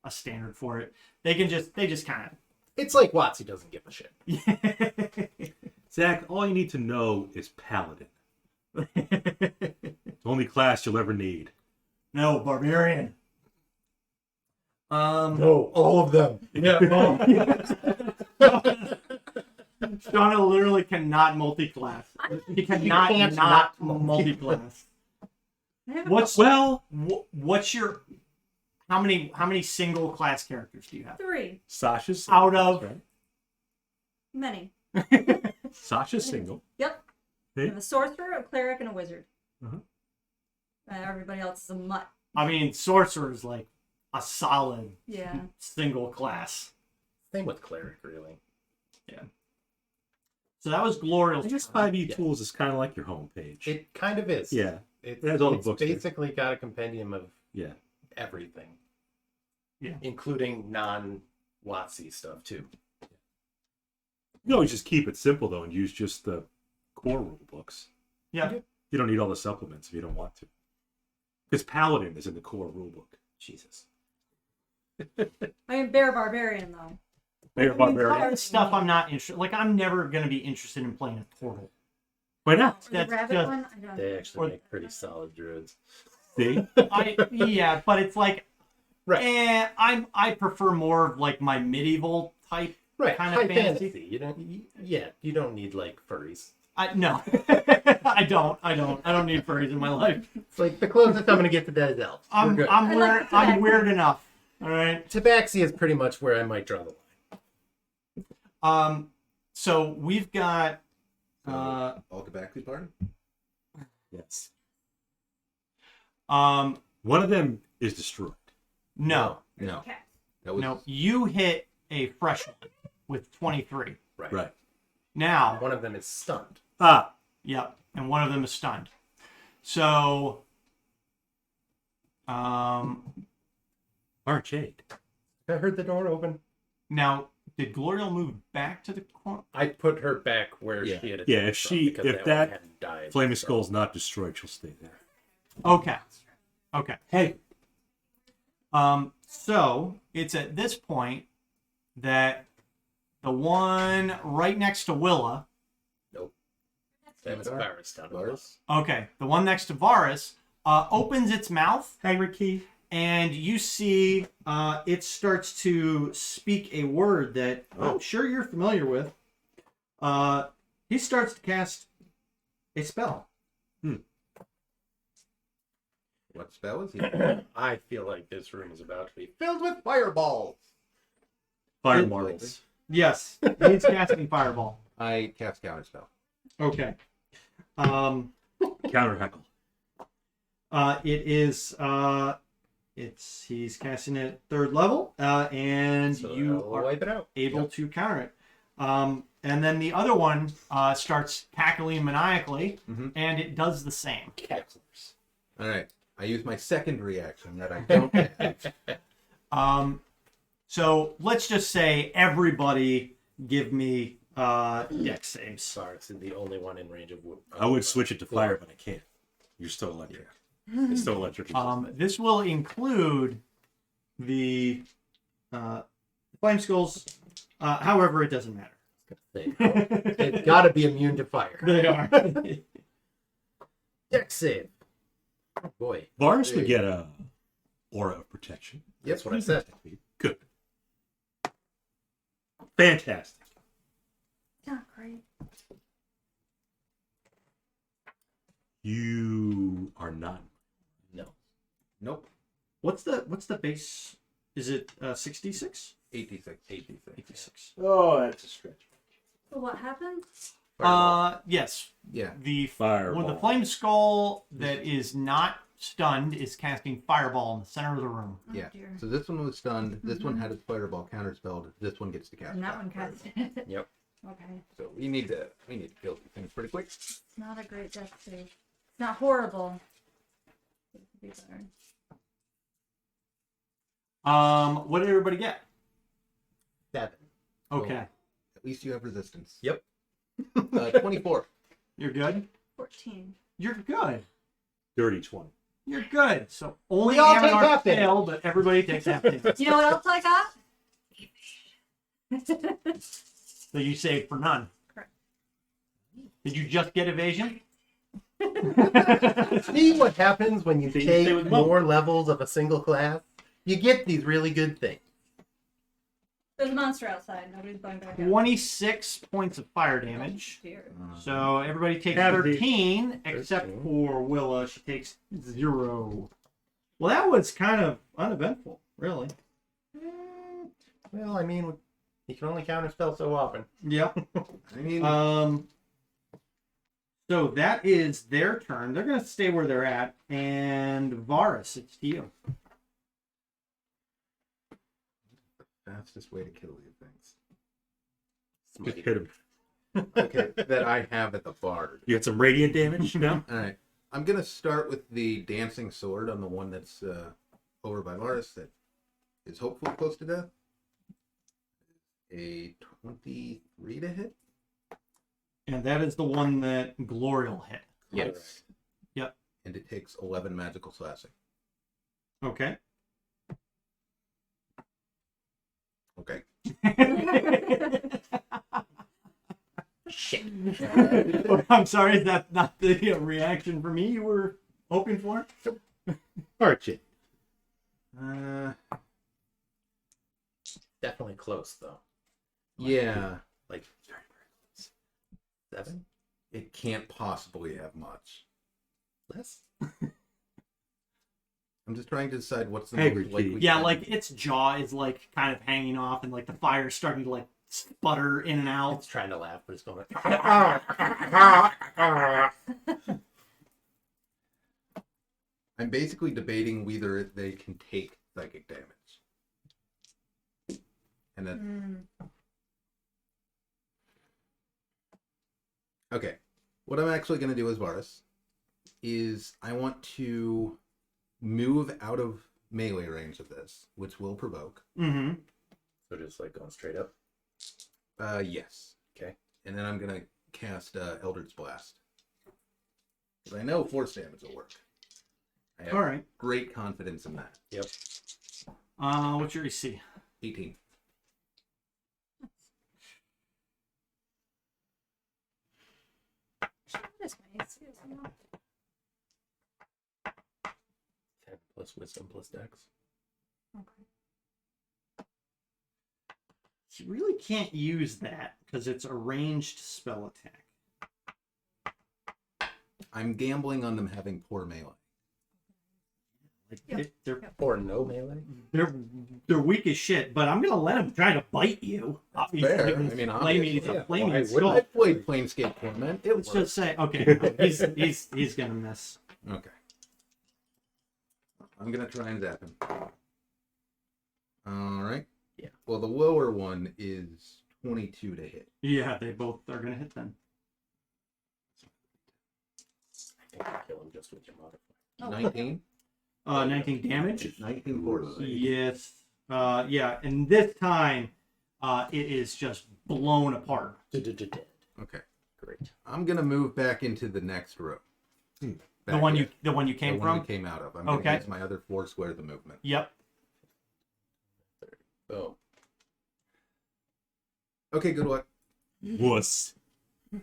a standard for it. They just kind It's like WotC doesn't give a shit. of... Zach, all you need to know is Paladin. It's the only class you'll ever need. No, barbarian. No, all of them. Yeah. Shauna literally cannot multi-class. He cannot can't not not multi-class. I have a What's your how many single class characters do you have? 3. Sasha's Out single, of- that's right. Many. Sasha's single. Yep. I Hey. have a sorcerer, a cleric, and a wizard. Uh-huh. Everybody else is a mutt. I mean, sorcerer is like a solid Yeah. single class. Same with cleric, really. So that was Glorious. I guess turn. 5e Tools is kind of like your homepage. It kind of is. Yeah. It has all the it's books there. basically got a compendium of Yeah. everything. Yeah. Including non-WotC stuff, too. You can always just keep it simple, though, and use just the core rule books. Yeah. You don't need all the supplements if you don't want to. Because Paladin is in the core rule book. Jesus. I mean, Bear Barbarian, though. Bear Barbarian. That stuff I'm not interested. Like I'm never gonna be interested in playing a portal. Why not? Or the That's rabbit just- one? I don't They know. actually make pretty solid druids. See? Yeah, but it's like, Right. I prefer more of like my medieval type Right. kind High of fantasy. You don't. Yeah. You don't need like furries. No, I don't need furries in my life. It's like the closest I'm going to get to that is elves. We're good. I'm weird enough. All right. Tabaxi is pretty much where I might draw the line. So we've got All Tabaxi pardon? Yes. um One of them is destroyed. no No. Okay. That was no you hit a fresh one with 23. Right. Now One of them is stunned. Ah. yep, and one of them is stunned. So Archade. I heard the door open. now did Gloriel move back to the corner? I put her back where Yeah. she had Yeah, attacked if from she- because if one that hadn't died. Flaming so- Skull's not destroyed, she'll stay there. Okay. Hey. So it's at this point that the one right next to Willa, Nope. That was Temidar? Varus down Varus? okay, the one next to Varus, opens its mouth, Hagrid Key. and you see it starts to speak a word that I'm sure you're familiar with. He starts to cast a spell. What spell is he? I feel like this room is about to be filled with fireballs. Fire It- marbles. Yes, he's casting Fireball. I cast Counterspell. Okay. Counter heckle. It is he's casting it at 3rd level, and So you I'll are wipe it out. able to counter it. And then the other one starts cackling maniacally, Mhm. and it does the same. Cacklers. All right. I use my second reaction that I don't have. So let's just say everybody give me dex saves. Varus is the only one in range of wood. I would switch it to fire, but I can't. You're still electric. It's still electric. This will include the flame skulls. However, it doesn't matter. It's got to be immune to fire. They are. Dex save. Oh, boy. Varus would get a aura of protection. That's what I said. Good. Fantastic. Not great. You are not. No. Nope. What's the base? Is it 66? 86. 86. Oh, that's a stretch. So what happened? Yes. Yeah. The Fireball. Well, the flame skull that is not stunned is casting fireball in the center of the room. Oh, Yeah. dear. So this one was stunned. This one had its fireball counterspelled. This one gets to cast. And that one Fireball. cast it. Yep. Okay. So we need to kill these things pretty quick. It's not a great death save. It's not horrible. It could be better. What did everybody get? 7. Okay. At least you have resistance. Yep. 24. You're good? 14. You're good. Dirty 20. You're good. So only We all take Aminar half damage. failed, but everybody takes half damage. You know what else I got? So you saved for none. Correct. Did you just get evasion? See what happens when you See, stay take with Mo. more levels of a single class? You get these really good things. There's a monster outside. Nobody's going back out. 26 points of fire damage. Dear. So everybody takes That'd be- 13, except 13. for Willa. She takes 0. Well, that was kind of uneventful, really. Well, I mean, you can only counterspell so often. Yep. I mean, So that is their turn. They're going to stay where they're at. And Varus, it's to you. Fastest way to kill these things. Just hit him. Okay, that I have at the bard. You got some radiant damage? No? All right. I'm going to start with the dancing sword on the one that's over by Varus that is hopefully close to death. A 23 to hit. And that is the one that Glory will hit. Yes. Yep. And it takes 11 magical slashing. Okay. Okay. Shit. I'm sorry, is that not the reaction for me you were hoping for? Archie. Definitely close though. Yeah. Like 7? It can't possibly have much. Less? I'm just trying to decide what's the Angry most likely. key. Yeah, thing. like its jaw is like kind of hanging off and like the fire's starting to like sputter in and out. It's trying to laugh, but it's going like... I'm basically debating whether they can take psychic damage. And then okay. What I'm actually going to do as Varus is I want to move out of melee range of this, which will provoke. Mm-hmm. So just like going straight up? Yes. Okay. And then I'm going to cast Eldritch Blast. Because I know force damage will work. I have All right. great confidence in that. Yep. What's your AC? 18. What is my AC? Is it not? 10 plus wisdom plus dex. Okay. You really can't use that because it's a ranged spell attack. I'm gambling on them having poor melee. Like Yep. they're Or no melee? they're weak as shit, but I'm gonna let them try to bite you. Obviously, Fair. I it's mean, flaming, it's obviously, a flaming why skull. I played Planescape Torment. It Let's works. just say, okay, he's gonna miss. Okay. I'm gonna try and zap him. All right. Yeah. Well, the lower one is 22 to hit. Yeah, they both are gonna hit then. I think I kill him just with your modifier. Oh, 19. 19 damage. 19 force. Yes. Yeah, and this time, it is just blown apart. Dead. Okay. Great. I'm gonna move back into the next room. The Back one there. you The came one from. we came out of. I'm gonna Okay. use my other 4 squares of movement. Yep. Boom. Okay. Good luck. Wuss. Funny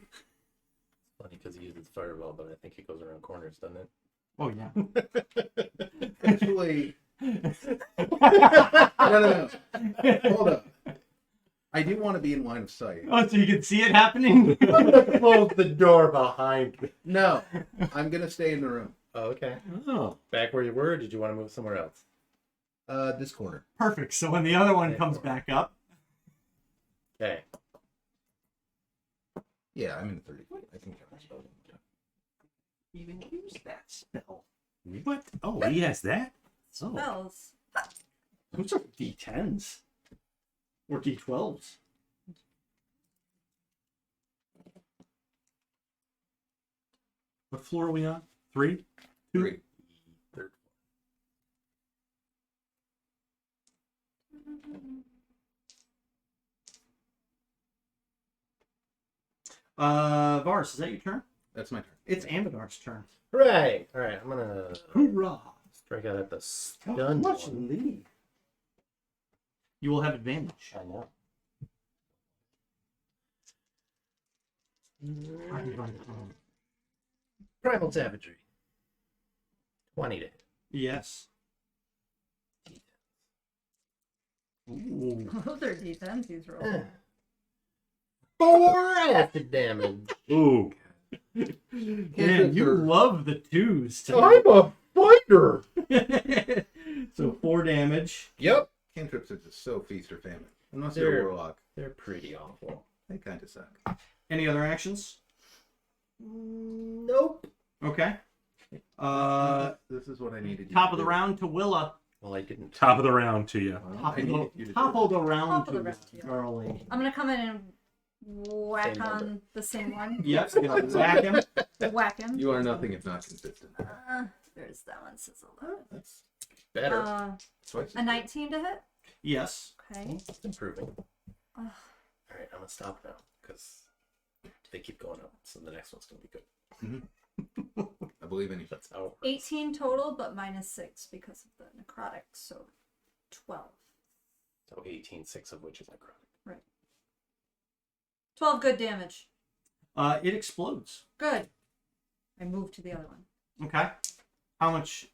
because he uses fireball, but I think it goes around corners, doesn't it? Oh yeah. Actually, no. Hold up. I do want to be in line of sight. Oh, so you can see it happening. I'm gonna close the door behind me. No, I'm gonna stay in the room. Oh, okay. Oh, Back where you were, or did you want to move somewhere else? This corner. perfect. So when the other one comes back up, Okay. Yeah, I'm in 30 feet. I can count spell. even use that spell. What? Oh, he has that? Oh. Spells. Those are D10s or D12s. What floor are we on? 3? 3. Third. Varus, is that your turn? That's my turn. It's Amadar's turn. Hooray! All right, I'm gonna Hoorah! strike out at the How stun much one. lead? You will have advantage. I know. Primal Savagery. 20 to hit. Yes. Ooh. Those are D10s he's rolling. 4 acid damage. Ooh. Man, you love the twos tonight. I'm a fighter. So 4 damage. Yep. Cantrips are just so feast or famine. Unless They're- you're a warlock. They're pretty awful. They kind of suck. Any other actions? Nope. Okay. This is what I needed. Top of the round to Willa. Well, I didn't. Top of the round to you. Top I of needed you the, to top do of the round Top of to the round to you. Girly. I'm gonna come in and whack Same number. on the same one. Yep, gonna whack him. Whack him. You are nothing if not consistent. There's that one. Says 11. That's better. Twice A 19 to hit. Yes. Okay. It's improving. Ugh. All right, I'm gonna stop now because they keep going up. So the next one's gonna be good. I believe in you. That's how it works. 18 total, but minus 6 because of the necrotic. So 12. So 18, 6 of which is necrotic. 12 good damage. It explodes. Good. I move to the other one. Okay. How much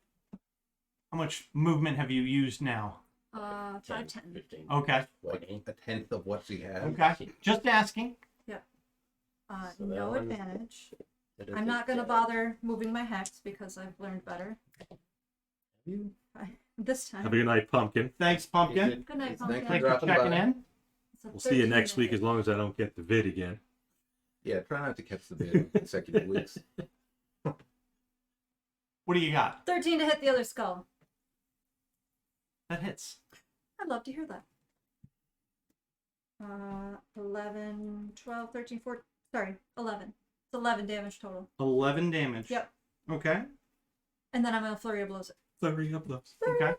movement have you used now? 5, 10. 15. Okay. 20. A tenth of what she had. Okay. Just asking. So that No one- advantage. It is I'm not going to dead. bother moving my hex because I've learned better. You- This time. Have a good night, Pumpkin. Thanks, Pumpkin. Good night, Thanks for Pumpkin. Thanks for dropping checking by. in. It's a We'll see you 13 next to week hit. as long as I don't get the vid again. Yeah, try not to catch the bid in consecutive weeks. What do you got? 13 to hit the other skull. That hits. I'd love to hear that. 11, 12, 13, 14. Sorry, 11. It's 11 damage total. 11 damage. Yep. Okay. And then I'm going to flurry of blows it. Flurry of blows. Okay.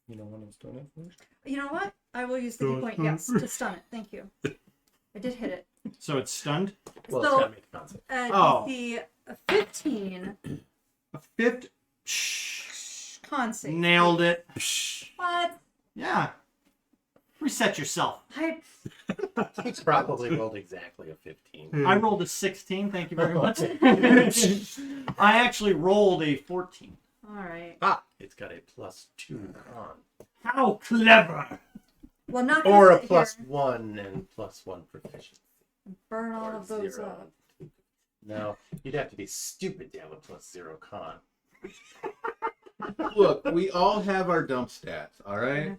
You know when I was doing it first? You know what? I will use the key point, yes, to stun it. Thank you. I did hit it. So it's stunned. Well, So- it's gotta make the concept. Oh. DC 15 A fifth. con save. Nailed it. What? Yeah. Reset yourself. He probably rolled exactly a 15. I rolled a 16. Thank you very much. I actually rolled a 14. All right. It's got a +2 con. How clever. Well, not gonna Or a sit here +1 and +1 proficiency. and burn all Or of those 0. up. No, you'd have to be stupid to have a +0 con. Look, we all have our dump stats, all right?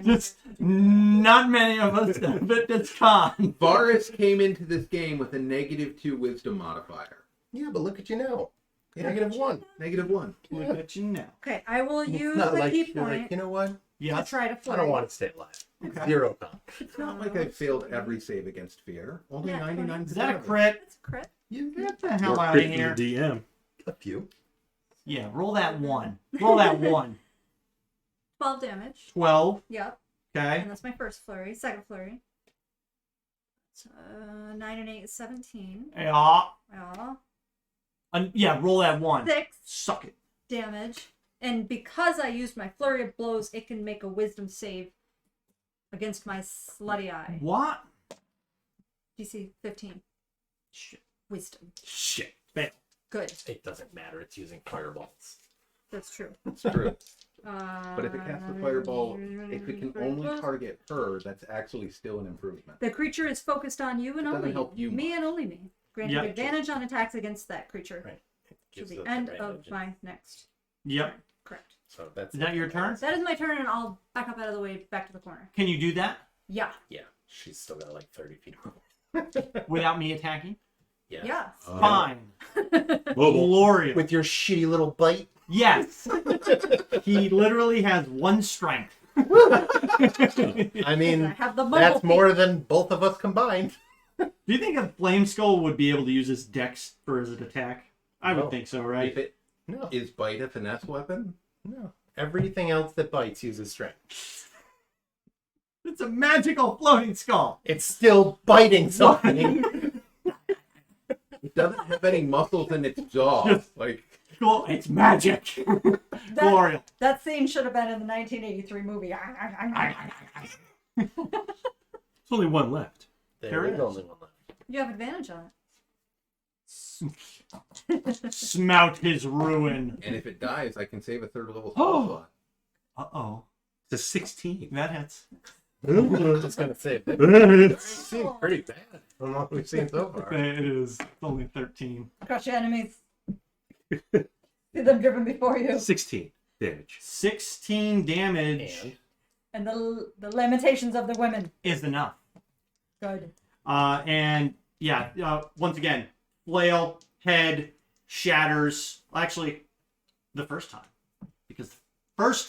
Just not many of us have it this con. Varus came into this game with a -2 wisdom modifier. Yeah, but look at you now. -1. -1. Look at you now. Okay, I will It's use not the like key you're point like, you know what? to Yes. try to I flurry. don't want to stay alive. Okay. 0 con. It's not like I failed every save against fear. Only Yeah, 99%. Is that a of it. crit? It's a crit. You get the hell Or out of crit from here. the DM. A few. Yeah, roll that 1. Roll that 1. 12 damage. 12. Yep. Okay. And that's my first flurry. Second flurry. So, 9 and 8 is 17. Yeah. Yeah. Yeah, roll that 1. 6 Suck it. damage. And because I used my flurry of blows, it can make a wisdom save against my slutty eye. What? DC 15. Shit. Wisdom. Shit. Fail. Good. It doesn't matter. It's using fireballs. That's true. It's true. But if it casts a fireball, if it can only target her, that's actually still an improvement. The creature is focused on you and It doesn't only help you me much. and only me. Granting Yep. advantage on attacks against that creature. Right. It To gives the us end advantage. of my next. Yep. turn. Correct. So that's Is that your turn? That is my turn, and I'll back up out of the way, back to the corner. Can you do that Yeah. Yeah, she's still got like 30 feet. without me attacking? Yeah. Yeah. Fine. Mobile. Glorious. With your shitty little bite. Yes. He literally has 1 strength. I I mean, have the mumble that's feet. more than both of us combined. Do you think a flame skull would be able to use his dex for his attack? I would No. think so, If right? it No. is bite a finesse weapon, No. Everything else that bites uses strength. It's a magical floating skull. It's still biting something. it doesn't have any muscles in its jaw. Like, Cool. It's magic. Glorious. That scene should have been in the 1983 movie. There's only one left. There There is. is only one left. You have advantage on Smout his ruin. and if it dies, I can save a third level Oh. spell slot. Uh-oh. It's a 16. That hits. I was going to say, it seems pretty bad from what we've seen so far. It is only 13. it. Crush your enemies. See them driven before you. 16 damage. 16 damage And And the lamentations of the women. is enough. Good. And yeah, once again, flail head shatters. Actually, the first time, because the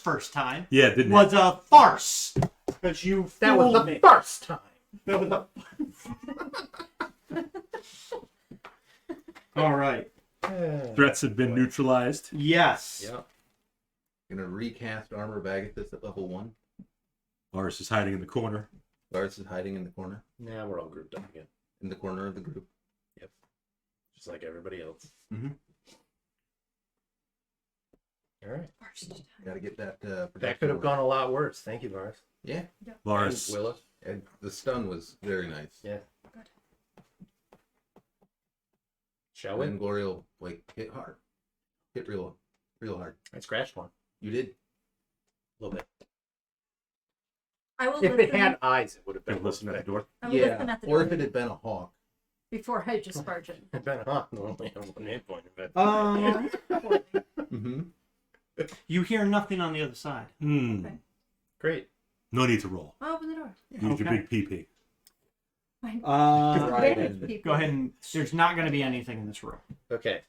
first time Yeah, didn't was a farce. Because you That was fooled the me. first time. That was the. All right. threats have been neutralized. Yes. Yeah. Gonna recast Armor Bagathus at level 1. Lars is hiding in the corner. Lars is hiding in the corner. Now we're all grouped up again. In the corner of the group. Yep. Just like everybody else. Mm-hmm. All right. Gotta get that. That could have gone a lot worse. Thank you, Lars. Yeah. Lars, And Willis. And the stun was very nice. Yeah. Shall we? And Gloria will, like, hit hard. Hit real hard. I scratched one. You did. A little bit. I will If listen. it had eyes, it would have gonna been listen at the door. I will listen at the Or door if it had been a hawk. before I discharge it. It'd been hot. Normally on one hit point. But Mm-hmm. You hear nothing on the other side. Hmm. Okay. great. No need to roll. I'll open the door. Use your Okay. big PP. Right. Go ahead and there's not going to be anything in this room. Okay.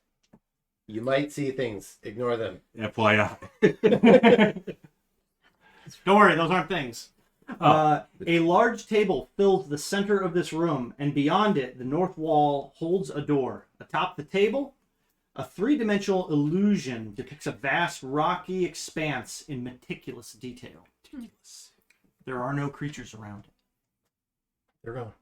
You might see things. Ignore them. FYI. Don't worry, those aren't things. A large table fills the center of this room, and beyond it, the north wall holds a door. Atop the table, a three-dimensional illusion depicts a vast rocky expanse in meticulous detail. There are no creatures around it. They're gone.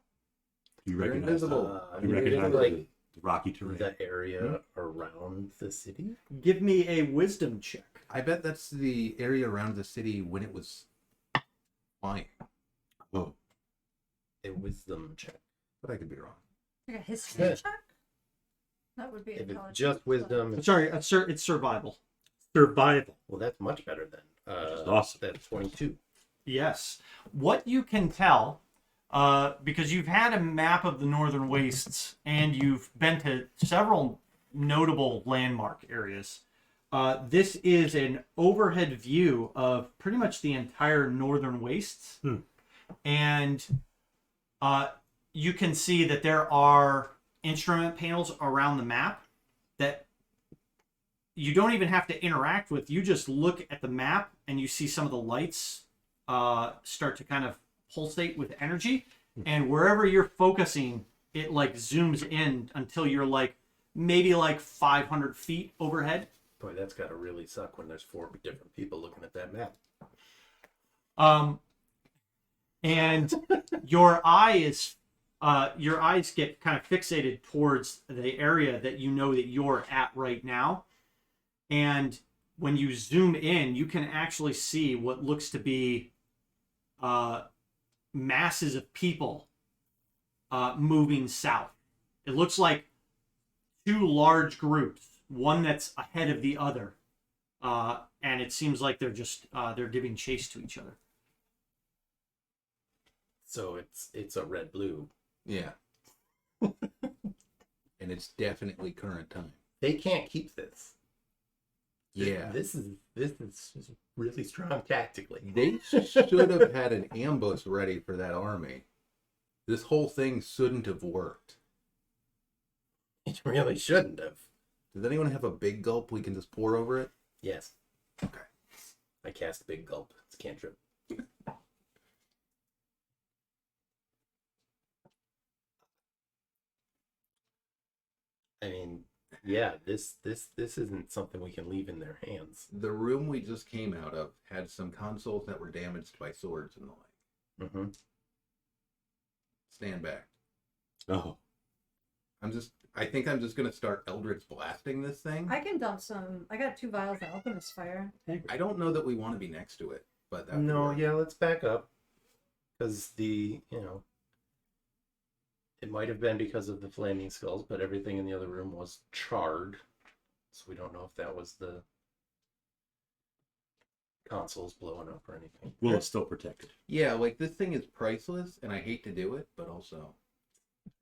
You They're recognize invisible. You Maybe recognize like the rocky terrain. the area around the city. Give me a wisdom check. I bet that's the area around the city when it was flying. Whoa. A wisdom check. But I could be wrong. Like a history Yeah. check? That would be If it's intelligence, just but- wisdom, Sorry, it's survival. Survival. well, that's much better than. Which is awesome. That's 22. Yes. What you can tell, because you've had a map of the Northern Wastes and you've been to several notable landmark areas, this is an overhead view of pretty much the entire Northern Wastes. And you can see that there are instrument panels around the map that you don't even have to interact with. You just look at the map and you see some of the lights start to kind of pulsate with energy, and wherever you're focusing, it like zooms in until you're like maybe like 500 feet overhead. Boy, that's got to really suck when there's 4 different people looking at that map. And your eyes get kind of fixated towards the area that you know that you're at right now, and when you zoom in, you can actually see what looks to be masses of people moving south. It looks like 2 large groups, one that's ahead of the other, and it seems like they're giving chase to each other. So it's a red-blue. Yeah. And it's definitely current time. They can't keep this. Yeah. This is really strong tactically. They should have had an ambush ready for that army. This whole thing shouldn't have worked. It really shouldn't have. Does anyone have a big gulp we can just pour over it? Yes. Okay. I cast Big Gulp. It's a cantrip. I mean, yeah, this isn't something we can leave in their hands. The room we just came out of had some consoles that were damaged by swords and the like. Mm-hmm. Stand back. Oh. I think I'm just gonna start Eldritch blasting this thing. I can dump some. I got 2 vials of alchemist fire. I don't know that we want to be next to it, but that would No, work. yeah, let's back up. Because it might have been because of the flaming skulls, but everything in the other room was charred. So we don't know if that was the consoles blowing up or anything. Well, it's still protected. Yeah, like this thing is priceless, and I hate to do it, but also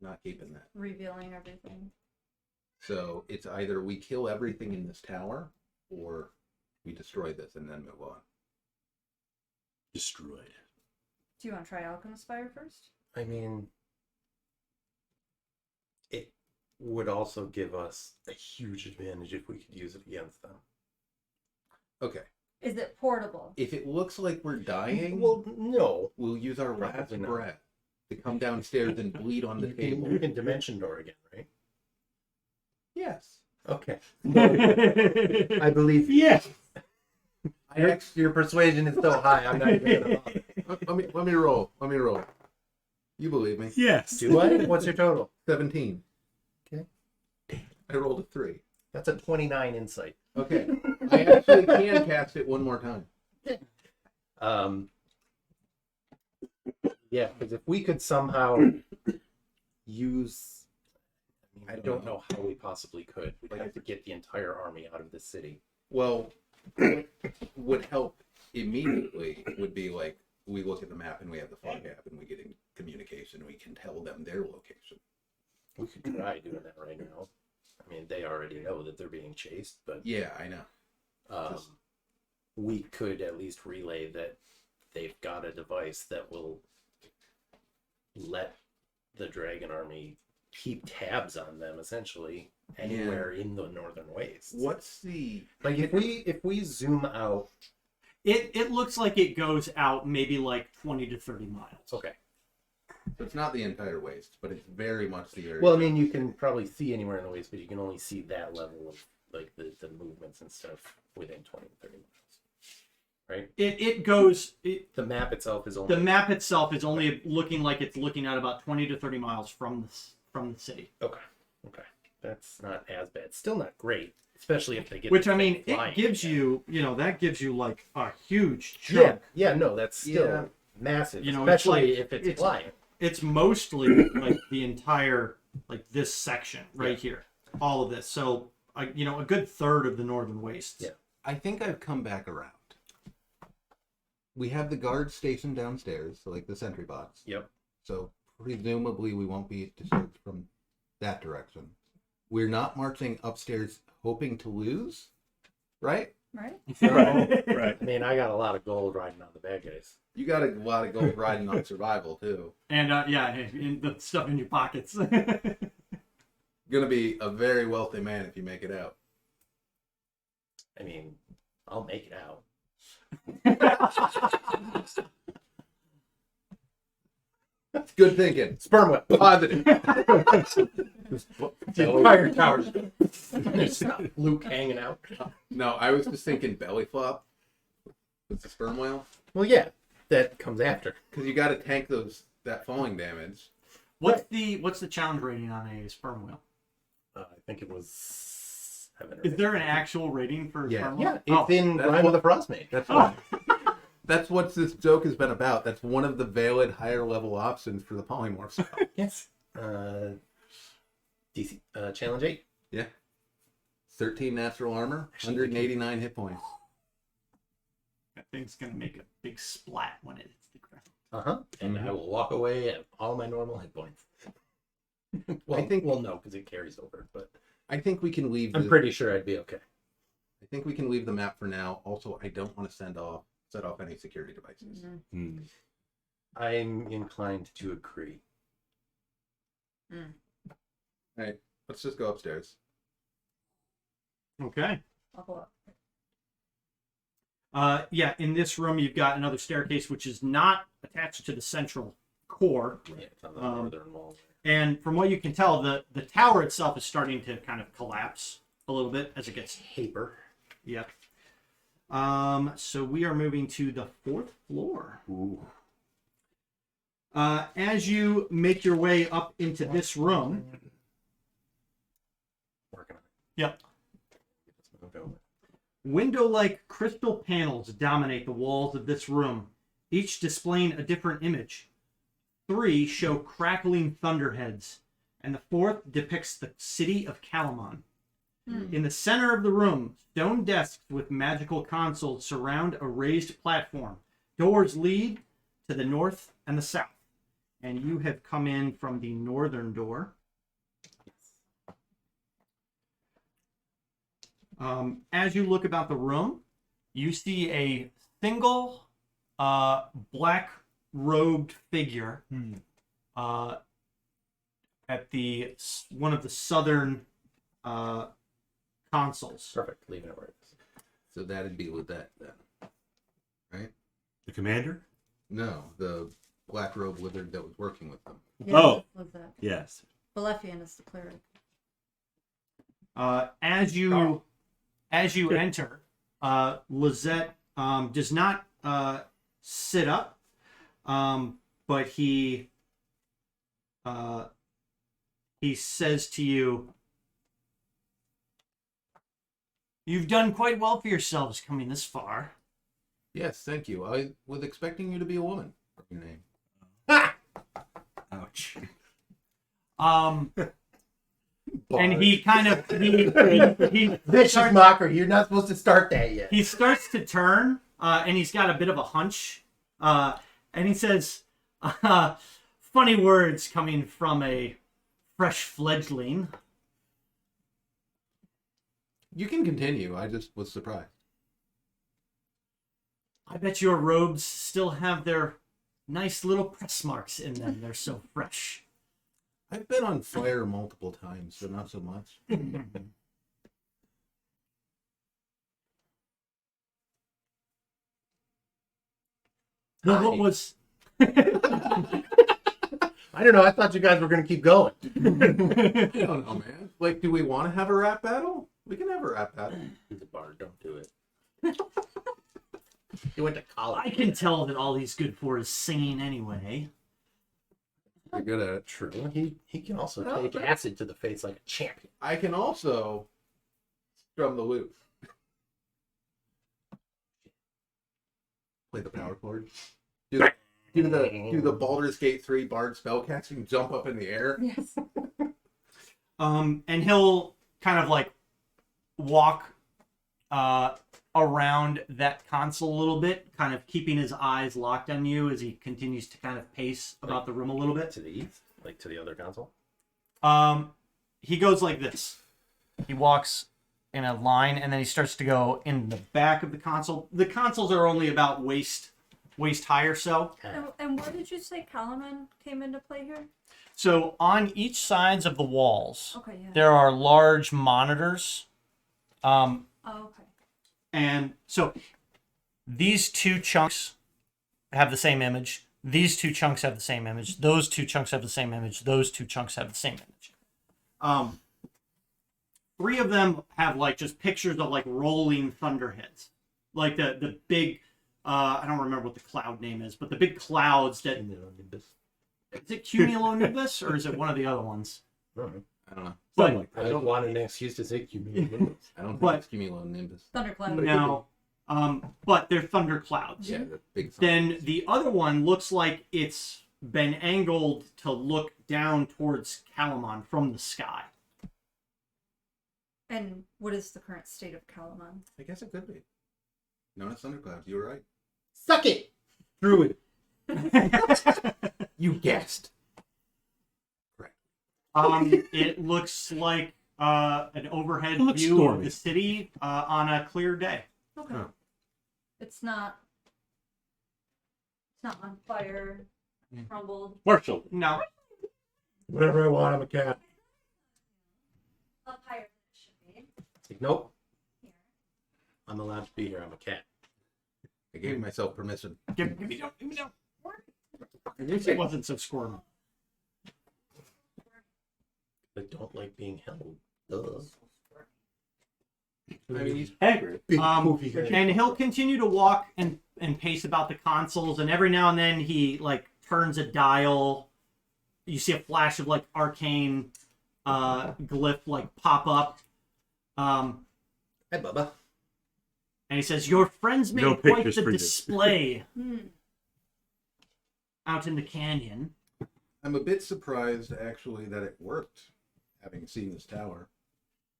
not keeping that. Revealing everything. So it's either we kill everything in this tower, or we destroy this and then move on. Destroyed. Do you want to try alchemist fire first? I mean, would also give us a huge advantage if we could use it against them. Okay. Is it portable? If it looks like we're dying, Well, no. we'll use our last Probably not. breath to come downstairs and bleed on the table. You can dimension door again, right? Yes. Okay. I believe you. Yeah. Your persuasion is so high, I'm not even gonna bother. Let me roll. Let me roll. You believe me? Yes. Do I? What's your total? 17. Okay. I rolled a 3. That's a 29 insight. Okay. I actually can cast it one more time. Yeah, because if we could somehow use, I don't know how we possibly could. We'd have to get the entire army out of the city. Well, what would help immediately would be like we look at the map and we have the fog app and we get in communication. We can tell them their location. We could try doing that right now. I mean, they already know that they're being chased, but Yeah, I know. we could at least relay that they've got a device that will let the dragon army keep tabs on them essentially anywhere in the northern wastes. What's the Like if we zoom out, It looks like it goes out maybe like 20 to 30 miles. okay. So it's not the entire waste, but it's very much the area. Well, I mean, you can probably see anywhere in the waste, but you can only see that level of like the movements and stuff within 20 to 30 miles. Right? It goes. The map itself is only The map itself is only looking like it's looking at about 20 to 30 miles from the city. okay. That's not as bad. Still not great, especially if they get. Which I mean, flying it gives again. you, that gives you like a huge chunk. Yeah, no, that's still Yeah. massive, You know, it's especially like- if it's it's- flying. It's mostly like the entire like this section right here, all of this. So a good third of the northern wastes. Yeah. I think I've come back around. We have the guard stationed downstairs, so like the sentry box. Yep. So presumably we won't be disturbed from that direction. We're not marching upstairs hoping to lose, right? Right? Right. I mean, I got a lot of gold riding on the bad guys. You got a lot of gold riding on survival too. And in the stuff in your pockets. Gonna be a very wealthy man if you make it out. I mean, I'll make it out. Good thinking. Sperm whip. Positive. The entire tower's there's not Luke hanging out. No, I was just thinking belly flop with the sperm whale. Well, yeah, that comes after. Because you got to tank that falling damage. What's the challenge rating on a sperm whale? I think it was 7 or Is 8. there an actual rating for a Yeah. sperm Yeah, whale? it's in that's Rhyme what- of the Frostmate. That's what. That's what this joke has been about. That's one of the valid higher level options for the polymorph spell. Yes. DC challenge 8. Yeah. 13 natural armor, 189 hit points. That thing's gonna make a big splat when it hits the ground. And I will walk away at all my normal hit points. Well, I think- no, because it carries over. But I think we can leave. I'm pretty sure I'd be okay. I think we can leave the map for now. Also, I don't want to set off any security devices. Hmm. I'm inclined to agree. All right, let's just go upstairs. Okay. I'll go up. Yeah, in this room you've got another staircase which is not attached to the central core. Yeah, it's on the northern wall. And from what you can tell, the tower itself is starting to kind of collapse a little bit as it gets. Paper. Yep. So we are moving to the 4th floor. Ooh. As you make your way up into this room, Working on it. yep, Just moved over. window-like crystal panels dominate the walls of this room, each displaying a different image. 3 show crackling thunderheads, and the 4th depicts the city of Calamon. In the center of the room, stone desks with magical consoles surround a raised platform. Doors lead to the north and the south. And you have come in from the northern door. As you look about the room, you see a single black-robed figure at one of the southern consoles. Perfect. Leaving it where it is. So that'd be with that then, right? The commander? No, the black robe wizard that was working with them. Yeah, Oh. was that. Yes. Balefian is the cleric. As you enter, Lizette does not sit up, but he says to you, "You've done quite well for yourselves coming this far." Yes, thank you. I was expecting you to be a woman. What's your name? Ouch. And he kind of he Vicious starts, mocker. You're not supposed to start that yet. he starts to turn, and he's got a bit of a hunch, and he says, "Funny words coming from a fresh fledgling." You can continue. I just was surprised. I bet your robes still have their nice little press marks in them. They're so fresh. I've been on fire multiple times, so not so much. Well, what was... I don't know. I thought you guys were going to keep going. I don't know, man. Like, do we want to have a rap battle? We can have a rap battle. He's a bard. Don't do it. He went to college. I can tell that all he's good for is singing anyway. You're good at it. True. He can also No, take but- acid to the face like a champion. I can also strum the lute. Play the power chord. Do the Baldur's Gate 3 bard spellcasting, jump up in the air. Yes. And he'll kind of like walk around that console a little bit, kind of keeping his eyes locked on you as he continues to kind of pace about the room a little bit. To the east? Like to the other console? He goes like this. He walks in a line, and then he starts to go in the back of the console. The consoles are only about waist high or so. And where did you say Kalaman came into play here? So on each sides of the walls, Okay, yeah. there are large monitors. Oh, okay. And so these two chunks have the same image. These two chunks have the same image. Those two chunks have the same image. Those two chunks have the same image. Three of them have like just pictures of like rolling thunderheads. Like the big, I don't remember what the cloud name is, but the big clouds that... Is it cumulonimbus or is it one of the other ones? I don't know. But I don't want an excuse to say cumulonimbus. I don't think But- it's cumulonimbus. Thundercloud. no, but they're thunder clouds. Yeah, the big. Then the other one looks like it's been angled to look down towards Kalaman from the sky. And what is the current state of Kalaman? I guess it could be. Known as thunderclouds. You were right. Suck it! Druid. You guessed. It looks like an overhead It looks view stormy. of the city on a clear day. Okay. Huh. It's not on fire, crumbled. Marshall. No, Whatever I want, I'm a cat. Up higher than it should be. Like, nope. Here. I'm allowed to be here. I'm a cat. I gave myself permission. give me down, give me down. I wish it wasn't so squirmy. I don't like being held. Ugh. I mean, he's Hagrid. Big poofy head. And he'll continue to walk and pace about the consoles, and every now and then he like turns a dial. You see a flash of like arcane glyph like pop up. Hey, Bubba. And he says, "Your friends made No quite pictures the printed." display Hmm. out in the canyon." I'm a bit surprised, actually, that it worked, having seen this tower.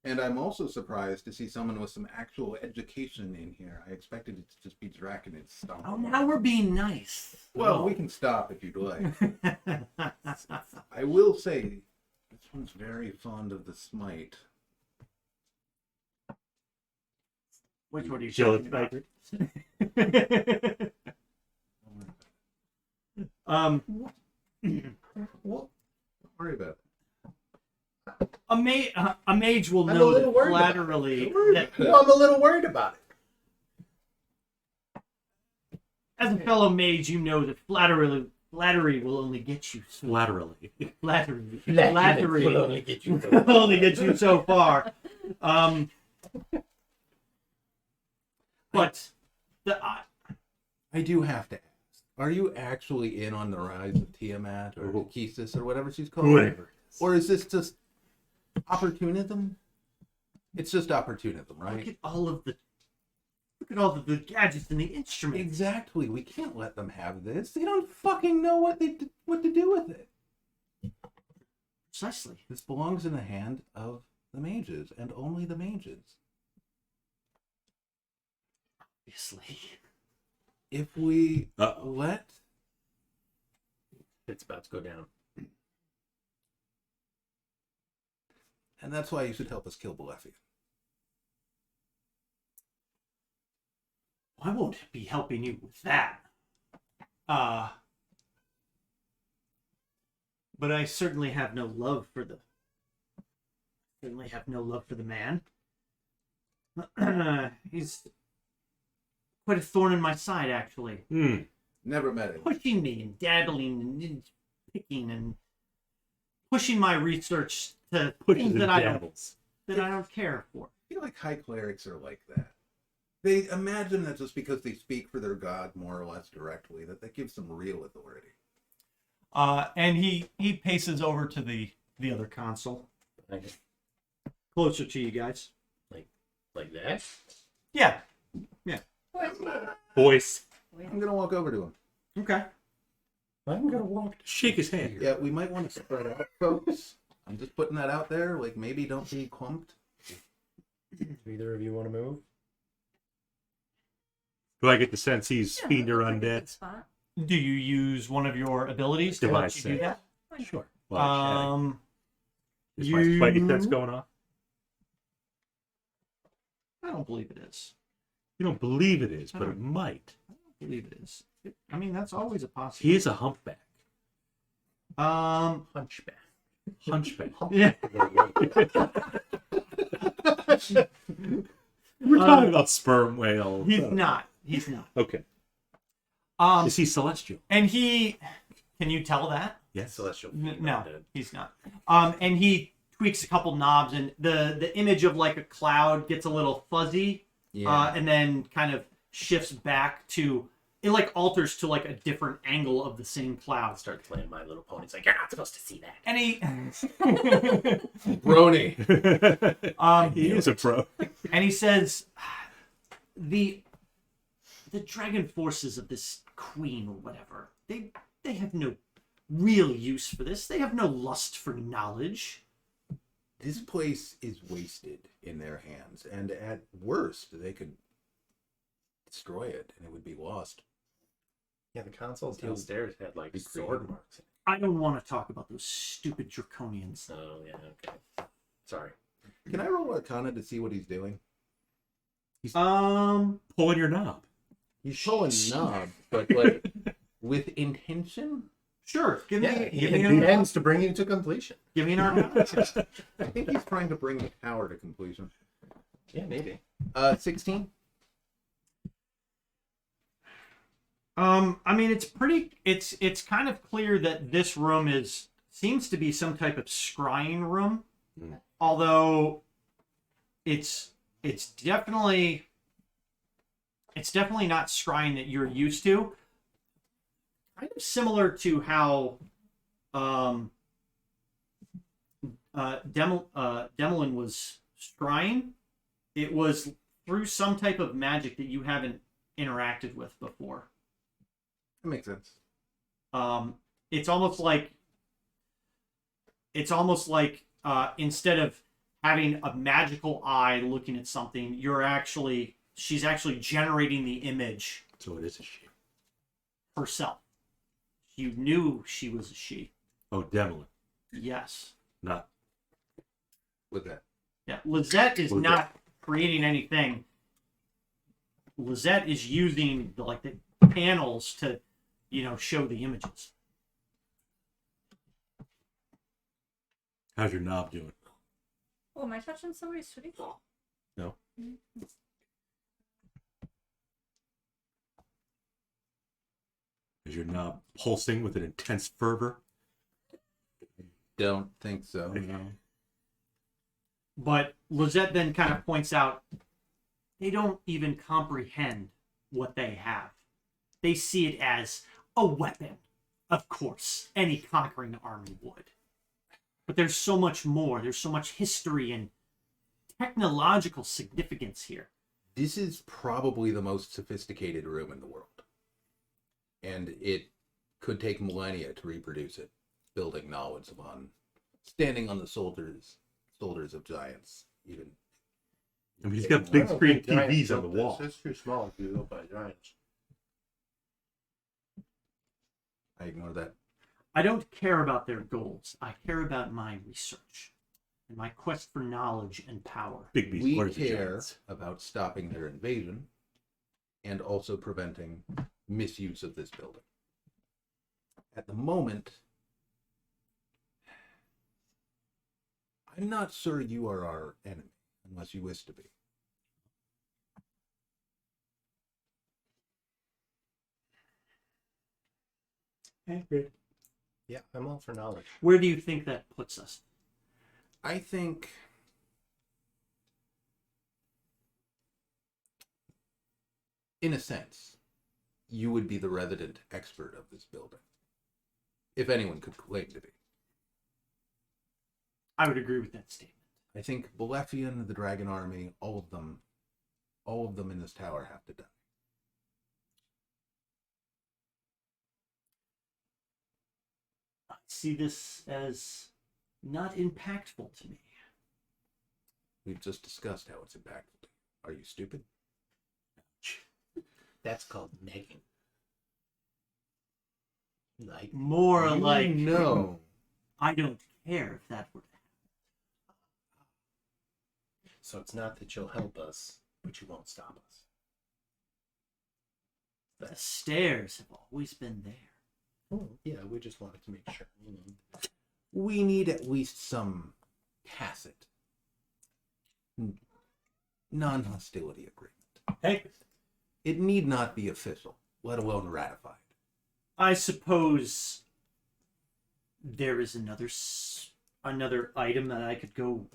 And I'm also surprised to see someone with some actual education in here. I expected it to just be Draconid stuff. Oh, now we're being nice. Well, we can stop if you'd like. I will say, this one's very fond of the smite. Which one are you Jill, talking about? What? Don't worry about it. A mage will I'm a know little that worried about it. flatterly that Well, I'm a little worried about it. as a fellow mage, you know that flattery will only get you so Laterally. flattery Will only get you. will only get you so far. But I do have to ask: are you actually in on the rise of Tiamat or Kesis or whatever she's called, Whatever. or is this just opportunism? It's just opportunism, look right? at all of the gadgets and the instruments. Exactly. We can't let them have this. They don't fucking know what to do with it. Precisely. This belongs in the hand of the mages and only the mages. Obviously. If we Uh-oh. let It's about to go down. and that's why you should help us kill Balefian. I won't be helping you with that. But I certainly have no love for the man. He's quite a thorn in my side, actually. Never met him. Pushing me and dabbling and picking and pushing my research to things that I don't care for. I feel like high clerics are like that. They imagine that just because they speak for their god more or less directly, that gives them real authority. And he paces over to the other console, Like, closer to you guys. like that? Yeah. Voice. I'm gonna walk over to him. Okay. I'm gonna walk. Shake his hand. Yeah, we might want to spread out, folks. I'm just putting that out there. Like, maybe don't be clumped. Do either of you want to move? Do I get the sense he's Yeah, fiend or that looks like a good undead? spot. Do you use one of your abilities to let Device you do save. that? Sure. Well, is my you- spidey sense going off? I don't believe it is. You don't believe it is, but it might. I don't believe it is. I mean, that's always a He possibility. is a humpback. Hunchback. Hunchback. Yeah. We're talking about sperm whales. He's not. He's not. Okay. Um, Is he celestial? and he, can you tell that? Yes. Celestial. No, he's not. And he tweaks a couple knobs, and the image of like a cloud gets a little fuzzy, and then kind of shifts back to, it like alters to like a different angle of the same cloud. Start playing My Little Pony. It's like, you're not supposed to see that. And he, Brony. He is a pro. and he says, the dragon forces of this queen or whatever, they have no real use for this. They have no lust for knowledge. This place is wasted in their hands, and at worst, they could destroy it, and it would be lost. Yeah, the consoles downstairs had like sword marks. I don't want to talk about those stupid draconians. Oh yeah, okay. Sorry. Can I roll Arcana to see what he's doing? Pulling your knob. He's pulling knobs, but like with intention. Sure. Give Yeah, me he give me an intends to bring you to completion. give me an arcana. I think he's trying to bring the tower to completion. Yeah, maybe. 16. I mean, it's kind of clear that this room seems to be some type of scrying room, although it's definitely not scrying that you're used to. Kind of similar to how Demelin was scrying. It was through some type of magic that you haven't interacted with before. That makes sense. It's almost like instead of having a magical eye looking at something, she's actually generating the image So it is a she. herself. You knew she was a she. Oh, Demelin. Yes. Not. With that. Yeah. Lizette is Lizette. not creating anything. Lizette is using the panels to, show the images. How's your knob doing? Oh, am I touching somebody's sweetie? No. Is your knob pulsing with an intense fervor? Don't think so. No. But Lizette then kind of points out they don't even comprehend what they have. They see it as a weapon. Of course, any conquering army would. But there's so much more. There's so much history and technological significance here. This is probably the most sophisticated room in the world. And it could take millennia to reproduce it, building knowledge upon standing on the shoulders of giants, even. I mean, he's got big I don't screen think giants TVs on the built this. wall. It's too small to be built by giants. I ignore that. I don't care about their goals. I care about my research and my quest for knowledge and power. Big beast. We What are the care giants? about stopping their invasion and also preventing misuse of this building. At the moment, I'm not sure you are our enemy, unless you wish to be. Okay, good. Yeah, I'm all for knowledge. Where do you think that puts us? I think in a sense, you would be the resident expert of this building. If anyone could claim to be. I would agree with that statement. I think Balefian, the Dragon Army, all of them in this tower have to die. I see this as not impactful to me. We've just discussed how it's impactful. Are you stupid? That's called negging. Like, More like, No. I don't care if that were to happen. so it's not that you'll help us, but you won't stop us. The stairs have always been there. Oh, yeah, we just wanted to make sure. You know. We need at least some tacit non-hostility agreement. Hey, It need not be official, let alone ratified. I suppose there is another item that I could go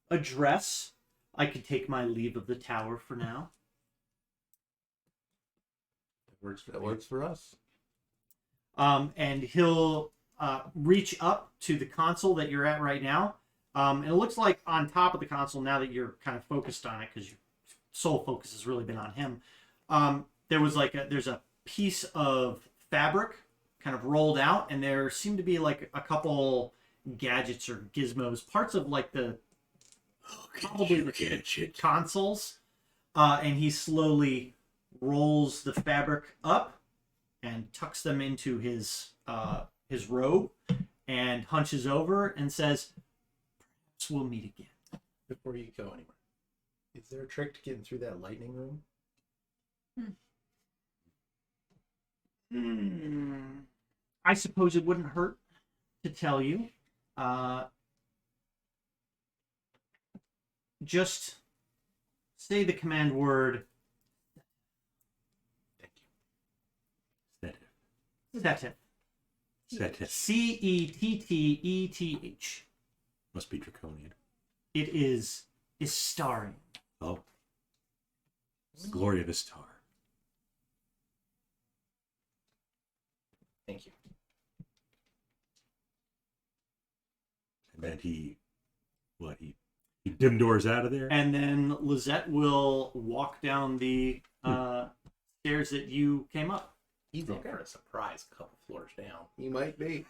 address. I could take my leave of the tower for now. That works for us. And he'll reach up to the console that you're at right now. And it looks like on top of the console, now that you're kind of focused on it, because your sole focus has really been on him, there's a piece of fabric kind of rolled out, and there seem to be like a couple gadgets or gizmos, parts of like the probably the consoles. And he slowly rolls the fabric up and tucks them into his robe and hunches over and says, "Perhaps we'll meet again." Before you go anywhere, is there a trick to getting through that lightning room? I suppose it wouldn't hurt to tell you. Just say the command word. Thank you. Setteth. Setteth. Cetteth. Must be draconian. It is Istarian. Oh. It's the glory of Istar. Thank you. And then he dim doors out of there? And then Lizette will walk down the stairs that you came up. He's in for a surprise a couple floors down. You might be.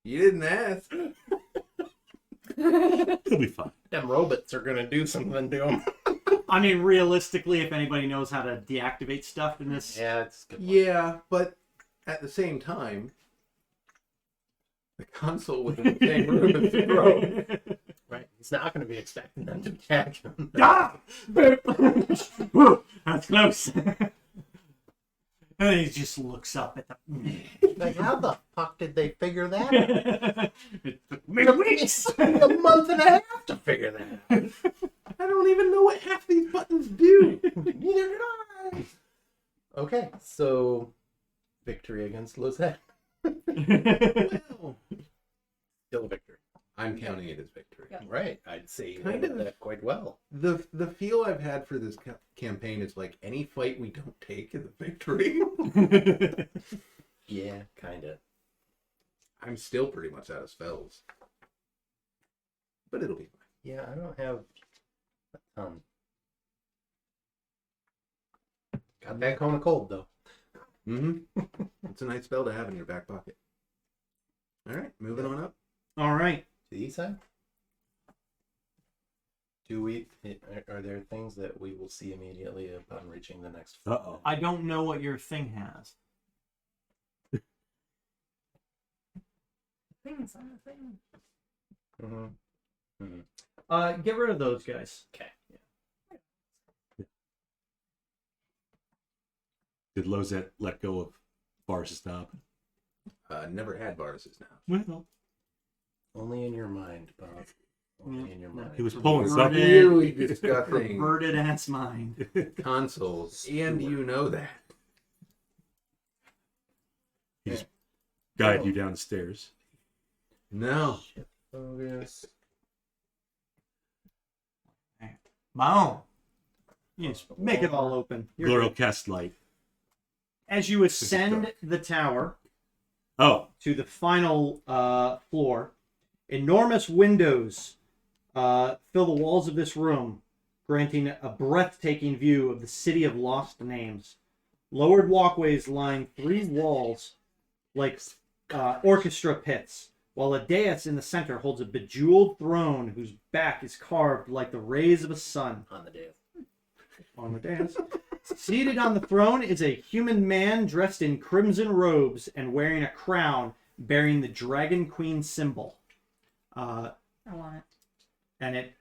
You didn't ask. He'll be fine. Them robots are gonna do something to him. I mean, realistically, if anybody knows how to deactivate stuff in this, Yeah, it's good. Yeah, but at the same time, the console within the same room is broke. Right. He's not gonna be expecting them to attack him. Ah! Woo, that's close. And he just looks up at the. Like, how the fuck did they figure that out? It took me weeks. A month and a half to figure that out. I don't even know what half these buttons do. Neither did I. Okay, so victory against Lizette. Well, Still a victory. I'm counting it as victory. Yeah. Right, I'd say you Kind handled of. that quite well. The feel I've had for this campaign is like any fight we don't take is a victory. Yeah, kind of. I'm still pretty much out of spells, but it'll be fine. Yeah, I don't have a ton. Got that cone of cold, though. Mm-hmm. It's a nice spell to have in your back pocket. All right, moving on up. All right. To the east side? Are there things that we will see immediately upon reaching the next floor? Uh-oh. I don't know what your thing has. Things on the thing. Mm-hmm. Get rid of those guys. Okay. Did Lozette let go of Varus' knob? Never had Varus's now. Well, Only in your mind, Bob. Only in your mind. He was pulling something. Really disgusting perverted ass mind. consoles, and you know that. He just guided you down the stairs. No. Focus. Boom. Yes, make it all open. You're Gloria good. cast light. As you ascend the tower Oh, to the final floor, enormous windows fill the walls of this room, granting a breathtaking view of the city of lost names. Lowered walkways line 3 walls like orchestra pits, while a dais in the center holds a bejeweled throne whose back is carved like the rays of a sun. On the dais. On the dais. Seated on the throne is a human man dressed in crimson robes and wearing a crown bearing the Dragon Queen symbol. I want it. And it,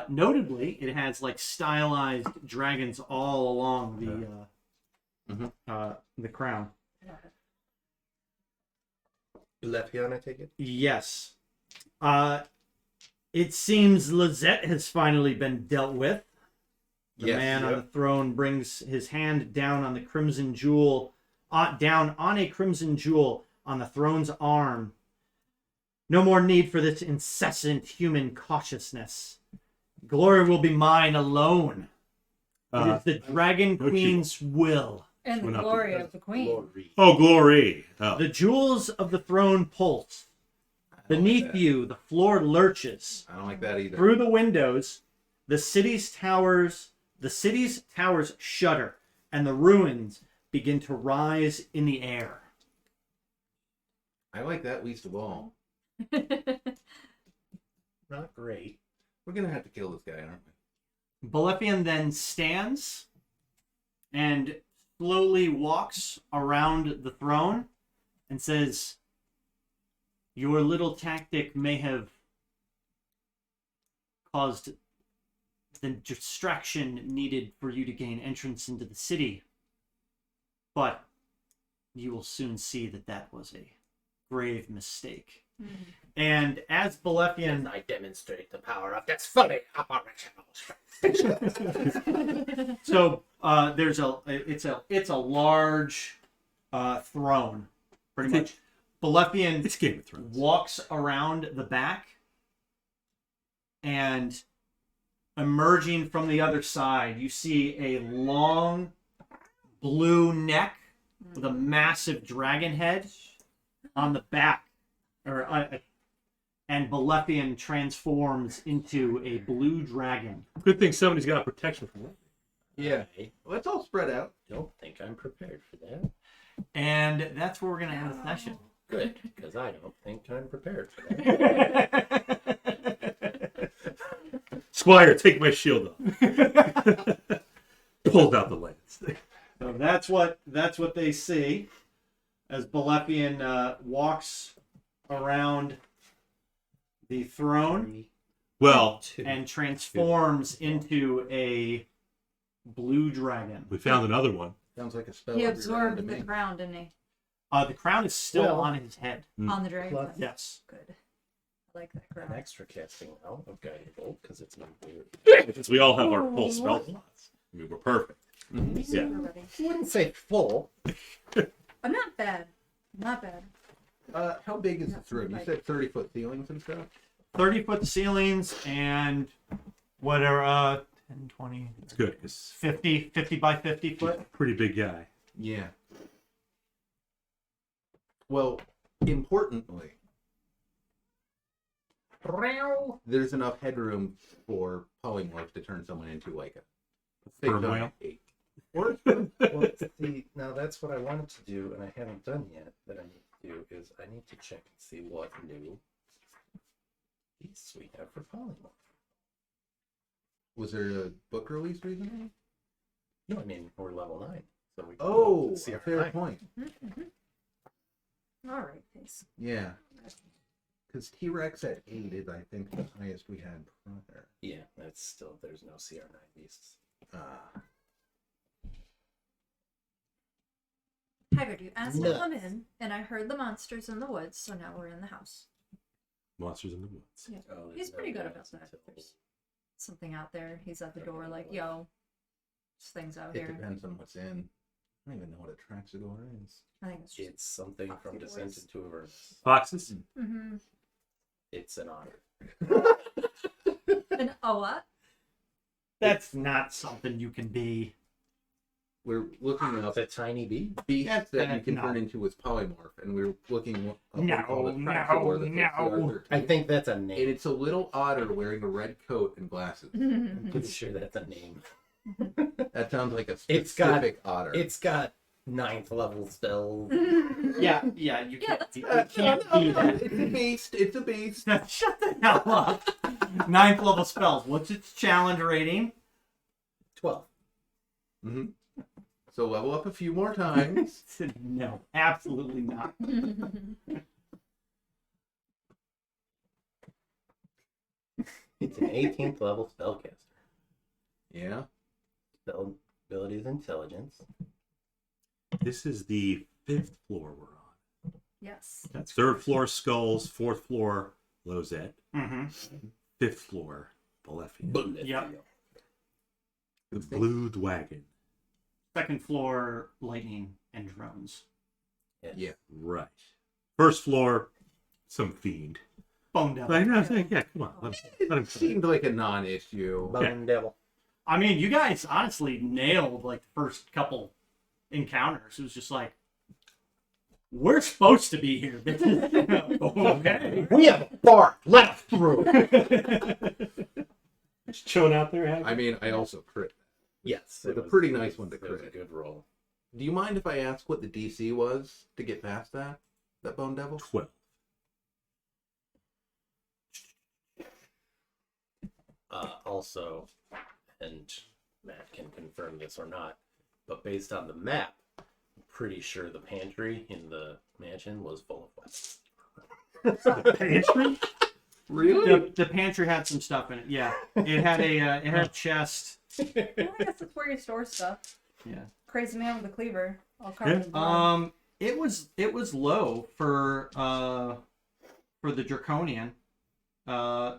notably, it has like stylized dragons all along the crown. Lefion, I take it? Yes. It seems Lizette has finally been dealt with. The man on the throne brings his hand down on the crimson jewel, down on a crimson jewel on the throne's arm. No more need for this incessant human cautiousness. Glory will be mine alone. It is the Dragon Queen's will. And the Well, not glory because- of the queen. oh, glory! Oh. The jewels of the throne pulse. Beneath you, the floor lurches. I don't like that either. Through the windows, the city's towers shudder, and the ruins begin to rise in the air. I like that least of all. Not great. We're gonna have to kill this guy, aren't we? Balefian then stands and slowly walks around the throne and says, "Your little tactic may have caused the distraction needed for you to gain entrance into the city, but you will soon see that that was a grave mistake." And as Balefian I demonstrate the power of this fully operational So it's a large throne, pretty much. Balefian It's Game of Thrones. walks around the back, and emerging from the other side, you see a long blue neck with a massive dragon head on the back, and Balefian transforms into a blue dragon. Good thing somebody's got protection from it. Yeah. Well, it's all spread out. Don't think I'm prepared for that. And that's where we're going to end the session. Good, because I don't think I'm prepared for that. Squire, take my shield off. Pulled out the lance. So that's what they see as Balefian walks around the throne Well, and transforms into a blue dragon. we found another one. Sounds like a spell. He every round to absorbed the me. crown, didn't he? The crown is still Well- on his head. On the dragon. Plus- Yes. Good. I like that An crown. extra casting now of Guiding Bolt because it's not weird. Since we all have our full spell slots. I mean, we're perfect. Mhm. Yeah. Everybody. I wouldn't say full. I'm not bad. Not bad. How big is this room? You said 30-foot ceilings and stuff? 30-foot ceilings and whatever, 10, 20, It's good because 50 by 50 foot. pretty big guy. Yeah. Well, importantly, there's enough headroom for polymorph to turn someone into like a big Sperm giant whale? ape. Or, well, see, now that's what I wanted to do, and I haven't done yet. That I need to do is I need to check and see what new beasts we have for polymorph. Was there a book release recently? No, I mean we're level 9, so we. Oh, see a our fair time. point. All right, Pace. Yeah. Because T-Rex at 8 is, I think, the highest we had prior. Yeah, that's still there's no CR9 beasts. Hagrid, you asked to come in, and I heard the monsters in the woods, so now we're in the house. Monsters in the woods. Yeah. Oh, there's He's no pretty good guidance about that. until- There's something out there. He's at the door, like, yo, there's things out It here. depends on what's in. I don't even know what a Traxador is. I think it's just. It's something from Foxy Descent boys. into Avernus. Foxes? Mm-hmm. It's an honor. And oh, what? That's not something you can be. We're looking up It's a tiny bee. beasts That's that you that- can no. turn into as polymorph, and we're looking up what No, we call a no, Traxador that's no. a I CR13. think that's a And name. it's a little otter wearing a red coat and glasses. I'm pretty sure that's a name. That sounds like a It's got- specific otter. It's got 9th level spells. Yeah, you Yeah, can't. that's You fine. can't be that. It's a beast. It's a beast. Shut the hell up. 9th level spells. What's its challenge rating? 12. Mm-hmm. So level up a few more times. No, absolutely not. It's an 18th level spellcaster. Yeah. Spell ability is intelligence. This is the 5th floor we're on. Yes. That's 3rd floor skulls, 4th floor Lozette, Mm-hmm. 5th floor Balefian. Yep. The Blue Wagon. 2nd floor, lightning and drones. Yeah. Right. 1st floor, some fiend. Bone devil. Like, no, I was like, yeah, come on. Let him It seemed like a non-issue. Bone devil. I mean, you guys honestly nailed like the first couple encounters. It was just like, we're supposed to be here. This is okay. We have a bar. Let us through. Just chilling out there. I mean, I also crit. Yes. It's a pretty nice one to It was a crit. good roll. Do you mind if I ask what the DC was to get past that? That Bone Devil? 12. Also, and Matt can confirm this or not, but based on the map, I'm pretty sure the pantry in the mansion was full of weapons. Pantry? Really? The pantry had some stuff in it. Yeah, it had a chest. Well, I guess that's where you store stuff. Yeah. Crazy man with a cleaver, all covered in blood. It was low for the draconian.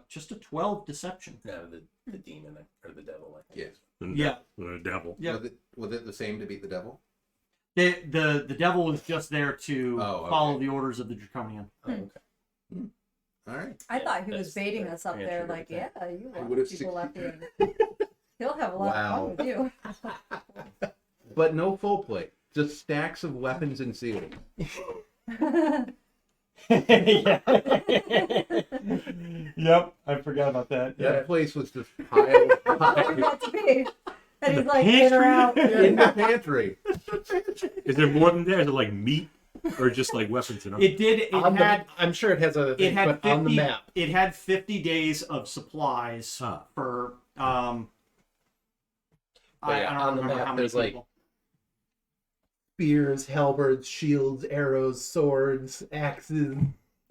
Just a 12 deception. No, the demon or the devil. Like Yeah. Yeah. The devil. Yeah. Was it the same to beat the devil? The devil was just there to Oh, okay. follow the orders of the draconian. Oh, okay. All right. I thought he was that's baiting the us up pantry there, right like, there. yeah, you I want would've people left succeeded. in. He'll have a lot Wow. of fun with you. But no full plate. Just stacks of weapons and seals. Yep, I forgot about that. That place was just piled Where high about to be? And he's like, pantry? in or out. in the pantry. Is there more than that? Is it like meat or just like weapons and It did. It On had. the, I'm sure it has other It things, had but 50, on the map. It had 50 days of supplies Ah. for But I yeah, don't on the remember map, how many there's like people. spears, halberds, shields, arrows, swords, axes.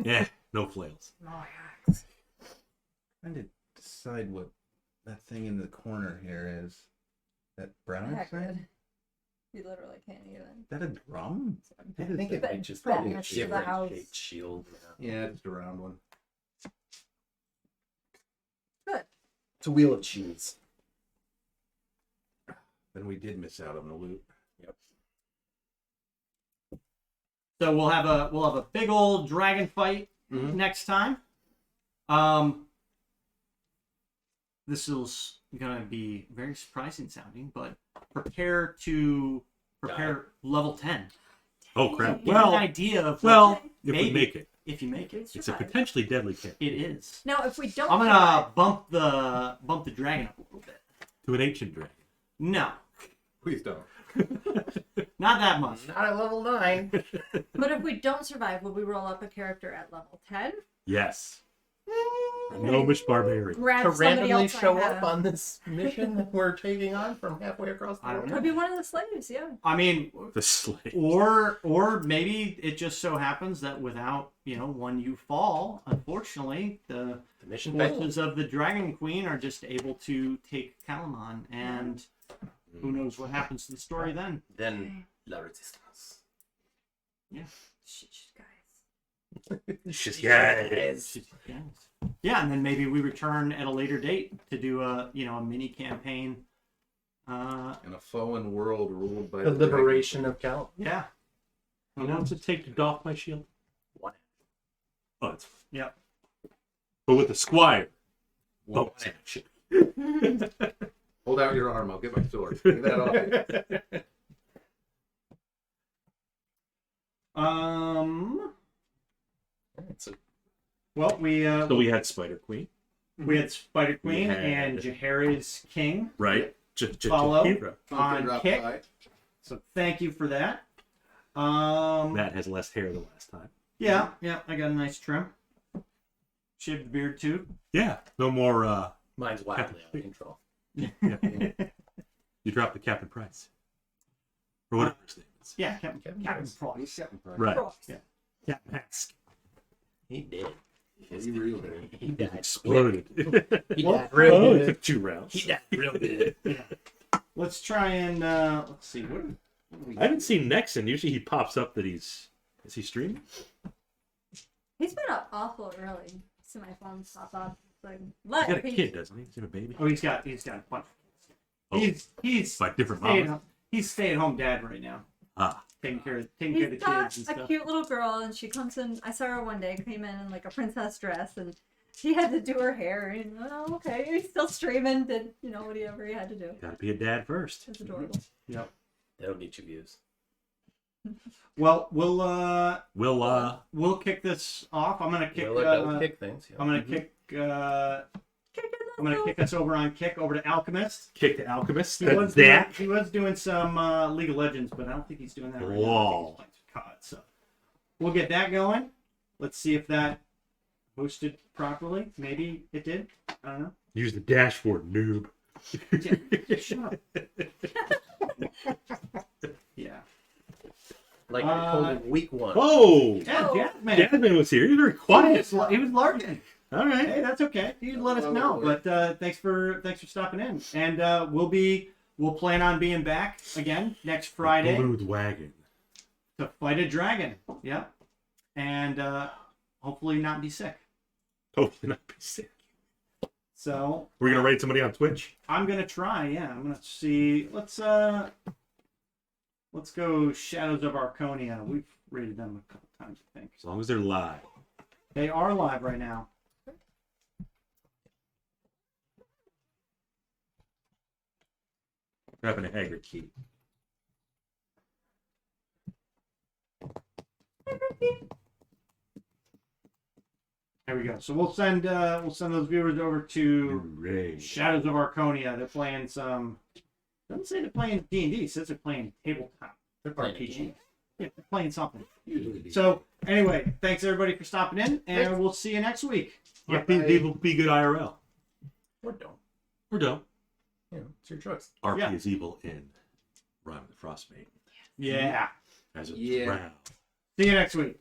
Yeah, no flails. Trying to decide what that thing in the corner here is. That brown Heck, thing? You literally can't even. Is that a drum? I think it But might just probably be a banished to the different house. shaped shield. Yeah, just a round one. Good. It's a wheel of cheese. Then we did miss out on the loot. Yep. So we'll have a big old dragon fight next time. This is gonna be very surprising sounding, but prepare level 10. Oh crap! Give you Well, an idea of well, if maybe. we make it, if you make it. it's a potentially deadly kit It is. Now, if we don't, I'm gonna bump the dragon up a little bit. to an ancient dragon. No, Please don't. not that much. Not at level 9. but if we don't survive, will we roll up a character at level 10? Yes. A gnomish barbarian. Grab To somebody randomly else I show have. up on this mission that we're taking on from halfway across the I don't world. know. Could be one of the slaves, yeah. I mean, The slave. or maybe it just so happens that without when you fall, unfortunately, the The mission failed. forces of the Dragon Queen are just able to take Kalamon, and who knows what happens to the story then? Then La Resistance. Shh, guys. Yes. Yeah, and then maybe we return at a later date to do a mini campaign. In a fallen world ruled by The liberation of Cal. Yeah. How long does it take to doff my shield? 1. Oh, it's Yep. but with the squire. One Bonus action. Hold out your arm. I'll get my sword. Get that off you. Well, So we had Spider Queen, we had Spider Queen had- and Jahaira's King right? Follow. Jahira. on Drop kick. by. So thank you for that. Matt has less hair than last time. Yeah, I got a nice trim. Shaved the beard too. Yeah. No more. Mine's wildly out of control. You dropped the Captain Price. Or whatever his name is. Yeah, Captain Price. Price. Right. Yeah. Captain Mask. He did. He real did. He died. Exploded. He Well, died real Oh, it good. took 2 rounds. He died real good. Let's try and let's see. What do we I haven't seen Nexon. Usually he pops up that he's. Is he streaming? He's been up awful early. See my phone pop up. It's like, He's let got a me- kid, doesn't he? He's got a baby. Oh, he's got a bunch. Oh. He's By different stay moms. he's stay-at-home dad right now, Ah. taking care of the He's kids and got a stuff. cute little girl, and she comes in. I saw her one day, came in like a princess dress, and she had to do her hair. And oh, okay, he's still streaming. Did whatever he had to do. Gotta be a dad first. It's adorable. Yep. That'll get you views. Well, we'll kick this off. I'm gonna kick. That'll kick things. Yeah. I'm gonna kick. I'm gonna kick us over on kick over to Alchemist. Kick the Alchemist. He That's was Dak. doing some League of Legends, but I don't think he's doing that right now. I think Whoa. he's playing some COD, so we'll get that going. Let's see if that hosted properly. Maybe it did. I don't know. Use the dashboard, noob. Shut up. Yeah. Like I told him week 1. Whoa! Yeah, Oh. Jasmine. Jasmine was here. You're very quiet. He was lurking. All right. Hey, that's okay. You let us know. But thanks for stopping in. And we'll plan on being back again next Friday Blue wagon. to fight a dragon. Yeah. And hopefully not be sick. Hopefully not be sick. So We're gonna raid somebody on Twitch. I'm gonna try. Yeah, I'm gonna see. Let's go Shadows of Arconia. We've rated them a couple times, I think. As long as they're live. They are live right now. Grabbing a Haggard key. There we go. So we'll send those viewers over to Raid. Shadows of Arconia. They're playing some. Doesn't say they're playing D&D. It says they're playing tabletop They're playing a RPG. game. Yeah, they're playing something. So anyway, thanks everybody for stopping in, and we'll see you next week. Yeah, be good IRL. Or don't. Or don't. Yeah, it's your choice. RP Yeah. is evil in Rhyme of the Frostmate. Yeah. As a Yeah. round. See you next week.